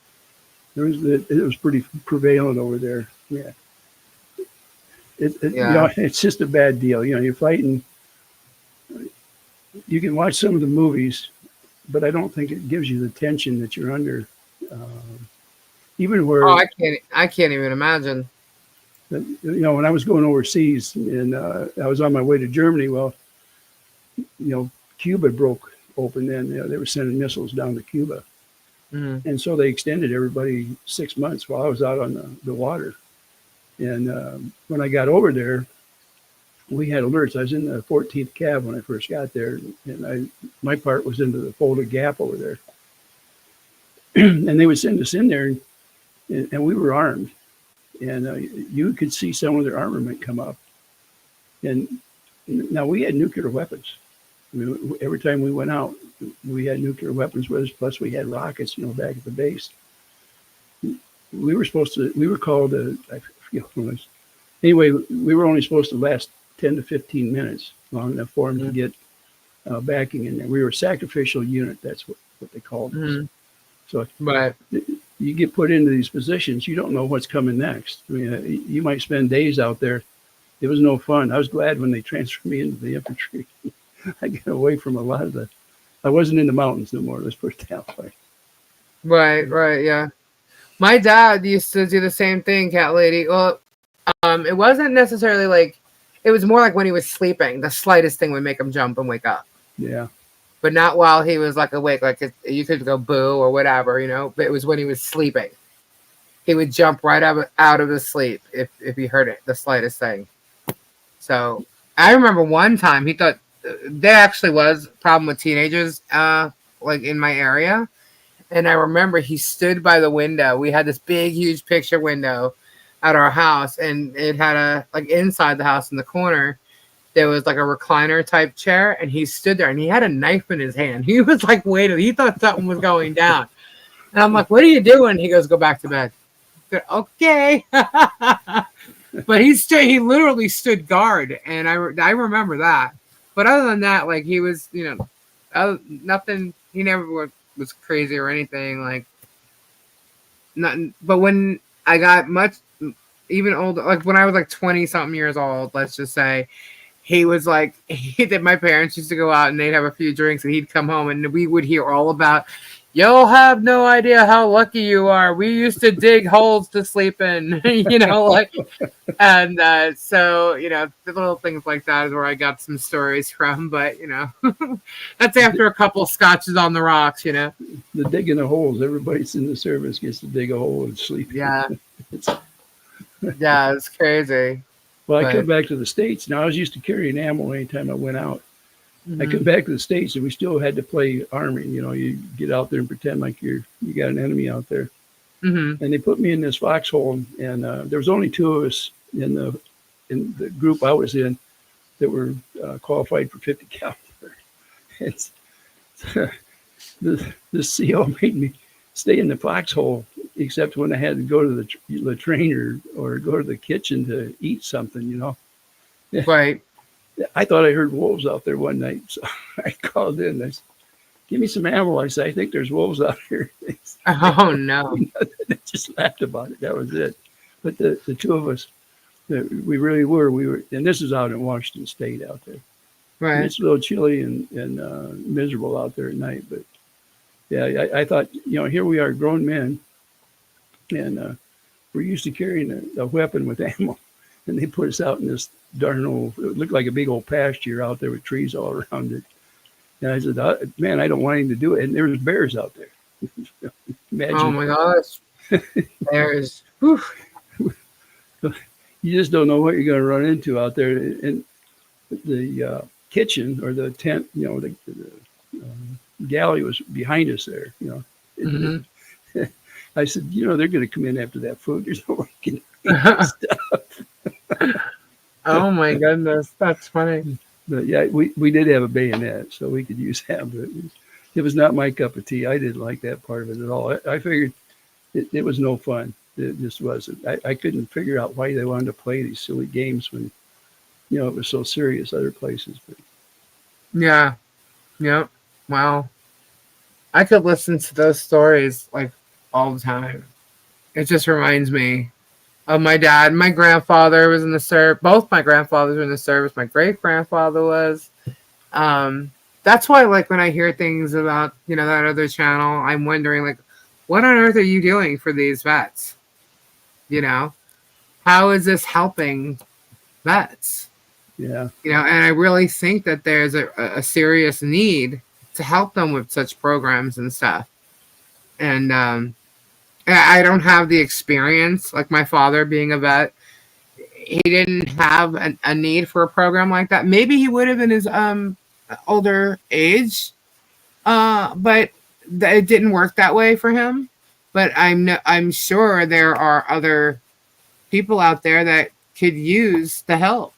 It was pretty prevalent over there. Yeah. It's just a bad deal. You're fighting. You can watch some of the movies, but I don't think it gives you the tension that you're under. Even where I can't even imagine. When I was going overseas and I was on my way to Germany, well, Cuba broke open then. They were sending missiles down to Cuba. Mm-hmm. And so they extended everybody 6 months while I was out on the water. And when I got over there, we had alerts. I was in the 14th cab when I first got there, and my part was into the folded gap over there. And they would send us in there, and we were armed. And you could see some of their armament come up. And now we had nuclear weapons. I mean, every time we went out, we had nuclear weapons with us, plus we had rockets, back at the base. We were called, I forget what it was. Anyway, we were only supposed to last 10 to 15 minutes, long enough for them to get backing in there. We were a sacrificial unit, that's what they called us. So you get put into these positions, you don't know what's coming next. I mean, you might spend days out there. It was no fun. I was glad when they transferred me into the infantry. I got away from a lot of I wasn't in the mountains no more, let's put it that way. Right, yeah. My dad used to do the same thing, Cat Lady. Well, it wasn't necessarily it was more like when he was sleeping. The slightest thing would make him jump and wake up. Yeah. But not while he was awake. You could go boo or whatever, but it was when he was sleeping. He would jump right out of his sleep if he heard it, the slightest thing. So I remember one time he thought there actually was a problem with teenagers in my area. And I remember he stood by the window. We had this big, huge picture window at our house, and it had inside the house in the corner, there was a recliner type chair, and he stood there and he had a knife in his hand. He was waiting. He thought something was going down. And I'm like, what are you doing? He goes, go back to bed. I said, okay. But he literally stood guard, and I remember that. But other than that, he was, nothing, he never was crazy or anything, nothing. But when I got much even older, when I was 20 something years old, let's just say, he was that my parents used to go out and they'd have a few drinks and he'd come home and we would hear all about, you'll have no idea how lucky you are. We used to dig holes to sleep in, and so, the little things like that is where I got some stories from, but, that's after a couple scotches on the rocks, The digging the holes, everybody's in the service gets to dig a hole and sleep. Yeah. Yeah, it's crazy. Well, I come back to the States. Now, I was used to carrying ammo anytime I went out. Mm-hmm. I come back to the States, and we still had to play Army. You get out there and pretend like you got an enemy out there. Mm-hmm. And they put me in this foxhole, and there was only two of us in the group I was in that were qualified for 50 caliber. The CO made me stay in the foxhole, except when I had to go to the latrine or go to the kitchen to eat something, Right. I thought I heard wolves out there one night, so I called in. I said, give me some ammo. I said, I think there's wolves out here. Oh, no. They just laughed about it. That was it. But the two of us, we really were. We were, and this is out in Washington State out there. Right. And it's a little chilly and miserable out there at night. But, yeah, I thought, here we are, grown men, and we're used to carrying a weapon with ammo. And they put us out in this darn old, it looked like a big old pasture out there with trees all around it. And I said, man, I don't want anything to do it. And there was bears out there. Imagine. Oh my gosh. Bears. Whew. You just don't know what you're going to run into out there. And the kitchen or the tent, the galley was behind us there. Mhm. I said, they're going to come in after that food. There's no way you can eat that stuff. Oh my goodness, that's funny. But yeah, we did have a bayonet, so we could use that. But it was not my cup of tea. I didn't like that part of it at all. I figured it was no fun. It just wasn't. I couldn't figure out why they wanted to play these silly games when, it was so serious other places. But Yeah. Yep. Wow. I could listen to those stories like all the time. It just reminds me of my dad. My grandfather was in the service. Both my grandfathers were in the service. My great grandfather was. That's why, like, when I hear things about, that other channel, I'm wondering, like, what on earth are you doing for these vets? How is this helping vets? yeah, And I really think that there's a serious need to help them with such programs and stuff. And I don't have the experience, like my father being a vet. He didn't have a need for a program like that. Maybe he would have in his older age, but it didn't work that way for him. But I'm sure there are other people out there that could use the help.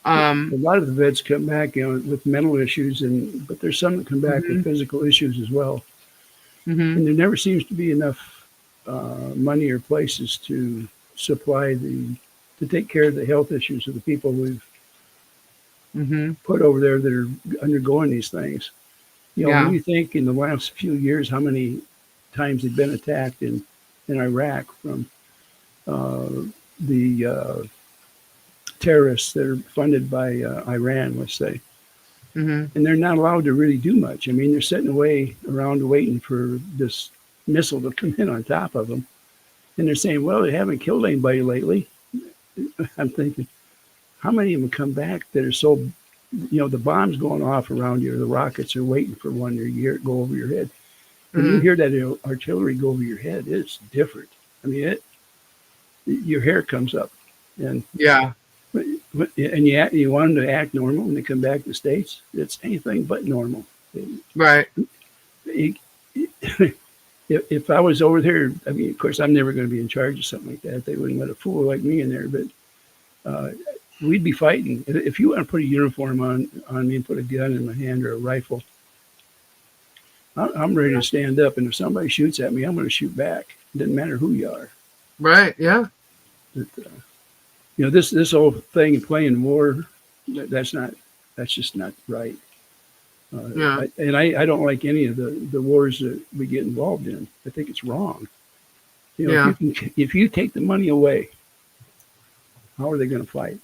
a lot of the vets come back, with mental issues, but there's some that come back with physical issues as well. Mm-hmm. And there never seems to be enough money or places to supply to take care of the health issues of the people we've put over there that are undergoing these things. When you think in the last few years how many times they've been attacked in Iraq from the terrorists that are funded by Iran, let's say. And they're not allowed to really do much. I mean, they're sitting around waiting for this missile to come in on top of them. And they're saying, well, they haven't killed anybody lately. I'm thinking, how many of them come back that are so, the bombs going off around you, or the rockets are waiting for one to go over your head. When you hear that artillery go over your head, it's different. I mean, your hair comes up. And Yeah. And you want them to act normal when they come back to the States. It's anything but normal. Right. If I was over there, I mean, of course, I'm never going to be in charge of something like that. They wouldn't let a fool like me in there. But we'd be fighting. If you want to put a uniform on me and put a gun in my hand or a rifle, I'm ready to stand up. And if somebody shoots at me, I'm going to shoot back. It doesn't matter who you are. Right. Yeah. But, this whole thing of playing war, that's just not right. I don't like any of the wars that we get involved in. I think it's wrong. If you take the money away, how are they going to fight?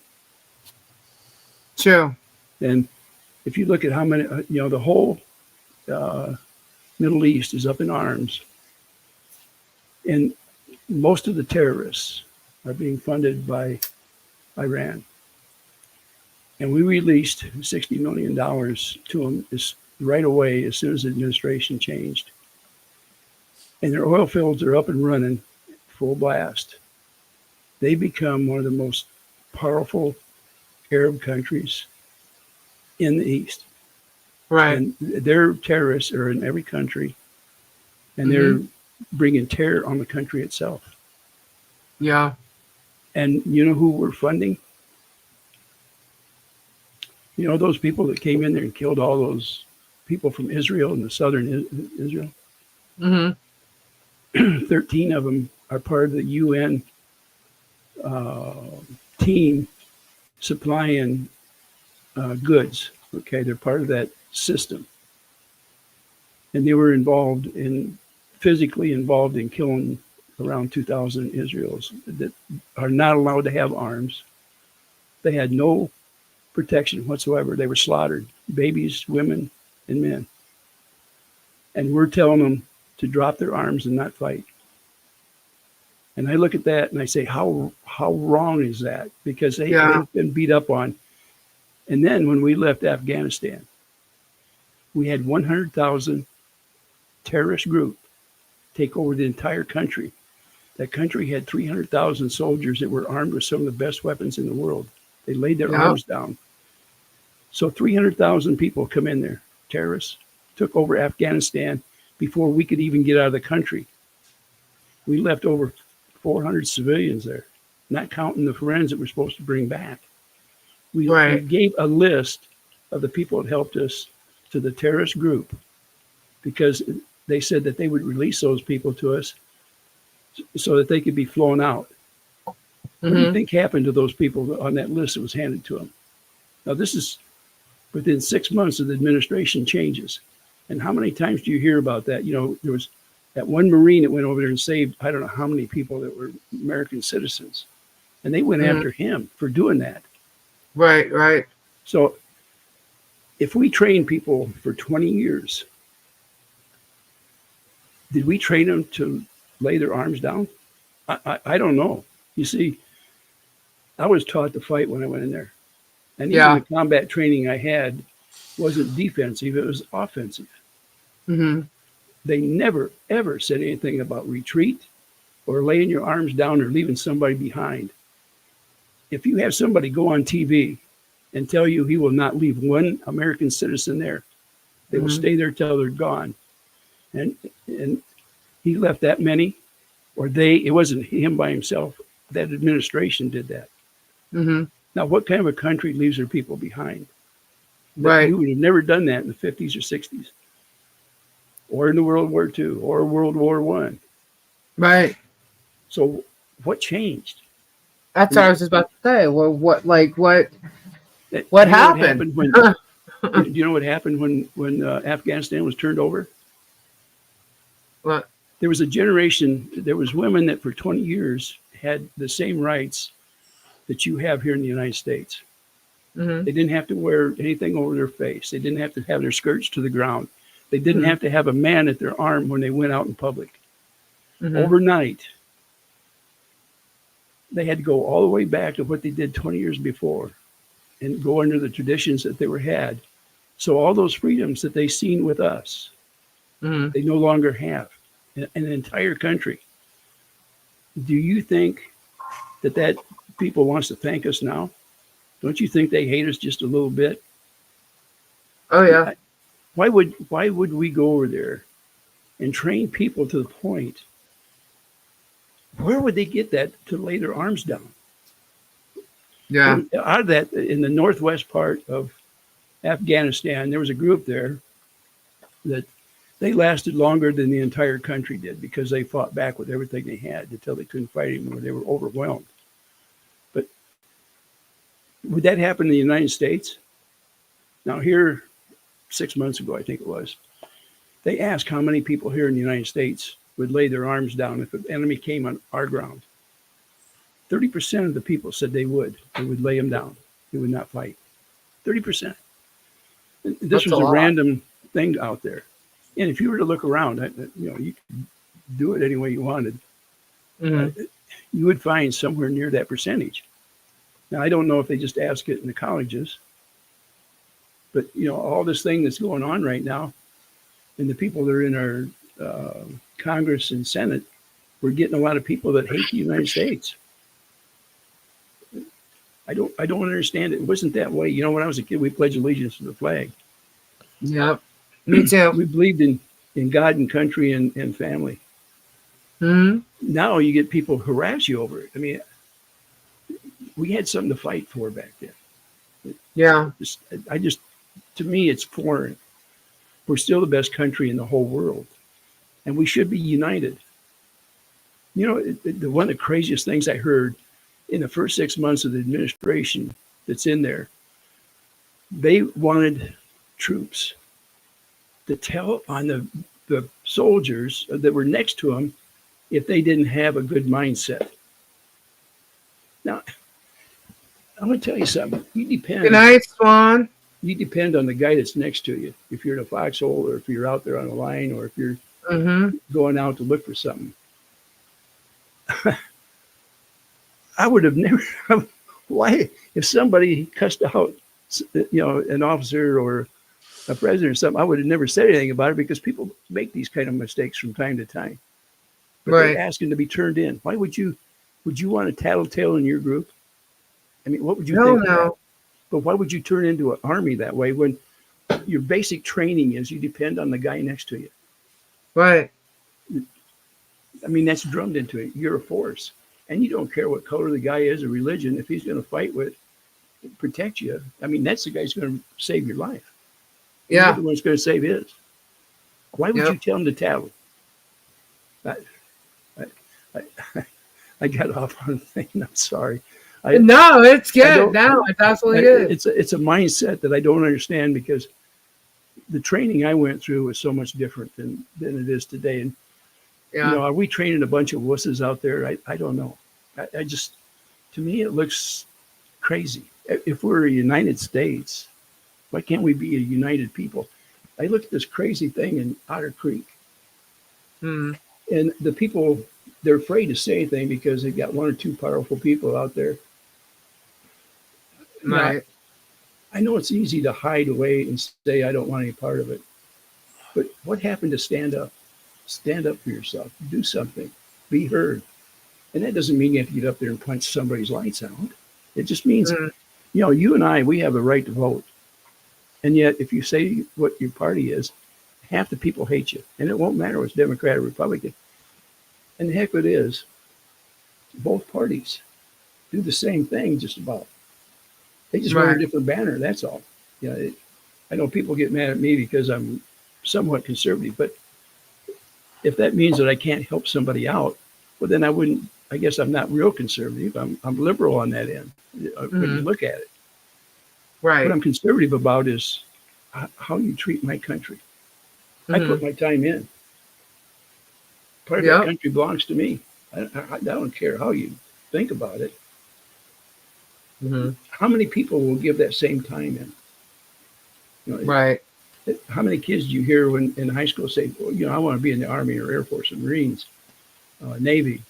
True. And if you look at how many, the whole Middle East is up in arms, and most of the terrorists are being funded by Iran. And we released $60 million to them right away as soon as the administration changed. And their oil fields are up and running full blast. They become one of the most powerful Arab countries in the East. Right. And their terrorists are in every country, and they're bringing terror on the country itself. Yeah. And you know who we're funding? Those people that came in there and killed all those people from Israel and the southern Israel? 13 of them are part of the UN team supplying goods. Okay, they're part of that system. And they were physically involved in killing around 2,000 Israelis that are not allowed to have arms. They had no protection whatsoever. They were slaughtered, babies, women, and men. And we're telling them to drop their arms and not fight. And I look at that and I say, how wrong is that? Because they've been beat up on. And then when we left Afghanistan, we had 100,000 terrorist group take over the entire country. That country had 300,000 soldiers that were armed with some of the best weapons in the world. They laid their arms down. So 300,000 people come in there, terrorists, took over Afghanistan before we could even get out of the country. We left over 400 civilians there, not counting the friends that we're supposed to bring back. We gave a list of the people that helped us to the terrorist group because they said that they would release those people to us so that they could be flown out. What do you think happened to those people on that list that was handed to them? Now, this is within 6 months of the administration changes. And how many times do you hear about that? You know, there was that one Marine that went over there and saved, I don't know how many people that were American citizens. And they went after him for doing that. Right, right. So if we train people for 20 years, did we train them to lay their arms down? I don't know. You see, I was taught to fight when I went in there. And even the combat training I had wasn't defensive, it was offensive. They never, ever said anything about retreat or laying your arms down or leaving somebody behind. If you have somebody go on TV and tell you he will not leave one American citizen there, they will stay there till they're gone. And he left that many, or it wasn't him by himself. That administration did that. Now, what kind of a country leaves their people behind? Right. We would have never done that in the 50s or 60s, or in the World War II, or World War I. Right. So what changed? That's what I was just about to say. Well, what happened? Do you know what happened when Afghanistan was turned over? What? There was a generation, there was women that for 20 years had the same rights that you have here in the United States. They didn't have to wear anything over their face. They didn't have to have their skirts to the ground. They didn't have to have a man at their arm when they went out in public. Overnight, they had to go all the way back to what they did 20 years before and go under the traditions that they were had. So all those freedoms that they seen with us, they no longer have in an entire country. Do you think that people wants to thank us now? Don't you think they hate us just a little bit? Oh yeah. Why would we go over there and train people to the point? Where would they get that to lay their arms down? Yeah. Out of that, in the northwest part of Afghanistan, there was a group there that they lasted longer than the entire country did because they fought back with everything they had until they couldn't fight anymore. They were overwhelmed. But would that happen in the United States? Now here, 6 months ago, I think it was, they asked how many people here in the United States would lay their arms down if an enemy came on our ground. 30% of the people said they would lay them down. They would not fight. 30%. This was a random thing out there. And if you were to look around, you could do it any way you wanted. You would find somewhere near that percentage. Now, I don't know if they just ask it in the colleges, but all this thing that's going on right now, and the people that are in our Congress and Senate, we're getting a lot of people that hate the United States. I don't understand it. It wasn't that way. When I was a kid, we pledged allegiance to the flag. Yep. Me too. We believed in God and country and family. Now you get people who harass you over it. I mean, we had something to fight for back then. Yeah. To me, it's foreign. We're still the best country in the whole world, and we should be united. One of the craziest things I heard in the first 6 months of the administration that's in there, they wanted troops to tell on the soldiers that were next to them if they didn't have a good mindset. Now, I'm going to tell you something. You depend. Good night, Swan. You depend on the guy that's next to you. If you're in a foxhole, or if you're out there on a line, or if you're going out to look for something. I would have never. Why, if somebody cussed out, an officer or a president or something, I would have never said anything about it because people make these kind of mistakes from time to time. But they're asking to be turned in. Why would you want a tattletale in your group? I mean, what would you think? No. But why would you turn into an army that way when your basic training is you depend on the guy next to you? Right. I mean, that's drummed into it. You're a force. And you don't care what color the guy is or religion. If he's going to fight with, protect you, I mean, that's the guy who's going to save your life. You're Yeah. the one who's going to save his. Why would you tell him to tattle? I got off on a thing. I'm sorry. No, it's good. No, it's absolutely good. It's a mindset that I don't understand because the training I went through was so much different than it is today. And you know, are we training a bunch of wusses out there? I don't know. I just, to me, it looks crazy. If we're a United States, why can't we be a united people? I looked at this crazy thing in Otter Creek, and the people, they're afraid to say anything because they've got one or two powerful people out there. Right. Now, I know it's easy to hide away and say, I don't want any part of it. But what happened to stand up? Stand up for yourself. Do something. Be heard. And that doesn't mean you have to get up there and punch somebody's lights out. It just means, you know, you and I, we have a right to vote. And yet, if you say what your party is, half the people hate you. And it won't matter what's Democrat or Republican. And the heck it is, both parties do the same thing just about. They just wear a different banner, that's all. You know, I know people get mad at me because I'm somewhat conservative, but if that means that I can't help somebody out, well, then I guess I'm not real conservative. I'm liberal on that end when you look at it. Right. What I'm conservative about is how you treat my country. I put my time in. Part of that country belongs to me. I don't care how you think about it. How many people will give that same time in? You know, right. How many kids do you hear when in high school say, well, you know, I want to be in the Army or Air Force or Marines, Navy?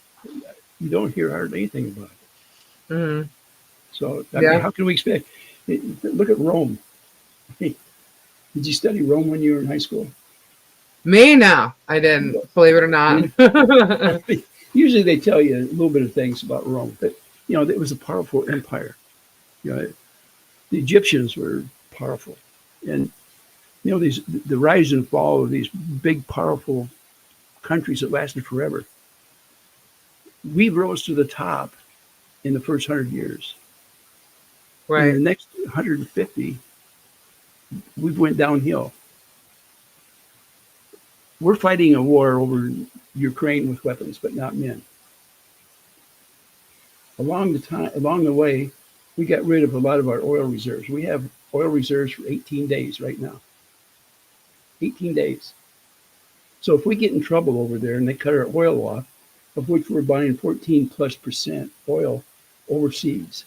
You don't hear hardly anything about it. So, I mean, how can we expect? Look at Rome. Did you study Rome when you were in high school? Me, no, I didn't. Believe it or not. Usually they tell you a little bit of things about Rome, but you know, it was a powerful empire. You know, the Egyptians were powerful, and you know, the rise and fall of these big, powerful countries that lasted forever. We rose to the top in the first 100 years. Right. In the next 150, we went downhill. We're fighting a war over Ukraine with weapons, but not men. Along the way, we got rid of a lot of our oil reserves. We have oil reserves for 18 days right now. 18 days. So if we get in trouble over there and they cut our oil off, of which we're buying 14+% oil overseas.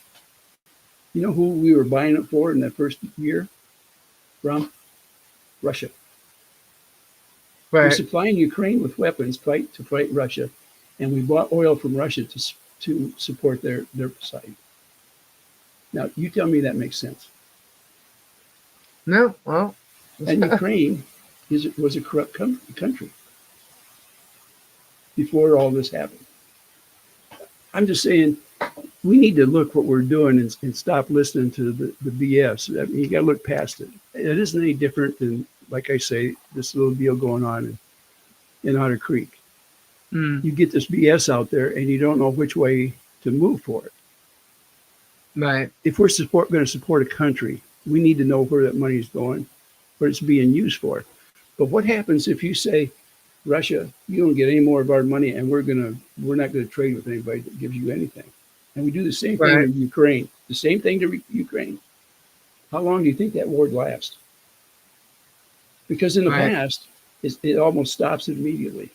You know who we were buying it for in that first year? From Russia. Right. We're supplying Ukraine with weapons to fight Russia, and we bought oil from Russia to support their side. Now, you tell me that makes sense. No, well. And Ukraine was a corrupt country before all this happened. I'm just saying, we need to look what we're doing and stop listening to the BS. I mean, you got to look past it. It isn't any different than, like I say, this little deal going on in Otter Creek. You get this BS out there and you don't know which way to move for it. Right. If we're going to support a country, we need to know where that money is going, what it's being used for. But what happens if you say, Russia, you don't get any more of our money, and we're not going to trade with anybody that gives you anything? And we do the same thing in Ukraine. The same thing to Ukraine. How long do you think that war would last? Because in the past, it almost stops it immediately.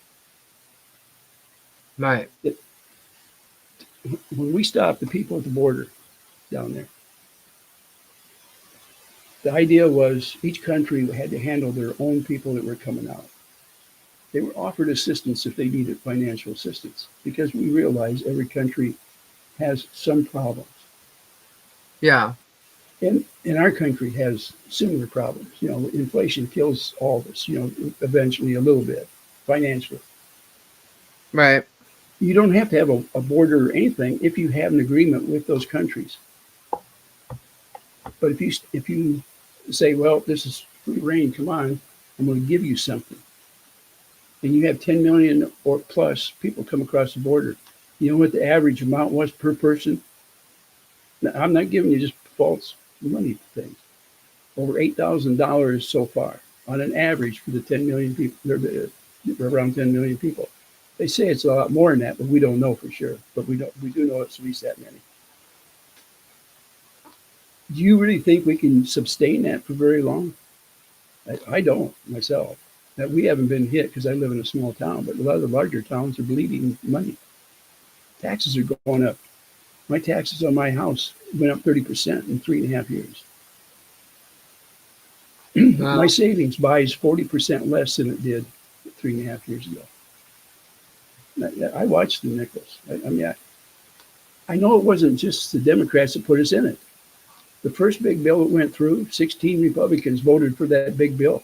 Right. When we stopped the people at the border down there, the idea was each country had to handle their own people that were coming out. They were offered assistance if they needed financial assistance, because we realize every country has some problems. Yeah. And our country has similar problems. You know, inflation kills all of us, you know, eventually a little bit financially. Right. You don't have to have a border or anything if you have an agreement with those countries. But if you say, well, this is free reign, come on, I'm going to give you something, and you have 10 million or plus people come across the border, you know what the average amount was per person? Now, I'm not giving you just false money things. Over $8,000 so far on an average for the 10 million people. They're around 10 million people. They say it's a lot more than that, but we don't know for sure. But we do know it's at least that many. Do you really think we can sustain that for very long? I don't myself. That we haven't been hit because I live in a small town, but a lot of the larger towns are bleeding money. Taxes are going up. My taxes on my house went up 30% in 3.5 years. Wow. My savings buys 40% less than it did 3.5 years ago. I watched the nickels. I know it wasn't just the Democrats that put us in it. The first big bill that went through, 16 Republicans voted for that big bill.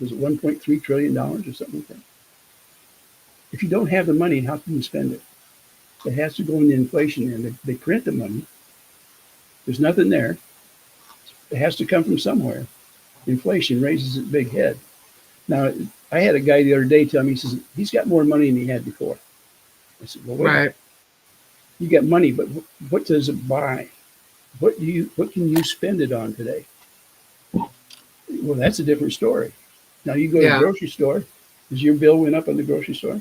Was it $1.3 trillion or something like that? If you don't have the money, how can you spend it? It has to go in the inflation end. They print the money. There's nothing there. It has to come from somewhere. Inflation raises its big head. Now, I had a guy the other day tell me, he says, he's got more money than he had before. I said, well, wait. Right. You got money, but what does it buy? What can you spend it on today? Well, that's a different story. Now you go to the grocery store. Does your bill went up on the grocery store?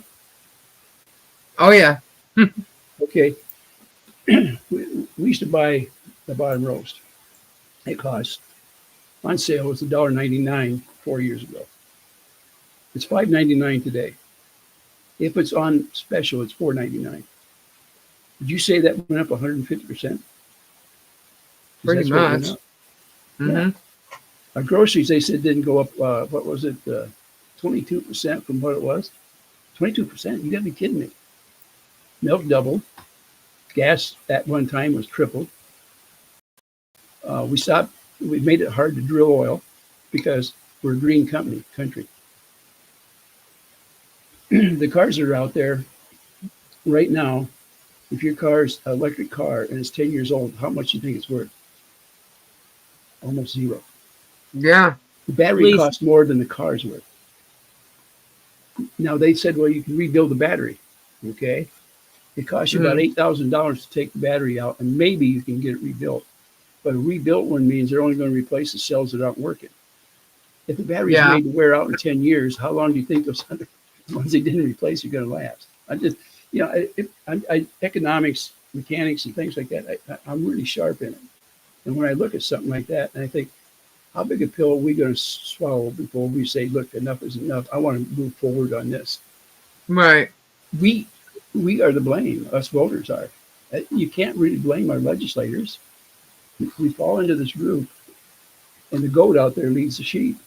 Oh yeah. Okay. We used to buy the bottom roast. It cost on sale was $1.99 4 years ago. It's $5.99 today. If it's on special, it's $4.99. Did you say that went up 150%? Pretty much. Mm-hmm. Yeah. Our groceries, they said, didn't go up. What was it? 22% from what it was. 22%. You got to be kidding me. Milk doubled. Gas at one time was tripled. We made it hard to drill oil because we're a green country. The cars that are out there right now, if your car's an electric car and it's 10 years old, how much do you think it's worth? Almost zero. Yeah. The battery costs more than the car's worth. Now they said, well, you can rebuild the battery. Okay. It costs you about $8,000 to take the battery out, and maybe you can get it rebuilt. But a rebuilt one means they're only going to replace the cells that aren't working. If the battery's made to wear out in 10 years, how long do you think those other ones they didn't replace are going to last? Economics, mechanics, and things like that, I'm really sharp in it. And when I look at something like that, and I think, how big a pill are we going to swallow before we say, look, enough is enough. I want to move forward on this. Right. We are to blame. Us voters are. You can't really blame our legislators. We fall into this group, and the goat out there leads the sheep.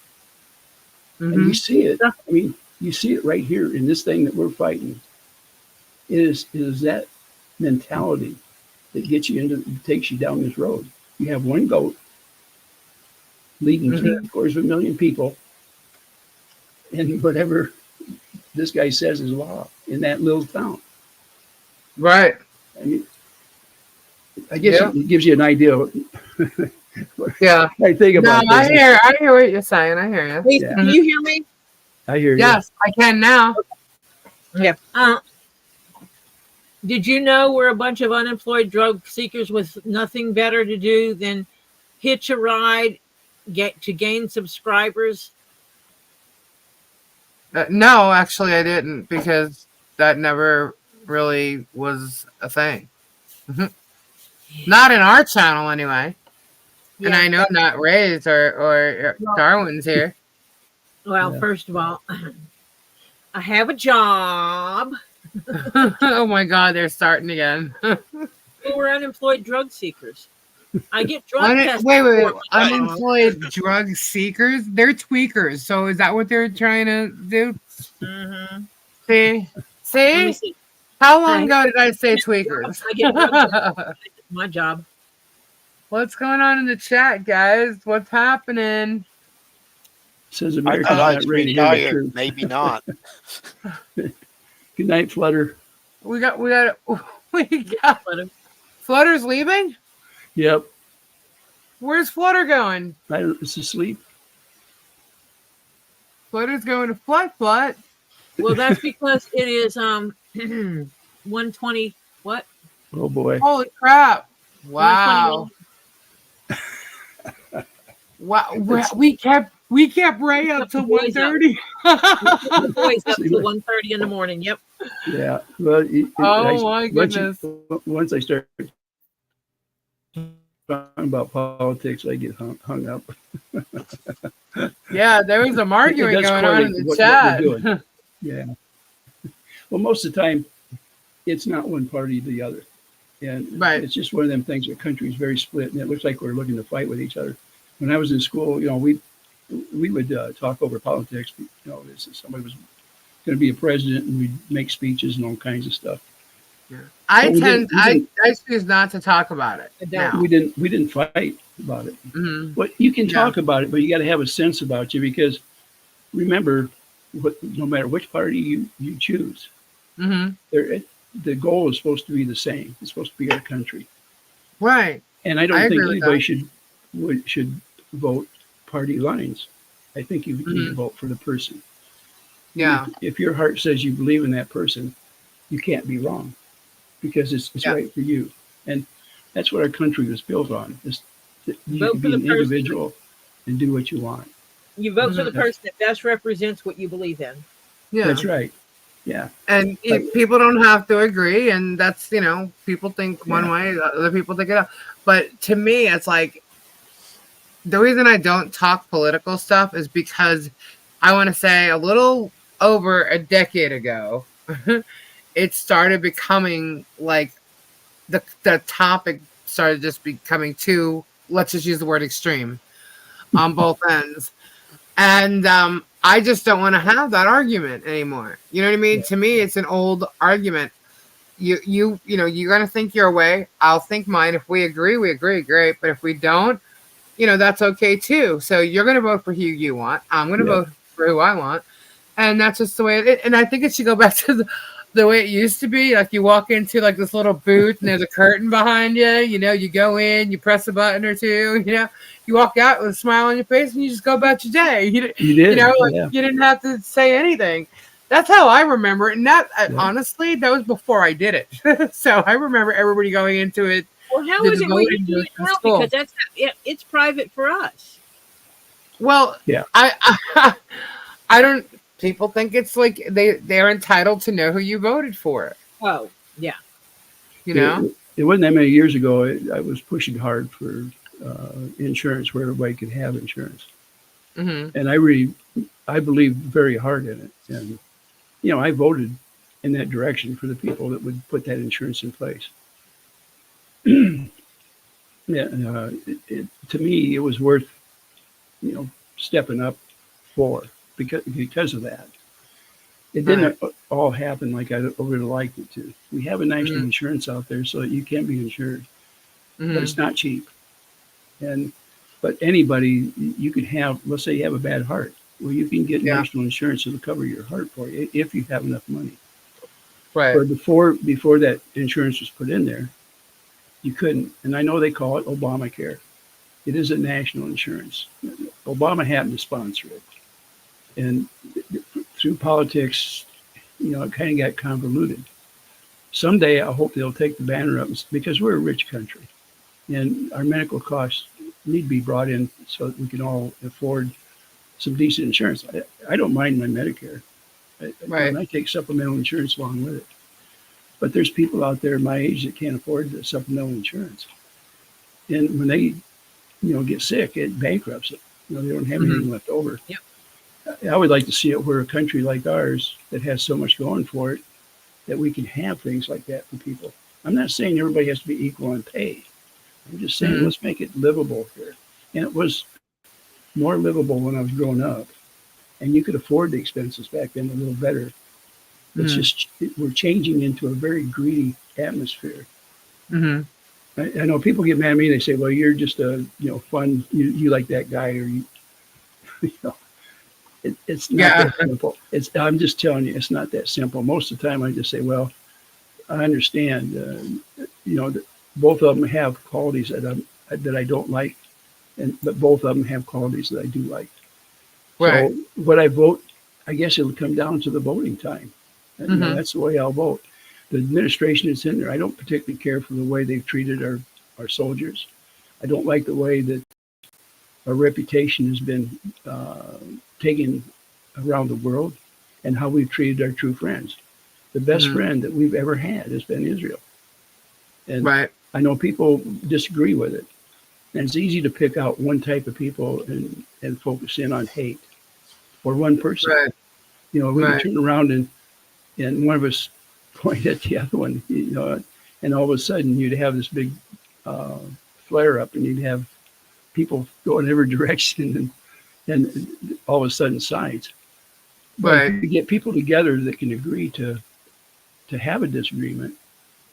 Mm-hmm. And you see it. I mean, you see it right here in this thing that we're fighting. It is that mentality that takes you down this road. You have one goat leading 750,000 people, and whatever this guy says is law in that little town. Right. I mean, I guess it gives you an idea. I think about. No, I hear what you're saying. I hear you. Lisa, can you hear me? I hear you. Yes, I can now. Yeah. Did you know we're a bunch of unemployed drug seekers with nothing better to do than hitch a ride, to gain subscribers? No, actually, I didn't, because that never really was a thing. Not in our channel, anyway. Yeah. And I know not Ray's or Darwin's here. Well, first of all, I have a job. Oh my God, they're starting again. We're unemployed drug seekers. I get drug tested. Wait. Unemployed drug seekers? They're tweakers. So is that what they're trying to do? Mm-hmm. See? How long ago did I say tweakers? I get drug tested. My job. What's going on in the chat, guys? What's happening? Says I America's thought I not was ready to hear the retired. truth. Maybe not. Good night, Flutter. We got Flutter's leaving? Yep. Where's Flutter going? It's asleep. Flutter's going to Flut. Well, that's because it is 120. What? Oh boy. Holy crap! Wow. 121. Wow. We kept Ray up till 1:30. Boys up till 1:30 in the morning. Yep. Yeah. Well, My goodness. Once I start talking about politics, I get hung up. Yeah, there was some arguing That's going on in the what chat. we're doing. Yeah. Well, most of the time, it's not one party or the other. And Right. it's just one of them things. The country is very split, and it looks like we're looking to fight with each other. When I was in school, we would talk over politics. Somebody was going to be a president, and we'd make speeches and all kinds of stuff. I I choose not to talk about it. Now. We didn't fight about it. Mhm. But you can talk about it, but you got to have a sense about you, because remember, no matter which party you choose, Mhm. the goal is supposed to be the same. It's supposed to be our country. Right. And I don't I think agree with anybody should vote party lines. I think you need to vote for the person. Yeah. If your heart says you believe in that person, you can't be wrong, because it's right for you. And that's what our country was built on. Is that you Vote can for be the an person. individual and do what you want. You vote for the person that best represents what you believe in. Yeah. That's right. Yeah. And people don't have to agree, and that's, people think one way, other people think it up. But to me, it's like, the reason I don't talk political stuff is because I want to say a little over a decade ago, it started becoming like the topic started just becoming too, let's just use the word extreme on both ends. And I just don't want to have that argument anymore. You know what I mean? Yeah. To me, it's an old argument. You're going to think your way. I'll think mine. If we agree, great. But if we don't, that's okay too. So you're going to vote for who you want. I'm going to vote for who I want. And that's just the way it is. And I think it should go back to the way it used to be. Like, you walk into like this little booth and there's a curtain behind you. You go in, you press a button or two, you walk out with a smile on your face and you just go about your day. You did. You didn't have to say anything. That's how I remember it. And that, honestly, that was before I did it. So I remember everybody going into it. Well, how is it when you do it now? Because it's private for us. Well, yeah. I don't. People think it's like they're entitled to know who you voted for. Oh, yeah. It wasn't that many years ago. I was pushing hard for insurance, where everybody could have insurance. Mm-hmm. And I believed very hard in it. And, I voted in that direction for the people that would put that insurance in place. To me, it was worth, stepping up for, because of that. It didn't all happen like I would have liked it to. We have a national insurance out there so that you can be insured, but it's not cheap. But anybody, you can have, let's say you have a bad heart. Well, you can get national insurance that'll cover your heart for you if you have enough money. Right. But before that insurance was put in there, you couldn't. And I know they call it Obamacare. It is a national insurance. Obama happened to sponsor it. And through politics, it kind of got convoluted. Someday, I hope they'll take the banner up, because we're a rich country. And our medical costs need to be brought in so that we can all afford some decent insurance. I don't mind my Medicare. And I take supplemental insurance along with it. But there's people out there my age that can't afford the supplemental insurance. And when they, get sick, it bankrupts it. They don't have anything left over. Yep. I would like to see it where a country like ours that has so much going for it, that we can have things like that for people. I'm not saying everybody has to be equal on pay. I'm just saying let's make it livable here. And it was more livable when I was growing up. And you could afford the expenses back then a little better. It's just, we're changing into a very greedy atmosphere. Mm-hmm. I know people get mad at me. They say, well, you're just a, fun, you like that guy, or it's not that simple. I'm just telling you, it's not that simple. Most of the time I just say, well, I understand, both of them have qualities that I don't like, but both of them have qualities that I do like. Right. So what I vote, I guess it'll come down to the voting time. And, you know, that's the way I'll vote. The administration that's in there, I don't particularly care for the way they've treated our soldiers. I don't like the way that our reputation has been taken around the world and how we've treated our true friends. The best friend that we've ever had has been Israel. And I know people disagree with it. And it's easy to pick out one type of people and focus in on hate or one person. Right. You know, we can turn around and one of us point at the other one, you know, and all of a sudden you'd have this big flare up and you'd have people go in every direction and all of a sudden sides. But if you get people together that can agree to have a disagreement,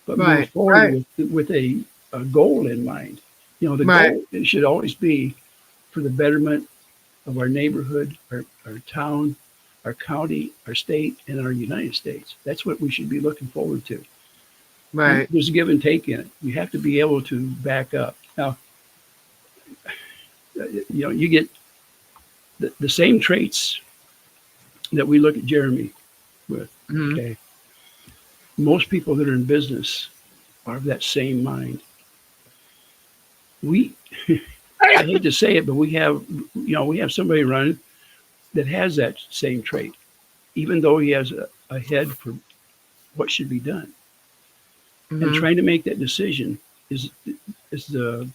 but move forward with a goal in mind. You know, the goal it should always be for the betterment of our neighborhood, our town, our county, our state, and our United States. That's what we should be looking forward to. Right. And there's a give and take in it. You have to be able to back up. Now, you know, you get the same traits that we look at Jeremy with. Okay. Most people that are in business are of that same mind. I hate to say it, but we have somebody running that has that same trait, even though he has a head for what should be done. And trying to make that decision is the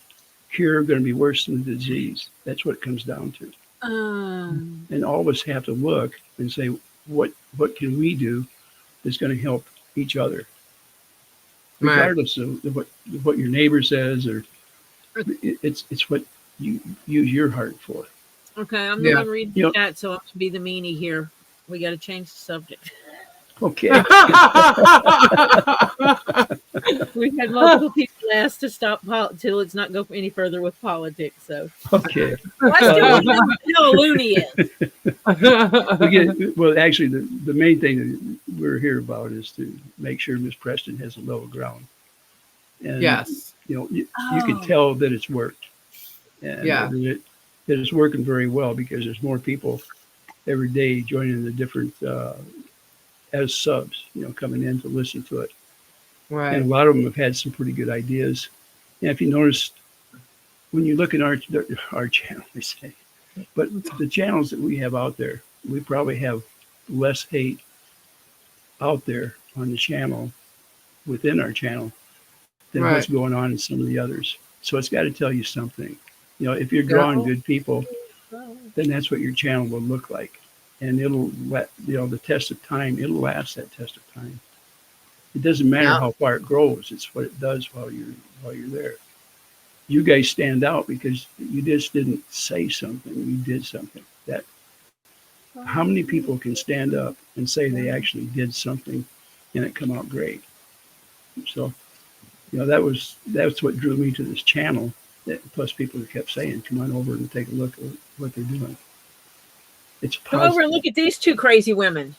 cure going to be worse than the disease? That's what it comes down to. And all of us have to look and say, what can we do that's going to help each other, regardless of what your neighbor says, or it's what you use your heart for. Okay, I'm the one reading the chat, so I'll be the meanie here. We got to change the subject. Okay. We've had multiple people ask to stop till it's not go any further with politics. So okay. I still want to know how a loony is. Well, actually, the main thing that we're here about is to make sure Miss Preston has a level ground. And, you know, you can tell that it's worked. And that it's working very well because there's more people every day joining the different as subs, you know, coming in to listen to it. Right. And a lot of them have had some pretty good ideas. And if you notice, when you look at our channel, I say, but the channels that we have out there, we probably have less hate out there on the channel, within our channel, than what's going on in some of the others. So it's got to tell you something. You know, if you're drawing good people, then that's what your channel will look like. And it'll let, you know, the test of time, it'll last that test of time. It doesn't matter how far it grows. It's what it does while you're there. You guys stand out because you just didn't say something. You did something. That how many people can stand up and say they actually did something and it come out great? So, you know, that's what drew me to this channel. Plus people that kept saying, come on over and take a look at what they're doing. It's come over and look at these two crazy women.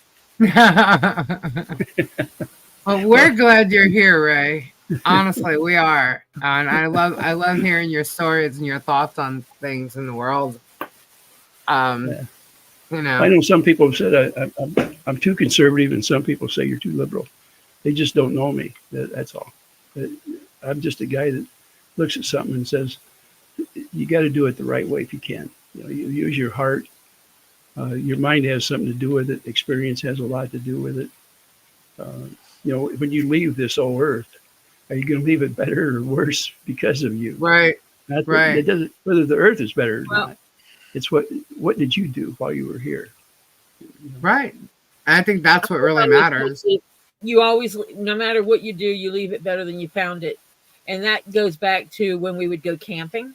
Well, we're glad you're here, Ray. Honestly, we are. And I love hearing your stories and your thoughts on things in the world. You know, I know some people have said I'm too conservative, and some people say you're too liberal. They just don't know me. That's all. I'm just a guy that looks at something and says, you got to do it the right way if you can. You know, you use your heart. Your mind has something to do with it. Experience has a lot to do with it. You know, when you leave this old earth, are you going to leave it better or worse because of you? Right. Right. It doesn't, whether the earth is better or not. It's what did you do while you were here? Right. I think that's what really matters. You always, no matter what you do, you leave it better than you found it. And that goes back to when we would go camping.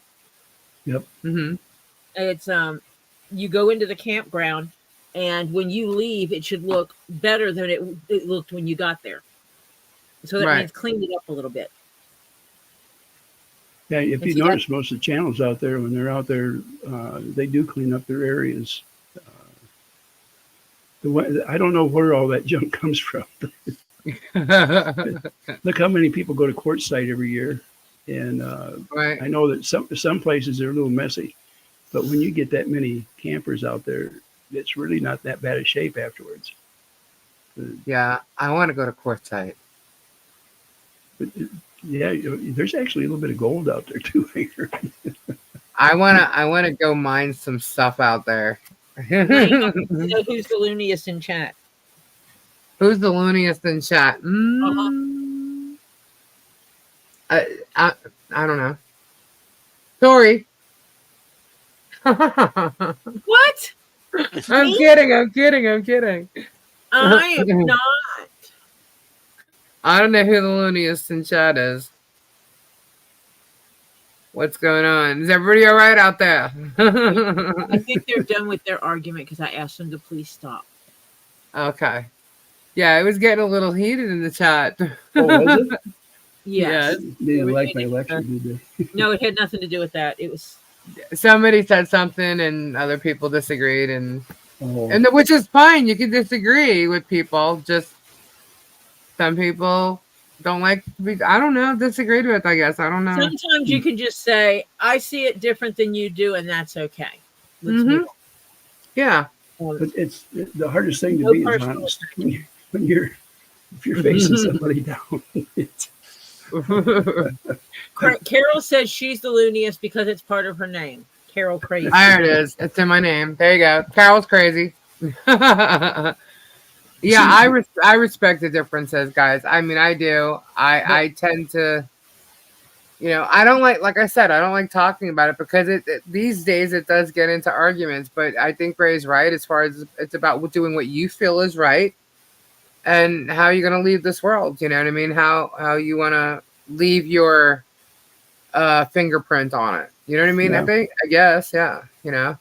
Yep. Mm-hmm. It's you go into the campground, and when you leave, it should look better than it looked when you got there. So that means clean it up a little bit. Yeah, if you notice, most of the channels out there, when they're out there, they do clean up their areas. I don't know where all that junk comes from. Look how many people go to Quartzsite every year, And Right. I know that some places are a little messy, but when you get that many campers out there, it's really not that bad a shape afterwards. Yeah, I want to go to Quartzsite. But yeah, there's actually a little bit of gold out there too. I wanna go mine some stuff out there. You know who's the looniest in chat? Who's the looniest in chat? I don't know. Tori. What? I'm kidding. I am not. I don't know who the looniest in chat is. What's going on? Is everybody all right out there? I think they're done with their argument because I asked them to please stop. Okay. Yeah, it was getting a little heated in the chat. Oh, was it? Yes. They didn't like my lecture, did they? No, it had nothing to do with that. It was Somebody said something and other people disagreed, and Oh. which is fine. You can disagree with people. Just some people don't like to be, I don't know, disagreed with, I guess. I don't know. sometimes you can just say, I see it different than you do, and that's okay. Let's move on. Yeah. But it's the hardest thing to No be is personal honest. If you're facing somebody down, it's, Carol says she's the looniest because it's part of her name. Carol Crazy. There it is. It's in my name. There you go. Carol's crazy. Yeah, I respect the differences, guys. I mean, I do. I tend to, I don't like I said, I don't like talking about it because these days it does get into arguments. But I think Ray's right as far as it's about doing what you feel is right and how you're going to leave this world. You know what I mean? How you want to leave your fingerprint on it. You know what I mean? Yeah. I guess, yeah. Well,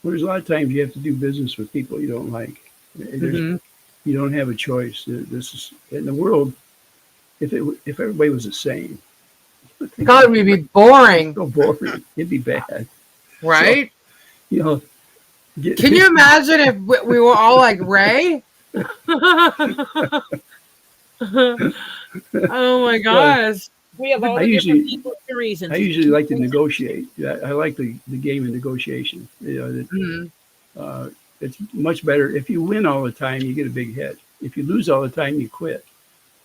there's a lot of times you have to do business with people you don't like. Mhm. You don't have a choice. This is in the world. If everybody was the same, God, we'd be boring, so boring. It'd be bad, right? So, Can you imagine if we were all like Ray? Oh my gosh. We have all I the usually- different people for reasons. I usually like to negotiate. I like the game of negotiation. Mhm. It's much better if you win all the time. You get a big hit. If you lose all the time, you quit.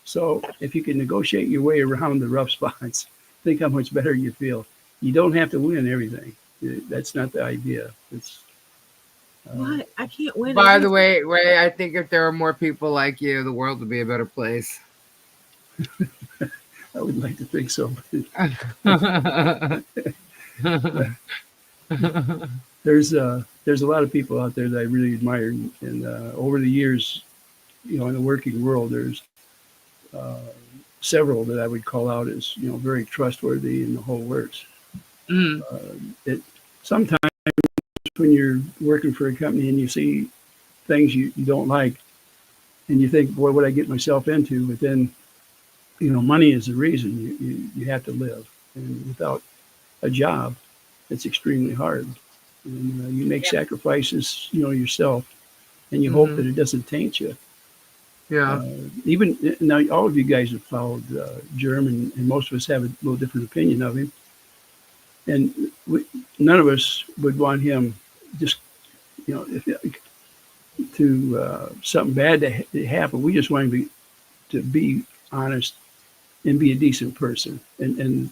So if you can negotiate your way around the rough spots, think how much better you feel. You don't have to win everything. That's not the idea. It's What? I can't win. By the everything. way, Ray, I think if there were more people like you, the world would be a better place. I would like to think so. There's a lot of people out there that I really admire, and over the years, in the working world, there's several that I would call out as very trustworthy in the whole works. Sometimes when you're working for a company and you see things you don't like, and you think, boy, what I get myself into, but then money is the reason you have to live, and without a job, it's extremely hard. And you make sacrifices, yourself, and you hope that it doesn't taint you. Yeah. Even now, all of you guys have followed Germ, and most of us have a little different opinion of him. And none of us would want him just, something bad to happen. We just want him to be honest and be a decent person, and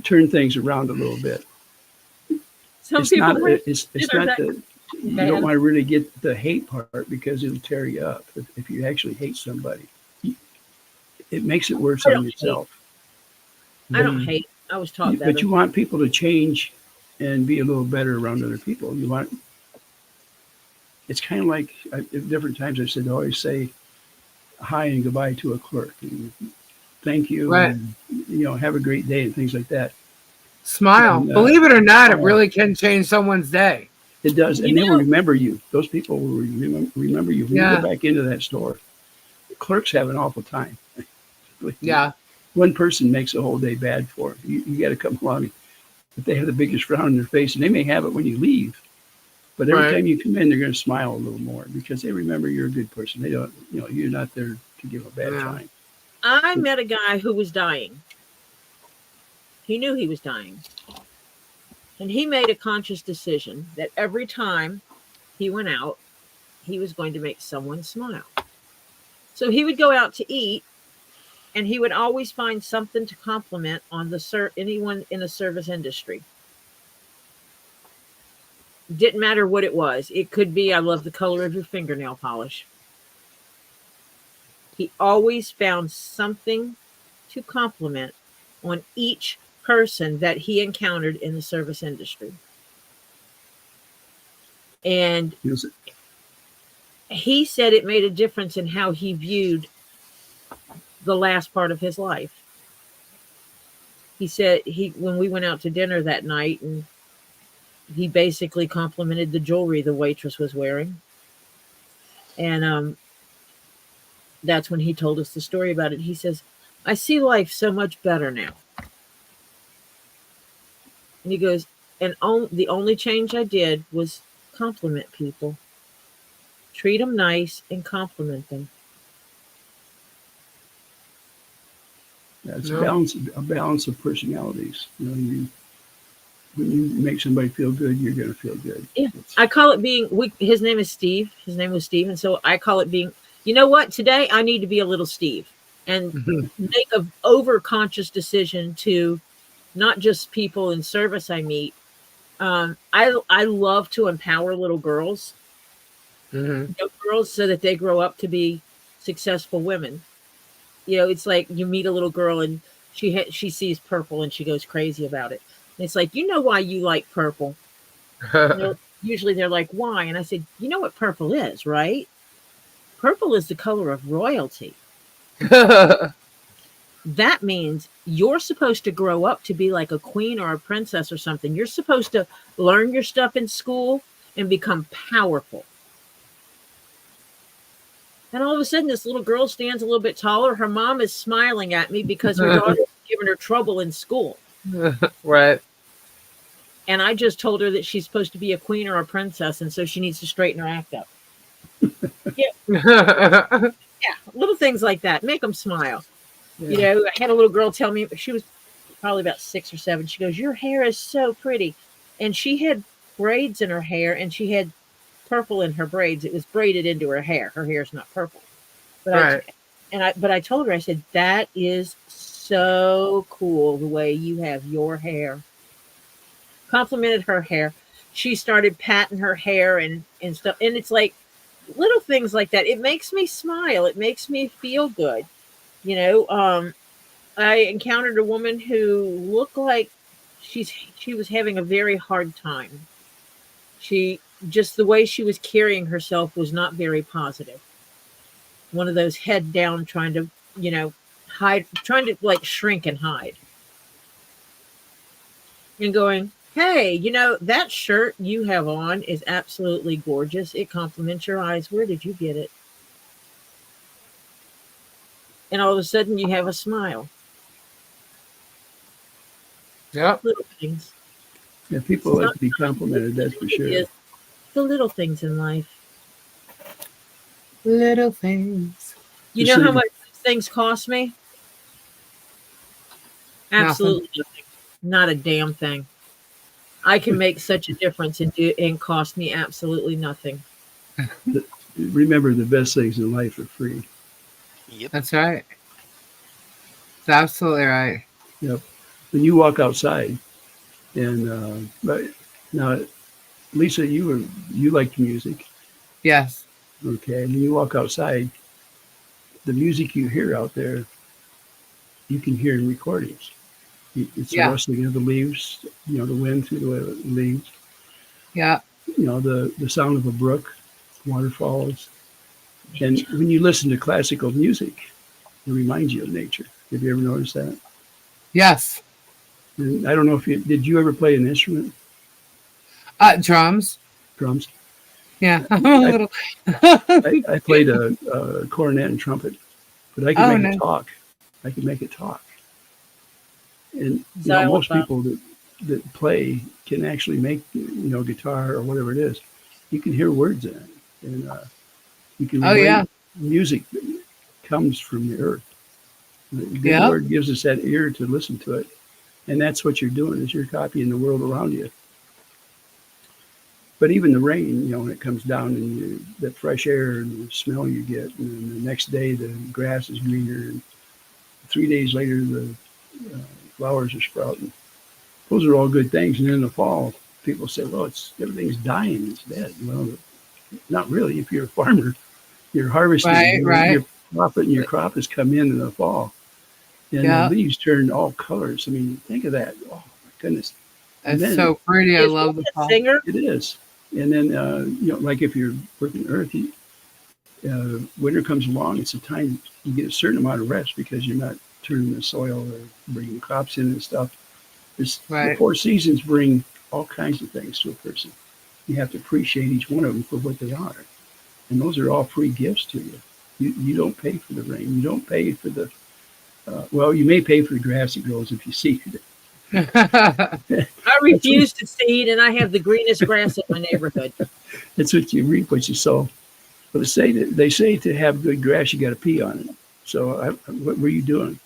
turn things around a little bit. Some It's people not. might It's consider not that that you don't want to really get the hate part, because it'll tear you up. If you actually hate somebody, it makes it worse I on don't yourself. I don't hate. I was taught But that. you want people to change and be a little better around other people. It's kind of like at different times I've said to always say hi and goodbye to a clerk, and thank you, Right. and have a great day and things like that. Smile. And, Believe it or not, it really can change someone's day. It does, and they will remember you. Those people will remember you when you go back into that store. The clerks have an awful time. Yeah. One person makes a whole day bad for them. You got to come along. But they have the biggest frown on their face, and they may have it when you leave. But every time you come in, they're going to smile a little more because they remember you're a good person. They don't, you're not there to give a bad time. I met a guy who was dying. He knew he was dying. And he made a conscious decision that every time he went out, he was going to make someone smile. So he would go out to eat, and he would always find something to compliment on anyone in the service industry. Didn't matter what it was. It could be, I love the color of your fingernail polish. He always found something to compliment on each person that he encountered in the service industry. And he said it made a difference in how he viewed the last part of his life. He said when we went out to dinner that night, and he basically complimented the jewelry the waitress was wearing. And that's when he told us the story about it. He says, I see life so much better now. And he goes, and the only change I did was compliment people. Treat them nice and compliment them. That's a balance of personalities. When you make somebody feel good, you're going to feel good. Yeah, I call it being. His name is Steve. His name was Steve, and so I call it being. You know what? Today I need to be a little Steve and make an over-conscious decision to not just people in service I meet. I love to empower little girls, young girls, so that they grow up to be successful women. It's like you meet a little girl and she sees purple and she goes crazy about it. And it's like, why you like purple? Usually they're like, why? And I said, you know what purple is, right? Purple is the color of royalty. That means you're supposed to grow up to be like a queen or a princess or something. You're supposed to learn your stuff in school and become powerful. And all of a sudden, this little girl stands a little bit taller. Her mom is smiling at me because her daughter's giving her trouble in school. Right. And I just told her that she's supposed to be a queen or a princess, and so she needs to straighten her act up. Yeah, little things like that. Make them smile. I had a little girl tell me, she was probably about 6 or 7. She goes, your hair is so pretty. And she had braids in her hair, and she had purple in her braids. It was braided into her hair. Her hair's not purple. But I told her, I said, that is so cool the way you have your hair. Complimented her hair. She started patting her hair and stuff. And it's like little things like that. It makes me smile. It makes me feel good. I encountered a woman who looked like she was having a very hard time. Just the way she was carrying herself was not very positive. One of those head down, trying to, hide, trying to like shrink and hide. And going, hey, that shirt you have on is absolutely gorgeous. It compliments your eyes. Where did you get it? And all of a sudden you have a smile. Yeah. Little things. Yeah, people like to be complimented, that's for sure. The little things in life. Little things. You know how much things cost me? Absolutely nothing. Not a damn thing. I can make such a difference and cost me absolutely nothing. Remember, the best things in life are free. Yep. That's right. That's absolutely right. Yep. When you walk outside, and but now, Lisa, you like music. Yes. Okay. And when you walk outside, the music you hear out there, you can hear in recordings. It's the rustling of the leaves, the wind through the leaves. Yeah. The sound of a brook, waterfalls. And when you listen to classical music, it reminds you of nature. Have you ever noticed that? Yes. And I don't know if did you ever play an instrument? Drums. Drums? Yeah. I played a cornet and trumpet, but I could make it talk. I could make it talk. And most people that play can actually make guitar or whatever it is. You can hear words in it, and you can. Music comes from the earth. The Lord gives us that ear to listen to it, And that's what you're doing, is you're copying the world around you. But even the rain, you know, when it comes down and the fresh air and the smell you get, and then the next day the grass is greener, and 3 days later the flowers are sprouting. Those are all good things. And then in the fall, people say, well, everything's dying, it's dead. Well, not really. If you're a farmer, you're harvesting. Right. Your crop has come in the fall. And the leaves turn all colors. I mean, think of that. Oh, my goodness. That's so pretty. I love the fall. Singer? It is. And then, you know, like if you're working earth, winter comes along, it's a time you get a certain amount of rest because you're not turning the soil or bringing crops in and stuff. The 4 seasons bring all kinds of things to a person. You have to appreciate each one of them for what they are. And those are all free gifts to you. You don't pay for the rain. You don't pay for the, well, you may pay for the grass that grows if you seed it. I refuse to seed, and I have the greenest grass in my neighborhood. That's what you reap, what you sow. But they say to have good grass, you got to pee on it. So what were you doing?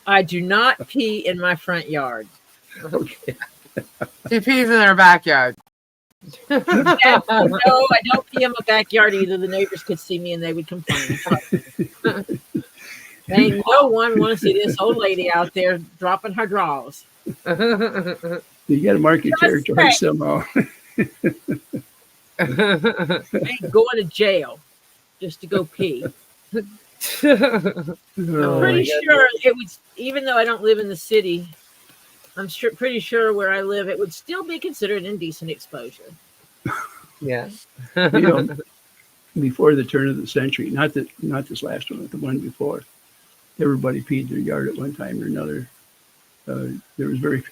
I do not pee in my front yard. Okay. She pees in her backyard. No, I don't pee in my backyard either. The neighbors could see me and they would complain. Ain't no one want to see this old lady out there dropping her draws. You got to mark your territory somehow. Ain't going to jail just to go pee. I'm pretty sure it would, even though I don't live in the city, I'm pretty sure where I live, it would still be considered indecent exposure. Yeah. You know, before the turn of the century, not this last one, but the one before, everybody peed their yard at one time or another. There was very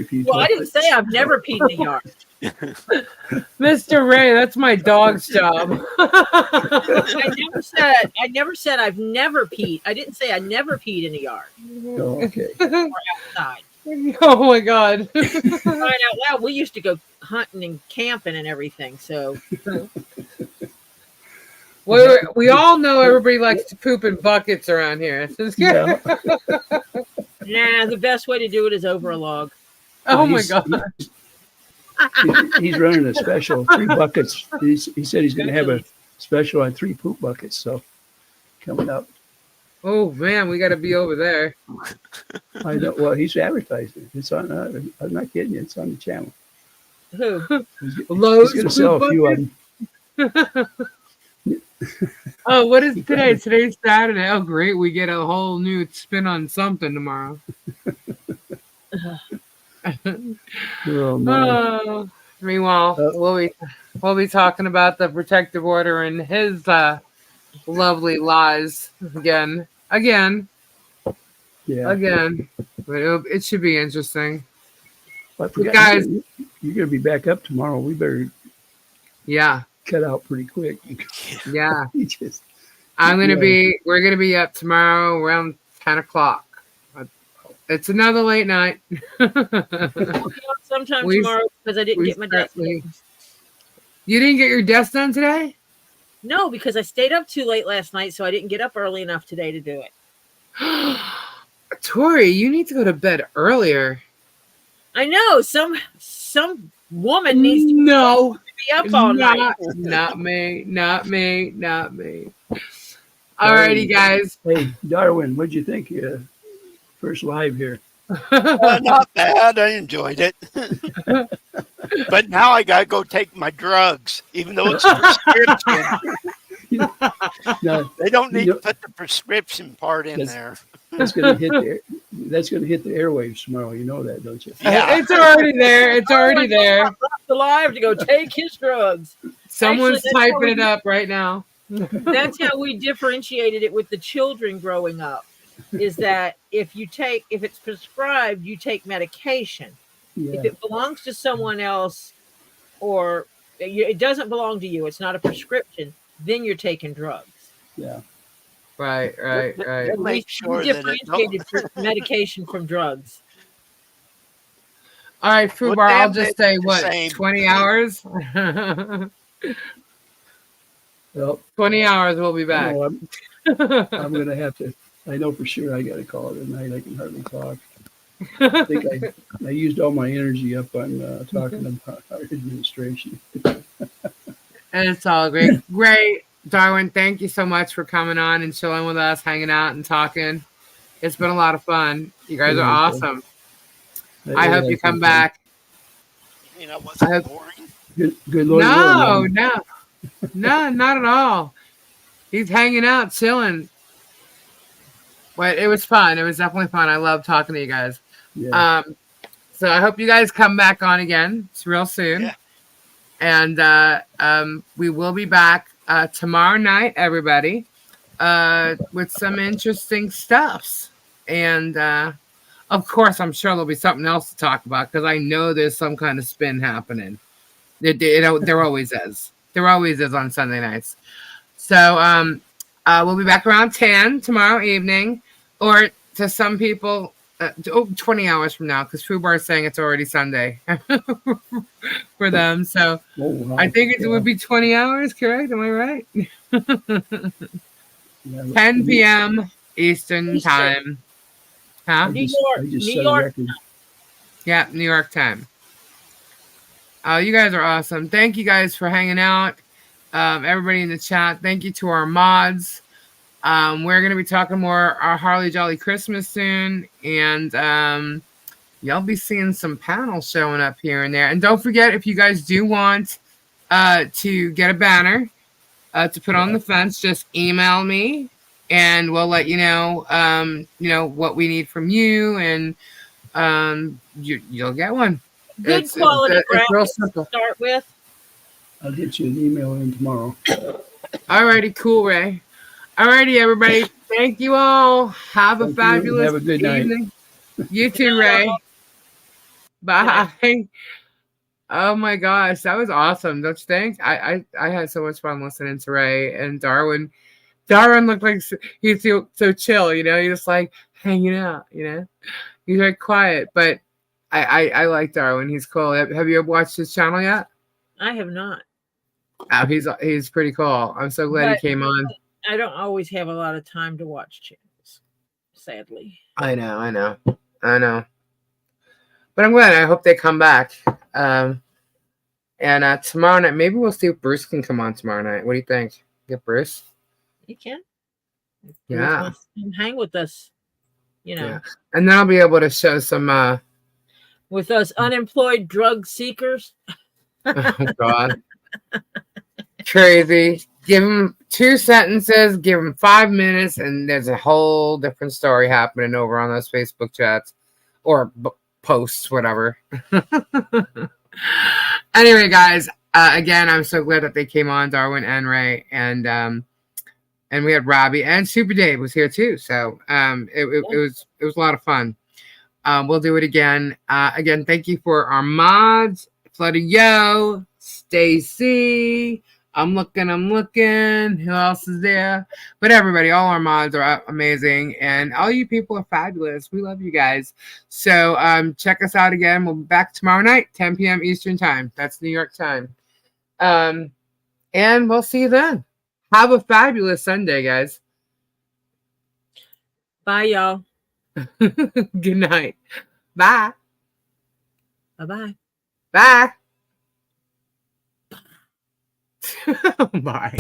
few. Well, I didn't say I've never peed in the yard. Mr. Ray, that's my dog's job. I never said I've never peed. I didn't say I never peed in the yard. Oh, okay. Or outside. Oh my God. Right out loud, we used to go hunting and camping and everything. So we all know everybody likes to poop in buckets around here. Yeah. Nah, the best way to do it is over a log. Oh my God. He's running a special 3 buckets. He said he's going to have a special on 3 poop buckets. So coming up. Oh man, we got to be over there. I know. Well, he's advertising. It's on. I'm not kidding you. It's on the channel. Who? He's going to sell a few of them. Oh, what is today? Today's Saturday. Oh, great. We get a whole new spin on something tomorrow. Oh, meanwhile, we'll be talking about the protective order and his lovely lies again. Yeah. Again. But it should be interesting. Well, guys, you're going to be back up tomorrow. We better cut out pretty quick. Yeah. We're going to be up tomorrow around 10 o'clock. It's another late night. Sometime tomorrow because I didn't get my desk done. You didn't get your desk done today? No, because I stayed up too late last night, so I didn't get up early enough today to do it. Tori, you need to go to bed earlier. I know. Some woman needs to be up all night. Not me. Alrighty, guys. Hey, Darwin, what'd you think? First live here. Not bad. I enjoyed it. But now I got to go take my drugs, even though it's a prescription. No, they don't need to put the prescription part in there. That's going to hit the airwaves tomorrow. You know that, don't you? Yeah, it's already there. It's already there. Alive to go take his drugs. Someone's typing it up right now. That's how we differentiated it with the children growing up. Is that if it's prescribed, you take medication. Yeah. If it belongs to someone else, or it doesn't belong to you, it's not a prescription, then you're taking drugs. Yeah. Right. Make sure we differentiated medication from drugs. All right, Fubar, I'll just say 20 hours? Well, 20 hours, we'll be back. I'm going to have to I know for sure I got to call it at night. I can hardly talk. I think I used all my energy up on talking about our administration. And it's all great. Great. Darwin, thank you so much for coming on and chilling with us, hanging out and talking. It's been a lot of fun. You guys are awesome. I hope you come back. You know, was it boring? Good Lord. No, not at all. He's hanging out, chilling. But it was fun. It was definitely fun. I love talking to you guys. Yeah. So I hope you guys come back on again. It's real soon. Yeah. And we will be back tomorrow night, everybody, with some interesting stuffs. And of course, I'm sure there'll be something else to talk about because I know there's some kind of spin happening. There always is. There always is on Sunday nights. So we'll be back around 10 tomorrow evening, or to some people, 20 hours from now, because Fubar is saying it's already Sunday for them. So I think it would be 20 hours, correct? Am I right? 10 p.m. Eastern time. Huh? New York. Yeah, New York time. You guys are awesome. Thank you guys for hanging out. Everybody in the chat, thank you to our mods. We're going to be talking more our Harley Jolly Christmas soon, and you'll be seeing some panels showing up here and there. And don't forget, if you guys do want to get a banner to put on the fence, just email me, and we'll let you know, what we need from you, and you'll get one. Good quality graphics to start with. I'll get you an email in tomorrow. Alrighty, cool, Ray. Alrighty, everybody. Thank you all. Have a fabulous Have a good evening. night. You too, Ray. Bye. Oh my gosh, that was awesome. Don't you think? I had so much fun listening to Ray and Darwin. Darwin looked like he's so chill, He's just like hanging out, He's very quiet, but I like Darwin. He's cool. Have you ever watched his channel yet? I have not. Oh, he's pretty cool. I'm so glad he came on. I don't always have a lot of time to watch channels, sadly. I know. But I'm glad. I hope they come back. And tomorrow night, maybe we'll see if Bruce can come on tomorrow night. What do you think? Get Bruce? You can. Yeah. Hang with us, Yeah. And then I'll be able to show some... with us unemployed drug seekers. Oh, God. Crazy. Give him 2 sentences, give him 5 minutes, and there's a whole different story happening over on those Facebook chats or posts, whatever. Anyway, guys, again, I'm so glad that they came on, Darwin and Ray, and we had Robbie and Super Dave was here too. So it was a lot of fun. We'll do it again. Again, thank you for our mods, Flooded Yo, Stacy. I'm looking. Who else is there? But everybody, all our mods are amazing. And all you people are fabulous. We love you guys. So check us out again. We'll be back tomorrow night, 10 p.m. Eastern time. That's New York time. And we'll see you then. Have a fabulous Sunday, guys. Bye, y'all. Good night. Bye. Bye-bye. Bye. Bye.